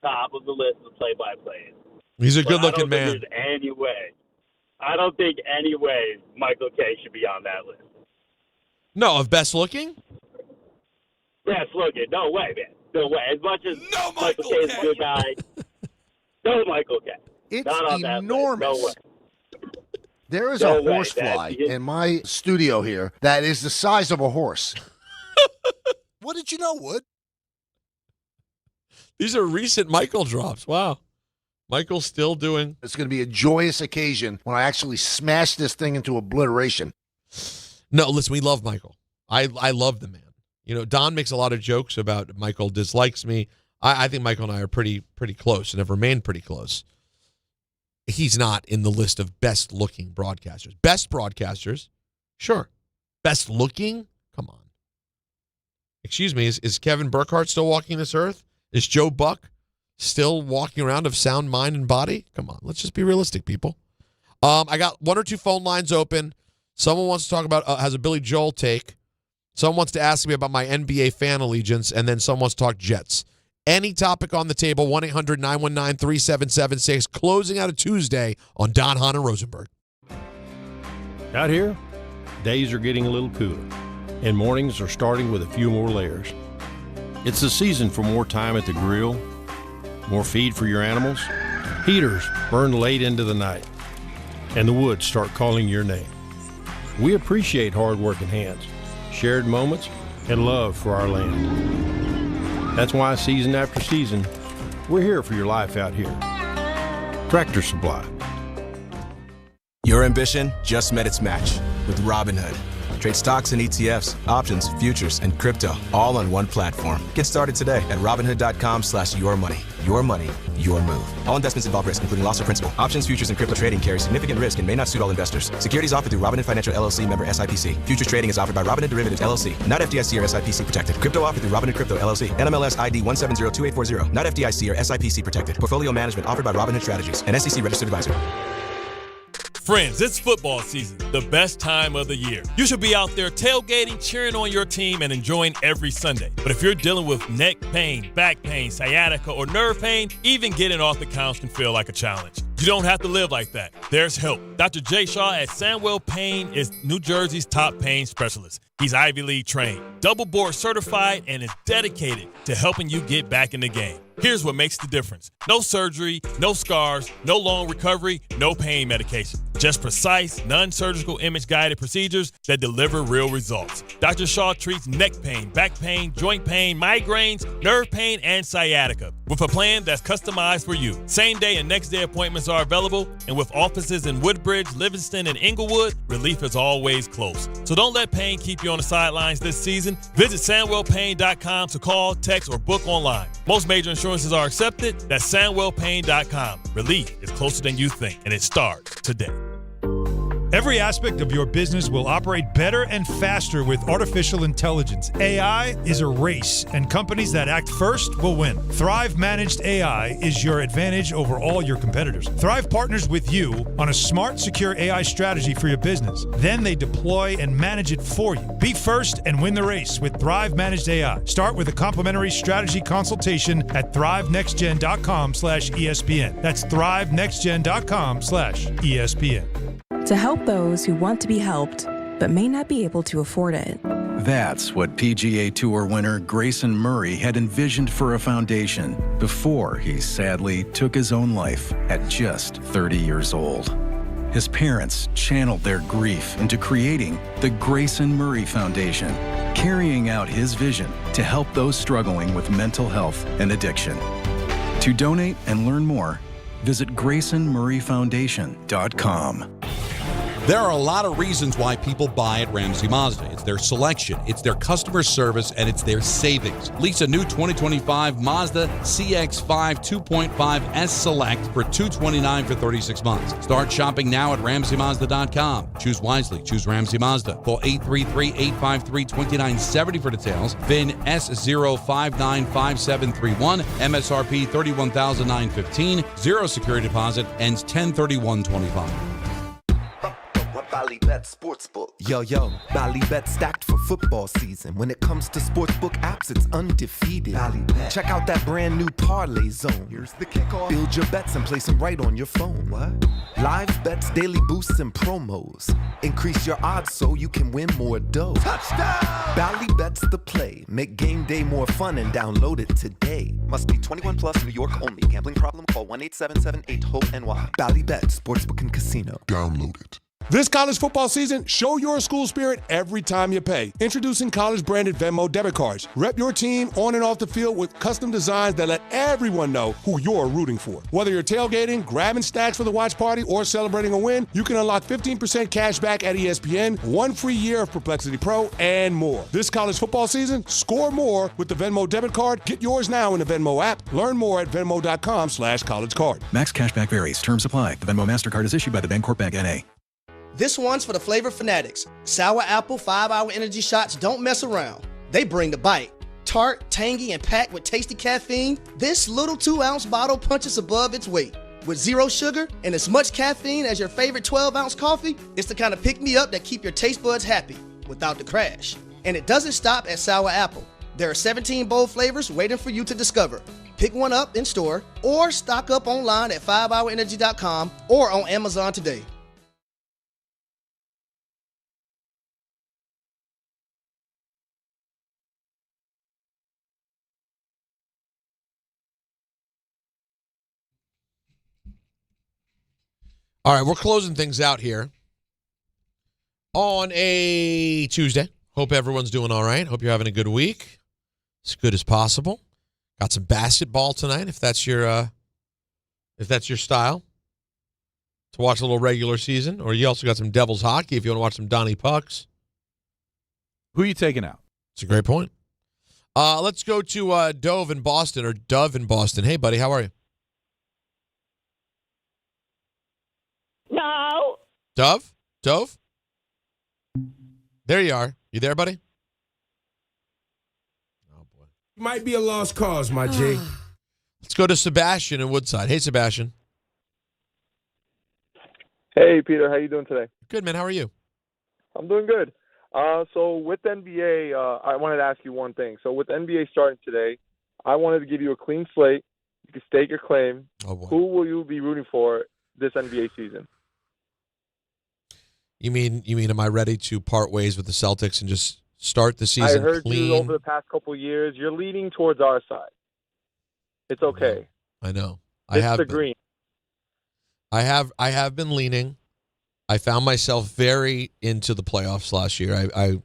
top of the list of play-by-plays. He's a good-looking man. I don't think any way Michael K should be on that list. No, of best looking? Best looking. No way, man. No way. As much as Michael K is a good guy, no Michael K. It's Not on enormous. That list. No way. There is No a way. horsefly in my studio here that is the size of a horse. What did you know, Wood? These are recent Michael drops. Wow. Michael's still doing. It's going to be a joyous occasion when I actually smash this thing into obliteration. No, listen, we love Michael. I love the man. Don makes a lot of jokes about Michael dislikes me. I think Michael and I are pretty close and have remained pretty close. He's not in the list of best-looking broadcasters. Best broadcasters, sure. Best looking? Come on. Excuse me, is Kevin Burkhardt still walking this earth? Is Joe Buck still walking around of sound mind and body? Come on, let's just be realistic, people. I got one or two phone lines open. Someone wants to talk about, has a Billy Joel take. Someone wants to ask me about my NBA fan allegiance, and then someone wants to talk Jets. Any topic on the table, 1-800-919-3776, closing out a Tuesday on Don, Hahn, and Rosenberg. Out here, days are getting a little cooler, and mornings are starting with a few more layers. It's the season for more time at the grill, more feed for your animals. Heaters burn late into the night, and the woods start calling your name. We appreciate hard-working hands, shared moments, and love for our land. That's why season after season, we're here for your life out here. Tractor Supply. Your ambition just met its match with Robinhood. Trade stocks and ETFs, options, futures, and crypto all on one platform. Get started today at Robinhood.com/yourmoney. Your money, your move. All investments involve risk, including loss of principal. Options, futures, and crypto trading carry significant risk and may not suit all investors. Securities offered through Robinhood Financial LLC, member SIPC. Futures trading is offered by Robinhood Derivatives LLC, not FDIC or SIPC protected. Crypto offered through Robinhood Crypto LLC, NMLS ID 1702840, not FDIC or SIPC protected. Portfolio management offered by Robinhood Strategies, an SEC registered advisor. Friends, it's football season, the best time of the year. You should be out there tailgating, cheering on your team, and enjoying every Sunday. But if you're dealing with neck pain, back pain, sciatica, or nerve pain, even getting off the couch can feel like a challenge. You don't have to live like that. There's help. Dr. Jay Shaw at Sandwell Pain is New Jersey's top pain specialist. He's Ivy League trained, double board certified, and is dedicated to helping you get back in the game. Here's what makes the difference. No surgery, no scars, no long recovery, no pain medication. Just precise, non-surgical image-guided procedures that deliver real results. Dr. Shaw treats neck pain, back pain, joint pain, migraines, nerve pain, and sciatica with a plan that's customized for you. Same-day and next-day appointments are available, and with offices in Woodbridge, Livingston, and Inglewood, relief is always close. So don't let pain keep you on the sidelines this season. Visit SandwellPain.com to call, text, or book online. Most major insurances are accepted. That's SandwellPain.com. Relief is closer than you think, and it starts today. Every aspect of your business will operate better and faster with artificial intelligence. AI is a race, and companies that act first will win. Thrive Managed AI is your advantage over all your competitors. Thrive partners with you on a smart, secure AI strategy for your business. Then they deploy and manage it for you. Be first and win the race with Thrive Managed AI. Start with a complimentary strategy consultation at thrivenextgen.com/ESPN. That's thrivenextgen.com/ESPN. To help those who want to be helped, but may not be able to afford it. That's what PGA Tour winner Grayson Murray had envisioned for a foundation before he sadly took his own life at just 30 years old. His parents channeled their grief into creating the Grayson Murray Foundation, carrying out his vision to help those struggling with mental health and addiction. To donate and learn more, visit GraysonMurrayFoundation.com. There are a lot of reasons why people buy at Ramsey Mazda. It's their selection, it's their customer service, and it's their savings. Lease a new 2025 Mazda CX-5 2.5 S Select for $229 for 36 months. Start shopping now at RamseyMazda.com. Choose wisely. Choose Ramsey Mazda. Call 833-853-2970 for details. VIN S0595731. MSRP $31,915. Zero security deposit. Ends 10/31/25. Ballybet Sportsbook. Yo, Ballybet stacked for football season. When it comes to sportsbook apps, it's undefeated. Ballybet. Check out that brand new Parlay Zone. Here's the kickoff. Build your bets and place them right on your phone. What? Live bets, daily boosts, and promos. Increase your odds so you can win more dough. Touchdown! Ballybet's the play. Make game day more fun and download it today. Must be 21 plus, New York only. Gambling problem? Call 1-877-8-HOPE-NY. Ballybet Sportsbook and Casino. Download it. This college football season, show your school spirit every time you pay. Introducing college-branded Venmo debit cards. Rep your team on and off the field with custom designs that let everyone know who you're rooting for. Whether you're tailgating, grabbing stacks for the watch party, or celebrating a win, you can unlock 15% cash back at ESPN, 1 free year of Perplexity Pro, and more. This college football season, score more with the Venmo debit card. Get yours now in the Venmo app. Learn more at venmo.com/collegecard. Max cashback varies. Terms apply. The Venmo MasterCard is issued by the Bancorp Bank N.A. This one's for the flavor fanatics. Sour apple 5-hour energy shots don't mess around. They bring the bite. Tart, tangy, and packed with tasty caffeine, this little 2-ounce bottle punches above its weight. With 0 sugar and as much caffeine as your favorite 12-ounce coffee, it's the kind of pick-me-up that keep your taste buds happy without the crash. And it doesn't stop at sour apple. There are 17 bold flavors waiting for you to discover. Pick one up in store or stock up online at 5hourenergy.com or on Amazon today. All right, we're closing things out here on a Tuesday. Hope everyone's doing all right. Hope you're having a good week. As good as possible. Got some basketball tonight, if that's your style. To watch a little regular season. Or you also got some Devils hockey if you want to watch some Donnie Pucks. Who are you taking out? It's a great point. Let's go to Dove in Boston, or Dove in Boston. Hey, buddy, how are you? No. Dove? There you are. You there, buddy? Might be a lost cause, my G. Let's go to Sebastian in Woodside. Hey, Sebastian. Hey, Peter. How you doing today? Good, man. How are you? I'm doing good. So with NBA, I wanted to ask you one thing. So with NBA starting today, I wanted to give you a clean slate. You can stake your claim. Oh, boy. Who will you be rooting for this NBA season? You mean am I ready to part ways with the Celtics and just start the season I heard clean? you over the past couple of years. You're leaning towards our side. It's okay. I know. It's the green. I have been leaning. I found myself very into the playoffs last year. I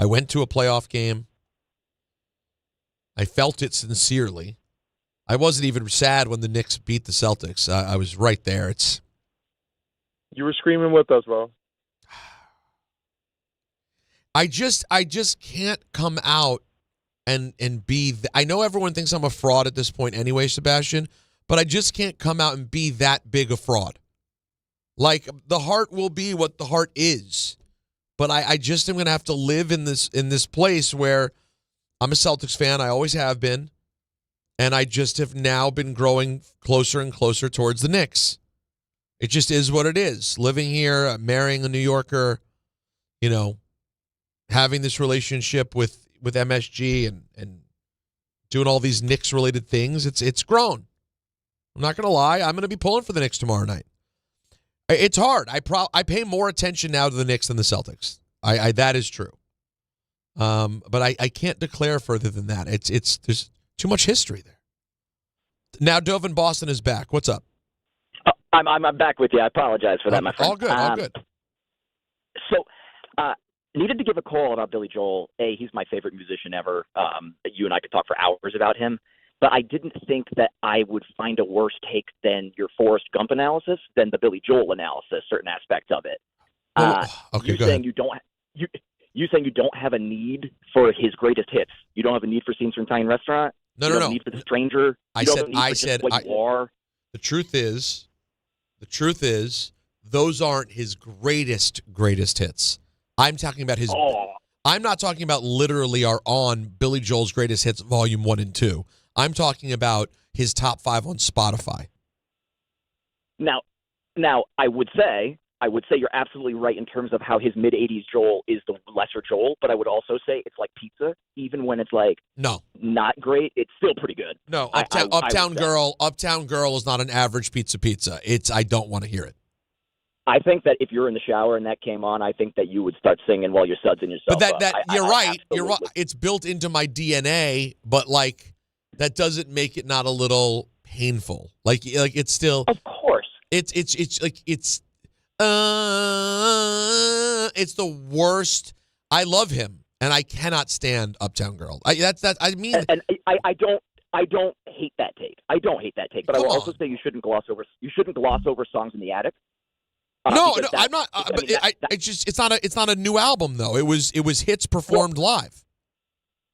went to a playoff game. I felt it sincerely. I wasn't even sad when the Knicks beat the Celtics. I was right there. You were screaming with us, bro. I just can't come out and be. I know everyone thinks I'm a fraud at this point anyway, Sebastian, but I just can't come out and be that big a fraud. Like, the heart will be what the heart is, but I just am going to have to live in this place where I'm a Celtics fan. I always have been, and I just have now been growing closer and closer towards the Knicks. It just is what it is. Living here, marrying a New Yorker, having this relationship with MSG and doing all these Knicks-related things, it's grown. I'm not going to lie. I'm going to be pulling for the Knicks tomorrow night. It's hard. I pay more attention now to the Knicks than the Celtics. That is true. But I can't declare further than that. There's too much history there. Now Dove in Boston is back. What's up? I'm back with you. I apologize for that, my friend. All good. So, needed to give a call about Billy Joel. He's my favorite musician ever. You and I could talk for hours about him. But I didn't think that I would find a worse take than your Forrest Gump analysis than the Billy Joel analysis, certain aspects of it. Okay, you go saying ahead. you saying you don't have a need for his greatest hits. You don't have a need for Scenes from Italian Restaurant. No, you no, don't no. have a need for The Stranger. I You don't said, have a need for just what you are. The truth is, those aren't his greatest hits. I'm talking about his. I'm not talking about literally are on Billy Joel's Greatest Hits Volume 1 and 2. I'm talking about his top 5 on Spotify. Now, I would say you're absolutely right in terms of how his mid '80s Joel is the lesser Joel, but I would also say it's like pizza. Even when it's like not great, it's still pretty good. No, Uptown Girl is not an average pizza. I don't want to hear it. I think that if you're in the shower and that came on, I think that you would start singing while you're sudsing yourself. But you're right. You're right. It's built into my DNA, but like that doesn't make it not a little painful. Like it's still. Of course. It's the worst. I love him, and I cannot stand Uptown Girl. I don't hate that take. But I will also say you shouldn't gloss over Songs in the Attic. No, I'm not. It's not a new album though. It was hits performed live.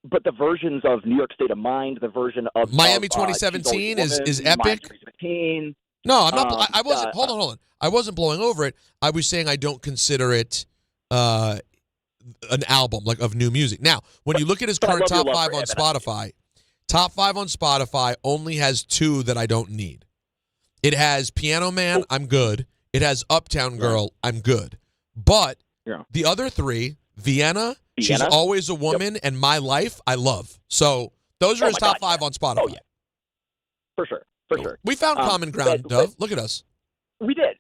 But the versions of New York State of Mind, the version of Miami 2017 is epic. No, I'm not. I wasn't. Hold on. I wasn't blowing over it. I was saying I don't consider it an album like of new music. Now, when you look at his current top 5 on Spotify, top 5 on Spotify only has 2 that I don't need. It has Piano Man. I'm good. It has Uptown Girl. I'm good. But the other 3, Vienna, She's Always a Woman, and My Life, I love. So those are his top 5 on Spotify. Oh, yeah. For sure. We found common ground, Dove. Look at us. We did.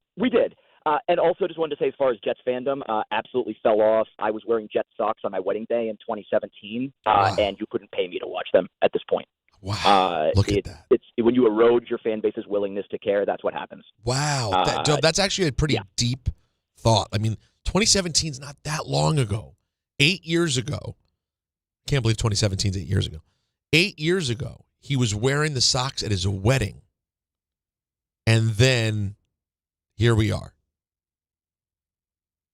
And also just wanted to say as far as Jets fandom, absolutely fell off. I was wearing Jets socks on my wedding day in 2017, and you couldn't pay me to watch them at this point. Wow. Look at that. It's when you erode your fan base's willingness to care, that's what happens. Wow. That's actually a pretty deep thought. I mean, 2017 is not that long ago. 8 years ago. Can't believe 2017 is 8 years ago. 8 years ago, he was wearing the socks at his wedding. And then here we are.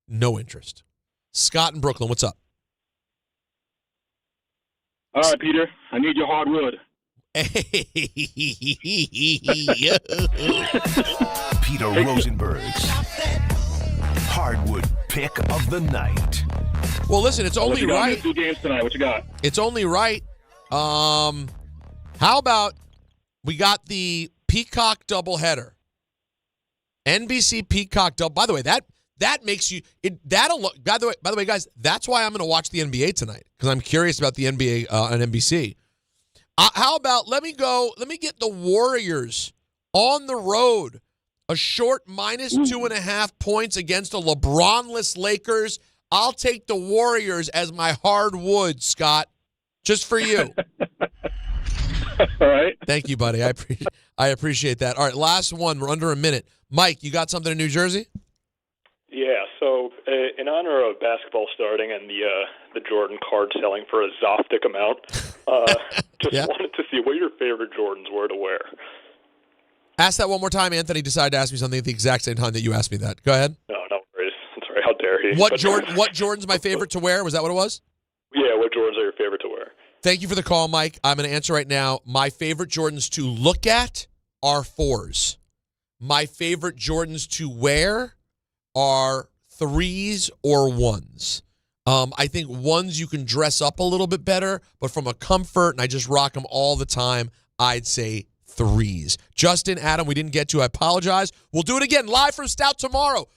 No interest. Scott in Brooklyn, what's up? All right, Peter. I need your hardwood. Peter Rosenberg's hardwood pick of the night. Well, listen, it's only right. 2 games tonight. What you got? It's only right. How about we got the Peacock doubleheader? NBC Peacock double. By the way, that makes you that'll look. By the way, guys, that's why I'm going to watch the NBA tonight because I'm curious about the NBA on NBC. How about let me get the Warriors on the road, a short minus 2.5 points against a LeBron-less Lakers. I'll take the Warriors as my hardwood, Scott, just for you. All right. Thank you, buddy. I appreciate that. All right, last one. We're under a minute. Mike, you got something in New Jersey? Yeah, so in honor of basketball starting and the Jordan card selling for a Zoftic amount, wanted to see what your favorite Jordans were to wear. Ask that one more time. Anthony decided to ask me something at the exact same time that you asked me that. Go ahead. No worries. I'm sorry. How dare he? What Jordan's my favorite to wear? Was that what it was? Yeah, what Jordans are your favorite to wear? Thank you for the call, Mike. I'm going to answer right now. My favorite Jordans to look at are 4s. My favorite Jordans to wear are 3s or 1s. I think 1s you can dress up a little bit better, but from a comfort, and I just rock them all the time, I'd say 3s. Justin, Adam, we didn't get to. I apologize. We'll do it again live from Stout tomorrow.